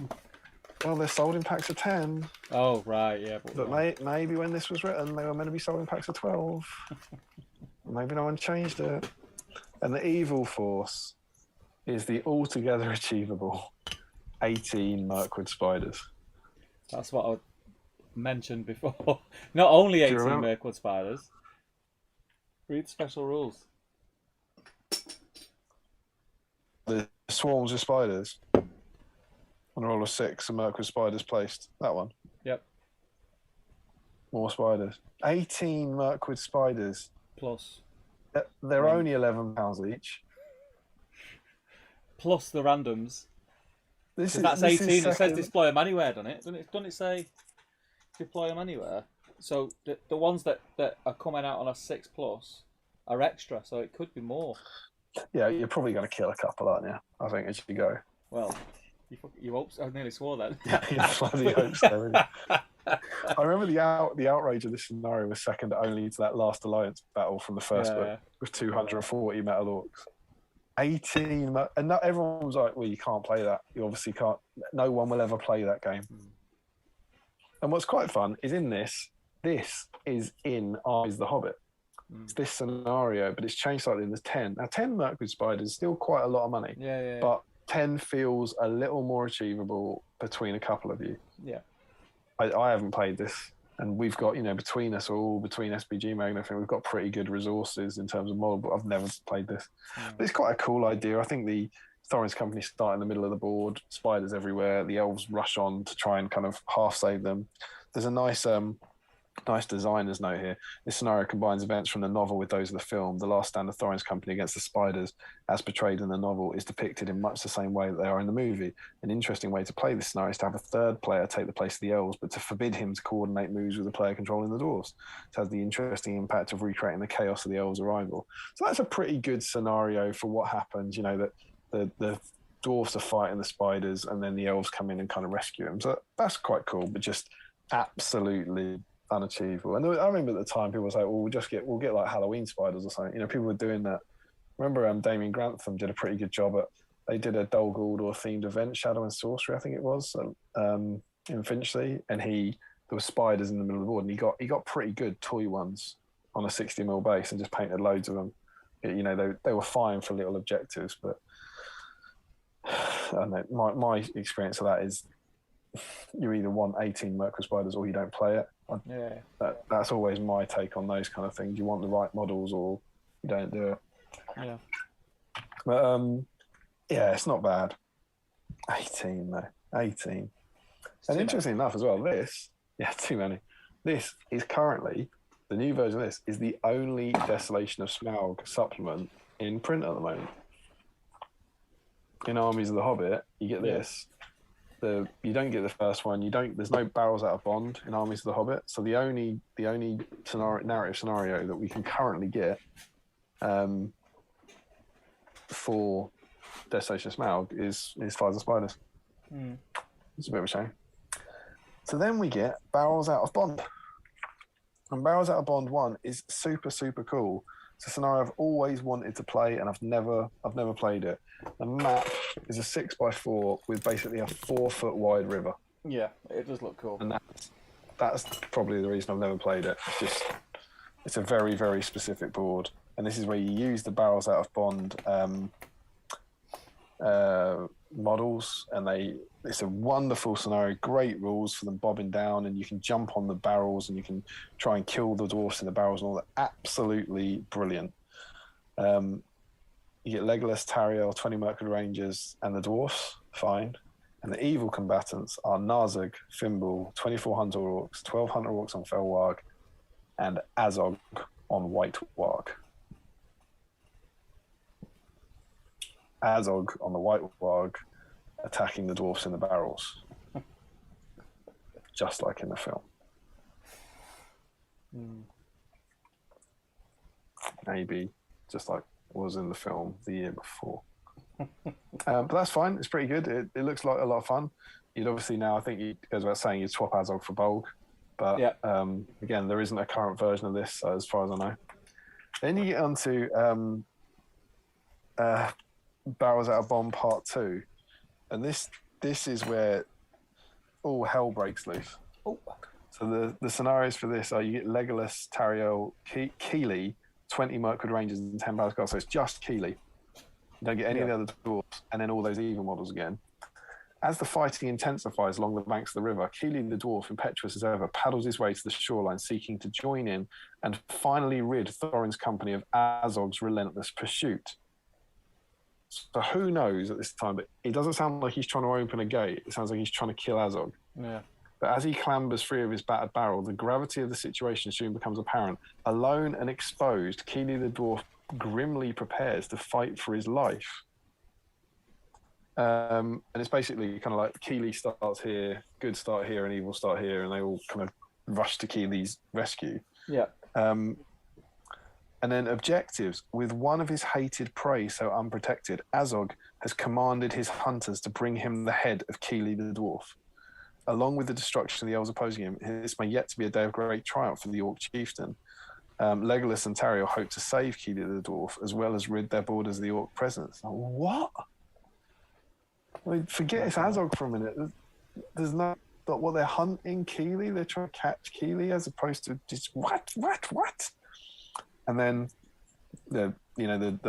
Speaker 1: Well, they're sold in packs of 10.
Speaker 2: Oh, right, yeah.
Speaker 1: But maybe when this was written, they were meant to be sold in packs of 12. Maybe no one changed it. And the evil force is the altogether achievable 18 Mirkwood spiders.
Speaker 2: That's what I mentioned before. Not only 18 Mirkwood spiders. Read the special rules.
Speaker 1: The swarms of spiders. On a roll of 6, and Mirkwood spiders placed. That one.
Speaker 2: Yep.
Speaker 1: More spiders. 18 Mirkwood spiders.
Speaker 2: Plus.
Speaker 1: They're only £11 each.
Speaker 2: Plus the randoms. That's 18. It says deploy them anywhere, doesn't it? Doesn't it say deploy them anywhere? So the ones that are coming out on a 6+ are extra, so it could be more.
Speaker 1: Yeah, you're probably going to kill a couple, aren't you? I think as you go.
Speaker 2: Well, you hope so. I nearly swore then.
Speaker 1: Yeah, bloody hope so. I remember the outrage of this scenario was second only to that last alliance battle from the first book with 240 metal orcs. 18, and not everyone was like, well, you can't play that. You obviously can't. No one will ever play that game. And what's quite fun is in this is in Armies of the Hobbit. It's this scenario, but it's changed slightly. There's 10. Now, 10 Mirkwood spiders is still quite a lot of money.
Speaker 2: Yeah.
Speaker 1: But 10 feels a little more achievable between a couple of you.
Speaker 2: Yeah.
Speaker 1: I haven't played this, and we've got, between us all, between SBG and everything, we've got pretty good resources in terms of model, but I've never played this. But it's quite a cool idea. I think the Thorin's company start in the middle of the board, spiders everywhere, the elves rush on to try and kind of half save them. There's a nice designer's note here. This scenario combines events from the novel with those of the film. The last stand of Thorin's company against the spiders, as portrayed in the novel, is depicted in much the same way that they are in the movie. An interesting way to play this scenario is to have a third player take the place of the elves, but to forbid him to coordinate moves with the player controlling the dwarves. It has the interesting impact of recreating the chaos of the elves' arrival. So that's a pretty good scenario for what happens, that the dwarves are fighting the spiders and then the elves come in and kind of rescue them. So that's quite cool, but just absolutely unachievable. And I remember at the time people were like, well, we'll get like Halloween spiders or something. People were doing that. I remember Damian Grantham did a pretty good job they did a Dol Guldur themed event, Shadow and Sorcery, I think it was, in Finchley, and there were spiders in the middle of the board, and he got pretty good toy ones on a 60mm base and just painted loads of them. They were fine for little objectives, but I don't know, my experience of that is you either want 18 Mirkwood spiders or you don't play it. That's always my take on those kind of things. You want the right models or you don't do it.
Speaker 2: Yeah.
Speaker 1: But it's not bad. 18 though. 18. And interesting enough as well, too many. This is currently, the new version of this is the only Desolation of Smaug supplement in print at the moment. In Armies of the Hobbit, you get this. You don't get the first one. There's no barrels out of bond in Armies of the Hobbit. So the only narrative scenario that we can currently get for Desolation of Smaug is Fires and Spiders. It's a bit of a shame. So then we get barrels out of bond, and barrels out of bond 1 is super, super cool. It's a scenario I've always wanted to play, and I've never played it. The map is a 6x4 with basically a 4-foot wide river.
Speaker 2: Yeah, it does look cool.
Speaker 1: And that's probably the reason I've never played it. It's a very, very specific board, and this is where you use the barrels out of bond models, and it's a wonderful scenario. Great rules for them bobbing down, and you can jump on the barrels and you can try and kill the dwarfs in the barrels and all that. Absolutely brilliant. You get Legolas, Tariel, 20 Mirkwood Rangers, and the dwarfs, fine. And the evil combatants are Narzug, Fimbul, 24 Hunter Orcs, 12 Hunter Orcs on Felwarg, and Azog on White Warg. Azog on the White Warg attacking the dwarfs in the barrels. Just like in the film. Maybe just like was in the film the year before. But that's fine. It's pretty good. It looks like a lot of fun. You'd obviously now, I think it goes without saying, you'd swap Azog for Bolg. But again, there isn't a current version of this as far as I know. Then you get onto Barrels Out of Bomb Part 2. And this is where all hell breaks loose. Oh. So the scenarios for this are you get Legolas, Tariel, Keely, 20 Mirkwood Rangers, and 10 Palace Guards. So it's just Keely. You don't get any of the other dwarfs, and then all those evil models again. As the fighting intensifies along the banks of the river, Keely the dwarf, impetuous as ever, paddles his way to the shoreline, seeking to join in and finally rid Thorin's company of Azog's relentless pursuit. So who knows at this time, but it doesn't sound like he's trying to open a gate. It sounds like he's trying to kill Azog.
Speaker 2: Yeah.
Speaker 1: But as he clambers free of his battered barrel, the gravity of the situation soon becomes apparent. Alone and exposed, Keely the dwarf grimly prepares to fight for his life. And it's basically kind of like Keely starts here, good start here, and evil start here, and they all kind of rush to Keely's rescue.
Speaker 2: Yeah.
Speaker 1: And then objectives. With one of his hated prey so unprotected, Azog has commanded his hunters to bring him the head of Keely the dwarf. Along with the destruction of the elves opposing him, this may yet to be a day of great triumph for the Orc chieftain. Legolas and Tariel hope to save Keely the dwarf, as well as rid their borders of the Orc presence. What? I mean, forget it's Azog for a minute. There's no what they're hunting Keely. They're trying to catch Keely as opposed to just what? And then the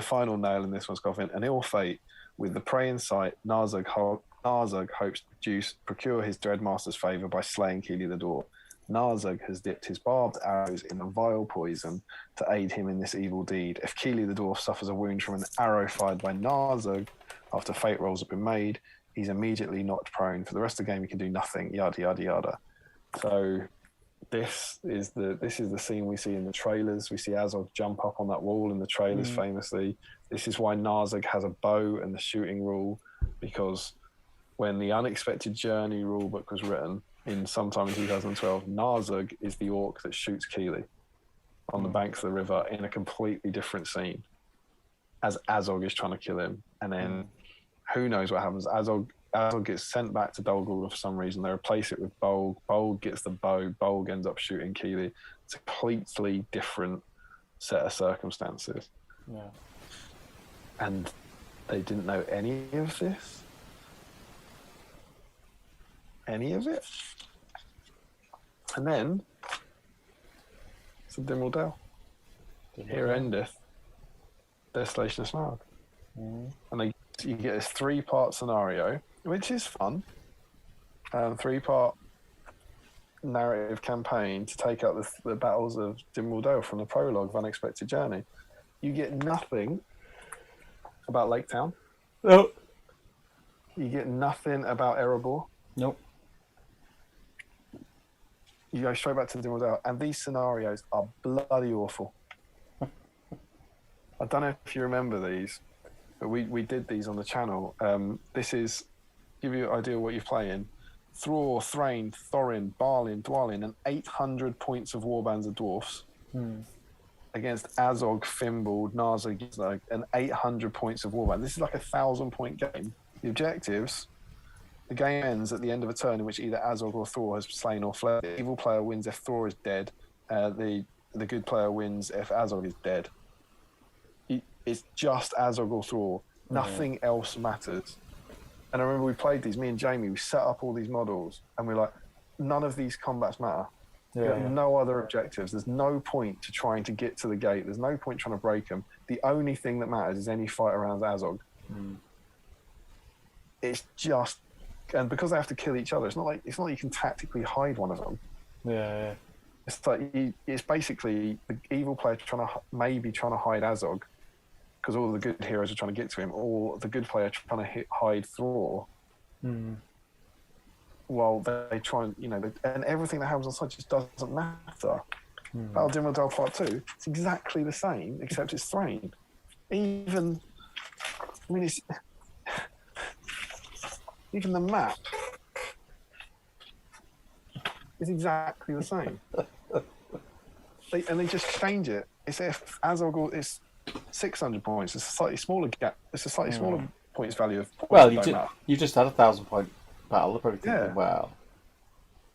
Speaker 1: final nail in this one's coffin. An ill fate with the prey in sight. Narzug hopes to procure his Dreadmaster's favour by slaying Keely the dwarf. Narzug has dipped his barbed arrows in a vile poison to aid him in this evil deed. If Keely the dwarf suffers a wound from an arrow fired by Narzug after fate rolls have been made, he's immediately knocked prone. For the rest of the game, he can do nothing. Yada yada yada. So this is the scene we see in the trailers. We see Azog jump up on that wall in the trailers famously. This is why Narzug has a bow and the shooting rule, because when the Unexpected Journey rulebook was written in sometime in 2012, Narzug is the orc that shoots Keely on the banks of the river in a completely different scene as Azog is trying to kill him. And then who knows what happens. Azog gets sent back to Dol Guldur for some reason. They replace it with Bolg. Bolg gets the bow. Bolg ends up shooting Keely. It's a completely different set of circumstances.
Speaker 2: Yeah.
Speaker 1: And they didn't know any of this. Any of it. And then it's a Dimmal Dale. Here endeth Desolation of Smaug. And you get this 3-part scenario, which is fun. 3-part narrative campaign to take out the battles of Dimmal Dale from the prologue of Unexpected Journey. You get nothing about Lake Town.
Speaker 2: Nope.
Speaker 1: You get nothing about Erebor.
Speaker 2: Nope.
Speaker 1: You go straight back to Dimmal Dale, and these scenarios are bloody awful. I don't know if you remember these, but we did these on the channel. This is, give you an idea of what you're playing. Thror, Thrain, Thorin, Balin, Dwalin, and 800 points of warbands of dwarfs against Azog, Fimbul, Narzug, and 800 points of warband. This is like a 1,000-point game. The objectives: the game ends at the end of a turn in which either Azog or Thror has slain or fled. The evil player wins if Thror is dead. The good player wins if Azog is dead. It's just Azog or Thror. Nothing else matters. And I remember we played these, me and Jamie, we set up all these models, and we're like, none of these combats matter. We have no other objectives. There's no point to trying to get to the gate. There's no point trying to break them. The only thing that matters is any fight around Azog. It's just, and because they have to kill each other, it's not like you can tactically hide one of them.
Speaker 2: Yeah.
Speaker 1: It's like it's basically the evil player trying to hide Azog, because all the good heroes are trying to get to him, or the good player trying to hide Thror. While they try and, and everything that happens on side just doesn't matter. Battle of Dimmal Dale Part 2, it's exactly the same, except it's Thrain. Even the map is exactly the same. They just change it. It's if Azog is 600 points, it's a slightly smaller gap. It's a slightly smaller points value of points.
Speaker 2: Well, you just had a 1,000-point battle. They're probably thinking,
Speaker 1: well,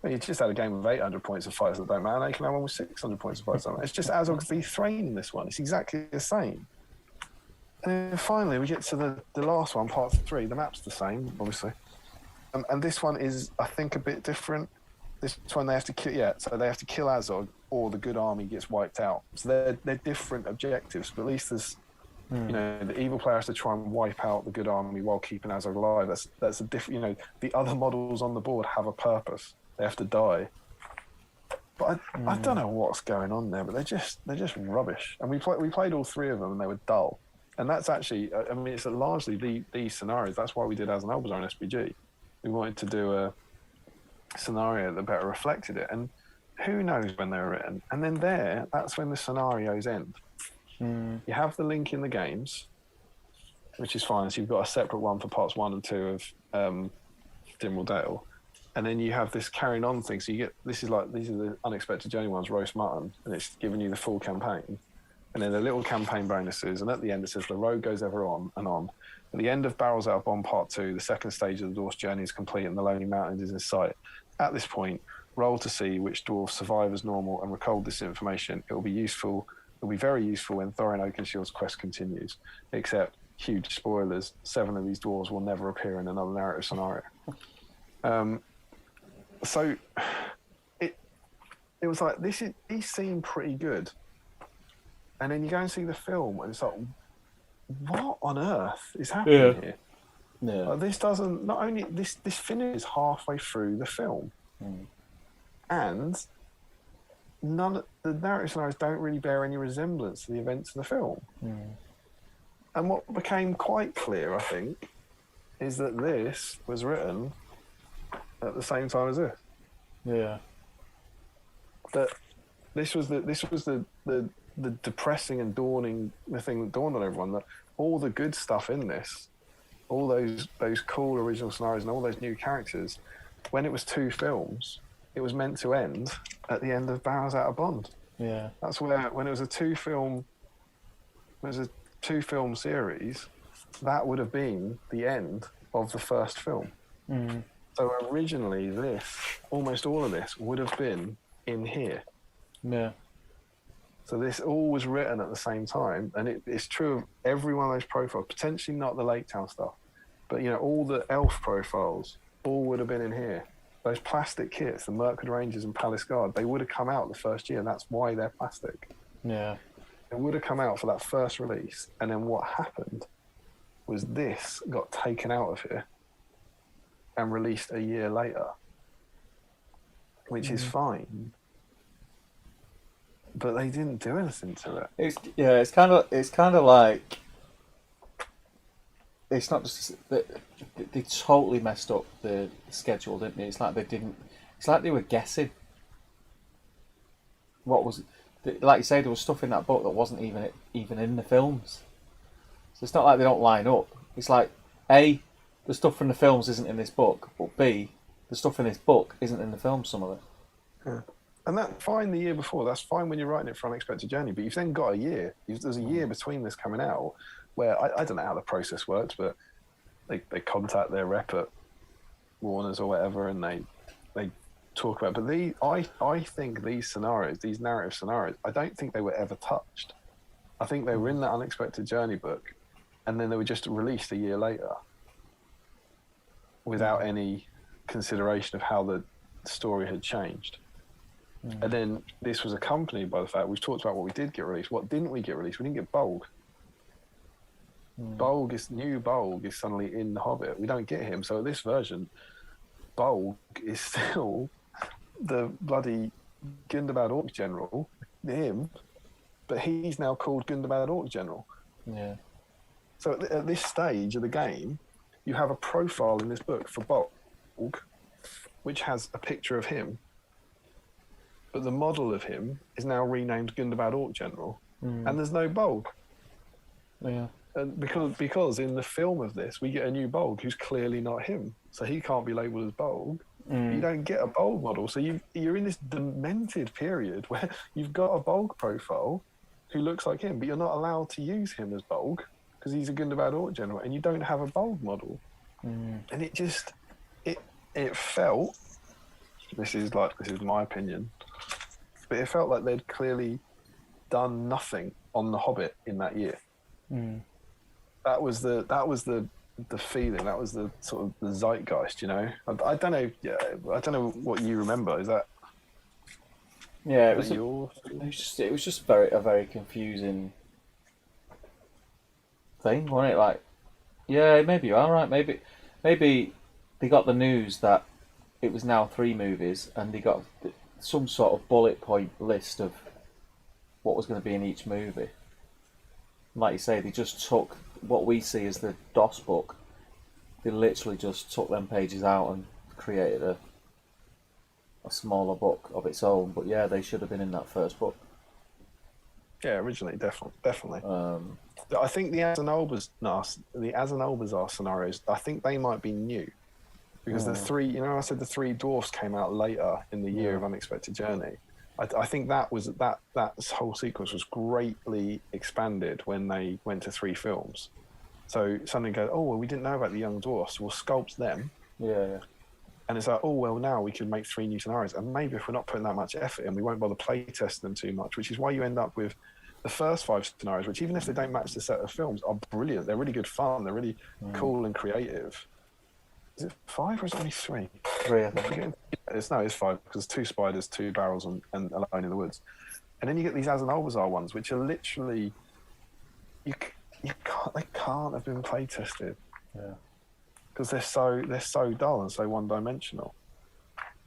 Speaker 1: you just had a game of 800 points of fights that don't matter. Now you can have one with 600 points of fights that don't matter. It's just Azog v Thrain in this one. It's exactly the same. And then finally, we get to the last one, Part 3. The map's the same, obviously. And this one is, I think, a bit different. This one they have to kill. So they have to kill Azog, or the good army gets wiped out. So they're different objectives, but at least there's the evil player has to try and wipe out the good army while keeping Azog alive. That's a different. The other models on the board have a purpose. They have to die. But I don't know what's going on there. But they're just rubbish. And we played all three of them, and they were dull. And that's actually, I mean, it's largely these scenarios. That's why we did As an Albazar on SBG. We wanted to do a scenario that better reflected it. And who knows when they were written? And then that's when the scenarios end. You have the link in the games, which is fine. So you've got a separate one for parts 1 and 2 of Dimrill Dale, and then you have this carrying on thing. So you get these are the unexpected journey ones, roast mutton, and it's giving you the full campaign, and then the little campaign bonuses. And at the end it says the road goes ever on and on. At the end of Barrels Out of Bond Part 2, the second stage of the dwarf's journey is complete and the Lonely Mountains is in sight. At this point, roll to see which dwarves survive as normal and record this information. It will be useful. It'll be very useful when Thorin Oakenshield's quest continues, except, huge spoilers, 7 of these dwarves will never appear in another narrative scenario. So it was like, these seem pretty good. And then you go and see the film and it's like, what on earth is happening here?
Speaker 2: Yeah.
Speaker 1: Like, this doesn't, not only, this finishes halfway through the film. And the narrative scenarios don't really bear any resemblance to the events of the film. And what became quite clear, I think, is that this was written at the same time as this.
Speaker 2: Yeah.
Speaker 1: That this was the depressing and daunting thing that dawned on everyone, that all the good stuff in this, all those cool original scenarios and all those new characters, when it was 2 films, it was meant to end at the end of Barrels Out of Bond.
Speaker 2: Yeah.
Speaker 1: That's where, when it was a 2-film series, that would have been the end of the first film. So originally almost all of this would have been in here.
Speaker 2: Yeah.
Speaker 1: So this all was written at the same time, and it's true of every one of those profiles, potentially not the Lake Town stuff, but all the elf profiles all would have been in here. Those plastic kits, the Mirkwood Rangers and Palace Guard, they would have come out the first year, and that's why they're plastic.
Speaker 2: Yeah.
Speaker 1: It would have come out for that first release, and then what happened was this got taken out of here and released a year later, which is fine. But they didn't do anything to it.
Speaker 2: It's kind of like, it's not just that they totally messed up the schedule, didn't they? It's like they were guessing. What was, like you say, there was stuff in that book that wasn't even in the films. So it's not like they don't line up. It's like, A, the stuff from the films isn't in this book, but B, the stuff in this book isn't in the film, some of it.
Speaker 1: Yeah. And that's fine the year before. That's fine when you're writing it for Unexpected Journey, but you've then got a year. There's a year between this coming out where I don't know how the process works, but they contact their rep at Warner's or whatever, and they talk about it. But I think these scenarios, these narrative scenarios, I don't think they were ever touched. I think they were in that Unexpected Journey book, and then they were just released a year later without any consideration of how the story had changed. And then this was accompanied by the fact, we've talked about what we did get released. What didn't we get released? We didn't get Bolg. Bolg is suddenly in The Hobbit. We don't get him. So this version, Bolg is still the bloody Gundabad Orc General, him, but he's now called Gundabad Orc General.
Speaker 2: Yeah.
Speaker 1: So at this stage of the game, you have a profile in this book for Bolg, which has a picture of him. But the model of him is now renamed Gundabad Orc General, and there's no Bolg.
Speaker 2: Yeah.
Speaker 1: And because in the film of this, we get a new Bolg who's clearly not him, so he can't be labelled as Bolg. You don't get a Bolg model, so you're in this demented period where you've got a Bolg profile who looks like him, but you're not allowed to use him as Bolg because he's a Gundabad Orc General, and you don't have a Bolg model. And it just it felt. This is my opinion, but it felt like they'd clearly done nothing on The Hobbit in that year. That was the feeling. That was the sort of the zeitgeist, I don't know. Yeah, I don't know what you remember. Is that?
Speaker 2: Yeah, it was just a very confusing thing, wasn't it? Like, yeah, maybe you are right. Maybe they got the news that it was now 3 movies, and they got some sort of bullet point list of what was going to be in each movie. Like you say, they just took what we see as the DOS book. They literally just took them pages out and created a smaller book of its own. But yeah, they should have been in that first book.
Speaker 1: Yeah, originally, definitely. I think the Azanalbazar scenarios, I think they might be new. Because the 3, I said the 3 dwarfs came out later in the year of Unexpected Journey. I think that whole sequence was greatly expanded when they went to 3 films. So suddenly go, oh, well, we didn't know about the young dwarfs. We'll sculpt them.
Speaker 2: Yeah.
Speaker 1: And it's like, oh, well, now we can make 3 new scenarios. And maybe if we're not putting that much effort in, we won't bother play testing them too much, which is why you end up with the first 5 scenarios, which even if they don't match the set of films, are brilliant. They're really good fun. They're really cool and creative. Is it 5 or is it only 3?
Speaker 2: 3, I think.
Speaker 1: It's 5 because 2 spiders, 2 barrels, and Alone in the Woods. And then you get these Azanalbazar ones, which are literally they can't have been play tested.
Speaker 2: Yeah.
Speaker 1: Because they're so dull and so one-dimensional.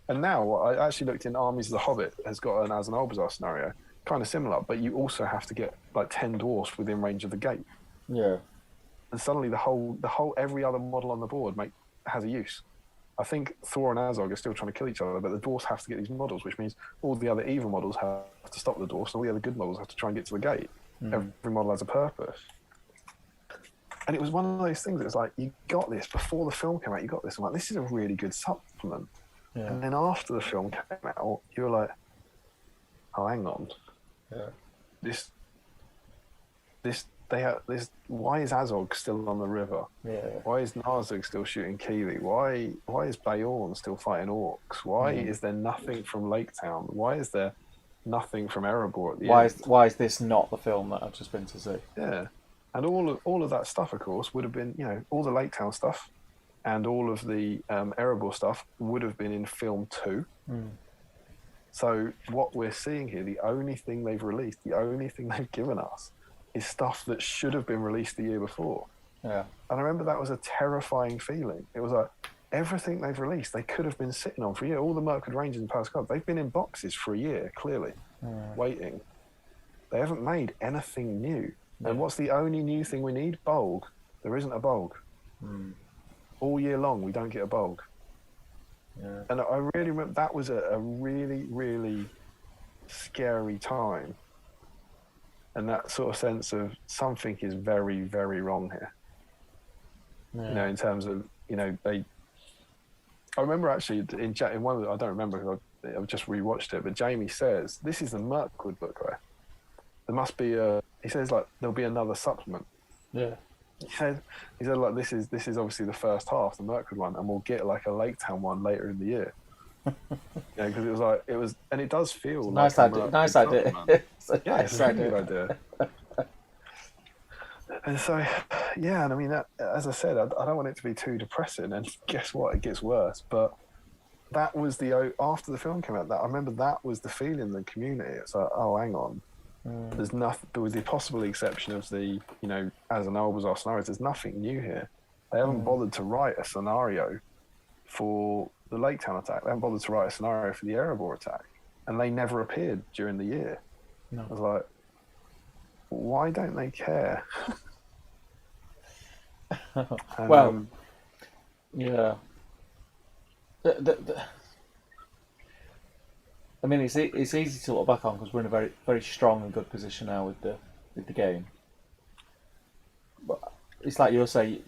Speaker 1: And now I actually looked in Armies of the Hobbit has got an Azanalbazar scenario, kind of similar, but you also have to get like 10 dwarfs within range of the gate.
Speaker 2: Yeah.
Speaker 1: And suddenly the whole every other model on the board has a use. I think Thor and Azog are still trying to kill each other, but the dwarfs have to get these models, which means all the other evil models have to stop the dwarfs, and all the other good models have to try and get to the gate. Every model has a purpose. And it was one of those things that was like, you got this before the film came out, you got this. I'm like, this is a really good supplement. Yeah. And then after the film came out, you were like, oh, hang on. Yeah. Why is Azog still on the river? Yeah. Why is Narzug still shooting Keeley? Why is Beorn still fighting orcs? Why is there nothing from Lake Town? Why is there nothing from Erebor at the end?
Speaker 2: Why is this not the film that I've just been to see?
Speaker 1: Yeah. And all of that stuff, of course, would have been, all the Lake Town stuff and all of the Erebor stuff would have been in film 2. So what we're seeing here, the only thing they've released, the only thing they've given us is stuff that should have been released the year before. Yeah. And I remember that was a terrifying feeling. It was like, everything they've released, they could have been sitting on for a year. All the Mirkwood Rangers and Palace Guard, they've been in boxes for a year, clearly, waiting. They haven't made anything new. Yeah. And what's the only new thing we need? Bolg. There isn't a Bolg. All year long, we don't get a Bolg. Yeah. And I really remember that was a really, really scary time. And that sort of sense of something is very, very wrong here. Yeah. In terms of, I remember actually in one of the, I don't remember because I've just rewatched it, but Jamie says, this is the Mirkwood book, right? There must be he says like, there'll be another supplement. Yeah. He said like, this is obviously the first half, the Mirkwood one, and we'll get like a Lake Town one later in the year. Because it was, and it does feel
Speaker 2: nice idea. Nice idea.
Speaker 1: Yeah, it's a good idea. And so, yeah, and I mean, as I said, I don't want it to be too depressing. And guess what? It gets worse. But that was after the film came out. That I remember that was the feeling in the community. It's like, oh, hang on. There's nothing. With the possible exception of the, as an Albazar scenarios, there's nothing new here. They haven't bothered to write a scenario for the Lake Town attack. They haven't bothered to write a scenario for the Erebor attack, and they never appeared during the year. No. I was like, why don't they care?
Speaker 2: Well, yeah. I mean, it's easy to look back on because we're in a very, very strong and good position now with the game. But it's like you're saying,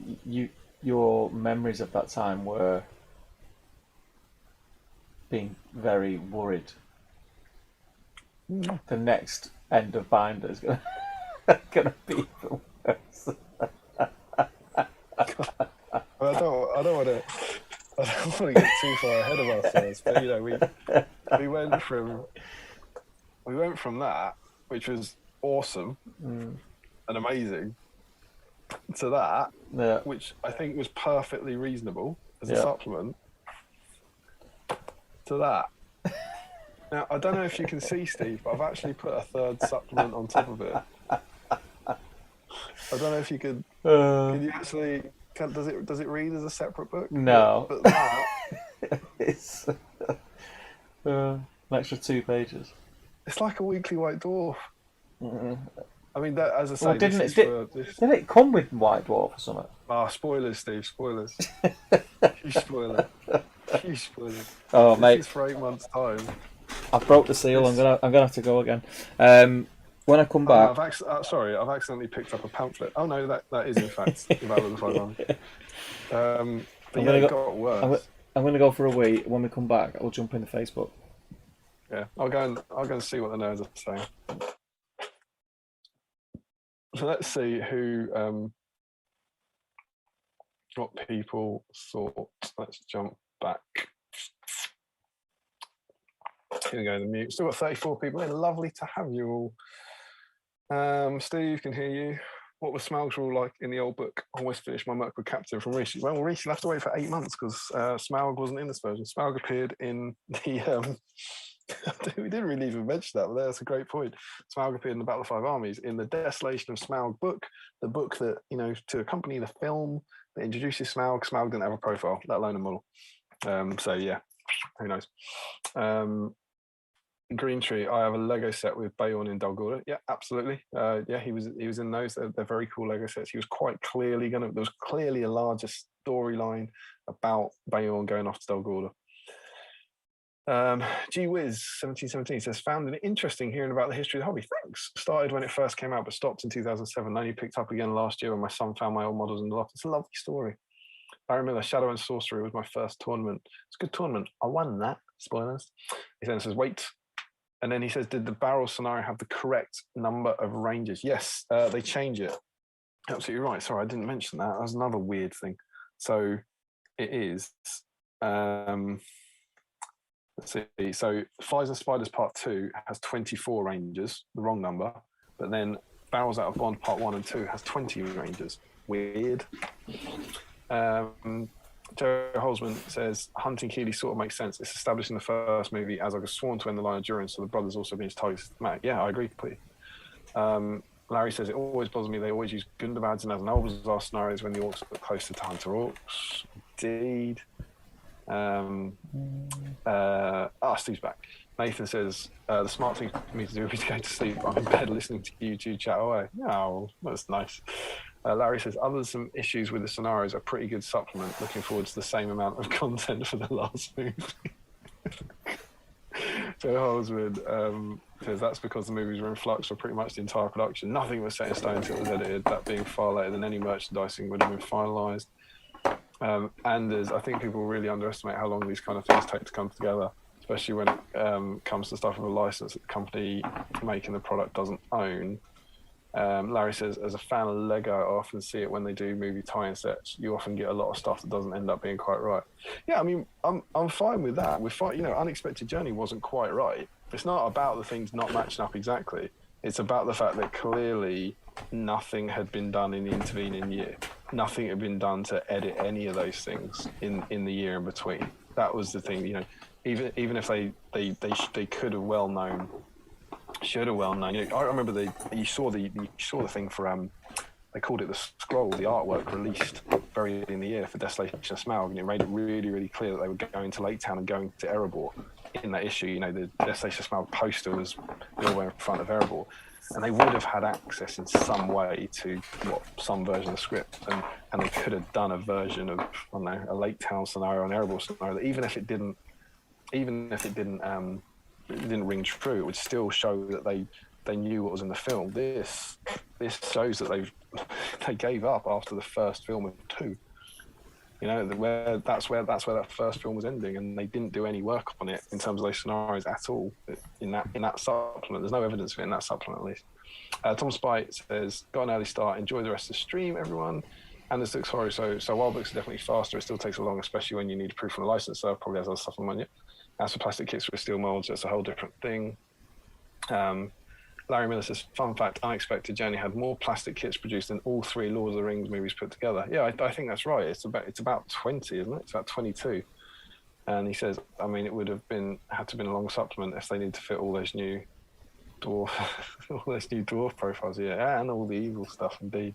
Speaker 2: your memories of that time were being very worried. The next end of Binder is gonna be even worse.
Speaker 1: Well, I don't want to get too far ahead of ourselves, but we went from that, which was awesome and amazing, to that, which I think was perfectly reasonable as a supplement, to that. Now, I don't know if you can see, Steve, but I've actually put a third supplement on top of it. I don't know if you could. Can you actually? Does it read as a separate book?
Speaker 2: No.
Speaker 1: But that,
Speaker 2: It's an extra 2 pages.
Speaker 1: it's like a weekly White Dwarf. I mean, that, as I say,
Speaker 2: Well,
Speaker 1: did
Speaker 2: it come with White Dwarf or something?
Speaker 1: Spoilers, Steve. Spoilers. Huge spoiler. Huge spoiler.
Speaker 2: Oh,
Speaker 1: this
Speaker 2: mate,
Speaker 1: is for 8 months' time.
Speaker 2: I broke the seal. I'm gonna have to go again. When I come back,
Speaker 1: Sorry, I've accidentally picked up a pamphlet. Oh no, that is in fact the Battle of the Five Armies. But yeah, it got worse.
Speaker 2: I'm gonna go for a wee. When we come back, I'll jump into Facebook.
Speaker 1: Yeah, I'll go and see what the nerds are saying. So let's see what people thought. Let's jump back. Here we go, the mute. Still got 34 people in. Lovely to have you all. Steve, can hear you. What was Smaug's rule like in the old book? Almost finished my work with Captain from Reese. Well, Reese, you'll have to wait for 8 months because Smaug wasn't in this version. Smaug appeared in the... we didn't really even mention that, but that's a great point. Smaug appeared in the Battle of Five Armies in the Desolation of Smaug book, the book that, to accompany the film that introduces Smaug. Smaug didn't have a profile, let alone a model. So yeah, who knows? Green Tree, I have a Lego set with Beorn in Dol Guldur. Yeah, absolutely. Yeah, he was in those. They're very cool Lego sets. He was quite clearly there was clearly a larger storyline about Beorn going off to Dol Guldur. Gee Whiz 1717 says, found it interesting hearing about the history of the hobby. Thanks. Started when it first came out, but stopped in 2007. Only picked up again last year when my son found my old models in the loft. It's a lovely story. Barry Miller, Shadow and Sorcery was my first tournament. It's a good tournament. I won that. Spoilers. He then says, wait. And then he says, did the barrel scenario have the correct number of ranges? Yes, they change it. Absolutely right. Sorry, I didn't mention that. That was another weird thing. So it is. Let's see. So Flies and Spiders Part 2 has 24 ranges, the wrong number. But then Barrels Out of Bond Part 1 and 2 has 20 ranges. Weird. Joe Holzman says, Hunting Keeley sort of makes sense. It's established in the first movie as I was sworn to end the line of durance, so the brothers also being his targets. Yeah, I agree completely. Larry says, it always bothers me. They always use Gundabad and as an old bizarre scenarios when the orcs look closer to Hunter Orcs. Indeed. Steve's back. Nathan says, the smart thing for me to do is to go to sleep. I'm in bed listening to YouTube chat away. Oh, that's nice. Larry says, other than some issues with the scenarios, a pretty good supplement. Looking forward to the same amount of content for the last movie. Joe Holzwood says, that's because the movies were in flux for pretty much the entire production. Nothing was set in stone until it was edited, that being far later than any merchandising would have been finalised. And I think people really underestimate how long these kind of things take to come together, especially when it comes to stuff with a license that the company making the product doesn't own. Larry says, as a fan of Lego, I often see it when they do movie tie-in sets. You often get a lot of stuff that doesn't end up being quite right. Yeah, I mean, I'm fine with that. We're fine. Unexpected Journey wasn't quite right. It's not about the things not matching up exactly. It's about the fact that clearly nothing had been done in the intervening year. Nothing had been done to edit any of those things in the year in between. That was the thing. Even if they could have well known. Should have well known. I remember you saw the thing for they called it the scroll, the artwork released very early in the year for Desolation of Smaug, and it made it really, really clear that they were going to Lake Town and going to Erebor in that issue. The Desolation of Smaug poster was all the way in front of Erebor, and they would have had access in some way to some version of the script, and they could have done a version of a Lake Town scenario, an Erebor scenario that even if it didn't ring true, it would still show that they knew what was in the film. This shows that they gave up after the first film of 2. That's where that first film was ending, and they didn't do any work on it in terms of those scenarios at all in that supplement. There's no evidence of it in that supplement, at least. Tom Spite says, got an early start. Enjoy the rest of the stream, everyone. And this looks horrible. So while books are definitely faster, it still takes a long, especially when you need proof from the license. So it probably has other supplement yet. As for plastic kits with steel molds, that's a whole different thing. Larry Miller says, fun fact, Unexpected Journey had more plastic kits produced than all 3 Lord of the Rings movies put together. Yeah, I think that's right. It's about 20, isn't it? It's about 22. And he says, I mean, it would have had to been a long supplement if they need to fit all those new dwarf profiles, and all the evil stuff indeed.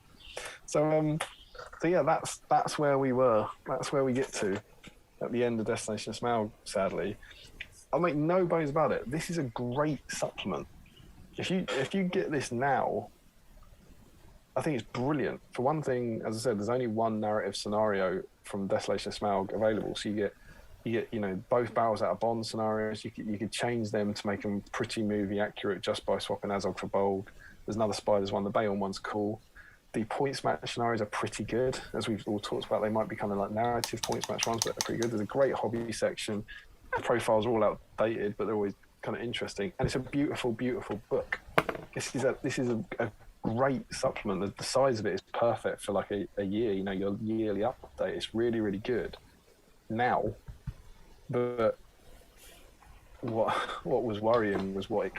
Speaker 1: So yeah, that's where we were. That's where we get to at the end of Desolation of Smaug. Sadly, I'll make no bones about it. This is a great supplement. If you get this now, I think it's brilliant. For one thing, as I said, there's only one narrative scenario from Desolation of Smaug available, so you get both barrels out of bond scenarios. You could change them to make them pretty movie accurate just by swapping Azog for Bolg. There's another Spiders one. The Bayon one's cool. The points match scenarios are pretty good, as we've all talked about. They might be kind of like narrative points match ones, but they're pretty good. There's a great hobby section. The profiles are all outdated, but they're always kind of interesting. And it's a beautiful, beautiful book. This is a great supplement. The size of it is perfect for like a year. Your yearly update. It's really, really good now. But what was worrying was what it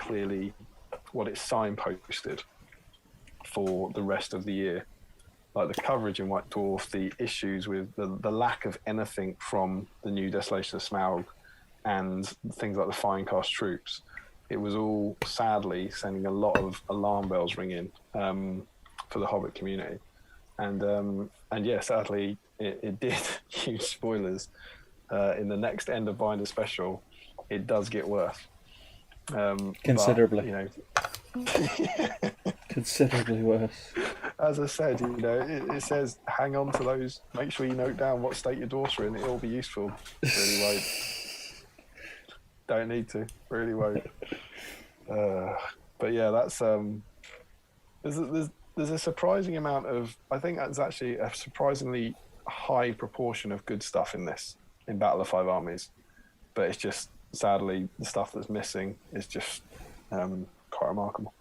Speaker 1: signposted for the rest of the year. Like the coverage in White Dwarf, the issues with the lack of anything from the new Desolation of Smaug, and things like the Finecast troops. It was all sadly sending a lot of alarm bells ringing for the Hobbit community. And yeah, sadly, it did. Huge spoilers. In the next End of Binder special, it does get worse.
Speaker 2: Considerably.
Speaker 1: But,
Speaker 2: considerably worse.
Speaker 1: As I said, it says hang on to those. Make sure you note down what state your dwarfs are in. It'll be useful. Really won't. Don't need to. Really won't. But yeah, that's there's a surprising amount of. I think that's actually a surprisingly high proportion of good stuff in this. In Battle of Five Armies, but it's just sadly the stuff that's missing is just quite remarkable.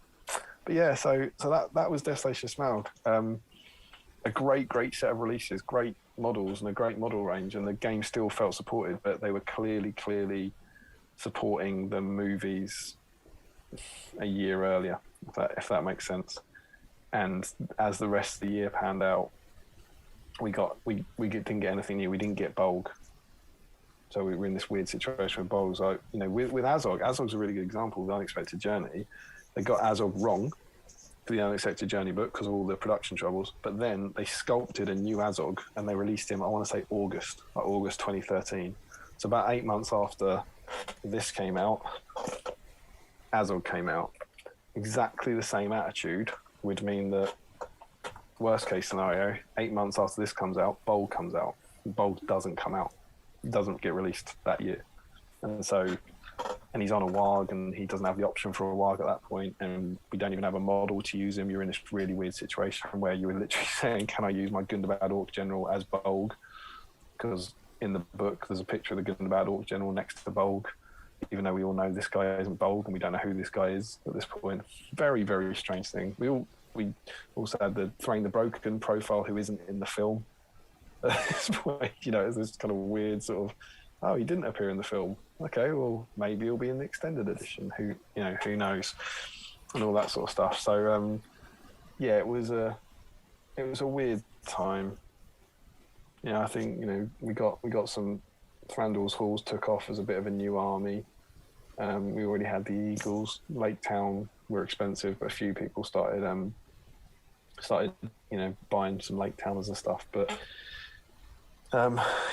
Speaker 1: But yeah, so that was Desolation of Smaug. A great set of releases, great models, and a great model range, and the game still felt supported, but they were clearly supporting the movies a year earlier, if that makes sense. And as the rest of the year panned out, we didn't get anything new. We didn't get Bolg. So we were in this weird situation with Bolgs. Like, with Azog's a really good example of the Unexpected Journey. They got Azog wrong for the Unexpected Journey book because of all the production troubles, but then they sculpted a new Azog and they released him, I want to say August 2013. So about 8 months after this came out, Azog came out. Exactly the same attitude would mean that, worst case scenario, 8 months after this comes out, Bolg comes out. Bolg doesn't come out. Doesn't get released that year, and he's on a warg, and he doesn't have the option for a warg at that point, and we don't even have a model to use him. You're in this really weird situation where you were literally saying, can I use my Gundabad Orc General as Bolg? Because in the book there's a picture of the Gundabad Orc General next to Bolg, even though we all know this guy isn't Bolg and we don't know who this guy is at this point. Very, very strange thing. We also had the Thrain the Broken profile who isn't in the film. It's this kind of weird sort of, oh, he didn't appear in the film. Okay, well, maybe he'll be in the extended edition. Who knows, and all that sort of stuff. So, yeah, it was a weird time. Yeah, I think we got some. Thranduil's Halls took off as a bit of a new army. We already had the Eagles. Lake Town were expensive, but a few people started buying some Lake Towners and stuff, but.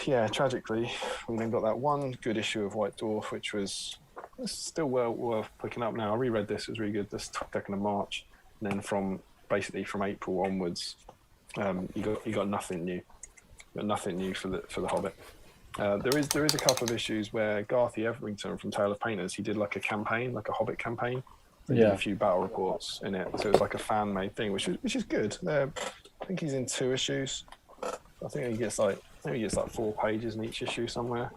Speaker 1: Yeah, tragically, we then got that one good issue of White Dwarf, which was still well worth picking up now. I reread this; it was really good. This 2nd of March, and then from April onwards, you got nothing new. Got nothing new for the Hobbit. There is a couple of issues where Garthy Everington from Tale of Painters, he did like a campaign, like a Hobbit campaign. He did a few battle reports in it, so it was like a fan made thing, which is good. I think he's in 2 issues. I think he gets like 4 pages in each issue somewhere.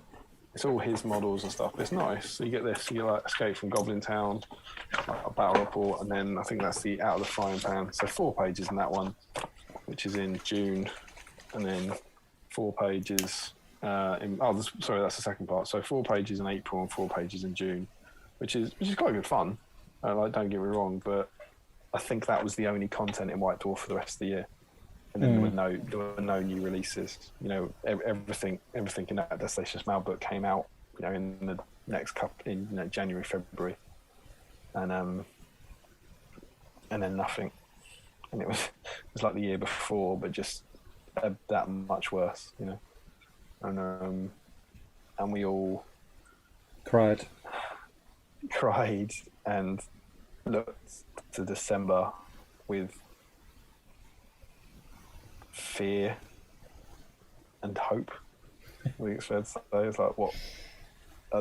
Speaker 1: It's all his models and stuff. It's nice. So you get this, you get like Escape from Goblin Town, like a battle report, and then I think that's the Out of the Frying Pan. So 4 pages in that one, which is in June, and then 4 pages that's the second part. So 4 pages in April and 4 pages in June, which is quite good fun. Don't get me wrong, but I think that was the only content in White Dwarf for the rest of the year. and then there were no new releases. You know, everything in that Desolation of Smaug book came out, you know, in the next couple in January, February, and then nothing. And it was like the year before, but just that much worse, you know. And we all
Speaker 2: cried
Speaker 1: and looked to December with fear and hope. I think it's fair to say. It's like, what,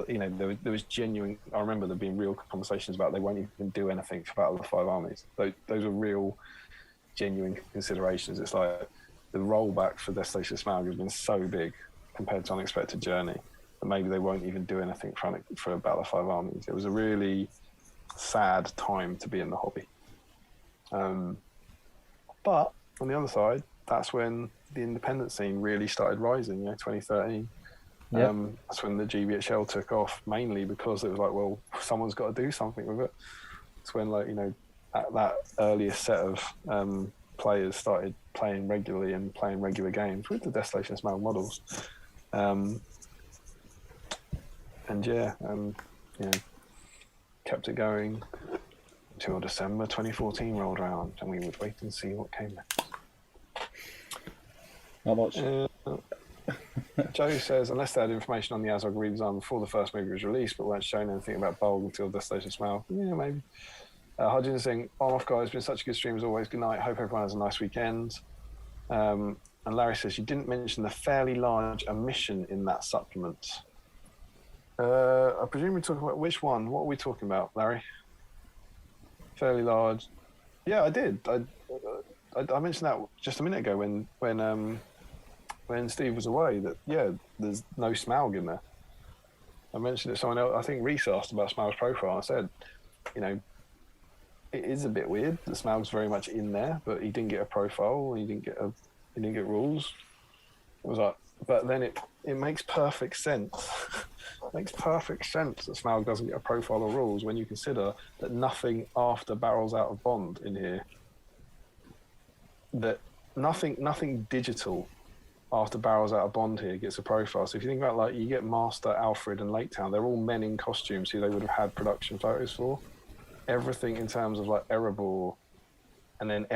Speaker 1: you know, there was genuine. I remember there being real conversations about they won't even do anything for Battle of the Five Armies. Those are real, genuine considerations. It's like the rollback for Desolation of Smaug has been so big compared to Unexpected Journey that maybe they won't even do anything for Battle of Five Armies. It was a really sad time to be in the hobby. But on the other side, that's when the independent scene really started rising, you know, 2013. Yep. That's when the GBHL took off, mainly because it was like, well, someone's got to do something with it. It's when, like, you know, that earliest set of players started playing regularly and playing regular games with the Desolation of Smaug models. You know, kept it going until December 2014 rolled around, and we would wait and see what came next.
Speaker 2: Not much.
Speaker 1: Joe says, unless they had information on the Azog redesign before the first movie was released, but weren't shown anything about Bulg until Desolation of Smaug. Yeah, maybe. Hodgins saying, "I'm off, guys. Been such a good stream as always. Good night. Hope everyone has a nice weekend." And Larry says, "You didn't mention the fairly large omission in that supplement." I presume we're talking about which one? What are we talking about, Larry? Fairly large. Yeah, I did. I mentioned that just a minute ago when Steve was away. That there's no Smaug in there. I mentioned it. Someone else, I think Reese asked about Smaug's profile. I said, you know, it is a bit weird that Smaug's very much in there, but he didn't get a profile. He didn't get rules. It was like, but then it makes perfect sense. It makes perfect sense that Smaug doesn't get a profile or rules when you consider that nothing after Barrels Out of Bond in here, that nothing digital after Barrels Out of Bond here gets a profile. So if you think about, like, you get Master, Alfred and Lake Town, they're all men in costumes who they would have had production photos for. Everything in terms of like Erebor, and then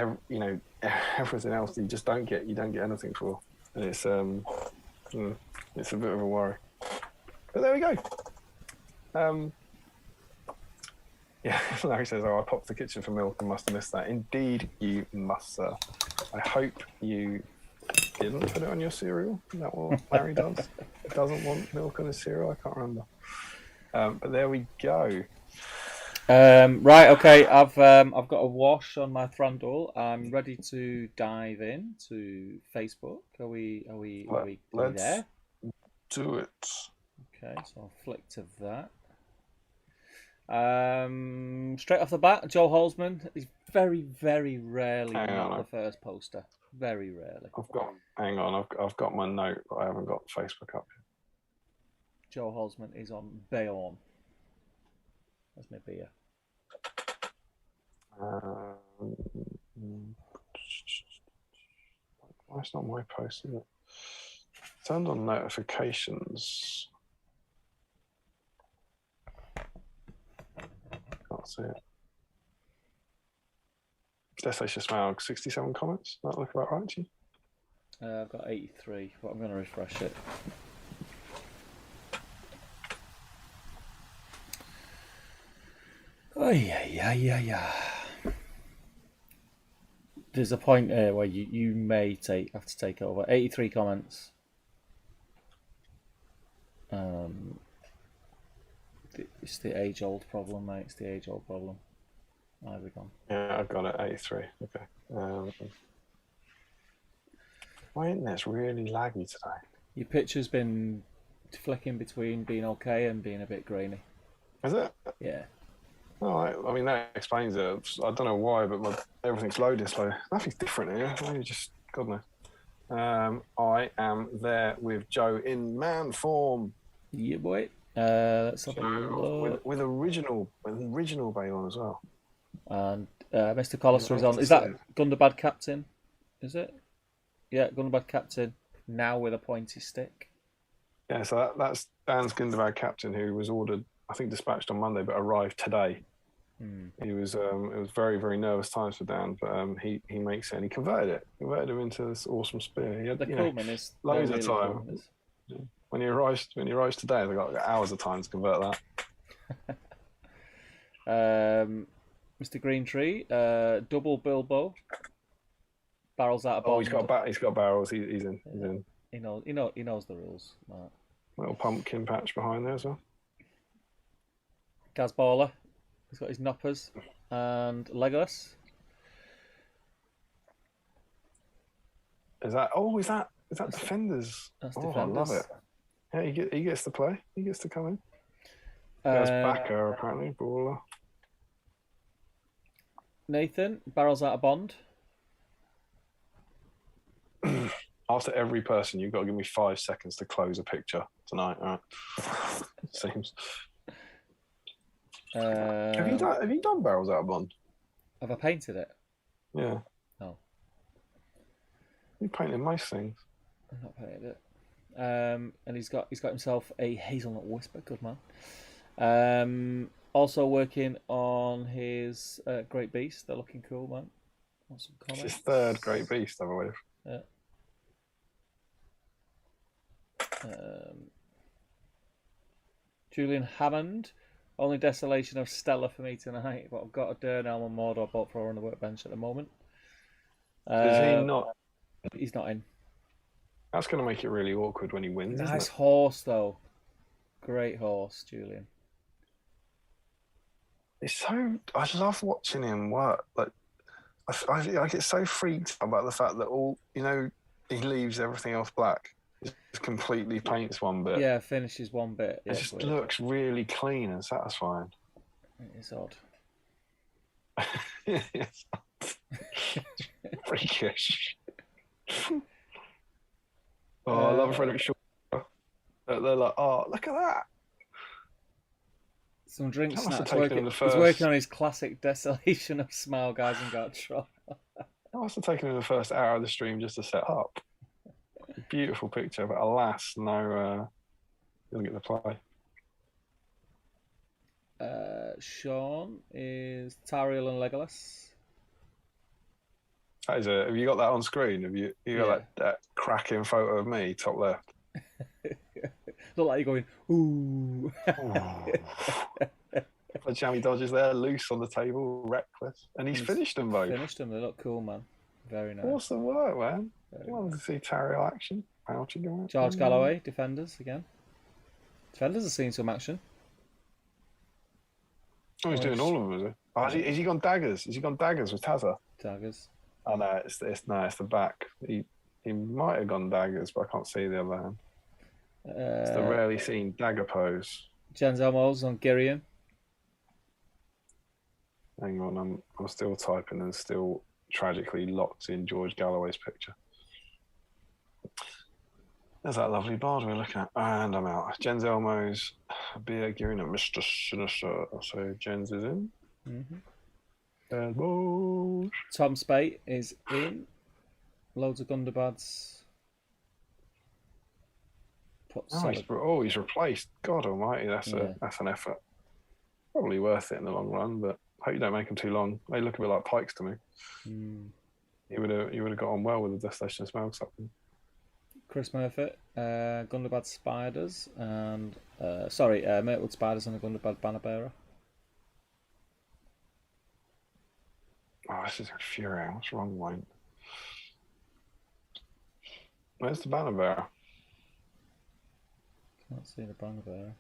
Speaker 1: everything else you just don't get anything for, and it's a bit of a worry. But there we go. Yeah, Larry says, "Oh, I popped the kitchen for milk and must have missed that." Indeed, you must, sir. I hope you didn't put it on your cereal. Is that what Larry does? He doesn't want milk on his cereal. I can't remember. But there we go.
Speaker 2: Right, okay. I've got a wash on my Thranduil. I'm ready to dive in to Facebook. Are we there?
Speaker 1: Do it.
Speaker 2: Okay, so I'll flick to that. Straight off the bat, Joe Holzman is very, very rarely not the first poster. Very rarely.
Speaker 1: I've got my note, but I haven't got Facebook up yet.
Speaker 2: Joe Holzman is on Bayonne. That's my beer.
Speaker 1: Why it's not my post, is it? Turned on notifications. Can't see it. Desolation of Smaug, 67 comments. That look about right to you?
Speaker 2: I've got 83, but I'm going to refresh it. Oh, yeah. There's a point here where you may have to take over. 83 comments. It's the age-old problem, mate. It's the age-old problem. There we go.
Speaker 1: Yeah, I've got it, 83. Okay. My internet's really laggy today.
Speaker 2: Your picture's been flicking between being okay and being a bit grainy.
Speaker 1: Is it?
Speaker 2: Yeah.
Speaker 1: Oh, I mean, that explains it. I don't know why, but everything's loading slow. Nothing's different here. Maybe just, God knows. I am there with Joe in man form.
Speaker 2: Yeah, boy. Let's have a look.
Speaker 1: With original Bayonne as well.
Speaker 2: And Mr. Collister is on. Is that Gundabad Captain? Is it? Yeah, Gundabad captain, now with a pointy stick.
Speaker 1: Yeah, so that's Dan's Gundabad captain, who was ordered, I think, dispatched on Monday, but arrived today. He was it was very, very nervous times for Dan, but he makes it, and he converted him into this awesome spear. He had,
Speaker 2: The Coolman is
Speaker 1: loads
Speaker 2: really
Speaker 1: of time.
Speaker 2: Cool
Speaker 1: When he arrives today, they've got hours of time to convert
Speaker 2: that. Mr. Greentree, double Bilbo. Barrels out of bond.
Speaker 1: He's got barrels. He's in.
Speaker 2: He knows the rules. Right.
Speaker 1: Little pumpkin patch behind there as well.
Speaker 2: Gazballer. He's got his knoppers. And Legolas.
Speaker 1: Is that Defenders?
Speaker 2: That's
Speaker 1: Defenders.
Speaker 2: I
Speaker 1: love it. Yeah, he gets to play. He gets to come in. There's Backer, apparently, baller.
Speaker 2: Nathan, barrels out of bond.
Speaker 1: After every person, you've got to give me 5 seconds to close a picture tonight. All right. Seems. Have you done barrels out of bond?
Speaker 2: Have I painted it?
Speaker 1: Yeah.
Speaker 2: No.
Speaker 1: You painted most things.
Speaker 2: I've not painted it. And he's got himself a hazelnut whisper. Good man. Also working on his Great Beast. They're looking cool, man. Want some comments?
Speaker 1: It's his third Great Beast, I believe.
Speaker 2: Yeah. Julian Hammond. Only Desolation of Stella for me tonight, but I've got a Durnell and Mordor boat thrower on the workbench at the moment.
Speaker 1: Is he not?
Speaker 2: He's not in.
Speaker 1: That's going to make it really awkward when he wins.
Speaker 2: Nice horse, though. Great horse, Julian.
Speaker 1: I just love watching him work. Like, I get so freaked out about the fact that he leaves everything else black. He just completely paints one bit.
Speaker 2: Yeah, finishes one bit.
Speaker 1: It just looks really clean and satisfying.
Speaker 2: It is odd.
Speaker 1: It's freakish. I love a Frederick Shaw. They're like, oh, look at that.
Speaker 2: Some drink snacks. He's working on his classic Desolation of Smaug, guys, and got trouble.
Speaker 1: I must have taken him the first hour of the stream just to set up. Beautiful picture, but alas, no, he'll get the play.
Speaker 2: Sean is Tariel and Legolas.
Speaker 1: Have you got that on screen? Have you got that cracking photo of me, top left?
Speaker 2: Look like you're going, ooh.
Speaker 1: The jammy dodges there, loose on the table, reckless. And he's finished them both.
Speaker 2: Finished them, they look cool, man. Very nice.
Speaker 1: Awesome work, man. I wanted to see Tariel action.
Speaker 2: George Galloway, Defenders again. Defenders have seen some action.
Speaker 1: Oh, he's doing all of them, is he? Oh, has he gone daggers? Has he gone daggers with Tazza?
Speaker 2: Daggers.
Speaker 1: Oh no, it's the back. He might have gone daggers, but I can't see the other hand. It's the rarely seen dagger pose.
Speaker 2: Jens Elmos on Girion.
Speaker 1: Hang on, I'm still typing and still tragically locked in George Galloway's picture. There's that lovely bard we're looking at. And I'm out. Jens Elmos, Beer Girion and Mr. Sinister. So Jens is in.
Speaker 2: Mm-hmm. Tom Spate is in. Loads of Gundabads.
Speaker 1: He's replaced. God almighty, that's an effort. Probably worth it in the long run, but I hope you don't make them too long. They look a bit like pikes to me. You would have got on well with the Desolation of Smaug something.
Speaker 2: Chris Murphy, Gundabad Spiders, and Myrtlewood Spiders and a Gundabad Banner Bearer.
Speaker 1: Oh, this is infuriating. What's wrong, Wayne? Where's the Banner Bearer?
Speaker 2: Can't see the Banner Bearer.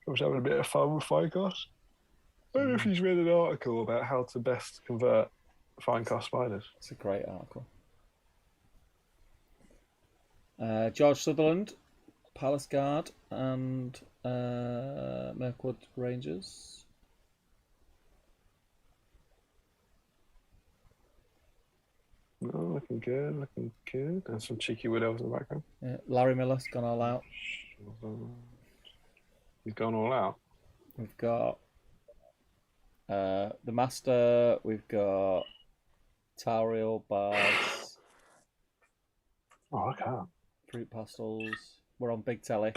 Speaker 1: I was having a bit of fun with Finecast. I don't know if he's read an article about how to best convert Finecast spiders.
Speaker 2: It's a great article. George Sutherland, Palace Guard, and Mirkwood Rangers.
Speaker 1: Oh, looking good. And some cheeky wood elves in the background.
Speaker 2: Yeah, Larry Miller's gone all out.
Speaker 1: He's gone all out.
Speaker 2: We've got the Master. We've got Tauriel, Bards,
Speaker 1: Oh, look at that.
Speaker 2: Fruit Pastels. We're on Big Telly.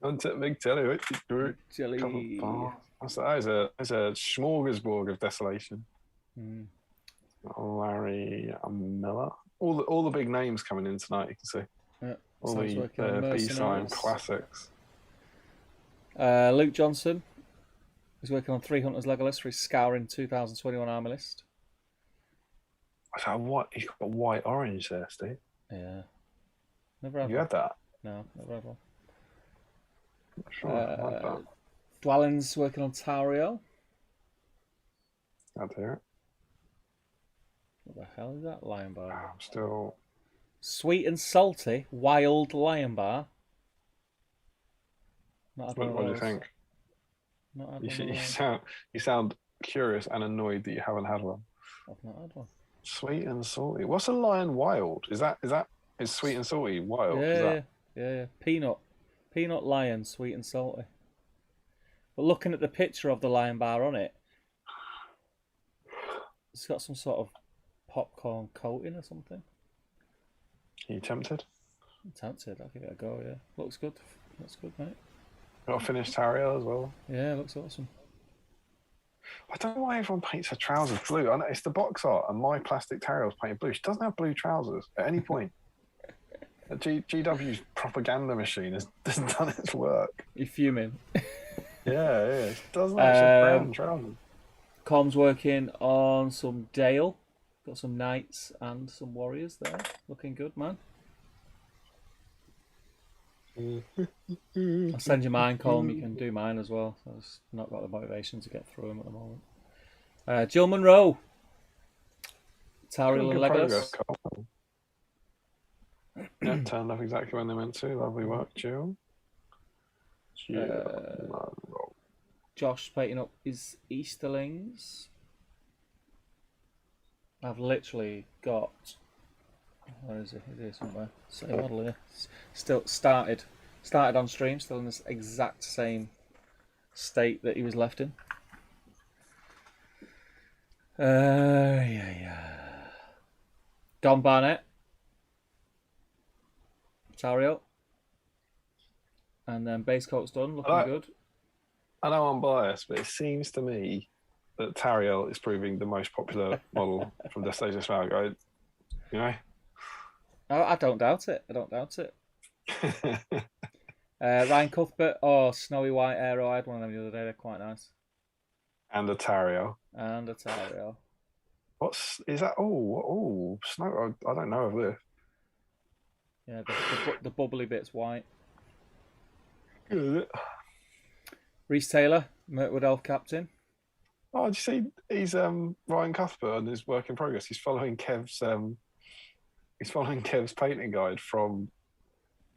Speaker 1: Until big telly.
Speaker 2: Jelly.
Speaker 1: That's a smorgasbord of desolation.
Speaker 2: Mm.
Speaker 1: Larry Miller. All the big names coming in tonight. You can see.
Speaker 2: Yeah.
Speaker 1: All the B-sign classics.
Speaker 2: Luke Johnson is working on 3 Hunters Legolas for his Scouring 2021 army list.
Speaker 1: So what? You've got white orange there, Steve.
Speaker 2: Yeah. Never had
Speaker 1: You
Speaker 2: one.
Speaker 1: had that?
Speaker 2: No, never had one.
Speaker 1: Sure, I had that.
Speaker 2: Dwellin's working on Tauriel.
Speaker 1: I'd hear it.
Speaker 2: What the hell is that? Lion Bar.
Speaker 1: I'm still.
Speaker 2: Sweet and salty, wild lion bar.
Speaker 1: What do you think? You sound curious and annoyed that you haven't had one.
Speaker 2: I've not had one.
Speaker 1: Sweet and salty. What's a lion wild? Is sweet and salty wild?
Speaker 2: Yeah. Peanut lion, sweet and salty. But looking at the picture of the lion bar on it, it's got some sort of popcorn coating or something.
Speaker 1: Are you tempted?
Speaker 2: I'm tempted. I'll give it a go. Yeah, looks good. Looks good, mate.
Speaker 1: Got a finished Tauriel as well.
Speaker 2: Yeah, looks awesome.
Speaker 1: I don't know why everyone paints her trousers blue. I know it's the box art, and my plastic Tauriel's painted blue. She doesn't have blue trousers at any point. GW's propaganda machine has done its work.
Speaker 2: You fuming?
Speaker 1: Yeah. She doesn't have brown trousers.
Speaker 2: Com's working on some Dale. Got some knights and some warriors there. Looking good, man. I'll send you mine, Colm. You can do mine as well. I've just not got the motivation to get through them at the moment. Jill Monroe. Tauriel and Legolas.
Speaker 1: Yeah, turned up exactly when they meant to. Lovely work, Jill.
Speaker 2: Josh painting up his Easterlings. I've literally got. Where is it? It's here somewhere. Same model here. Still started on stream. Still in this exact same state that he was left in. Don Barnett, Tauriel, and then base coat's done. Looking good.
Speaker 1: I know I'm biased, but it seems to me that Tauriel is proving the most popular model from Desolation of Smaug.
Speaker 2: I don't doubt it. Ryan Cuthbert or Snowy White Aero. I had one of them the other day. They're quite nice.
Speaker 1: And a Tauriel. What's is that? Oh, snow. I don't know of this.
Speaker 2: Yeah, the bubbly bit's white.
Speaker 1: Good.
Speaker 2: Reese Taylor, Mirkwood Elf captain.
Speaker 1: Oh, did you see? He's Ryan Cuthbert and his work in progress. He's following Kev's painting guide from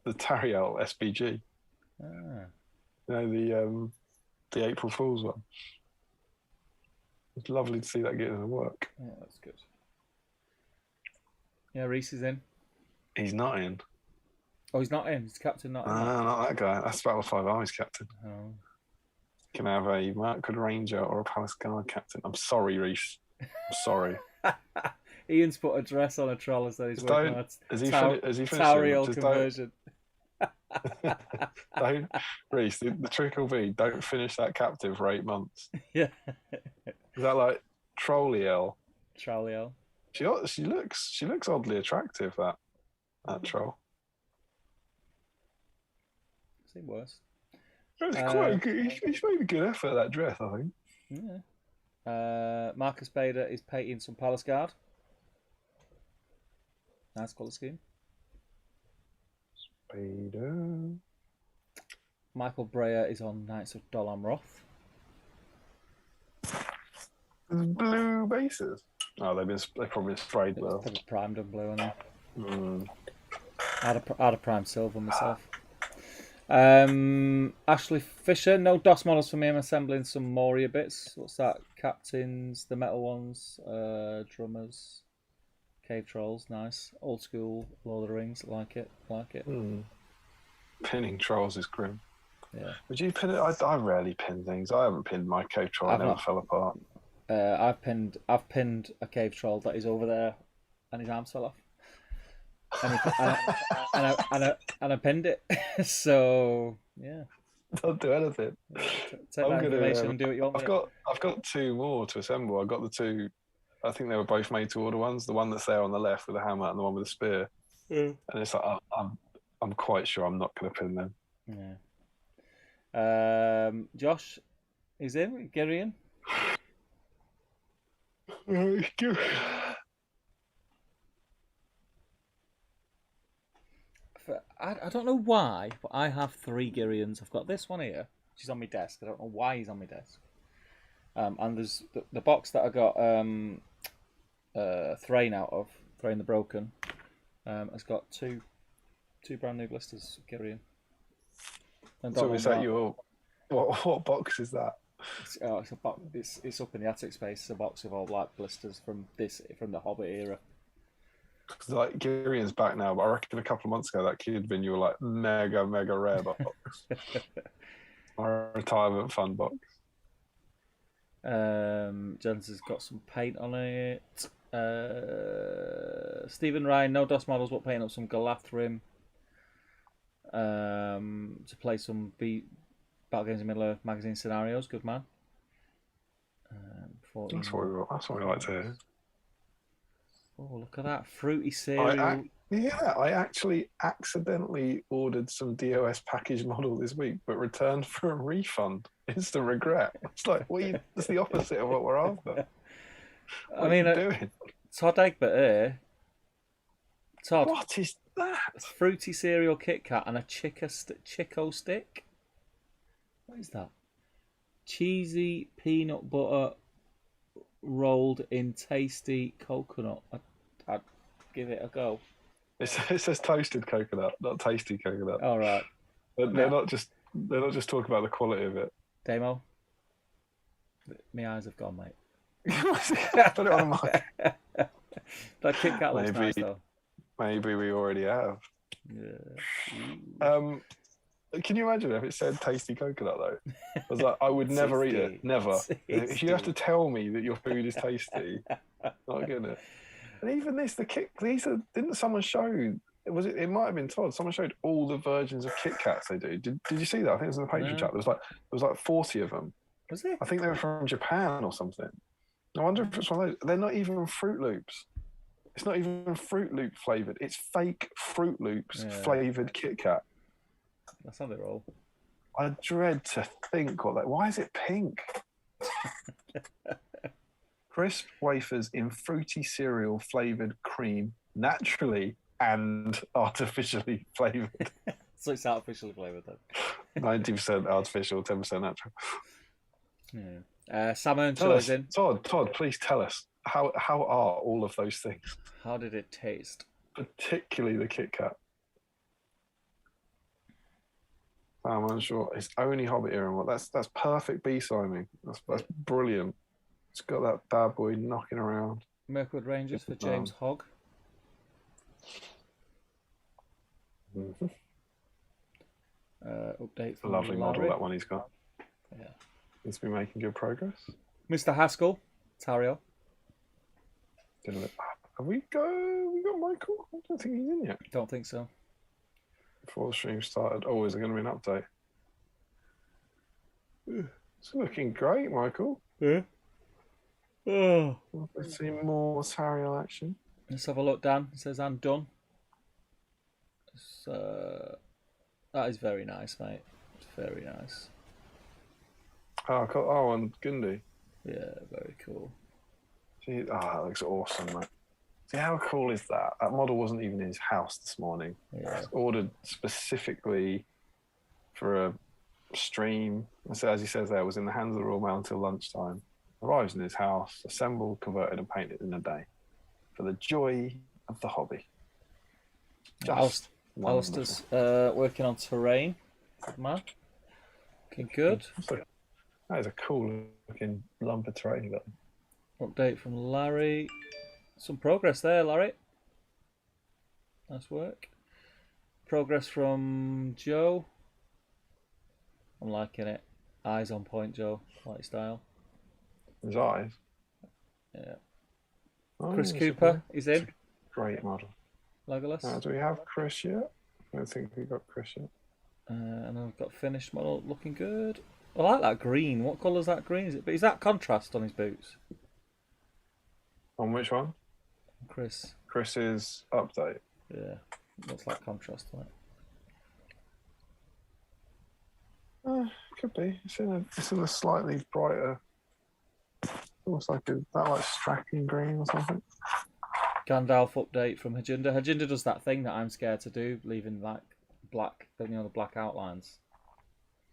Speaker 1: the Tauriel SBG. The April Fool's one. It's lovely to see that getting to work.
Speaker 2: Yeah, that's good. Yeah, Reese is in.
Speaker 1: He's not in.
Speaker 2: Oh, he's not in. He's captain, not in.
Speaker 1: No, not that guy. That's Battle 5 Army's captain.
Speaker 2: Oh.
Speaker 1: Can have a Mirkwood Ranger or a Palace Guard captain. I'm sorry, Reese. I'm sorry.
Speaker 2: Ian's put a dress on a troll and said he's working on
Speaker 1: a
Speaker 2: Tauriel conversion.
Speaker 1: Don't, Reese, the trick will be don't finish that captive for 8 months.
Speaker 2: Yeah.
Speaker 1: Is that like Trolliel?
Speaker 2: Trolliel.
Speaker 1: She looks oddly attractive, that troll.
Speaker 2: Seen worse.
Speaker 1: It's quite good. He's made a good effort at that dress, I think.
Speaker 2: Yeah. Marcus Bader is painting some Palace Guard. Nice colour scheme.
Speaker 1: Bader.
Speaker 2: Michael Breyer is on Knights of Dol Amroth.
Speaker 1: Blue bases. Oh, they've probably been sprayed blue.
Speaker 2: Probably primed and blue, haven't
Speaker 1: they?
Speaker 2: I'd have primed silver myself. Ashley Fisher, no DOS models for me. I'm assembling some Moria bits. What's that? Captains, the metal ones, drummers, cave trolls, nice. Old school Lord of the Rings, like it.
Speaker 1: Pinning trolls is grim.
Speaker 2: Yeah.
Speaker 1: Would you pin it? I rarely pin things. I haven't pinned my cave troll. I never fell apart.
Speaker 2: I've pinned a cave troll that is over there, and his arms fell off, and I pinned it. So yeah,
Speaker 1: Don't do anything.
Speaker 2: take that information and do what you want with it.
Speaker 1: I've got two more to assemble. I've got the two. I think they were both made to order ones. The one that's there on the left with the hammer, and the one with the spear. And it's like I'm quite sure I'm not going to pin them.
Speaker 2: Yeah. Josh is in. Girian. I don't know why, but I have 3 Girians. I've got this one here, which is on my desk. I don't know why he's on my desk. And there's the box that I got Thrain out of, Thrain the Broken, has got two brand new blisters, Girian.
Speaker 1: So is that your... What box is that?
Speaker 2: It's a box. It's up in the attic space. It's a box of all black blisters from the Hobbit era.
Speaker 1: Because like Girian's back now, but I reckon a couple of months ago that kid bin you were like mega rare box. Our retirement fund box.
Speaker 2: Jensen's got some paint on it. Stephen Ryan, no DOS models, but painting up some Galathrym to play some Battle Games in Middle-earth magazine scenarios. Good man.
Speaker 1: That's what we like to hear.
Speaker 2: Oh, look at that fruity cereal.
Speaker 1: I actually accidentally ordered some DOS package model this week, but returned for a refund. Instant regret. It's like, that's the opposite of what we're after. What are you doing?
Speaker 2: Todd Egbert here. Todd.
Speaker 1: What is that?
Speaker 2: A fruity cereal Kit Kat and a Chico stick. What is that? Cheesy peanut butter rolled in tasty coconut. I'd give it a go.
Speaker 1: It says toasted coconut, not tasty coconut.
Speaker 2: All right.
Speaker 1: They're not just talking about the quality of it.
Speaker 2: Damo, my eyes have gone, mate.
Speaker 1: Put it on the mic.
Speaker 2: That Kit Kat looks nice, though.
Speaker 1: Maybe we already have.
Speaker 2: Yeah.
Speaker 1: Can you imagine if it said tasty coconut though? I was like, I would never eat it. Never. If you have to tell me that your food is tasty, not gonna. And even this, didn't someone show? It might have been Todd. Someone showed all the versions of Kit Kats they do. Did you see that? I think it was in the Patreon chat. There was like 40 of them.
Speaker 2: Was it?
Speaker 1: I think they were from Japan or something. I wonder if it's one of those. They're not even Fruit Loops. It's not even Fruit Loop flavored. It's fake Fruit Loops flavored Kit Kat.
Speaker 2: That's how they're all.
Speaker 1: I dread to think why is it pink? Crisp wafers in fruity cereal flavored cream, naturally and artificially flavored.
Speaker 2: So it's artificially flavored then.
Speaker 1: 90% artificial, 10% natural.
Speaker 2: Yeah. Sam Earnshaw's in.
Speaker 1: Todd, please tell us how are all of those things?
Speaker 2: How did it taste?
Speaker 1: Particularly the Kit Kat. I'm unsure. It's only Hobbit era. That's perfect B-siming. That's brilliant. It's got that bad boy knocking around.
Speaker 2: Mirkwood Rangers for James Hogg.
Speaker 1: Mm-hmm.
Speaker 2: Update from
Speaker 1: lovely
Speaker 2: Larry.
Speaker 1: model that one he's got.
Speaker 2: Yeah.
Speaker 1: He's been making good progress.
Speaker 2: Mr. Haskell, Tario.
Speaker 1: Have we got Michael? I don't think he's in yet.
Speaker 2: Don't think so.
Speaker 1: Before the stream started. Oh, is there going to be an update? It's looking great, Michael.
Speaker 2: Yeah. Oh.
Speaker 1: Let's see more Tariel action.
Speaker 2: Let's have a look, Dan. It says I'm done. That is very nice, mate. It's very nice.
Speaker 1: Oh, and Gundy.
Speaker 2: Yeah, very cool.
Speaker 1: Gee, that looks awesome, mate. See, how cool is that? That model wasn't even in his house this morning.
Speaker 2: Yeah.
Speaker 1: It's ordered specifically for a stream. So as he says there, it was in the hands of the Royal Mail until lunchtime. Arrives in his house, assembled, converted, and painted in a day. For the joy of the hobby.
Speaker 2: Alistair's working on terrain. Good man. Looking good.
Speaker 1: That is a cool looking lump of terrain you got.
Speaker 2: Update from Larry. Some progress there, Larry. Nice work. Progress from Joe. I'm liking it. Eyes on point, Joe. Like style.
Speaker 1: His eyes?
Speaker 2: Yeah.
Speaker 1: Oh,
Speaker 2: Chris
Speaker 1: that's
Speaker 2: Cooper is in.
Speaker 1: Great model.
Speaker 2: Legolas.
Speaker 1: Do we have Chris yet? I don't think we got Chris yet.
Speaker 2: And I've got finished model looking good. I like that green. What colour is that green? Is that contrast on his boots?
Speaker 1: On which one?
Speaker 2: Chris.
Speaker 1: Chris's update.
Speaker 2: Yeah, looks like contrast on it.
Speaker 1: Could be. It's in a slightly brighter. Almost like that like Strachan green or something.
Speaker 2: Gandalf update from Hajinda. Hajinda does that thing that I'm scared to do, leaving like black, the black outlines.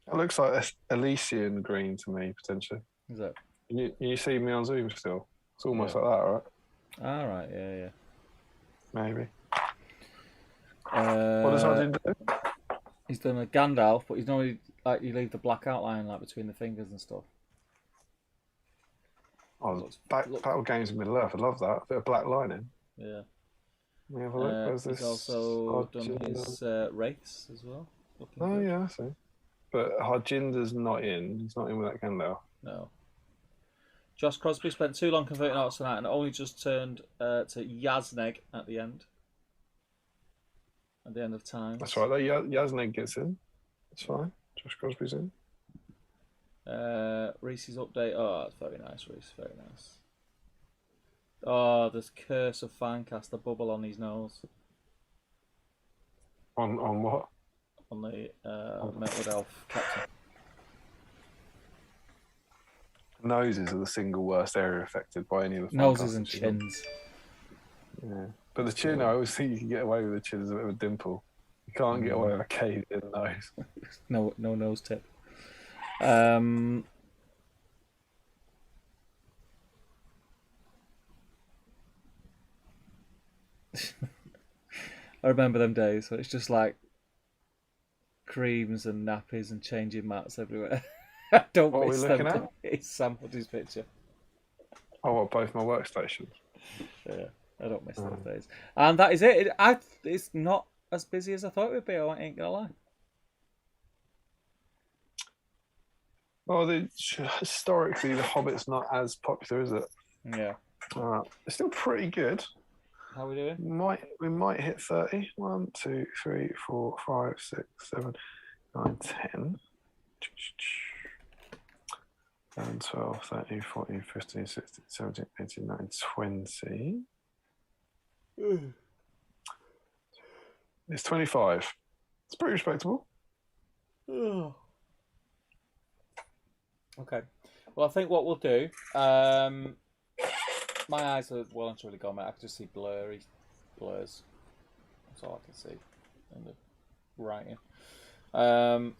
Speaker 1: It looks like Elysian green to me, potentially.
Speaker 2: Is it?
Speaker 1: You see me on Zoom still? It's almost like that, right?
Speaker 2: All right, yeah.
Speaker 1: Maybe. What does Hajin do?
Speaker 2: He's done a Gandalf, but he's normally like you leave the black outline like between the fingers and stuff.
Speaker 1: Oh, battle games in Middle Earth. I love that. A bit of black lining.
Speaker 2: Yeah.
Speaker 1: Let me have a look. Where's this?
Speaker 2: He's also done his race as well.
Speaker 1: Oh, yeah, I see. But Harjinder's not in. He's not in with that Gandalf.
Speaker 2: No. Josh Crosby spent too long converting arts tonight and only just turned to Yazneg at the end. At the end of time.
Speaker 1: That's right. Yazneg gets in. It's fine. Josh Crosby's in.
Speaker 2: Reese's update. Oh, that's very nice, Reese. Very nice. Oh, there's Curse of Fancast, the bubble on his nose.
Speaker 1: On what?
Speaker 2: On the Metal Elf captain.
Speaker 1: Noses are the single worst area affected by any of the
Speaker 2: noses and chins.
Speaker 1: Yeah, but the chin, I always think you can get away with the chin as a bit of a dimple. You can't get away with a caved-in nose.
Speaker 2: No nose tip. I remember them days. So it's just like creams and nappies and changing mats everywhere. Don't
Speaker 1: what
Speaker 2: miss
Speaker 1: are we looking
Speaker 2: them.
Speaker 1: at?
Speaker 2: It's Sam Huddy's picture.
Speaker 1: Oh, what, both my workstations?
Speaker 2: Yeah, I don't miss those days. And that is it. It's not as busy as I thought it would be. I ain't gonna lie.
Speaker 1: Well, historically, The Hobbit's not as popular, is it?
Speaker 2: Yeah.
Speaker 1: It's still pretty good.
Speaker 2: How are we doing?
Speaker 1: We might hit 30. 1, 2, 3, 4, 5, 6, 7, 9, 10. 11, 12, 13, 14, 15, 16, 17, 18, 19, 20. It's 25. It's pretty respectable.
Speaker 2: Okay. Well, I think what we'll do. My eyes are well and truly gone, mate. I can just see blurs. That's all I can see in the writing.
Speaker 1: I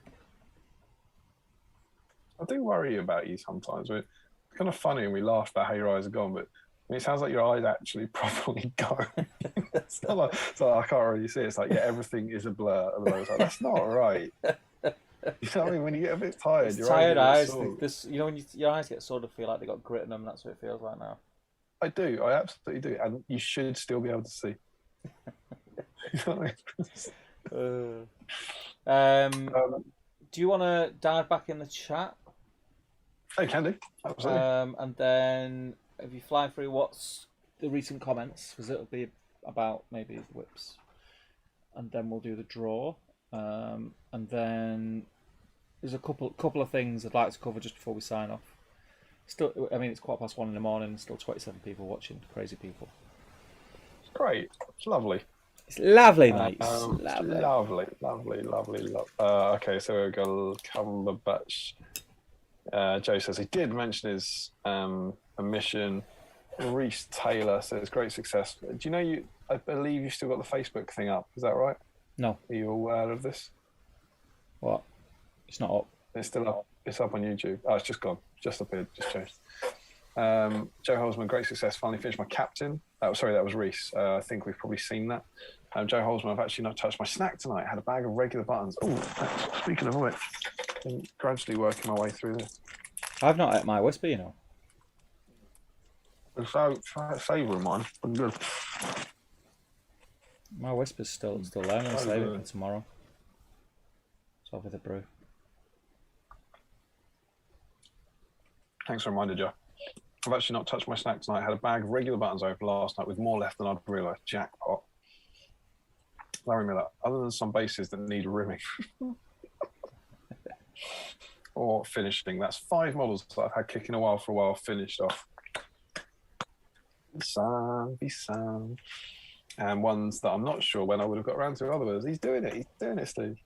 Speaker 1: do worry about you sometimes. It's kind of funny and we laugh about how your eyes are gone, but it sounds like your eyes actually properly go. It's not like, I can't really see it. It's like, yeah, everything is a blur. It's like, that's not right. You know what I mean? When you get a bit tired, your
Speaker 2: tired eyes.
Speaker 1: When
Speaker 2: your eyes get sort of feel like they got grit in them. That's what it feels like now.
Speaker 1: I do. I absolutely do. And you should still be able to see. You know what I mean?
Speaker 2: Do you want to dive back in the chat?
Speaker 1: I can do. Absolutely.
Speaker 2: And then if you fly through what's the recent comments, because it'll be about maybe the whips, and then we'll do the draw, and then there's a couple of things I'd like to cover just before we sign off. Still, I mean, it's 1:15 in the morning. Still 27 people watching. Crazy people.
Speaker 1: It's great. It's lovely.
Speaker 2: It's lovely, mate. Lovely.
Speaker 1: Lovely. Okay, so we've got Cumberbatch. Joe says he did mention his omission. Reese Taylor says great success. Do you know I believe you still got the Facebook thing up. Is that right?
Speaker 2: No.
Speaker 1: Are you aware of this?
Speaker 2: What? It's not up.
Speaker 1: It's still up. It's up on YouTube. Oh, it's just gone. Just appeared. Just changed. Joe Holzman, great success. Finally finished my captain. Sorry, that was Reese. I think we've probably seen that. Joe Holzman, I've actually not touched my snack tonight. I had a bag of regular buttons. Oh, speaking of which, I'm gradually working my way through this.
Speaker 2: I've not ate my whisper, you know.
Speaker 1: So savour mine. I'm good.
Speaker 2: My whisper's still there. I'm going to save it for tomorrow. So with a brew.
Speaker 1: Thanks for reminding, Joe. I've actually not touched my snack tonight. I had a bag of regular buttons open last night with more left than I'd realised. Jackpot. Larry Miller, other than some bases that need rimming or finishing, that's 5 models that I've had kicking for a while finished off. Be some. And ones that I'm not sure when I would have got around to. Otherwise, he's doing it, Steve.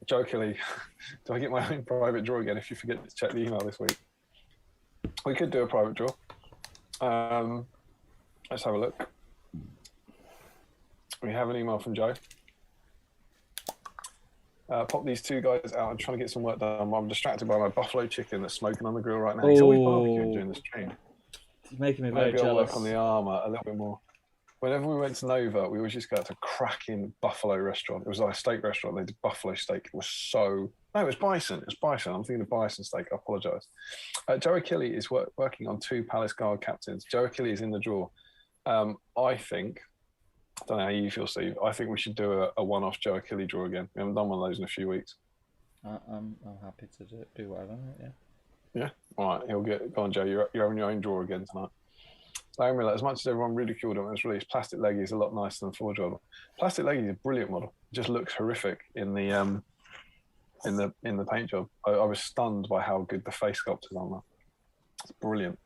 Speaker 1: Joe Kelly, do I get my own private draw again if you forget to check the email this week? We could do a private draw. Let's have a look. We have an email from Joe. Pop these 2 guys out. I'm trying to get some work done. I'm distracted by my buffalo chicken that's smoking on the grill right now. He's always barbecuing during this stream.
Speaker 2: It's making me very
Speaker 1: jealous. Maybe I'll work on the armour a little bit more. Whenever we went to Nova, we always just go to a cracking buffalo restaurant. It was like a steak restaurant. They did buffalo steak. It was so... No, it was bison. It was bison. I'm thinking of bison steak. I apologise. Joe Achille is working on 2 Palace Guard captains. Joe Achille is in the draw. I think... I don't know how you feel, Steve. I think we should do a one-off Joe Achille draw again. We haven't done one of those in a few weeks.
Speaker 2: I'm happy to do whatever, yeah.
Speaker 1: Yeah? All right, go on, Joe. You're having your own draw again tonight. Larry Miller, as much as everyone ridiculed him when it was released, Plastic Leggy is a lot nicer than Forge model. Plastic Leggy is a brilliant model. It just looks horrific in the paint job. I was stunned by how good the face sculpt is on that. It's brilliant.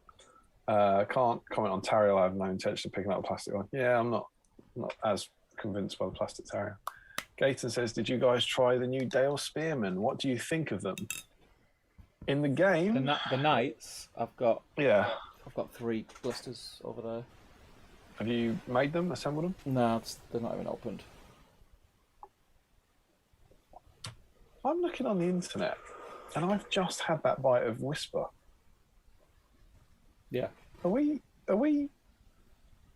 Speaker 1: Can't comment on Tariel. I have no intention of picking up a plastic one. Yeah, I'm not as convinced by the plastic Tariel. Gayton says, did you guys try the new Dale Spearman? What do you think of them? In the game?
Speaker 2: The Knights, I've got 3 blisters over there.
Speaker 1: Have you made them, assembled them?
Speaker 2: No, they're not even opened.
Speaker 1: I'm looking on the internet, and I've just had that bite of Whisper.
Speaker 2: Yeah.
Speaker 1: Are we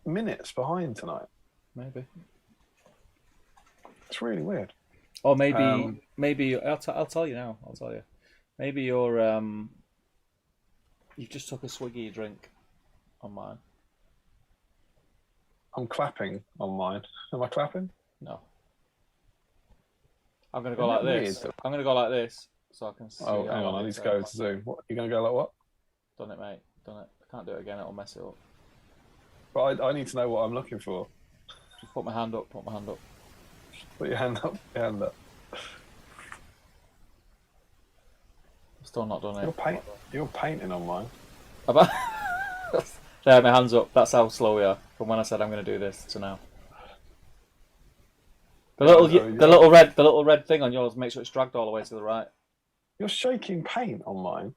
Speaker 1: minutes behind tonight?
Speaker 2: Maybe.
Speaker 1: It's really weird.
Speaker 2: Or maybe I'll tell you now. I'll tell you. Maybe you're you just took a swiggy drink on mine.
Speaker 1: I'm clapping on mine. Am I clapping?
Speaker 2: No. I'm gonna go like this. I'm gonna go like this so I can see.
Speaker 1: Oh, hang on. I need to go to Zoom. What? You're gonna go like what?
Speaker 2: Done it, mate. Done it. I can't do it again. It'll mess it up.
Speaker 1: But I need to know what I'm looking for.
Speaker 2: Just put my hand up. Put my hand up.
Speaker 1: Put your hand up. Your hand up.
Speaker 2: Still not done it.
Speaker 1: You're painting on mine.
Speaker 2: There, my hands up. That's how slow we are from when I said I'm going to do this to now. The little red thing on yours. Make sure it's dragged all the way to the right.
Speaker 1: You're shaking paint on mine.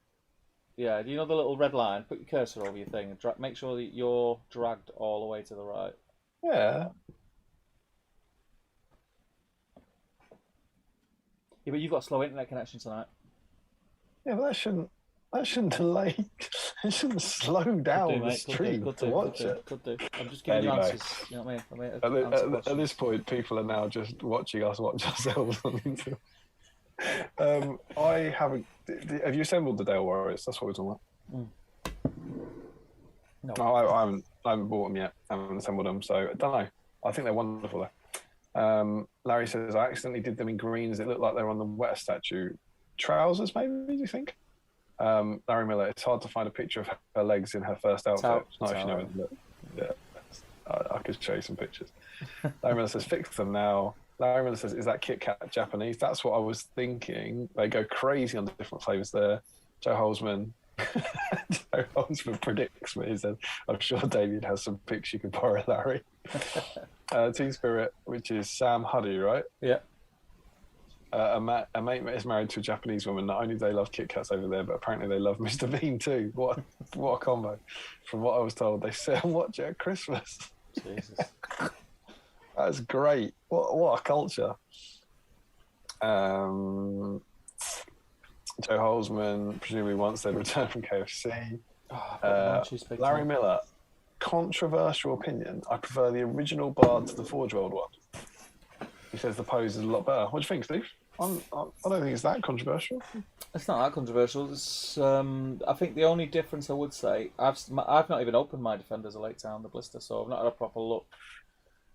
Speaker 2: Yeah. Do you know the little red line? Put your cursor over your thing and make sure that you're dragged all the way to the right.
Speaker 1: Yeah.
Speaker 2: Yeah, but you've got a slow internet connection tonight.
Speaker 1: Yeah, but that shouldn't delay. It shouldn't slow down the stream to watch it.
Speaker 2: Could do. I'm just giving you answers. You know what I mean?
Speaker 1: At this point, people are now just watching us watch ourselves on Instagram. I haven't. Have you assembled the Dale Warriors? That's what we're talking about. No, I haven't bought them yet. I haven't assembled them, so I don't know. I think they're wonderful though. Larry says I accidentally did them in greens. It looked like they're on the Weta statue. Trousers, maybe? Do you think? Larry Miller, it's hard to find a picture of her legs in her first outfit. It's not if you know it. Yeah, I could show you some pictures. Larry Miller says, fix them now. Larry Miller says, is that Kit Kat Japanese? That's what I was thinking. They go crazy on the different flavours there. Joe Holzman predicts me. He said, I'm sure David has some pics you can borrow, Larry. Team Spirit, which is Sam Huddy, right?
Speaker 2: Yeah.
Speaker 1: A mate is married to a Japanese woman. Not only do they love Kit Kats over there, but apparently they love Mr. Bean too. What a combo. From what I was told, they sit and watch it at Christmas.
Speaker 2: Jesus.
Speaker 1: That's great. What a culture. Joe Holzman, presumably once they'd returned from KFC. Larry Miller, controversial opinion. I prefer the original Bard to the Forge World one. He says the pose is a lot better. What do you think, Steve? I don't think it's that controversial.
Speaker 2: It's not that controversial. It's, I think the only difference I would say, I've not even opened my Defenders of Lake Town, the blister, so I've not had a proper look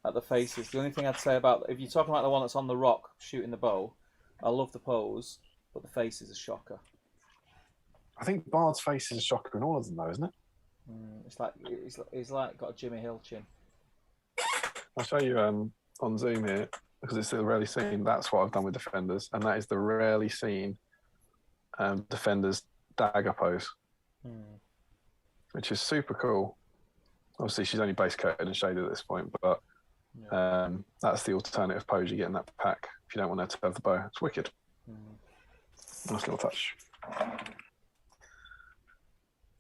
Speaker 2: at the faces. The only thing I'd say about, if you're talking about the one that's on the rock shooting the bow, I love the pose, but the face is a shocker.
Speaker 1: I think Bard's face is a shocker in all of them, though, isn't it?
Speaker 2: It's like got a Jimmy Hill chin.
Speaker 1: I'll show you on Zoom here because it's the rarely seen. That's what I've done with Defenders, and that is the rarely seen Defenders dagger pose, which is super cool. Obviously, she's only base coated and shaded at this point, but that's the alternative pose you get in that pack if you don't want her to have the bow. It's wicked. Nice little touch.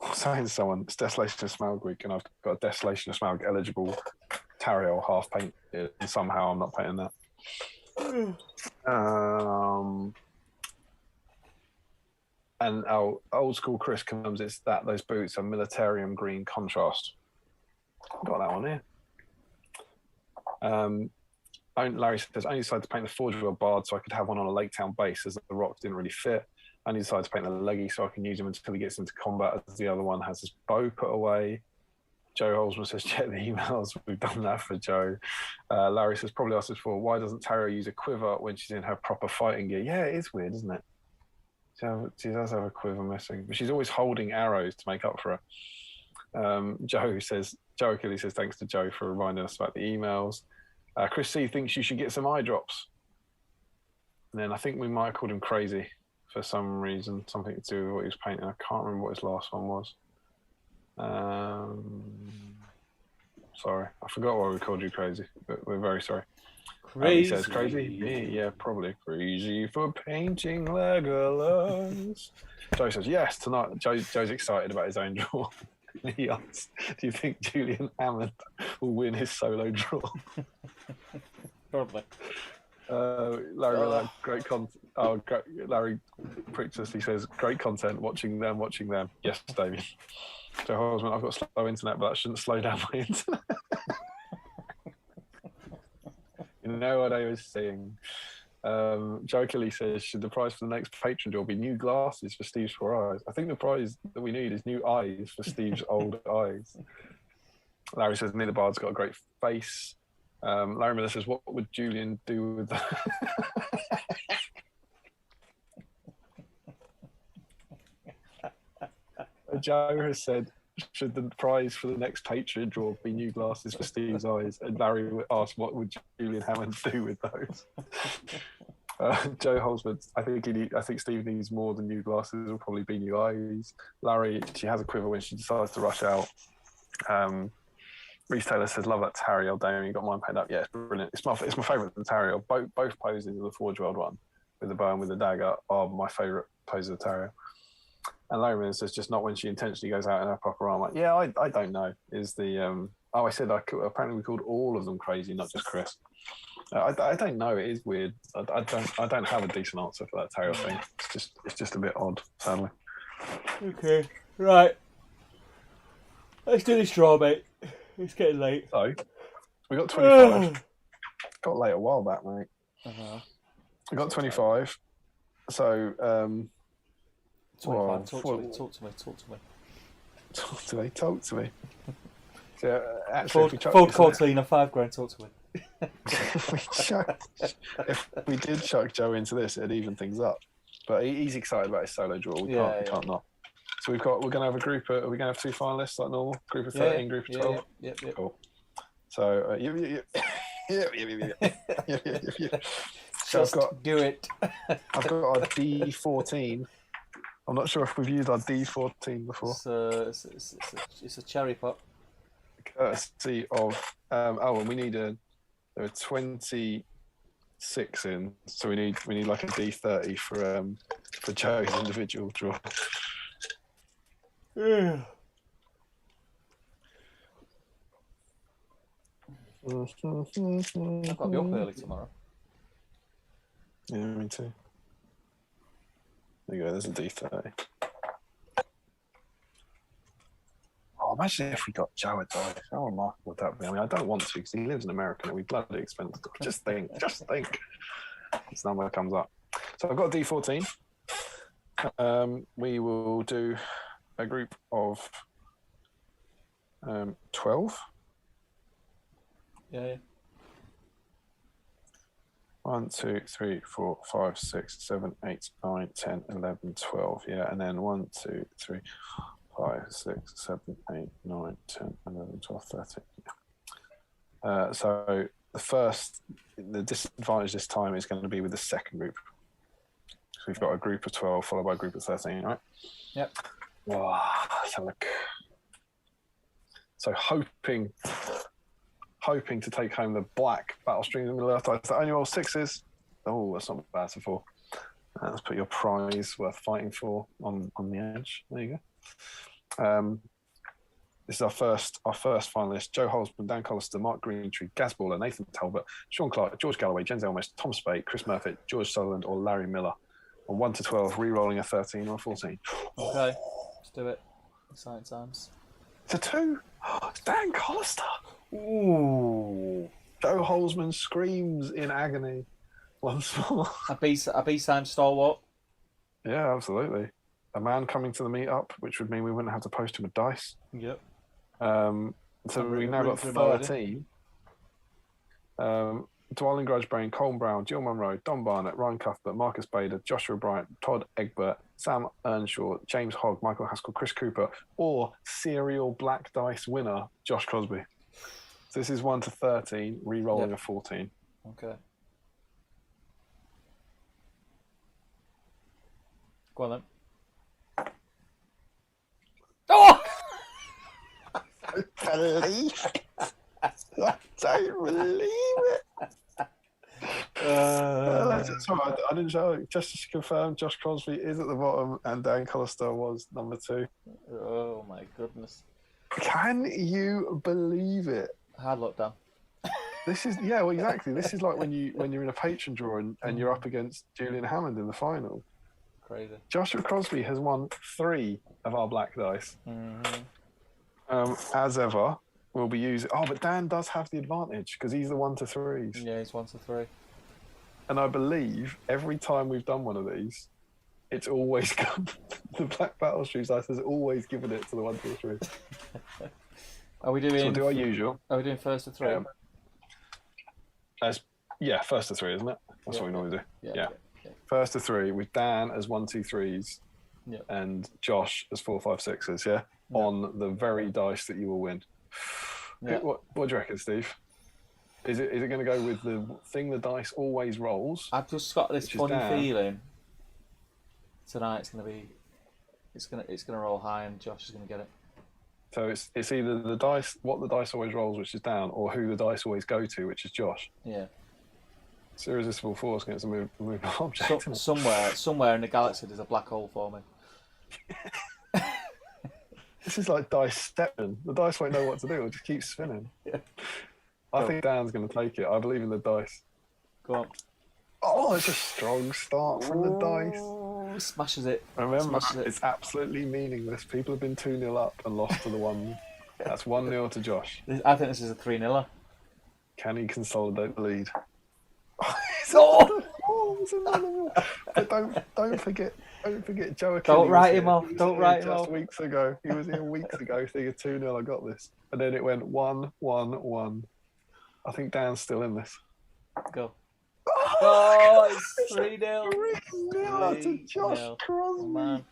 Speaker 1: I was saying to someone, it's Desolation of Smaug week, and I've got a Desolation of Smaug eligible Tariel half paint, and somehow I'm not painting that. And our old school Chris confirms it's that those boots are Militarium green contrast. Got that one here. Larry says, I only decided to paint the Forge World Bard so I could have one on a Lake Town base as the rocks didn't really fit. I only decided to paint the leggy so I can use him until he gets into combat as the other one has his bow put away. Joe Holzman says, check the emails. We've done that for Joe. Larry says, probably asked us before, why doesn't Tara use a quiver when she's in her proper fighting gear? Yeah, it is weird, isn't it? She does have a quiver missing, but she's always holding arrows to make up for her. Joe Achilles says, thanks to Joe for reminding us about the emails. Chris C thinks you should get some eye drops. And then I think we might have called him crazy for some reason, something to do with what he was painting. I can't remember what his last one was. Sorry, I forgot why we called you crazy, but we're very sorry.
Speaker 2: Crazy.
Speaker 1: He says crazy? Yeah, probably. Crazy for painting Legolas. Joe says, yes, tonight. Joe's excited about his own draw. He asks, do you think Julian Hammond will win his solo draw?
Speaker 2: Probably.
Speaker 1: Larry, great content. Oh, Larry pricked us. He says, great content, watching them. Yes, Damien. Joe Holzman, I've got slow internet, but that shouldn't slow down my internet. You know what I was saying. Joe Kelly says, should the prize for the next patron draw be new glasses for Steve's 4 eyes? I think the prize that we need is new eyes for Steve's old eyes. Larry says, neither bard's got a great face. Larry Miller says, what would Julian do with that? Joe has said, should the prize for the next Patreon draw be new glasses for Steve's eyes? And Larry asked, what would Julian Hammond do with those? Joe Holzman, I think Steve needs more than new glasses. Will probably be new eyes. Larry, she has a quiver when she decides to rush out. Reese Taylor says, love that Tariel, Damien. You got mine painted up. Yeah, it's brilliant. It's my favourite than Tariel. Both poses of the Forge World one with the bow and with the dagger are my favourite poses of Tariel. And Larry says, just not when she intentionally goes out in her proper armor. Yeah, I don't know. Is the I said apparently we called all of them crazy, not just Chris. I don't know. It is weird. I don't have a decent answer for that Tariel thing. It's just a bit odd, sadly.
Speaker 2: Okay, right. Let's do this draw, mate. It's getting late.
Speaker 1: So we got 25. Got late a while back, mate. We got 25. So
Speaker 2: 25. Talk to me.
Speaker 1: Talk to me. So, actually,
Speaker 2: Ford Cortina, £5,000. Talk to me.
Speaker 1: if we did chuck Joe into this, it'd even things up. But he's excited about his solo draw. We can't not. So we're going to have a group. Are we going to have 2 finalists like normal? Group of 13, group of 12.
Speaker 2: Yeah.
Speaker 1: Cool. So So
Speaker 2: do it.
Speaker 1: I've got our D14. I'm not sure if we've used our D14 before.
Speaker 2: It's a cherry pop.
Speaker 1: Courtesy of and we need there are 26 in, so we need like a D30 for Joe's individual draw.
Speaker 2: Yeah. I've got to be up early tomorrow.
Speaker 1: Yeah, me too. There you go, there's a D30. Oh, imagine if we got Joe a dice. How remarkable would that be? I mean, I don't want to because he lives in America and it'd be bloody expensive. Just think. This number comes up. So I've got a D14. We will do a group of 12.
Speaker 2: Yeah.
Speaker 1: 1, 1, 2, 3, 4, 5, 6, 7, 8, 9, 10, 11, 12. Yeah, and then 1, 2, 3, 5, 6, 7, 8, 9, 10, 11, 12, 13. So the disadvantage this time is going to be with the second group. So we've got a group of 12 followed by a group of 13, right?
Speaker 2: Yep.
Speaker 1: Oh, let's have a look. So hoping to take home the black battle stream in the left dice that only roll 6s. Oh, that's not bad for 4. Let's put your prize worth fighting for on the edge. There you go. This is our first finalist: Joe Holzman, Dan Collister, Mark Greentree, Gaz Baller, Nathan Talbot, Sean Clark, George Galloway, Jens Elmes, Tom Spate, Chris Murphy, George Sutherland, or Larry Miller. On 1 to 12, re-rolling a 13 or a 14.
Speaker 2: Okay, let's do it. Exciting times.
Speaker 1: It's a 2. It's Dan Collister.
Speaker 2: Ooh.
Speaker 1: Joe Holzman screams in agony once more.
Speaker 2: A B-side stalwart.
Speaker 1: Yeah, absolutely. A man coming to the meetup, which would mean we wouldn't have to post him a dice.
Speaker 2: Yep.
Speaker 1: So we've now got 13. Dwelling Grudgebrain, Colin Brown, Jill Munro, Don Barnett, Ryan Cuthbert, Marcus Bader, Joshua Bryant, Todd Egbert, Sam Earnshaw, James Hogg, Michael Haskell, Chris Cooper, or serial black dice winner, Josh Crosby. So this is 1 to 13, re-rolling a 14.
Speaker 2: Okay. Go on then. Oh!
Speaker 1: I don't believe it. Sorry, I didn't show it. Just to confirm, Josh Crosby is at the bottom and Dan Collister was number 2.
Speaker 2: Oh my goodness.
Speaker 1: Can you believe it?
Speaker 2: Hard luck, Dan.
Speaker 1: This is exactly. This is like when you're in a patron draw and you're up against Julian Hammond in the final.
Speaker 2: Crazy.
Speaker 1: Joshua Crosby has won 3 of our black dice.
Speaker 2: Mm-hmm.
Speaker 1: As ever, we'll be using. Oh, but Dan does have the advantage because he's the 1 to 3s.
Speaker 2: Yeah, he's 1 to 3.
Speaker 1: And I believe every time we've done one of these, it's always come. The black battle streams dice has always given it to the 1 to 3.
Speaker 2: Are we doing?
Speaker 1: So we'll do our usual.
Speaker 2: Are we doing first to 3?
Speaker 1: First to 3, isn't it? That's what we normally do. Yeah.
Speaker 2: Okay.
Speaker 1: First to 3 with Dan as 1, 2, 3s, and Josh as 4, 5, 6s. Yeah, on the very dice that you will win. Yeah. What do you reckon, Steve? Is it going to go with the thing the dice always rolls?
Speaker 2: I've just got this funny feeling tonight. It's gonna roll high, and Josh is gonna get it.
Speaker 1: So it's either the dice, what the dice always rolls, which is down, or who the dice always go to, which is Josh.
Speaker 2: Yeah.
Speaker 1: It's irresistible force against a moving object.
Speaker 2: Somewhere in the galaxy, there's a black hole forming.
Speaker 1: This is like dice stepping. The dice won't know what to do. It'll just keep spinning.
Speaker 2: Yeah.
Speaker 1: I think Dan's going to take it. I believe in the dice.
Speaker 2: Go on.
Speaker 1: Oh, it's a strong start from the dice.
Speaker 2: Smashes it.
Speaker 1: Remember, it's absolutely meaningless. People have been 2-0 up and lost to the 1. That's 1-0 to Josh.
Speaker 2: I think this is a 3-0.
Speaker 1: Can he consolidate the lead? But don't forget Joe Achilles.
Speaker 2: Don't write him off. Don't write him off.
Speaker 1: Weeks ago, he was here weeks ago thinking 2-0. I got this, and then it went 1-1-1. I think Dan's still in this.
Speaker 2: Go. Oh, it's 3-0.
Speaker 1: 3-0 to Josh Crosby.
Speaker 2: Oh, man.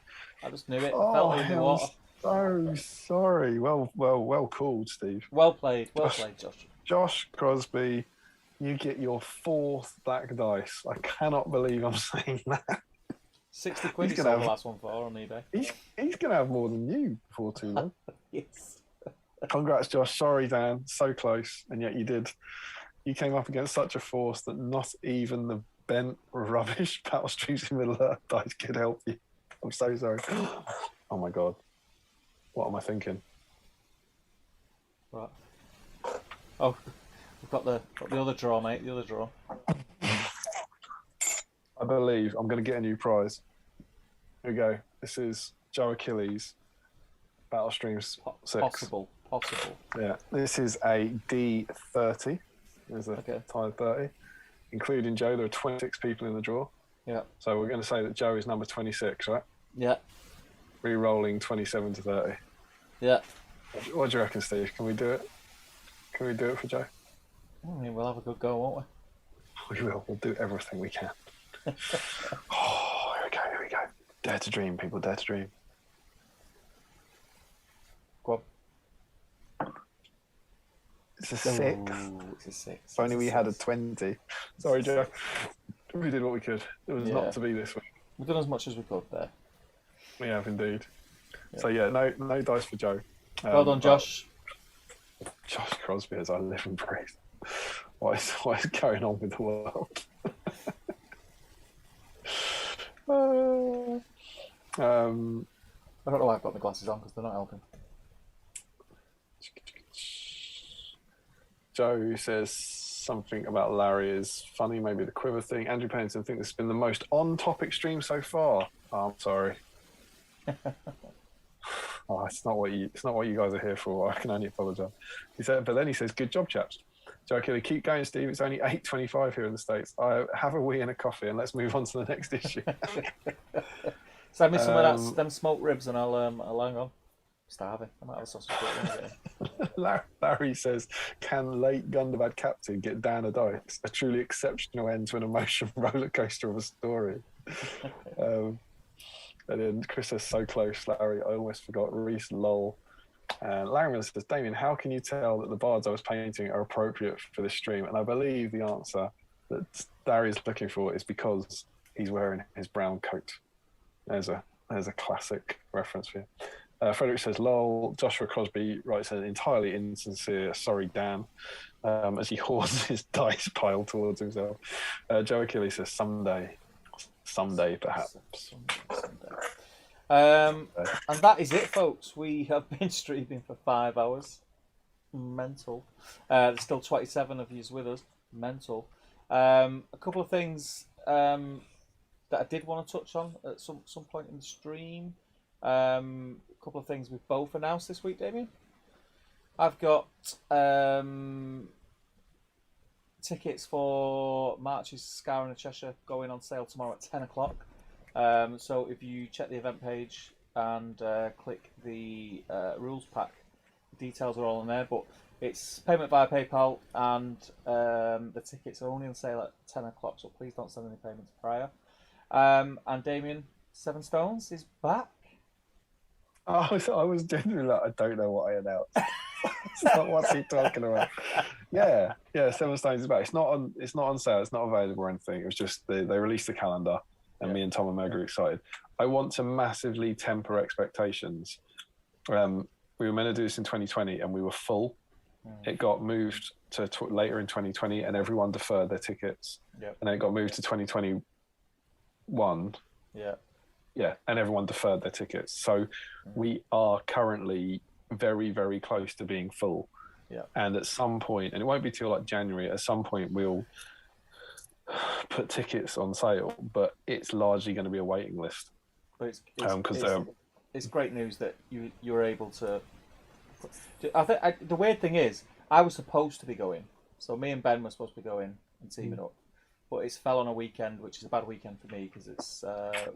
Speaker 2: I just knew it. I felt it in the water.
Speaker 1: So sorry. Well called, Steve.
Speaker 2: Well played, Josh.
Speaker 1: Josh Crosby, you get your 4th black dice. I cannot believe I'm saying that.
Speaker 2: 60 quid he sold the last one for on eBay.
Speaker 1: He's going to have more than you before too long.
Speaker 2: Yes.
Speaker 1: Congrats, Josh. Sorry, Dan. So close. And yet you did. You came up against such a force that not even the bent rubbish battle streams in Middle Earth dice could help you. I'm so sorry. Oh my God. What am I thinking?
Speaker 2: Right. Oh, we've got the other draw, mate. The other draw.
Speaker 1: I believe I'm going to get a new prize. Here we go. This is Joe Achilles Battle Streams 6.
Speaker 2: Possible.
Speaker 1: Yeah. This is a D30. There's a tied 30. Including Joe, there are 26 people in the draw.
Speaker 2: Yeah.
Speaker 1: So we're going to say that Joe is number 26, right?
Speaker 2: Yeah.
Speaker 1: Re-rolling 27 to 30.
Speaker 2: Yeah.
Speaker 1: What do you reckon, Steve? Can we do it? Can we do it for Joe?
Speaker 2: I mean, we'll have a good go, won't we?
Speaker 1: We will. We'll do everything we can. Oh, here we go. Here we go. Dare to dream, people. Dare to dream.
Speaker 2: Go on.
Speaker 1: It's a 6.
Speaker 2: It's a 6.
Speaker 1: If only we had a 20. Sorry, Joe. We did what we could. It was not to be this week.
Speaker 2: We've done as much as we could there.
Speaker 1: We have indeed. So yeah, no dice for Joe.
Speaker 2: Well done, Josh.
Speaker 1: Josh Crosby as I live and breathe. What is going on with the world?
Speaker 2: I don't know why I've got my glasses on because they're not helping.
Speaker 1: Joe says something about Larry is funny, maybe the quiver thing. Andrew Pennington, I think this has been the most on-topic stream so far. Oh, I'm sorry. Oh, it's not what you guys are here for. I can only apologise. He said, but then he says, "Good job, chaps." Joe Kelly, keep going, Steve. It's only 8:25 here in the States. I have a wee and a coffee, and let's move on to the next issue.
Speaker 2: Send me some of them smoked ribs, and I'll hang on. Starving. I might have a sausage roll.
Speaker 1: Larry says, "Can late Gundabad captain get down a dice? A truly exceptional end to an emotional roller coaster of a story." And then Chris says, "So close, Larry. I almost forgot." Reese, lol. And Larry says, "Damian, how can you tell that the bards I was painting are appropriate for this stream?" And I believe the answer that Larry is looking for is because he's wearing his brown coat. There's a classic reference for you. Frederick says, "Lol." Joshua Crosby writes an entirely insincere "Sorry, Dan," as he hoards his dice pile towards himself. Joe Achilles says, Someday, perhaps.
Speaker 2: And that is it, folks. We have been streaming for 5 hours. Mental. There's still 27 of you with us. Mental. A couple of things that I did want to touch on at some point in the stream. A couple of things we've both announced this week, Damien. I've got tickets for March's Scouring of Cheshire going on sale tomorrow at 10 o'clock. So if you check the event page and click the rules pack, the details are all in there. But it's payment via PayPal, and the tickets are only on sale at 10 o'clock, so please don't send any payments prior. And Damien, Seven Stones is back.
Speaker 1: Oh, I was genuinely like, I don't know what I announced. It's not what's he talking about. Yeah, Seven Stones is back. It's not on sale. It's not available or anything. It was just they released the calendar, and me and Tom and Meg are excited. I want to massively temper expectations. We were meant to do this in 2020, and we were full. It got moved to later in 2020, and everyone deferred their tickets. And then it got moved to 2021. Yeah, and everyone deferred their tickets. So we are currently very, very close to being full. And at some point, and it won't be till like January, at some point we'll put tickets on sale, but it's largely going to be a waiting list.
Speaker 2: But it's great news that you're able to. I think the weird thing is, I was supposed to be going. So me and Ben were supposed to be going and teaming up. But it's fell on a weekend, which is a bad weekend for me because it's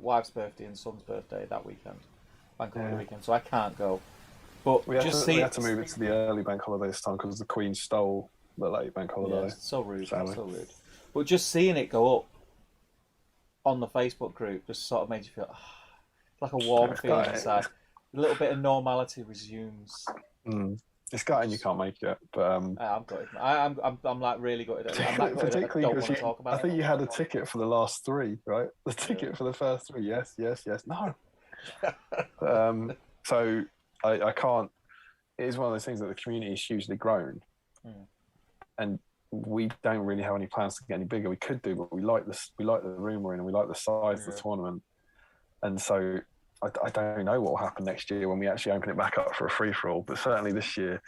Speaker 2: wife's birthday and son's birthday that weekend, bank holiday weekend. So I can't go. But we had to move it to the early bank holiday this time because the Queen stole the late bank holiday. Yeah, so rude, so rude. But just seeing it go up on the Facebook group just sort of made you feel like a warm feeling inside. A little bit of normality resumes. It's gutting you can't make it, but I'm gutted. I'm like really gutted. Particularly because I think you had a ticket for the last 3, right? The ticket for the first 3. Yes. No. So I can't. It is one of those things that the community is hugely grown, and we don't really have any plans to get any bigger. We could do, but we like the room we're in, and we like the size of the tournament, and so. I don't know what will happen next year when we actually open it back up for a free-for-all, but certainly this year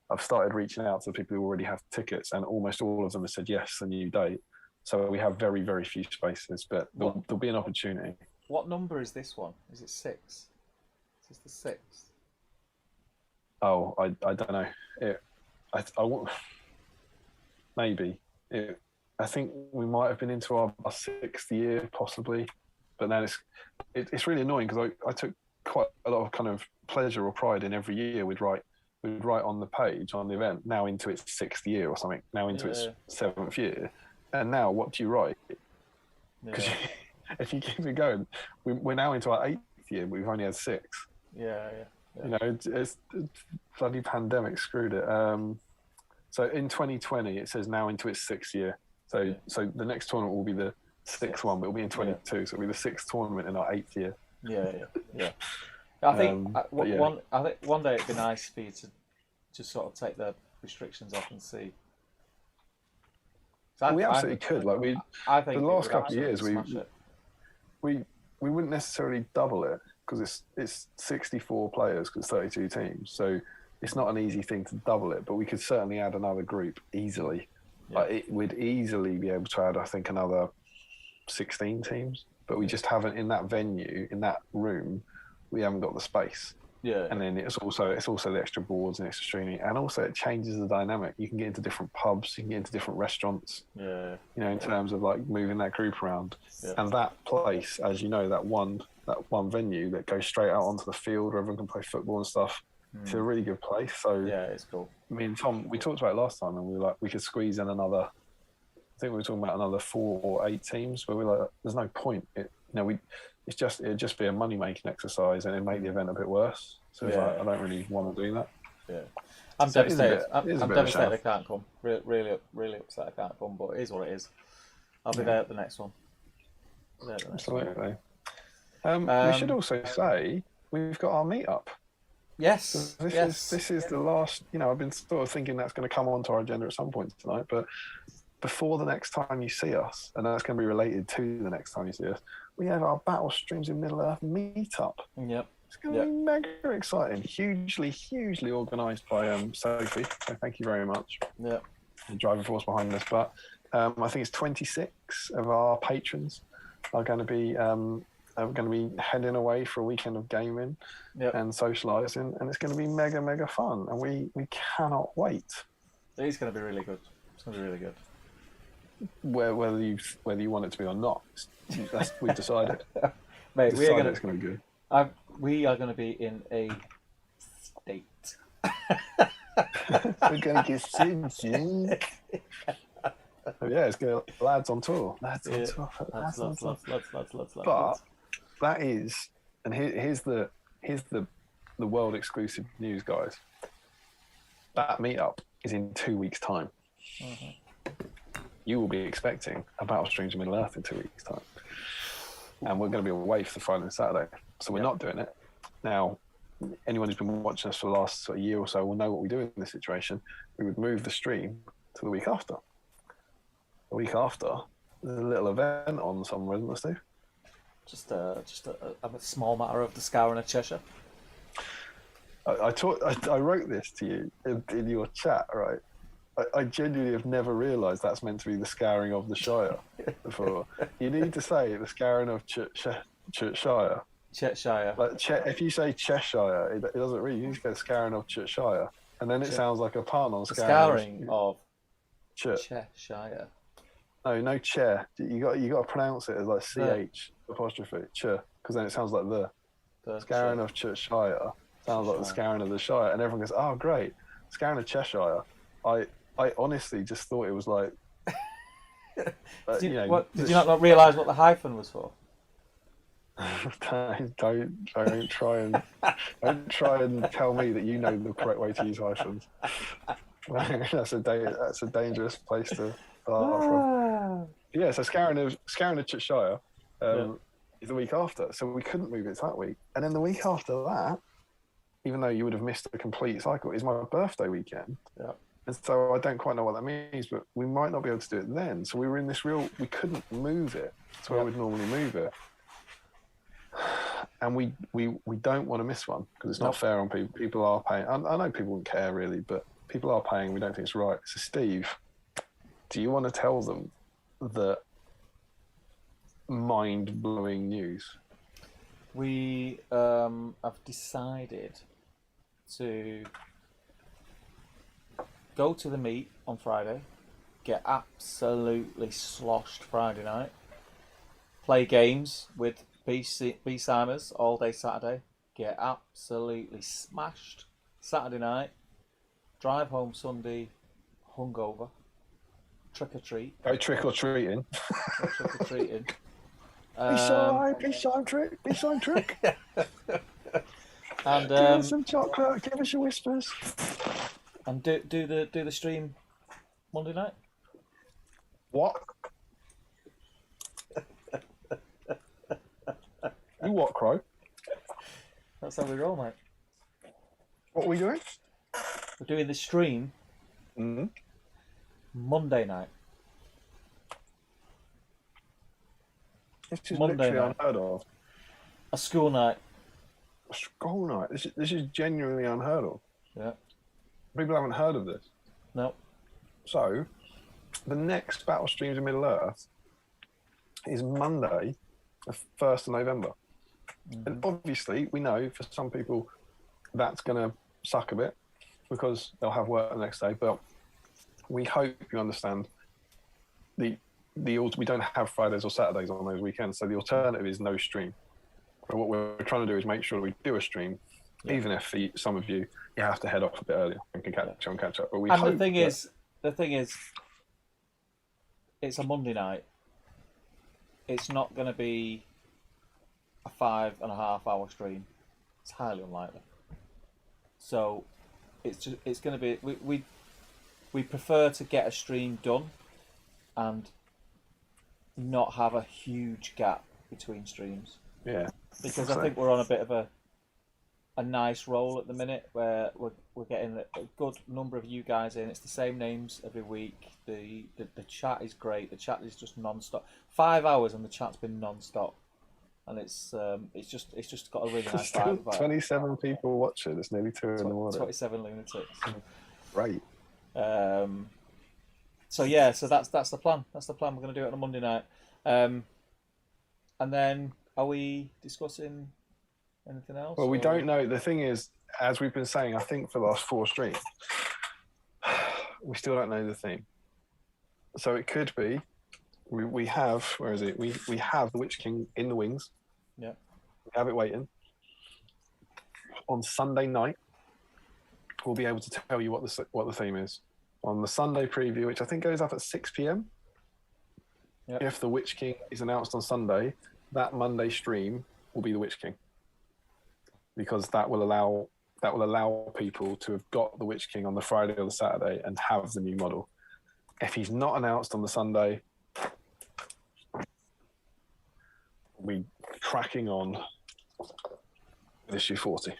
Speaker 2: I've started reaching out to people who already have tickets, and almost all of them have said yes, the new date. So we have very, very few spaces, but there'll be an opportunity. What number is this one? Is it 6? Is this the 6th? Oh, I don't know. Maybe. I think we might have been into our 6th year, possibly. But then it's really annoying because I took quite a lot of kind of pleasure or pride in every year we'd write on the page on the event, now into its 6th year or something, now into its 7th year.
Speaker 1: And now, what do you write? Because
Speaker 2: Yeah.
Speaker 1: if you keep it going, we're now into our 8th year. We've only had 6.
Speaker 2: Yeah.
Speaker 1: You know, it's bloody pandemic screwed it. So in 2020, it says now into its 6th year. So the next tournament will be the 6th one, but it'll be in 22. So it'll be the 6th tournament in our 8th year.
Speaker 2: Yeah. I think one day it'd be nice for you to just sort of take the restrictions off and see.
Speaker 1: We absolutely could. Like
Speaker 2: I think
Speaker 1: the last couple of years, we wouldn't necessarily double it because it's 64 players because 32 teams. So it's not an easy thing to double it, but we could certainly add another group easily.
Speaker 2: Yeah.
Speaker 1: Like we'd easily be able to add, I think, another 16 teams. But we just haven't in that venue, in that room. We haven't got the space.
Speaker 2: Yeah.
Speaker 1: And then it's also the extra boards and extra streaming, and also it changes the dynamic. You can get into different pubs, you can get into different restaurants.
Speaker 2: Yeah.
Speaker 1: You know, in terms of like moving that group around.
Speaker 2: Yeah.
Speaker 1: And that place, as you know, that one venue that goes straight out onto the field where everyone can play football and stuff. It's a really good place. So
Speaker 2: yeah, it's cool.
Speaker 1: Me and Tom, we talked about it last time, and we were like, we could squeeze in another. I think we were talking about another 4 or 8 teams, but we're like, there's no point. It'd just be a money making exercise, and it'd make the event a bit worse. So it's like, I don't really want to do that.
Speaker 2: Yeah, I'm devastated. I'm devastated I can't come. Really upset I can't come, but it is what it is. I'll be there at the next one.
Speaker 1: Absolutely. We should also say we've got our meetup.
Speaker 2: Yes.
Speaker 1: This is the last. I've been sort of thinking that's going to come onto our agenda at some point tonight, but before the next time you see us, and that's going to be related to the next time you see us, we have our Battle Streams in Middle Earth meetup.
Speaker 2: Yep.
Speaker 1: It's going to be mega exciting. Hugely organised by Sophie. So thank you very much.
Speaker 2: Yeah.
Speaker 1: The driving force behind this. But I think it's 26 of our patrons are going to be heading away for a weekend of gaming and socialising, and it's going to be mega fun, and we cannot wait.
Speaker 2: It's going to be really good. It's going to be really good.
Speaker 1: Whether you want it to be or not, we've decided.
Speaker 2: Mate,
Speaker 1: it's going to be good.
Speaker 2: We are going to be in a state.
Speaker 1: We're going to get singing. Yeah, it's going to lads on tour. Lads on tour. But that is, and here's the world exclusive news, guys. That meetup is in 2 weeks' time. Mm-hmm. You will be expecting a Battle Streams in Middle Earth in 2 weeks' time. And we're going to be away for the Friday and Saturday. So we're not doing it. Now, anyone who's been watching us for the last sort of year or so will know what we do in this situation. We would move the stream to the week after. The week after, there's a little event on somewhere, isn't there, Steve?
Speaker 2: Just a small matter of the scouring of Cheshire.
Speaker 1: I wrote this to you in your chat, right? I genuinely have never realised that's meant to be the scouring of the Shire before. You need to say the scouring of Cheshire.
Speaker 2: Cheshire.
Speaker 1: Like if you say Cheshire, it doesn't read. You need to go scouring of Cheshire, and then it sounds like a pun on
Speaker 2: scouring of
Speaker 1: Cheshire. No, chair. You got to pronounce it as like CH apostrophe Ch, because then it sounds like the scouring of Cheshire sounds like the scouring of the Shire, and everyone goes, "Oh, great, scouring of Cheshire." I honestly just thought it was like.
Speaker 2: Did you not realise what the hyphen was for?
Speaker 1: Don't try and tell me that you know the correct way to use hyphens. That's a dangerous place to start from. Yeah, so scouring of Cheshire is the week after, so we couldn't move it that week. And then the week after that, even though you would have missed a complete cycle, is my birthday weekend. Yeah. And so I don't quite know what that means, but we might not be able to do it then. So we were in this we couldn't move it to where we'd normally move it. And we don't want to miss one because it's not fair on people. People are paying. I know people wouldn't care really, but people are paying. We don't think it's right. So Steve, do you want to tell them the mind-blowing news?
Speaker 2: We have decided to go to the meet on Friday, get absolutely sloshed Friday night, play games with B-Simers all day Saturday, get absolutely smashed Saturday night, drive home Sunday hungover, trick or treat.
Speaker 1: Go trick or treating.
Speaker 2: Go trick or treating.
Speaker 1: Be shy, trick.
Speaker 2: And
Speaker 1: give us some chocolate. Give us your whispers.
Speaker 2: And do the stream Monday night.
Speaker 1: What? You what, Crow?
Speaker 2: That's how we roll, mate.
Speaker 1: What are we doing?
Speaker 2: We're doing the stream Monday night.
Speaker 1: This is
Speaker 2: Monday
Speaker 1: literally
Speaker 2: night.
Speaker 1: unheard of.
Speaker 2: A school night.
Speaker 1: A school night. This is genuinely unheard of.
Speaker 2: Yeah.
Speaker 1: People haven't heard of this.
Speaker 2: No.
Speaker 1: So, the next Battle Streams in Middle Earth is Monday, the 1st of November. And obviously, we know for some people that's going to suck a bit because they'll have work the next day. But we hope you understand we don't have Fridays or Saturdays on those weekends. So the alternative is no stream. But what we're trying to do is make sure we do a stream, even if for some of you have to head off a bit earlier and can catch up. But
Speaker 2: the thing is, it's a Monday night. It's not going to be a 5.5 hour stream. It's highly unlikely. So it's going to be we prefer to get a stream done and not have a huge gap between streams.
Speaker 1: Yeah.
Speaker 2: Because I think we're on a bit of a nice roll at the minute where we're getting a good number of you guys in. It's the same names every week. The chat is great. The chat is just non-stop. 5 hours and the chat's been non-stop. And it's just got a really nice vibe about
Speaker 1: 27 people watching. It's nearly 2 in the morning.
Speaker 2: 27 lunatics.
Speaker 1: Right.
Speaker 2: So that's the plan. That's the plan. We're going to do it on a Monday night. And then are we discussing anything else?
Speaker 1: Well, we don't know. The thing is, as we've been saying, I think for the last 4 streams, we still don't know the theme. So it could be we have, where is it? We have the Witch King in the wings.
Speaker 2: Yeah.
Speaker 1: We have it waiting. On Sunday night, we'll be able to tell you what the theme is. On the Sunday preview, which I think goes up at 6 p.m.
Speaker 2: Yep.
Speaker 1: If the Witch King is announced on Sunday, that Monday stream will be the Witch King. Because that will allow people to have got the Witch King on the Friday or the Saturday and have the new model. If he's not announced on the Sunday, we'll be cracking on with issue 40.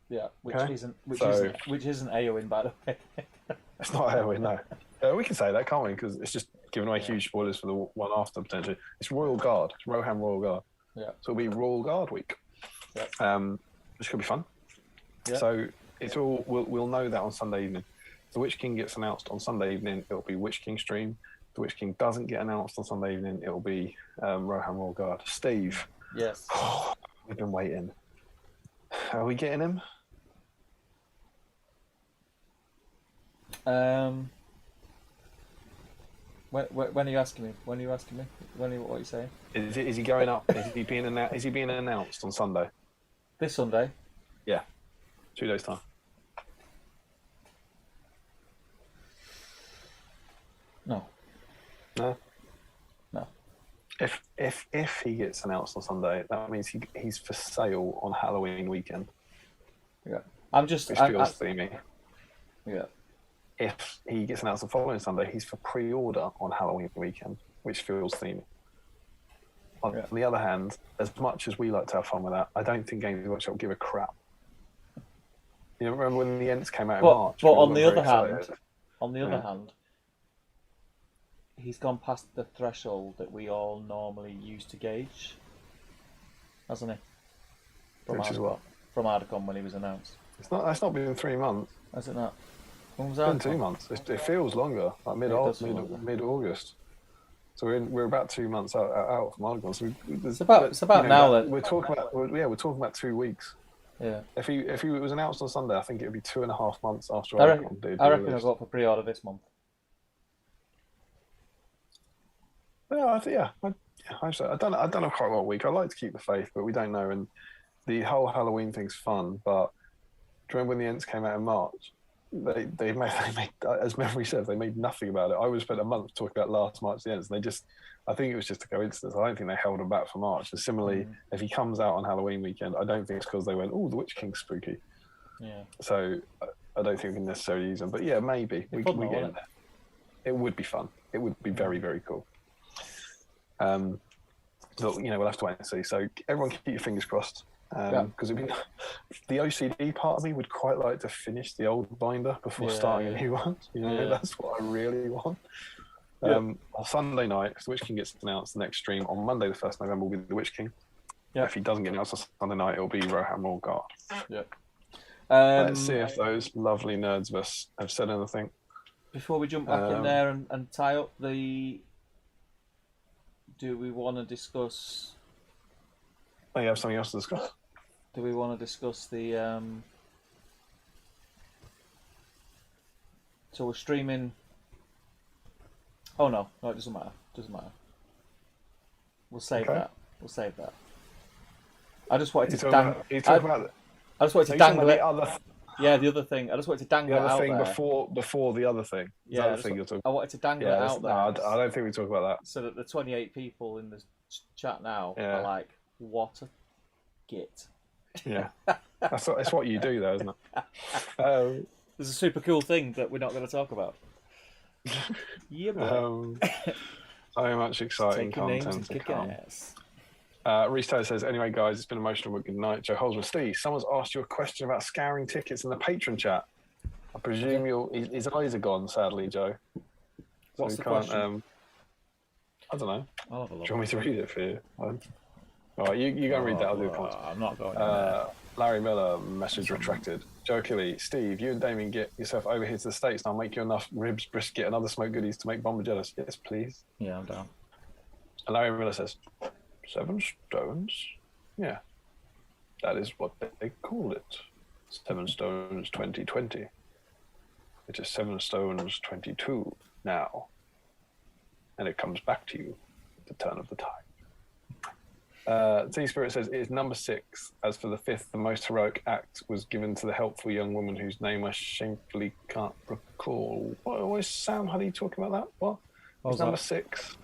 Speaker 2: Yeah, which
Speaker 1: Okay?
Speaker 2: isn't AOing, by the way.
Speaker 1: It's not AOE, no. We can say that, can't we? Because it's just giving away huge spoilers for the one after, potentially. It's Royal Guard. It's Rohan Royal Guard.
Speaker 2: Yeah.
Speaker 1: So it'll be Royal Guard week.
Speaker 2: Yeah.
Speaker 1: Which could be fun.
Speaker 2: Yeah.
Speaker 1: So it's all we'll know that on Sunday evening. If the Witch King gets announced on Sunday evening, it'll be Witch King stream. If the Witch King doesn't get announced on Sunday evening, it'll be Rohan Royal Guard. Steve.
Speaker 2: Yes.
Speaker 1: We've been waiting. Are we getting him?
Speaker 2: When are you asking me? What are you saying?
Speaker 1: Is he going up? Is he being announced on Sunday?
Speaker 2: This Sunday?
Speaker 1: Yeah, 2 days time.
Speaker 2: No.
Speaker 1: No.
Speaker 2: No.
Speaker 1: If he gets announced on Sunday, that means he's for sale on Halloween weekend.
Speaker 2: Yeah. I'm just.
Speaker 1: Which feels themey.
Speaker 2: Yeah.
Speaker 1: If he gets announced the following Sunday, he's for pre-order on Halloween weekend, which feels themey. On the other hand, as much as we like to have fun with that, I don't think Games Workshop will give a crap. You know, remember when the Ents came out in March?
Speaker 2: But on the other hand, he's gone past the threshold that we all normally use to gauge, hasn't he?
Speaker 1: Which is what?
Speaker 2: From Ardacon when he was announced.
Speaker 1: That's not been 3 months.
Speaker 2: Has it not? When was
Speaker 1: It's
Speaker 2: that?
Speaker 1: been 2 months. It feels longer, like mid-August. So we're about 2 months out from Ardacon. So
Speaker 2: it's about now that
Speaker 1: we're talking about 2 weeks.
Speaker 2: Yeah.
Speaker 1: If he was announced on Sunday, I think it would be 2.5 months after
Speaker 2: I
Speaker 1: Ardacon.
Speaker 2: reckon I'll go up for pre-order this month.
Speaker 1: Yeah, I've done quite a lot week. I like to keep the faith, but we don't know. And the whole Halloween thing's fun. But do you remember when the Ents came out in March? they made, as memory serves, they made nothing about it. I would have spent a month talking about last March the Ends, and I think it was just a coincidence. I don't think they held him back for March. And similarly, if he comes out on Halloween weekend, I don't think it's because they went, oh, the Witch King's spooky.
Speaker 2: Yeah.
Speaker 1: So I don't think we can necessarily use them. But yeah, maybe. We get in there. It would be fun. It would be very, very cool. So, we'll have to wait and see. So everyone keep your fingers crossed. Because the OCD part of me would quite like to finish the old binder before starting a new one. That's what I really want. On Sunday night, if the Witch King gets announced, the next stream on Monday, the 1st November, will be the Witch King. If he doesn't get announced on Sunday night, it'll be Rohan Guard. Let's see if those lovely nerds of us have said anything.
Speaker 2: Before we jump back in there and tie up do we want to discuss...
Speaker 1: Oh, you have something else to discuss?
Speaker 2: Do we want to discuss the... So we're streaming... Oh, no, it doesn't matter. We'll save that. I just wanted to dangle... I just wanted to dangle it. The other thing. I just wanted to dangle it out there.
Speaker 1: Before the other thing.
Speaker 2: I wanted to dangle it out there.
Speaker 1: No, I don't think we talk about that.
Speaker 2: So that the 28 people in the chat now are like, what a git.
Speaker 1: Yeah. That's what you do, though, isn't it?
Speaker 2: There's a super cool thing that we're not going to talk about. Yeah,
Speaker 1: so much exciting content to come. Reese Taylor says, anyway, guys, it's been emotional, but good night. Joe Holzman, Steve, someone's asked you a question about scouring tickets in the patron chat. I presume his eyes are gone, sadly, Joe.
Speaker 2: What's the question?
Speaker 1: I don't know.
Speaker 2: I'll have a look.
Speaker 1: Do you want me to read it for you? All right, you go and read that. I'll do the comments.
Speaker 2: I'm not going
Speaker 1: Larry Miller, message retracted. Joe Kelly, Steve, you and Damian get yourself over here to the States and I'll make you enough ribs, brisket and other smoked goodies to make Bomber jealous. Yes, please.
Speaker 2: Yeah, I'm down.
Speaker 1: And Larry Miller says, 7 stones? Yeah. That is what they call it. 7 stones 2020. It is 7 stones 22 now. And it comes back to you at the turn of the tide. T-Spirit says, it is number 6. As for the 5th, the most heroic act was given to the helpful young woman whose name I shamefully can't recall. What is Sam Huddy talking about that? What? It's number 6.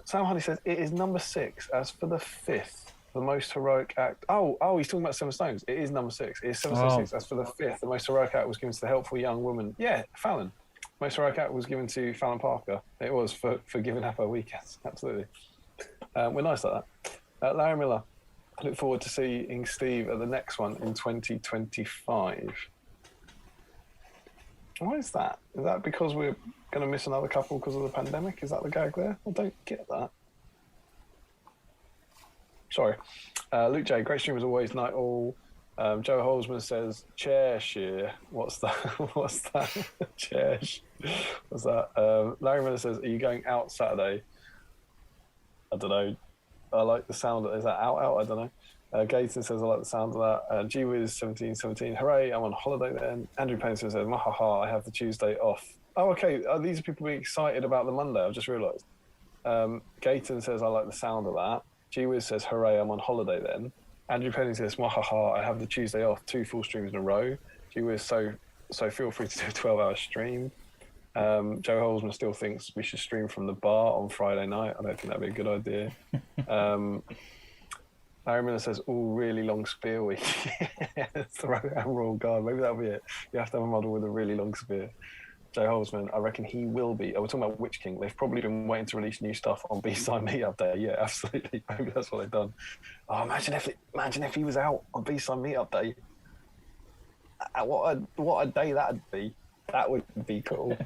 Speaker 1: Sam Huddy says, it is number 6. As for the 5th, the most heroic act... Oh, he's talking about 7 stones. It is number 6. It is 766. As for the 5th, the most heroic act was given to the helpful young woman. Yeah, Fallon. Most heroic act was given to Fallon Parker. It was for giving up her weekends. Absolutely. We're nice like that. Larry Miller, I look forward to seeing Steve at the next one in 2025. Why is that? Is that because we're going to miss another couple because of the pandemic? Is that the gag there? I don't get that. Sorry. Luke J, great stream as always, night all. Joe Holzman says, chair shear. What's that? What's that? Chair. What's that? Larry Miller says, are you going out Saturday? I don't know. I like the sound. Is that out? I don't know. Gaten says, I like the sound of that. G-Wiz 1717. Hooray, I'm on holiday then. Andrew Payne says, mahaha, I have the Tuesday off. Oh, okay. These are people being excited about the Monday. I've just realised. Gaten says, I like the sound of that. G-Wiz says, hooray, I'm on holiday then. Andrew Penny says, mahaha, I have the Tuesday off. 2 full streams in a row. G-Wiz, so feel free to do a 12-hour stream. Joe Holzman still thinks we should stream from the bar on Friday night. I don't think that'd be a good idea. Larry Miller says, really long spear week. Throw and roll guard. Maybe that'll be it. You have to have a model with a really long spear. Joe Holzman, I reckon he will be. We're talking about Witch King. They've probably been waiting to release new stuff on B-Side Meetup Day. Yeah, absolutely. Maybe that's what they've done. Oh, imagine if he was out on B-Side Meetup Day. What a day that'd be. That would be cool.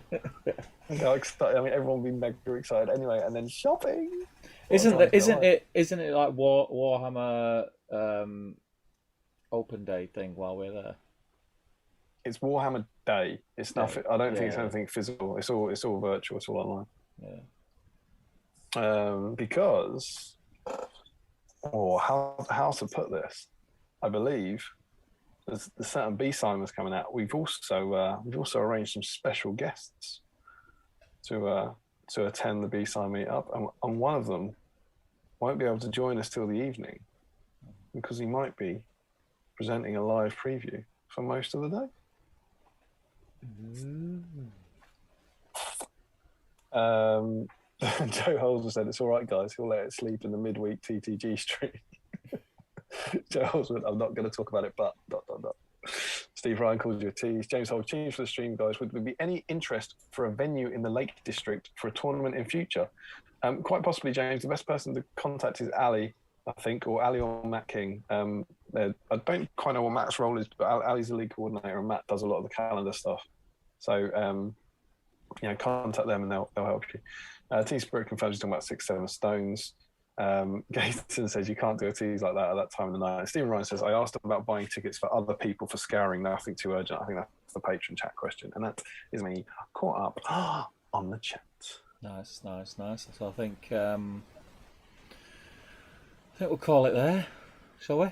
Speaker 1: Everyone would be mega excited anyway, and then shopping.
Speaker 2: Isn't it like Warhammer open day thing while we're there?
Speaker 1: It's Warhammer Day. It's nothing. I don't think it's anything physical. It's all virtual. It's all online.
Speaker 2: Yeah.
Speaker 1: Because, how to put this? I believe there's certain B-Simers coming out. We've also arranged some special guests to attend the B-Side meetup, and one of them won't be able to join us till the evening because he might be presenting a live preview for most of the day. Joe Holmes said, "It's all right, guys. He'll let it sleep in the midweek TTG stream." Joe Holmes went, "I'm not going to talk about it, but ... Steve Ryan calls you a tease. James Holmes, cheers for the stream, guys. Would there be any interest for a venue in the Lake District for a tournament in future? Quite possibly, James. The best person to contact is Ali, I think, or Ali or Matt King. I don't quite know what Matt's role is, but Ali's the league coordinator and Matt does a lot of the calendar stuff. So, contact them and they'll help you. Team Spirit confirms he's talking about 6-7 stones. Gaten says you can't do a tease like that at that time of the night. And Stephen Ryan says, I asked about buying tickets for other people for scouring, nothing too urgent. I think that's the patron chat question. And that is me caught up on the chat.
Speaker 2: Nice. So I think we'll call it there, shall we?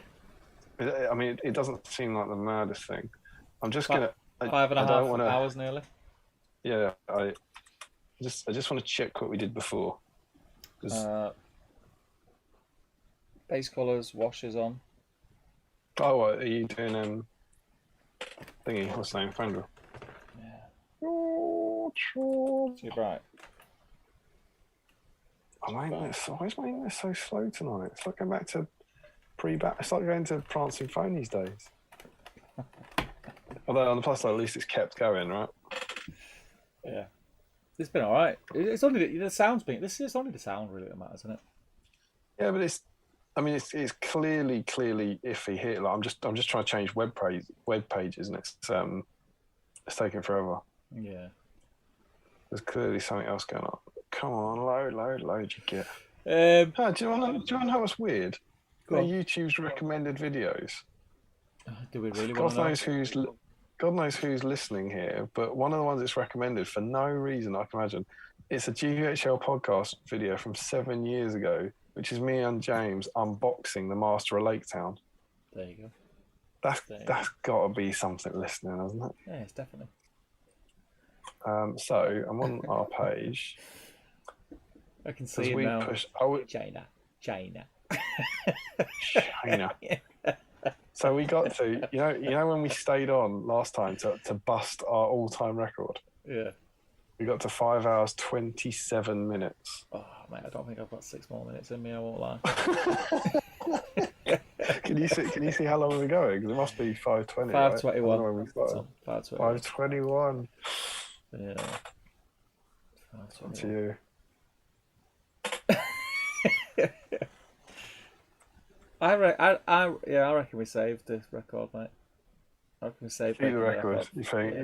Speaker 1: It doesn't seem like the maddest thing. I'm just going to...
Speaker 2: 5.5 hours nearly.
Speaker 1: Yeah, I just want to check what we did before.
Speaker 2: Base colours, washes on.
Speaker 1: Oh, what, are you doing thingy? What's the name? Fandral.
Speaker 2: Yeah. Too bright.
Speaker 1: Why is my English so slow tonight? It's like going back to it's like going to Prancing Ponies days. Although on the plus side, at least it's kept going, right?
Speaker 2: Yeah. It's been alright. It's only the sound's been. It's only the sound really that matters, isn't it?
Speaker 1: Yeah, but it's clearly iffy here. Like I'm just trying to change web pages, and it's taking forever.
Speaker 2: Yeah.
Speaker 1: There's clearly something else going on. Come on, load you get. Do you want to know what's weird? YouTube's recommended videos.
Speaker 2: Do we really want to know?
Speaker 1: God knows who's listening here, but one of the ones that's recommended for no reason I can imagine, it's a GHL podcast video from 7 years ago, which is me and James unboxing the Master of Lake Town.
Speaker 2: There you go.
Speaker 1: That's got to be something listening, hasn't it?
Speaker 2: Yeah, it's definitely.
Speaker 1: So I'm on our page.
Speaker 2: I can see it now. China.
Speaker 1: So we got to, you know when we stayed on last time to bust our all-time record?
Speaker 2: Yeah.
Speaker 1: We got to 5 hours, 27 minutes.
Speaker 2: Oh, mate, I don't think I've got 6 more minutes in me, I won't lie.
Speaker 1: Can you see how long we're going? Because it must be 5:20.
Speaker 2: 5:21.
Speaker 1: When we started. 5:21.
Speaker 2: Yeah.
Speaker 1: 5:21. To you.
Speaker 2: I reckon we saved the record, mate. I reckon we saved
Speaker 1: the record. You think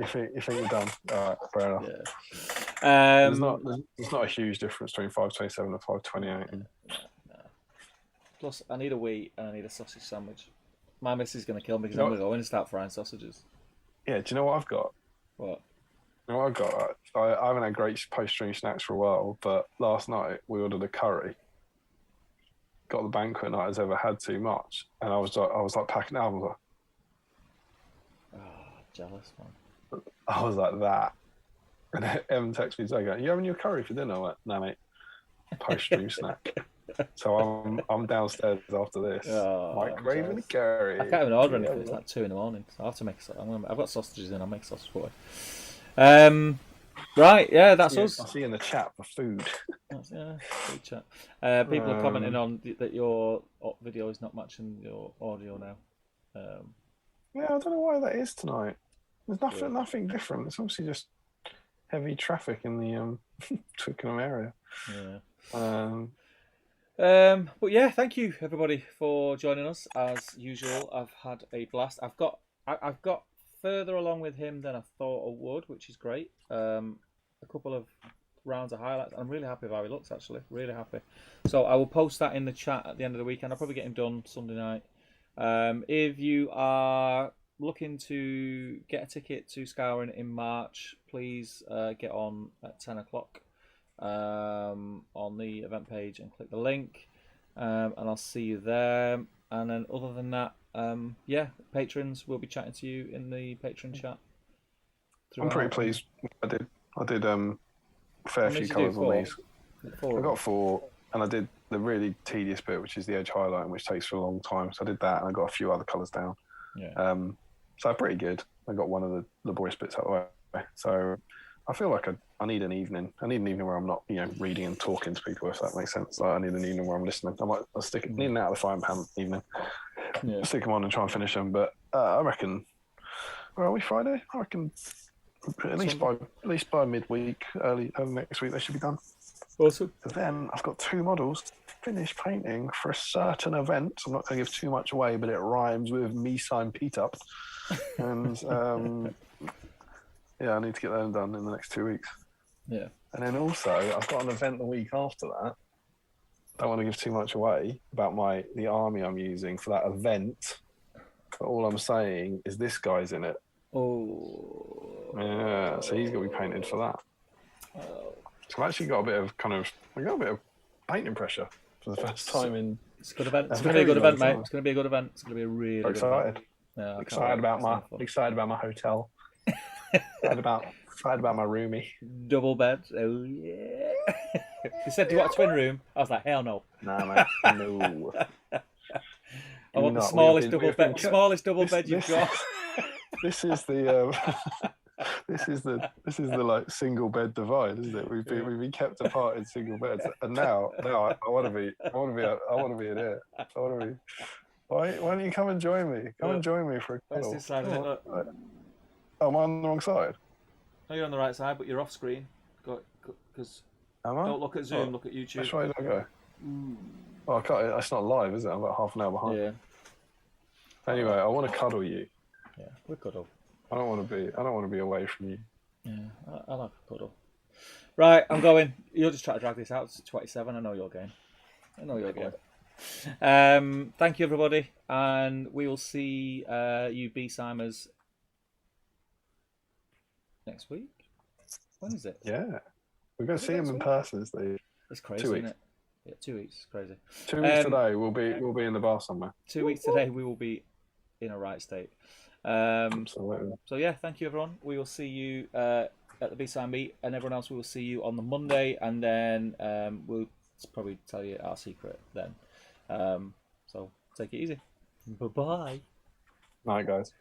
Speaker 1: you're done? All right, fair enough.
Speaker 2: Yeah.
Speaker 1: There's not a huge difference between 5:27 and 5:28.
Speaker 2: No. Plus, I need a wheat and I need a sausage sandwich. My missus is going to kill me because I'm going to go in and start frying sausages.
Speaker 1: Yeah, do you know what I've got?
Speaker 2: What?
Speaker 1: You know what I've got? I haven't had great post-stream snacks for a while, but last night we ordered a curry. Got the banquet night as ever had too much, and I was like packing out. I was like,
Speaker 2: oh, jealous, man.
Speaker 1: I was like that, and Evan texted me saying, "You having your curry for dinner?" I went, "No, mate, post-stream snack." So I'm downstairs after this, microwaving the curry.
Speaker 2: I can't even order anything. It's like 2 a.m. So I have to make. I've got sausages in. I'll make sausage for you. Right, yeah, that's us.
Speaker 1: I'll see you in the chat for food.
Speaker 2: Food chat. People are commenting on that your video is not matching your audio now.
Speaker 1: Yeah, I don't know why that is tonight. There's nothing different. It's obviously just heavy traffic in the Twickenham area.
Speaker 2: Yeah. But yeah, thank you everybody for joining us as usual. I've had a blast. I've got further along with him than I thought I would, which is great. A couple of rounds of highlights. I'm really happy with how he looks, actually. Really happy. So I will post that in the chat at the end of the weekend. I'll probably get him done Sunday night. If you are looking to get a ticket to Scouring in March, please get on at 10 o'clock on the event page and click the link. And I'll see you there. And then other than that, patrons will be chatting to you in the patron chat.
Speaker 1: I'm pretty pleased. I did a fair few colours on these. I got 4, and I did the really tedious bit, which is the edge highlighting, which takes for a long time. So I did that, and I got a few other colours down.
Speaker 2: Yeah.
Speaker 1: So pretty good. I got one of the laborious bits out of the way. So I feel like I need an evening. I need an evening where I'm not, reading and talking to people, if that makes sense. Like, I need an evening where I'm listening. I'll stick it in out of the frying pan evening. Yeah. Stick them on and try and finish them. But I reckon, where are we, Friday? I reckon at least by midweek, early next week, they should be done.
Speaker 2: Awesome.
Speaker 1: Then I've got 2 models finished painting for a certain event. I'm not going to give too much away, but it rhymes with me sign Pete up. And I need to get them done in the next 2 weeks.
Speaker 2: Yeah.
Speaker 1: And then also, I've got an event the week after that. Don't want to give too much away about the army I'm using for that event. But all I'm saying is this guy's in it.
Speaker 2: Oh.
Speaker 1: Yeah, so he's going to be painted for that.
Speaker 2: Oh.
Speaker 1: So I've actually got a bit of painting pressure for the first time in.
Speaker 2: It's a good event. It's going to be a good event, mate. It's going to be a good event. It's going to be a really good event. Yeah, excited about my hotel. excited about my roomie. Double bed. Oh yeah. They said, "Do you want a twin room?" I was like, "Hell no."
Speaker 1: Nah, mate. No.
Speaker 2: I want the smallest double bed. Smallest double bed you've got.
Speaker 1: This is the this is the like single bed divide, isn't it? We've been kept apart in single beds, and now I want to be in here. Why don't you come and join me? Come and join me for a cuddle.
Speaker 2: This side of it, look.
Speaker 1: Oh, am I on the wrong side?
Speaker 2: No, you're on the right side, but you're off screen. Because don't look at Zoom, look at YouTube.
Speaker 1: Which way do I go? Oh, I can't. It's not live, is it? I'm about half an hour behind.
Speaker 2: Yeah.
Speaker 1: Anyway, I want to cuddle you.
Speaker 2: Yeah, we cuddle.
Speaker 1: I don't want to be away from you.
Speaker 2: Yeah, I like a cuddle. Right, I'm going. You'll just try to drag this out. It's 27. I know your game. Thank you, everybody, and we will see you B-Simers next week. When is it?
Speaker 1: Yeah, we're going to see him in person, Steve.
Speaker 2: It's crazy,
Speaker 1: 2 weeks.
Speaker 2: Isn't it? Yeah, 2 weeks. It's crazy.
Speaker 1: 2 weeks today, we'll be in the bar somewhere.
Speaker 2: 2 weeks today, we will be in a right state.
Speaker 1: Absolutely.
Speaker 2: So yeah, thank you, everyone. We will see you at the B-Side meet, and everyone else we will see you on the Monday, and then we'll probably tell you our secret then. So take it easy. Bye-bye.
Speaker 1: Night, guys.